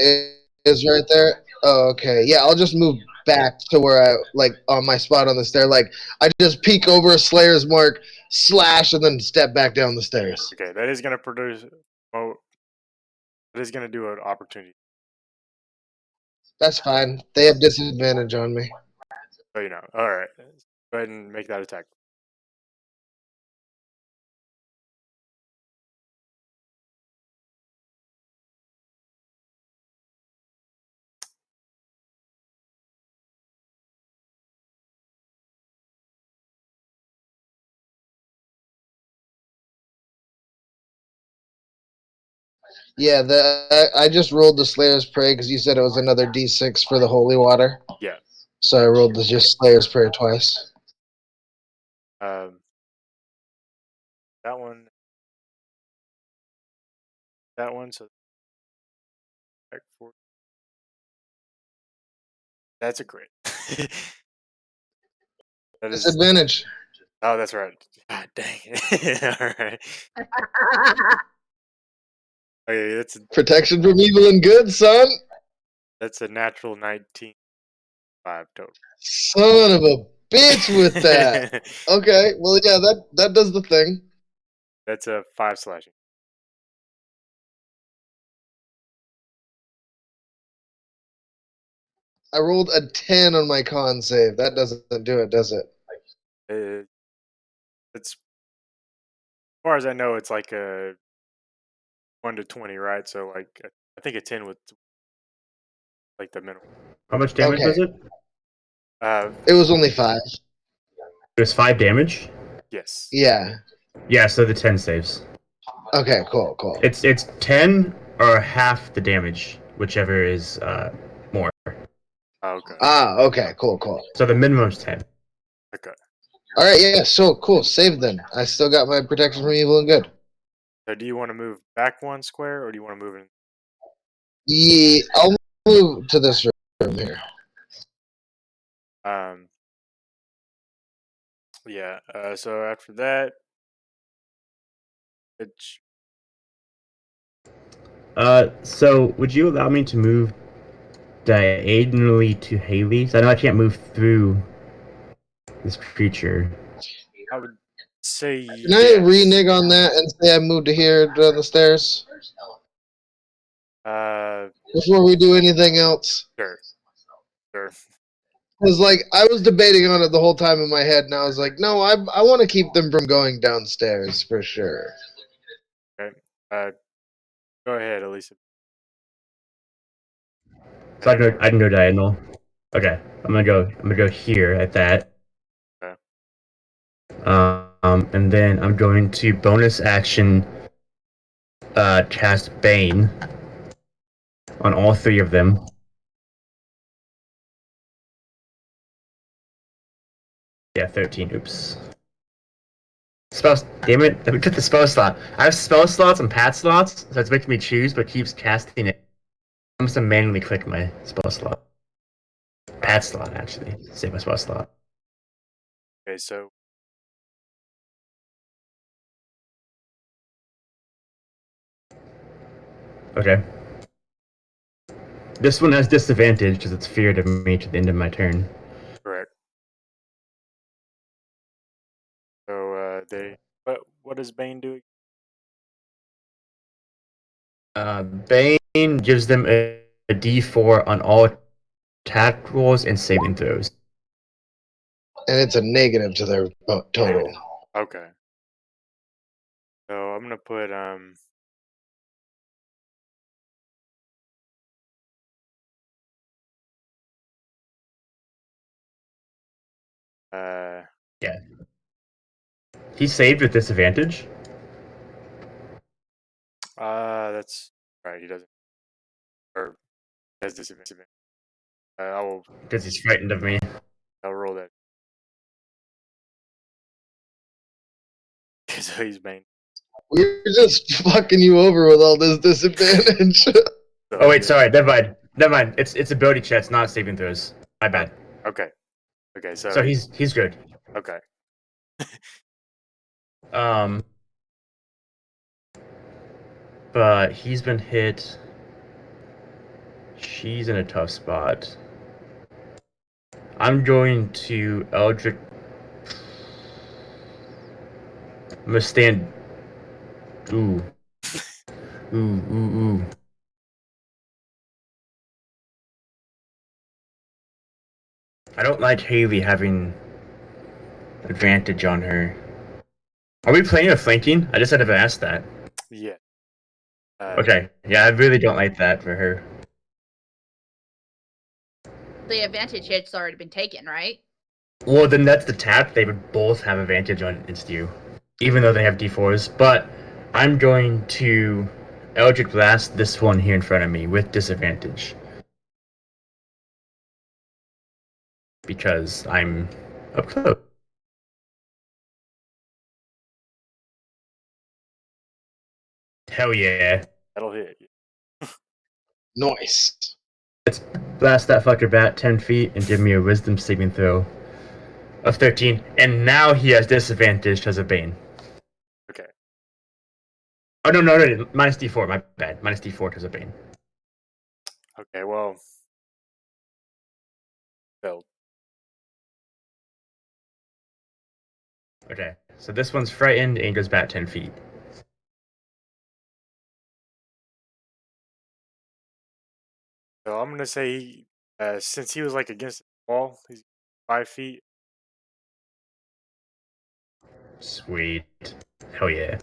is right there. Oh, okay. Yeah, I'll just move back to where I like on my spot on the stair. Like I just peek over a Slayer's mark, slash, and then step back down the stairs. okay, that is gonna produce. Oh, that is gonna do an opportunity. That's fine. They have disadvantage on me. So you know. All right. Go ahead and make that attack. Yeah, I just rolled the Slayer's Prayer because you said it was another D6 for the holy water. Yeah. So I rolled the just Slayer's Prayer twice. Um. That one. That one. So. Back four. That's a crit. That is. Disadvantage. Oh, that's right. God dang it. All right. Okay, Protection from evil and good, son. that's a natural 19. 5 total. Son of a bitch with that. Okay, well, yeah, that does the thing. That's a 5 slashing. I rolled a 10 on my con save. That doesn't do it, does it? It's as far as I know, it's like a 1 to 20, right? So like I think a 10 was like the minimum. How much damage Okay. was it? It was only 5. It was 5 damage. Yes. Yeah. Yeah, so the 10 saves. Okay, cool. It's 10 or half the damage, whichever is more. Okay. Okay, cool. So the minimum's 10. Okay. All right, yeah, so cool. Save then. I still got my protection from evil and good. So do you want to move back 1 square, or do you want to move in? Yeah, I'll move to this room here. Um. Yeah. So after that, it's So would you allow me to move diagonally to Hailee? So I know I can't move through this creature. I would say Can I yes. renege on that and say I moved to here down the stairs Uh. before we do anything else? Sure. Sure. Because like I was debating on it the whole time in my head, and I was like, no, I want to keep them from going downstairs for sure. Okay. Go ahead, Elisa. So I can go diagonal. Okay, I'm gonna go here at that. Okay. And then I'm going to bonus action cast Bane on all 3 of them. Yeah, 13. Oops. Spell. Damn it! Let me get the spell slot. I have spell slots and pad slots, so it's making me choose, but keeps casting it. I'm just gonna manually click my spell slot. Pad slot, actually. Save my spell slot. Okay. So Okay. This one has disadvantage because it's feared of me to the end of my turn. correct. So they. What does Bane do? Bane gives them a D4 on all attack rolls and saving throws. And it's a negative to their total. Negative. Okay. So I'm gonna put Yeah. He saved with disadvantage. that's right. He doesn't, or has disadvantage. I will. Because he's frightened of me. I'll roll that. So he's main. We're just fucking you over with all this disadvantage. So, Oh wait, yeah. sorry. Never mind. It's ability checks, not saving throws. My bad. Okay. Okay. So he's good. okay. But he's been hit. She's in a tough spot. I'm going to Eldritch. I'm gonna stand. Ooh. Ooh. I don't like Hailee having advantage on her. Are we playing a flanking? I just had to ask that. Yeah. Okay. Yeah, I really don't like that for her. The advantage hit's already been taken, right? Well, then that's the tap. They would both have advantage on against you, even though they have D4s. But I'm going to Eldritch Blast this one here in front of me with disadvantage. Because I'm up close. Hell yeah. That'll hit. Nice. Let's blast that fucker back 10 feet and give me a wisdom saving throw of 13. And now he has disadvantage because of Bane. Okay. Oh, no. Minus D4. My bad. Minus D4 because of Bane. Okay. Well. Failed. Okay. So this one's frightened and goes back 10 feet. So I'm gonna say, since he was like against the wall, he's 5 feet. Sweet. Hell yeah.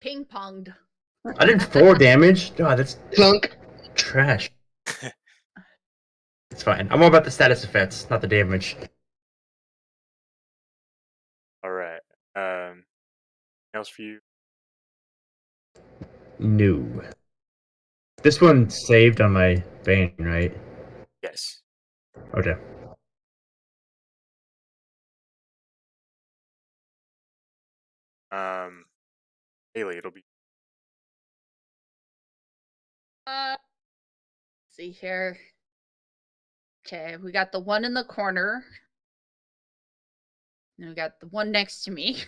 Ping ponged. I did 4 damage? God, that's Clunk. trash. It's fine. I'm all about the status effects, not the damage. All right. Anything else for you? No. This one saved on my Bane, right? Yes. Okay. Hailee, it'll be. See here. Okay, we got the one in the corner. And we got the one next to me,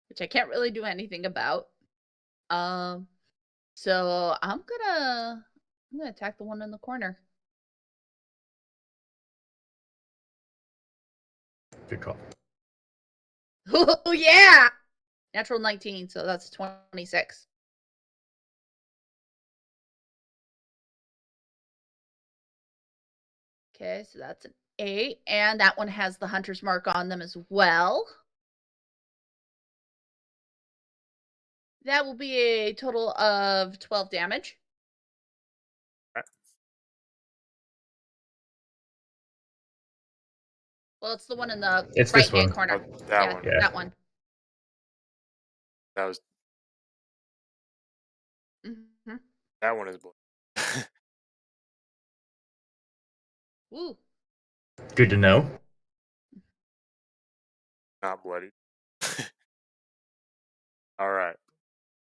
which I can't really do anything about. So I'm gonna attack the one in the corner. Good call. Oh yeah! Natural 19, so that's 26. Okay, so that's an 8, and that one has the hunter's mark on them as well. That will be a total of 12 damage. Well, it's the one in the It's this right-hand one. corner. Oh, that one. Yeah. That one. That was. Mm-hmm. That one is blood. Woo. Good to know. Not bloody. All right.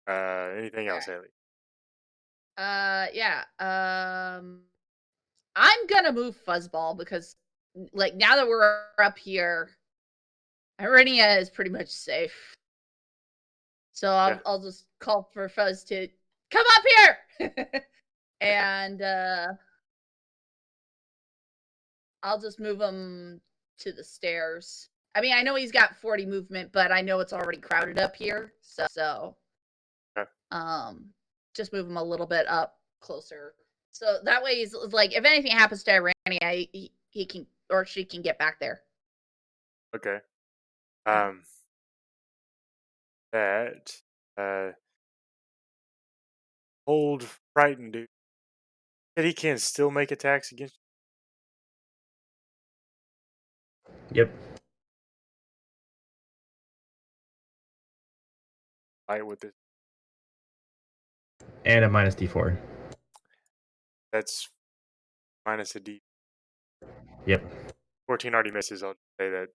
Anything else, Hailee? Yeah. I'm gonna move Fuzzball because, like, now that we're up here, Ireena is pretty much safe. So I'll just call for Fuzz to come up here, and I'll just move him to the stairs. I mean, I know he's got 40 movement, but I know it's already crowded up here, so Okay. just move him a little bit up closer. So that way he's like, if anything happens to Ireena, he can or she can get back there. Okay. that, old frightened dude said he can still make attacks against Yep. you fight with this. And a minus D4. That's minus a D. Yep. 14 already misses. I'll say that.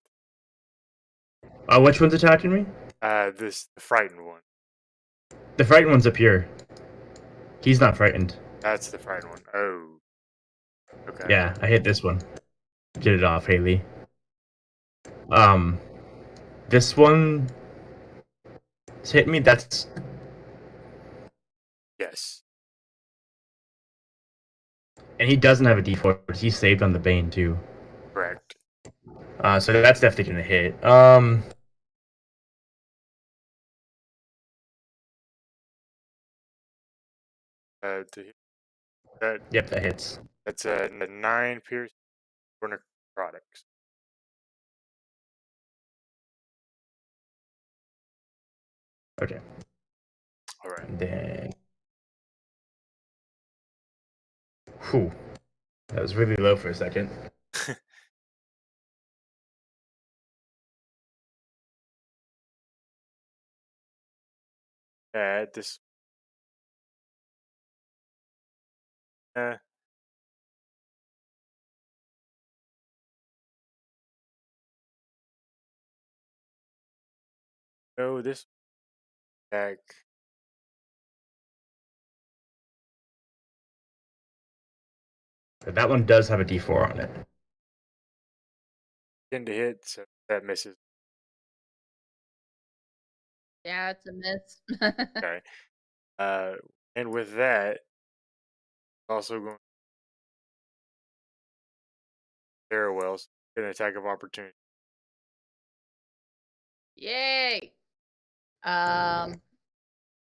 Which one's attacking me? The frightened one. The frightened one's up here. He's not frightened. That's the frightened one. Oh. Okay. Yeah, I hit this one. Get it off, Hailee. This one hit me. That's Yes. and he doesn't have a D4. But he's saved on the Bane too. Correct. So that's definitely gonna hit. To hit that. Yep, that hits. That's a 9 pierce for necrotics. Okay. All right. And then, whew, that was really low for a second. This. Uh, no, this attack. But that one does have a D4 on it. 10 to hit, so that misses. Yeah, it's a miss. Okay. And with that, also going Farewell's get an attack of opportunity. Yay. And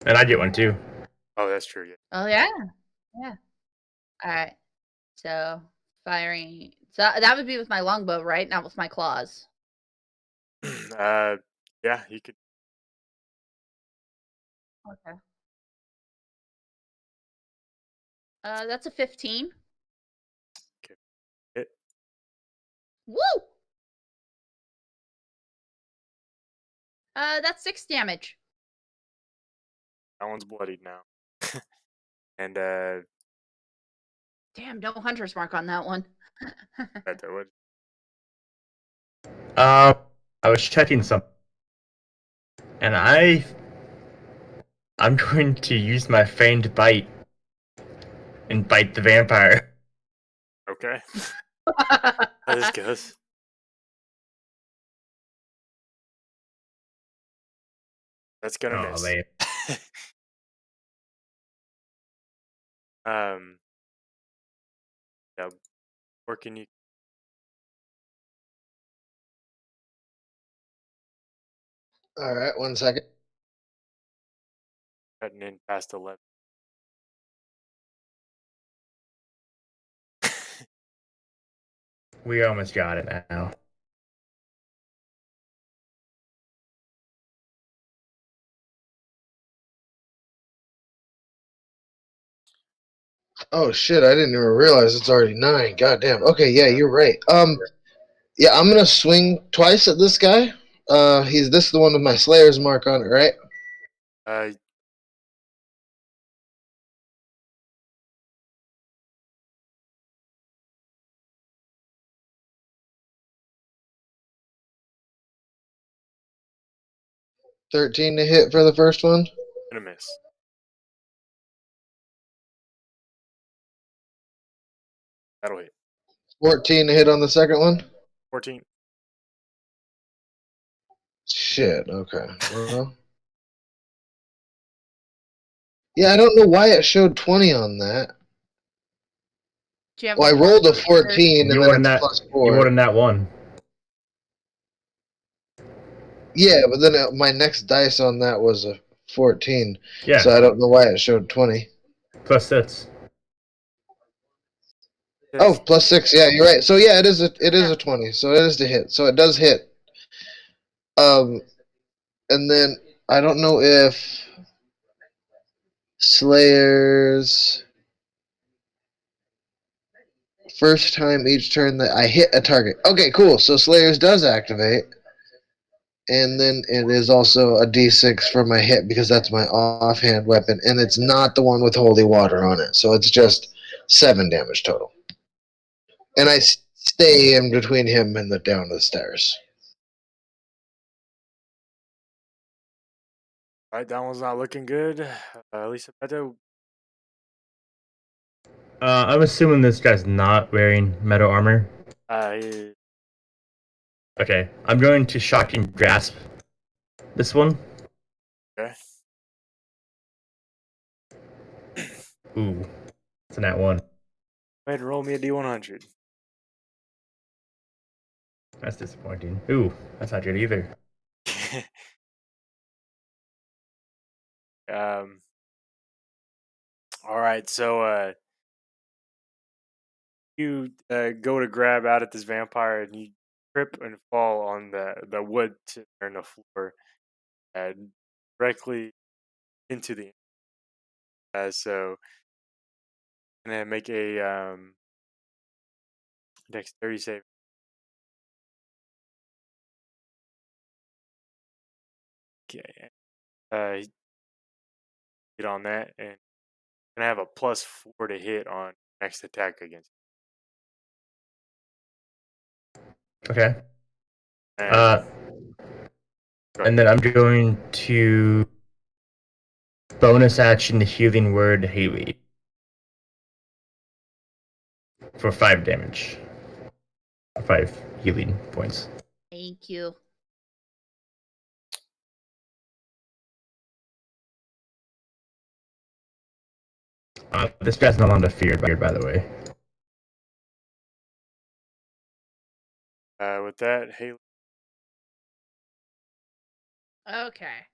I get one too. Oh, that's true. Yeah. Oh yeah. Yeah. All right. So firing. So that would be with my longbow, right? Not with my claws. Yeah, you could. Okay. That's a 15. Okay. Hit. Woo! That's 6 damage. That one's bloodied now. And Damn, no hunter's mark on that one. that would. I was checking something, and I'm going to use my feigned bite and bite the vampire. Okay. This goes. That's gonna miss. Man. Yeah. Or can you? All right, 1 second. Cutting in past 11. We almost got it now. Oh shit! I didn't even realize it's already 9. God damn. Okay, yeah, you're right. Yeah, I'm gonna swing twice at this guy. He's this the one with my Slayer's mark on it, right? Uh, 13 to hit for the first one. gonna miss. That'll hit. 14 to hit on the second one. 14. Shit. Okay. Well. Yeah, I don't know why it showed 20 on that. Do you have Well, I a rolled a plus 14 and You then won it's that. plus You 4. won in that one. Yeah, but then my next dice on that was a 14. Yeah. So I don't know why it showed 20. Plus six. Oh, plus 6. Yeah, you're right. So yeah, it is a 20. So it is to hit. So it does hit. And then I don't know if Slayers first time each turn that I hit a target. Okay, cool. So Slayers does activate, and then it is also a D6 for my hit because that's my offhand weapon, and it's not the one with holy water on it. So it's just 7 damage total. And I stay in between him and the down the stairs. All right, that one's not looking good. Lisa Beto, I'm assuming this guy's not wearing metal armor. he- Okay, I'm going to shocking grasp this one. okay. Ooh, it's an at one. Go ahead and roll me a D100. That's disappointing. Ooh, that's not good either. um. All right, so you go to grab out at this vampire, and you trip and fall on the wood sitting there on the floor, and directly into the. So, and then make a dexterity save. Okay. Get on that, and gonna have a +4 to hit on next attack against. Okay. And go ahead. And then I'm going to bonus action the healing word Hailee for 5 damage. 5 healing points. Thank you. This guy's not on the fear, by the way. With that, Hailee, Okay.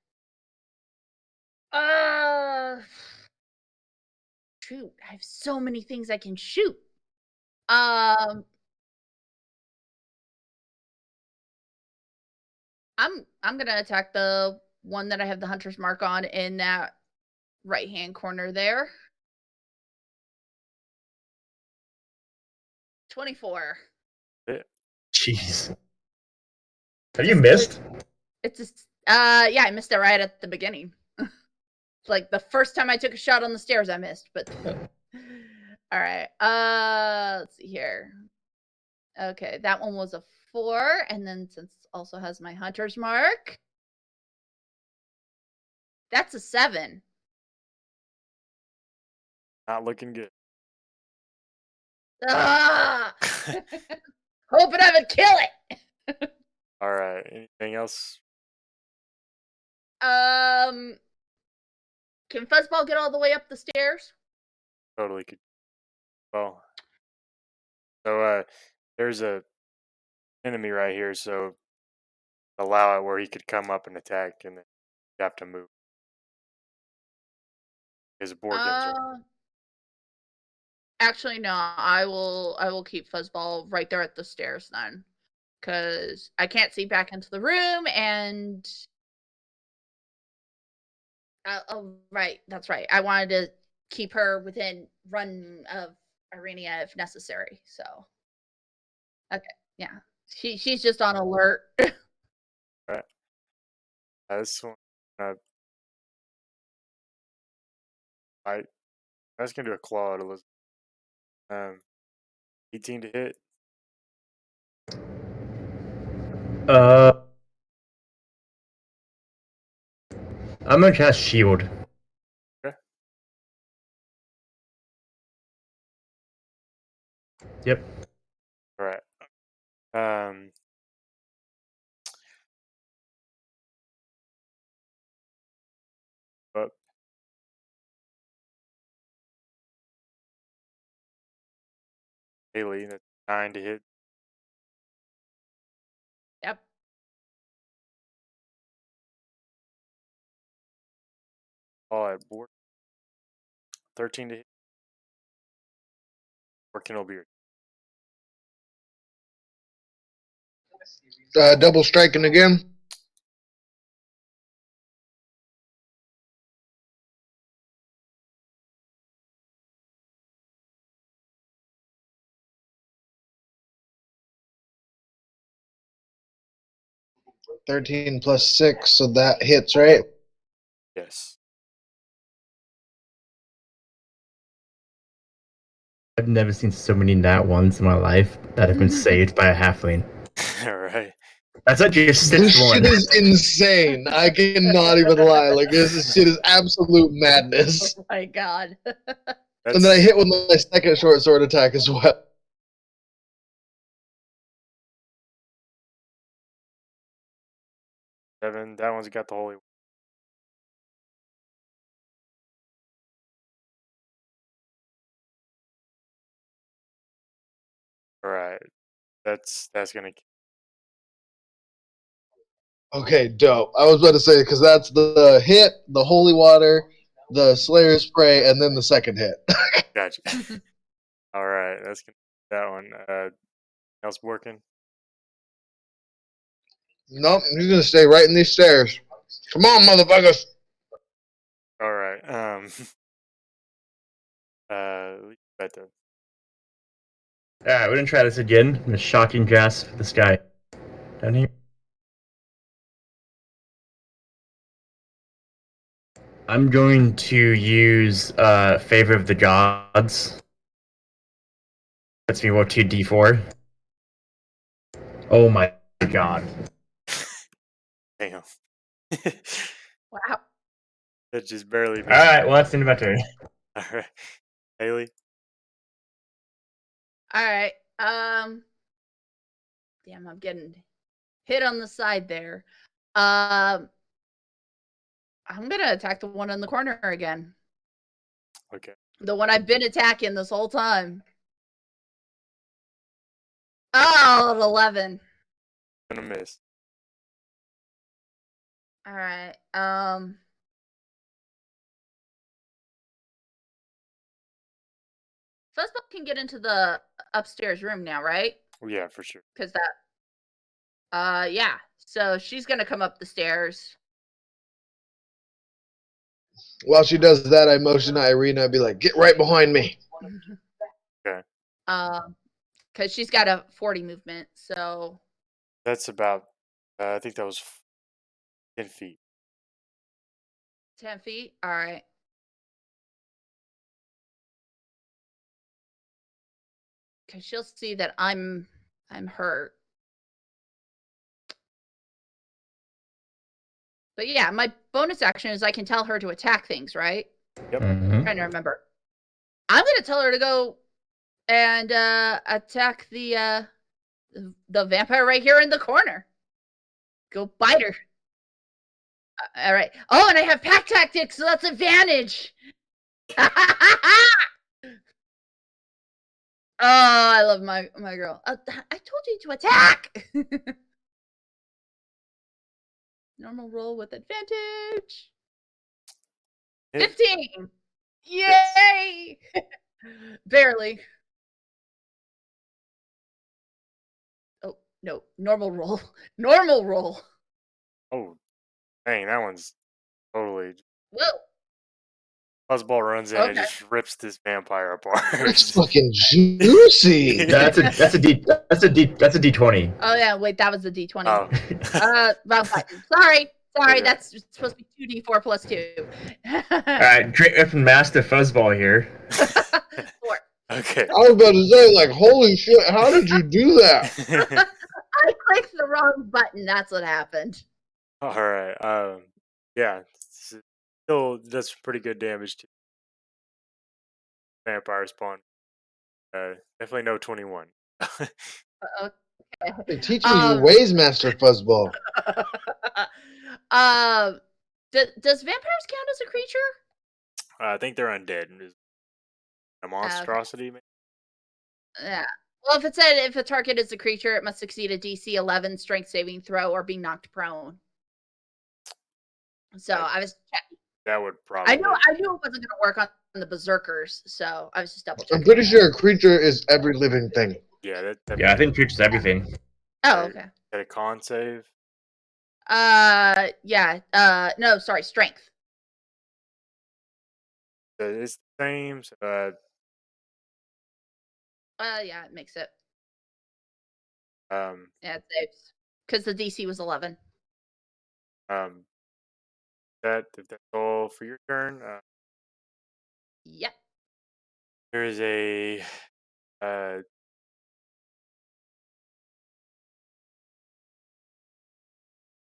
Uh, shoot, I have so many things I can shoot. Um, I'm gonna attack the one that I have the hunter's mark on in that right hand corner there. 24. Jeez. Have you Just missed? it's just yeah, I missed it right at the beginning. Like the first time I took a shot on the stairs I missed, but all right. Let's see here. Okay, that one was a 4, and then since it also has my hunter's mark, that's a 7. not looking good. Ah! Hoping I would kill it. All right. Anything else? Can Fuzzball get all the way up the stairs? Totally could. Well, so there's a enemy right here, so allow it where he could come up and attack, and then you have to move. His Borkins right. Actually, no. I will keep Fuzzball right there at the stairs then, because I can't see back into the room, and oh right, that's right. I wanted to keep her within run of Ireena if necessary. So okay, yeah, she's just on alert. Right. This one, I was gonna do a claw at Elizabeth. 18 to hit. Uh, I'm gonna cast shield. Okay. Yep. All right. Um, but Hailee, that's 9 to hit. Yep. All at Bork. 13 to hit. Borkin will be your. Double striking again. 13 plus 6, so that hits, right? Yes. I've never seen so many nat ones in my life that have been saved by a halfling. All right. That's like your This sixth shit one. is insane. I cannot even lie. Like, shit is absolute madness. Oh my god. And then I That's hit with my second short sword attack as well. 7. That one's got the holy. All right. That's gonna. Okay, dope. I was about to say, because that's the hit, the holy water, the Slayer spray, and then the second hit. Gotcha. All right. That's gonna. That one. Else working. Nope, he's going to stay right in these stairs. Come on, motherfuckers. All right. Better. Alright, we're gonna try this again. In a shocking grasp of the sky. Down here. I'm going to use Favor of the Gods. Lets me roll 2d4. Oh my god. Damn. Wow. That just barely missed. Alright, well that's the end of my turn. All right. Hailee. All right. Damn, I'm getting hit on the side there. I'm gonna attack the one in the corner again. Okay. The one I've been attacking this whole time. Oh, 11. Gonna miss. All right. Fuzzball can get into the upstairs room now, right? Yeah, for sure. Because that. Yeah. So she's gonna come up the stairs. While she does that, I motion to Ireena and be like, get right behind me. Okay. Because she's got a 40 movement. So That's about. I think that was 10 feet. 10 feet. All right. Because she'll see that I'm hurt. But yeah, my bonus action is I can tell her to attack things, right? Yep. I'm trying to remember. I'm gonna tell her to go and attack the vampire right here in the corner. Go bite her. All right. Oh, and I have pack tactics, so that's advantage. Oh, I love my girl. I told you to attack. Normal roll with advantage. Hit. 15. Yes. Yay! Barely. Oh, no. Normal roll. Normal roll. Oh, dang, that one's totally. Whoa. Fuzzball runs in and Okay. just rips this vampire apart. That's fucking juicy. That's a d20. Oh yeah, wait, that was the D20. Oh. Wrong button. Sorry, Okay. that's supposed to be 2d4 plus 2. Alright, Great Weapon Master Fuzzball here. 4. Okay. I was about to say, like, holy shit, how did you do that? I clicked the wrong button. That's what happened. All right. Yeah. Still does some pretty good damage to vampire spawn. Definitely no 21. Okay. Hey, teach me your ways, Master Fuzzball. Does vampires count as a creature? I think they're undead. Is a monstrosity? Maybe? Yeah. Well, if it said if a target is a creature, it must succeed a DC 11 strength saving throw or be knocked prone. So I was checking. That would probably. I knew it wasn't going to work on the berserkers, so I was just double checking. I'm pretty sure a creature is every living thing. Yeah. Yeah, I think creature's everything. Oh, okay. Got a con save. Yeah. No, sorry, strength. It's the same. Yeah, it makes it. Yeah. Yeah, it saves because the DC was 11. If that's all for your turn, Yep. there is a uh,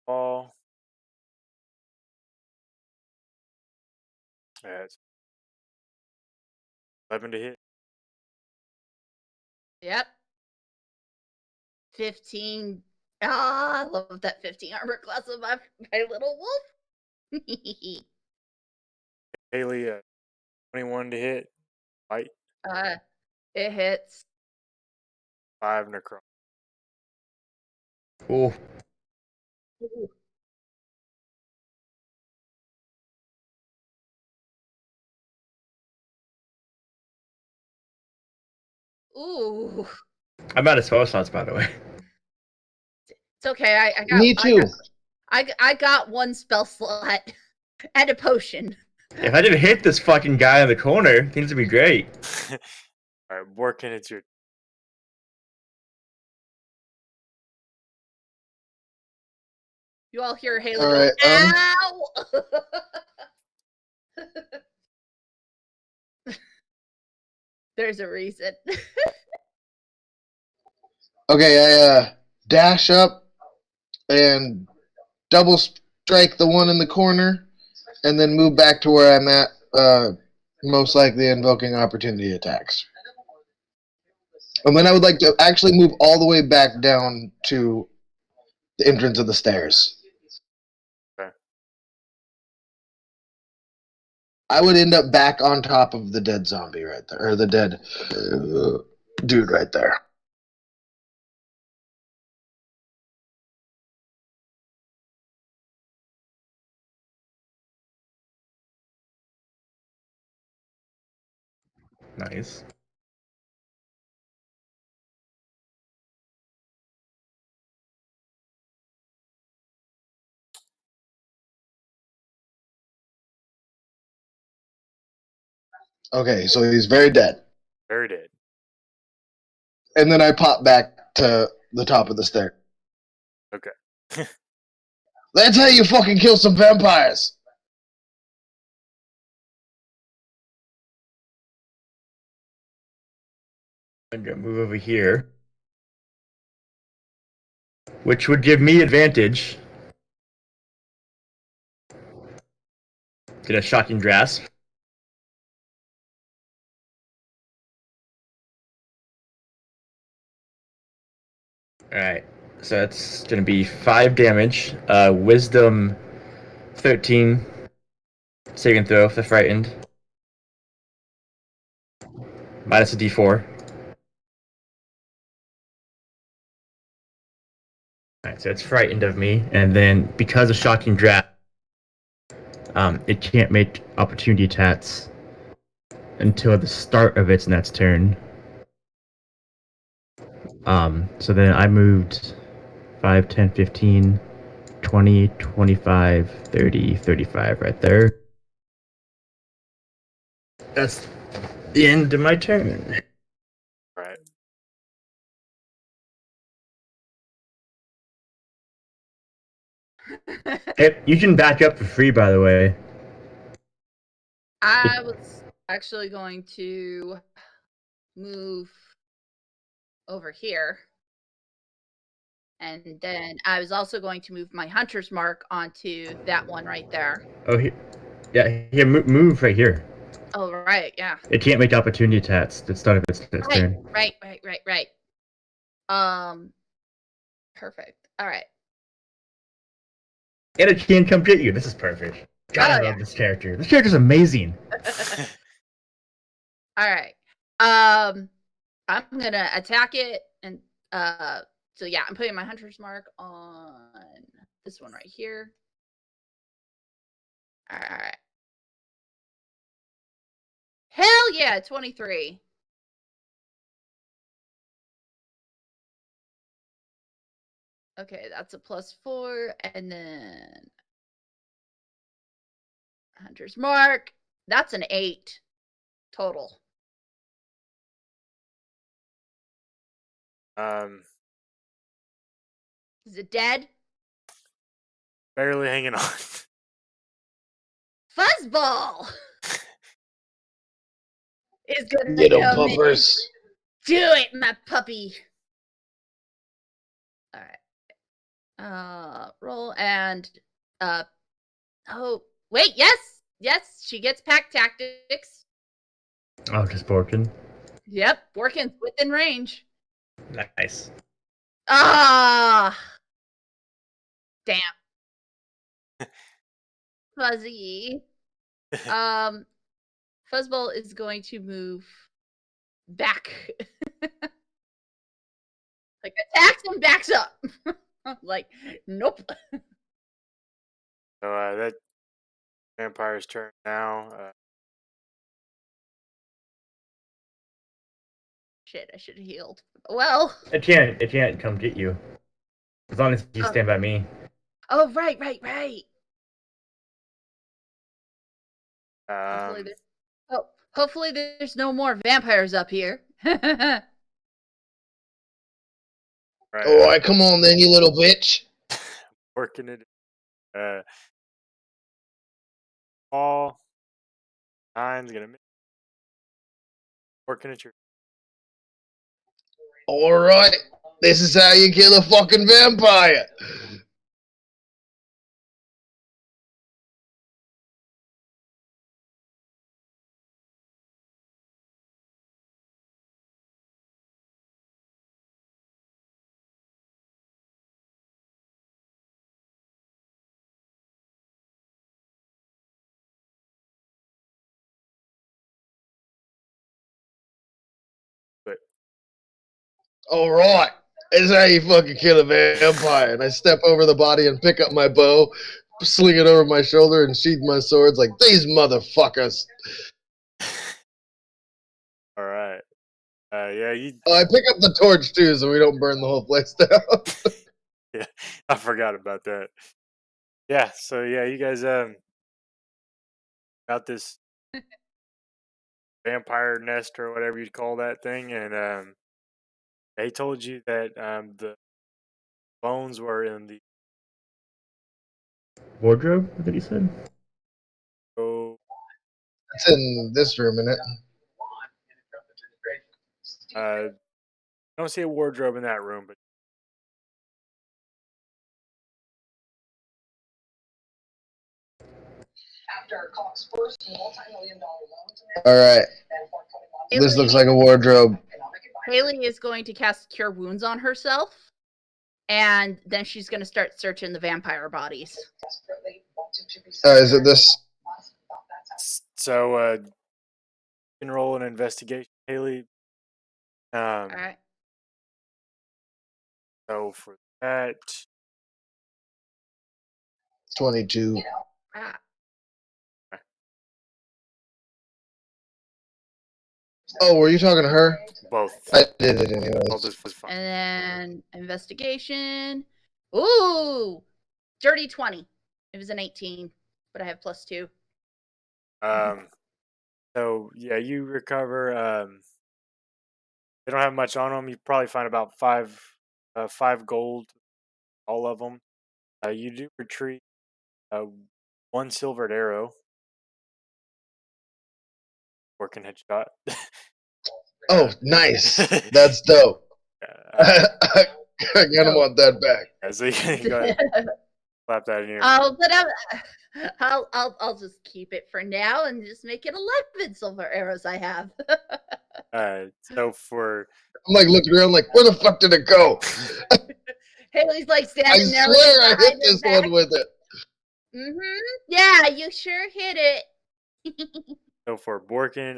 ball. It's 11 to hit. Yep. 15. Ah, I love that 15 armor class of my little wolf. Hailee, 21 to hit. Light. uh, it hits. 5 necro. Ooh. Ooh. I'm out of spell slots, by the way. It's okay. I got. Me too. I got one spell slot and a potion. If I didn't hit this fucking guy in the corner, things would be great. All right, working. It's your. You all hear Hailee All go, right, "Ow!" There's a reason. Okay, I dash up and double strike the one in the corner, and then move back to where I'm at. Most likely invoking opportunity attacks. And then I would like to actually move all the way back down to the entrance of the stairs. Okay. I would end up back on top of the dead zombie right there, or the dead dude right there. Nice. Okay, so he's very dead. Very dead. And then I pop back to the top of the stair. Okay. That's how you fucking kill some vampires. I'm gonna move over here, which would give me advantage. Get a shocking grasp. Alright, so that's gonna be 5 damage. Wisdom 13. Saving throw if they're frightened. Minus a d4. Alright, so it's frightened of me, and then because of shocking grasp, it can't make opportunity attacks until the start of its next turn. So then I moved 5, 10, 15, 20, 25, 30, 35 right there. That's the end of my turn. Right. Hey, you can back up for free, by the way. I was actually going to move over here. And then I was also going to move my hunter's mark onto that one right there. Oh, yeah, move right here. Oh, right, yeah. It can't make opportunity attacks at the start of its turn. Right. Perfect. All right. And it can come get you. This is perfect. God, I love this character. This character's amazing. All right. I'm gonna attack it, and so yeah, I'm putting my hunter's mark on this one right here. All right. Hell yeah, 23. Okay, that's a +4, and then hunter's mark. That's an 8 total. Um, Is it dead? barely hanging on. Fuzzball is gonna Get 'em, come in. puppers. Do it, my puppy. All right. Roll and oh wait, yes, she gets pack tactics. Oh, just Borkin. Yep, Borkin's within range. Nice. Ah, damn, Fuzzy. Fuzzball is going to move back. Like attacks and backs up. Like, nope. So that vampire's turn now. Shit, I should have healed. Well. It can't come get you. As long as you stand by me. Oh, right. Hopefully there's no more vampires up here. Right, Alright, come on then, you little bitch. working it. All 9's gonna miss. Working at your. Alright, this is how you kill a fucking vampire. But Alright, this is how you fucking kill a vampire. And I step over the body and pick up my bow, sling it over my shoulder, and sheath my swords like, these motherfuckers. all right. Yeah, you. I pick up the torch too, so we don't burn the whole place down. Yeah, I forgot about that. Yeah, so yeah, you guys got this vampire nest or whatever you'd call that thing, and they told you that the bones were in the Wardrobe, that he said? oh, It's in this room, innit? I don't see a wardrobe in that room, but Alright, this looks like a wardrobe. Hailee is going to cast Cure Wounds on herself, and then she's going to start searching the vampire bodies. Is it this? so you can roll an investigation, Hailee. All right. So for that, 22. Ah. Oh, were you talking to her? both. I did it Both anyways. is fine. And then investigation. Ooh, dirty 20. It was an 18, but I have +2. So yeah, you recover. They don't have much on them. You probably find about five gold, all of them. You do retrieve one silvered arrow. Working headshot. Oh, nice. That's dope. I kind of want that back. So you can go ahead and slap that in your. I'll just keep it for now and just make it 11 silver arrows I have. So for I'm like looking around like, where the fuck did it go? Haley's like I standing there. swear I hit behind her this back. one with it. Yeah, you sure hit it. So for Borkin,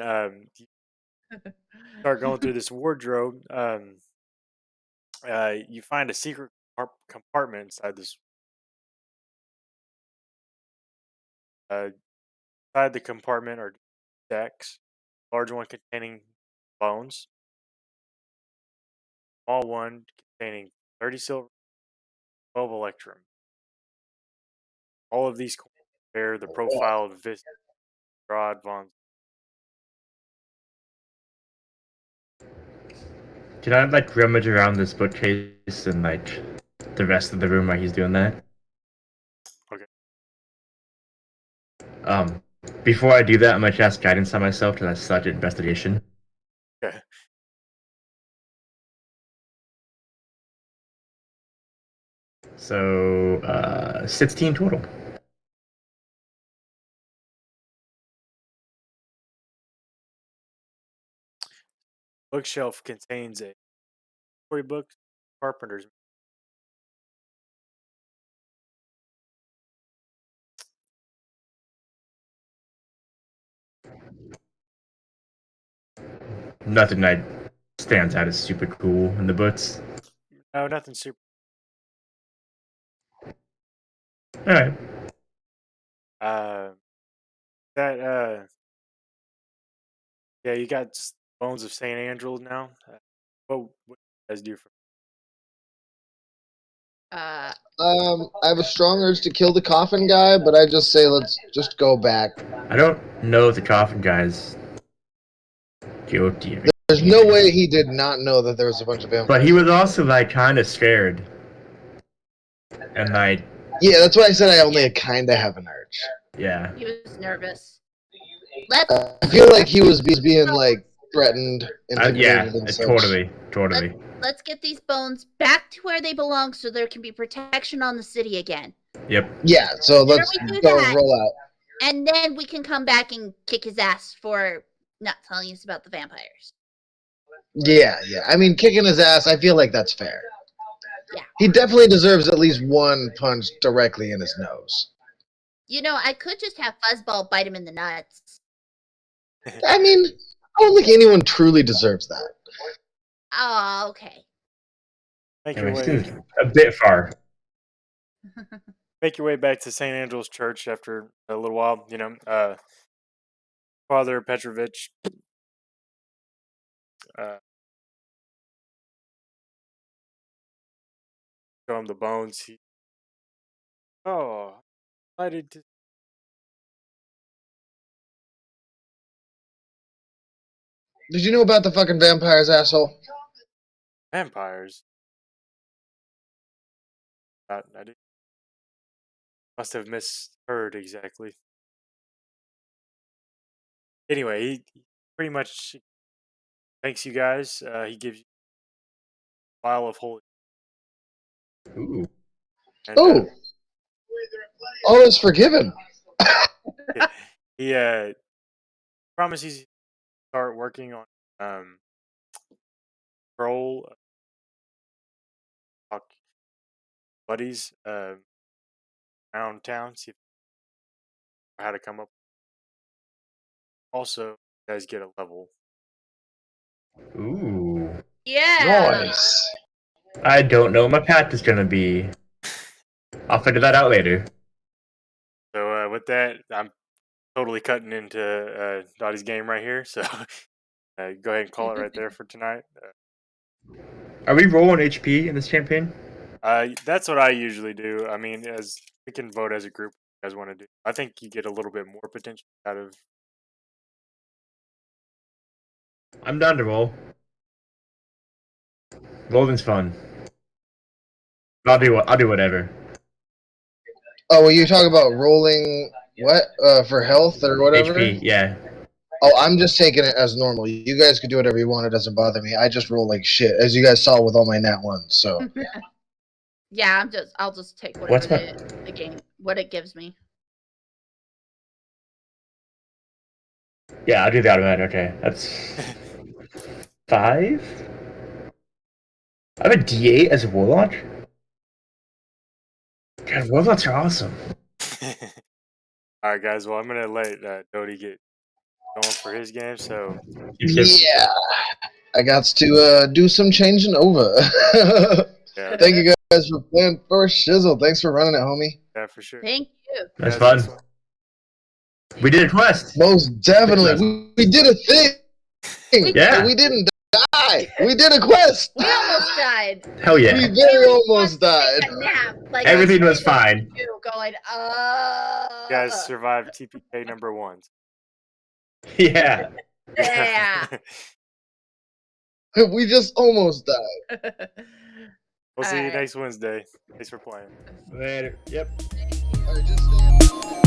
you start going through this wardrobe. You find a secret compartment inside this. Inside the compartment are stacks. Large one containing bones. Small one containing 30 silver, 12 electrum. All of these coins bear the profile of Strahd von. Can I like rummage around this bookcase and like the rest of the room while he's doing that? Before I do that, I'm gonna cast guidance on myself to start investigation. Okay. So 16 total. Bookshelf contains a storybook, carpenter's. Nothing that stands out as super cool in the books. No, nothing super. All right. That yeah, you got Bones of Saint Andrew now. What do you guys do for? Uh, I have a strong urge to kill the coffin guy, but I just say let's just go back. I don't know if the coffin guy's guilty. There's no way he did not know that there was a bunch of vampires. But he was also like kind of scared, and like Yeah, that's why I said I only kind of have an urge. yeah. he was nervous. Let's I feel like he was being like threatened, intimidated, Yeah, and such. totally. let's get these bones back to where they belong, so there can be protection on the city again. Yep. Yeah, so let's we do go that, roll out. And then we can come back and kick his ass for not telling us about the vampires. Yeah. I mean, kicking his ass, I feel like that's fair. Yeah. He definitely deserves at least one punch directly in his nose. You know, I could just have Fuzzball bite him in the nuts. I mean, I don't think anyone truly deserves that. Oh, okay. Make your way a bit far. Make your way back to St. Andrew's Church after a little while. You know, Father Petrovich. Show him the bones. Excited to. Did you know about the fucking vampires, asshole? Vampires. I did. Must have misheard exactly. Anyway, he pretty much thanks you guys. He gives you a vial of holy. Ooh. And, all is forgiven. he promises to start working on control buddies around town. See how to come up. Also, you guys get a level. Ooh. Yeah. Nice. I don't know what my path is gonna be. I'll figure that out later. So with that, I'm totally cutting into Dottie's game right here. So go ahead and call it right there for tonight. Are we rolling HP in this campaign? That's what I usually do. I mean, as we can vote as a group, if you guys want to do. I think you get a little bit more potential out of. I'm down to roll. Rolling's fun. I'll do whatever. Oh, well, you talk about rolling what for health or whatever? HP, yeah. Oh, I'm just taking it as normal. You guys can do whatever you want. It doesn't bother me. I just roll like shit, as you guys saw with all my nat ones. So Yeah, I'll just take whatever the game what it gives me. Yeah, I'll do the automatic. Okay, that's 5. I have a D8 as a warlock. God, warlocks are awesome. All right, guys. Well, I'm gonna let Dodie get going for his game. So yeah, I got to do some changing over. yeah, Thank you guys for playing first shizzle. Thanks for running it, homie. yeah, for sure. Thank you. That's Guys, fun. We did a quest. Most definitely, we did a thing. Yeah. And we didn't die. We did a quest. We almost died. Hell yeah. We very almost died. Take a nap. Like, Everything was fine. Going, you guys survived TPK number 1. Yeah. Yeah. We just almost died. We'll see you next Wednesday. Thanks for playing. Later. Yep. All right, just stay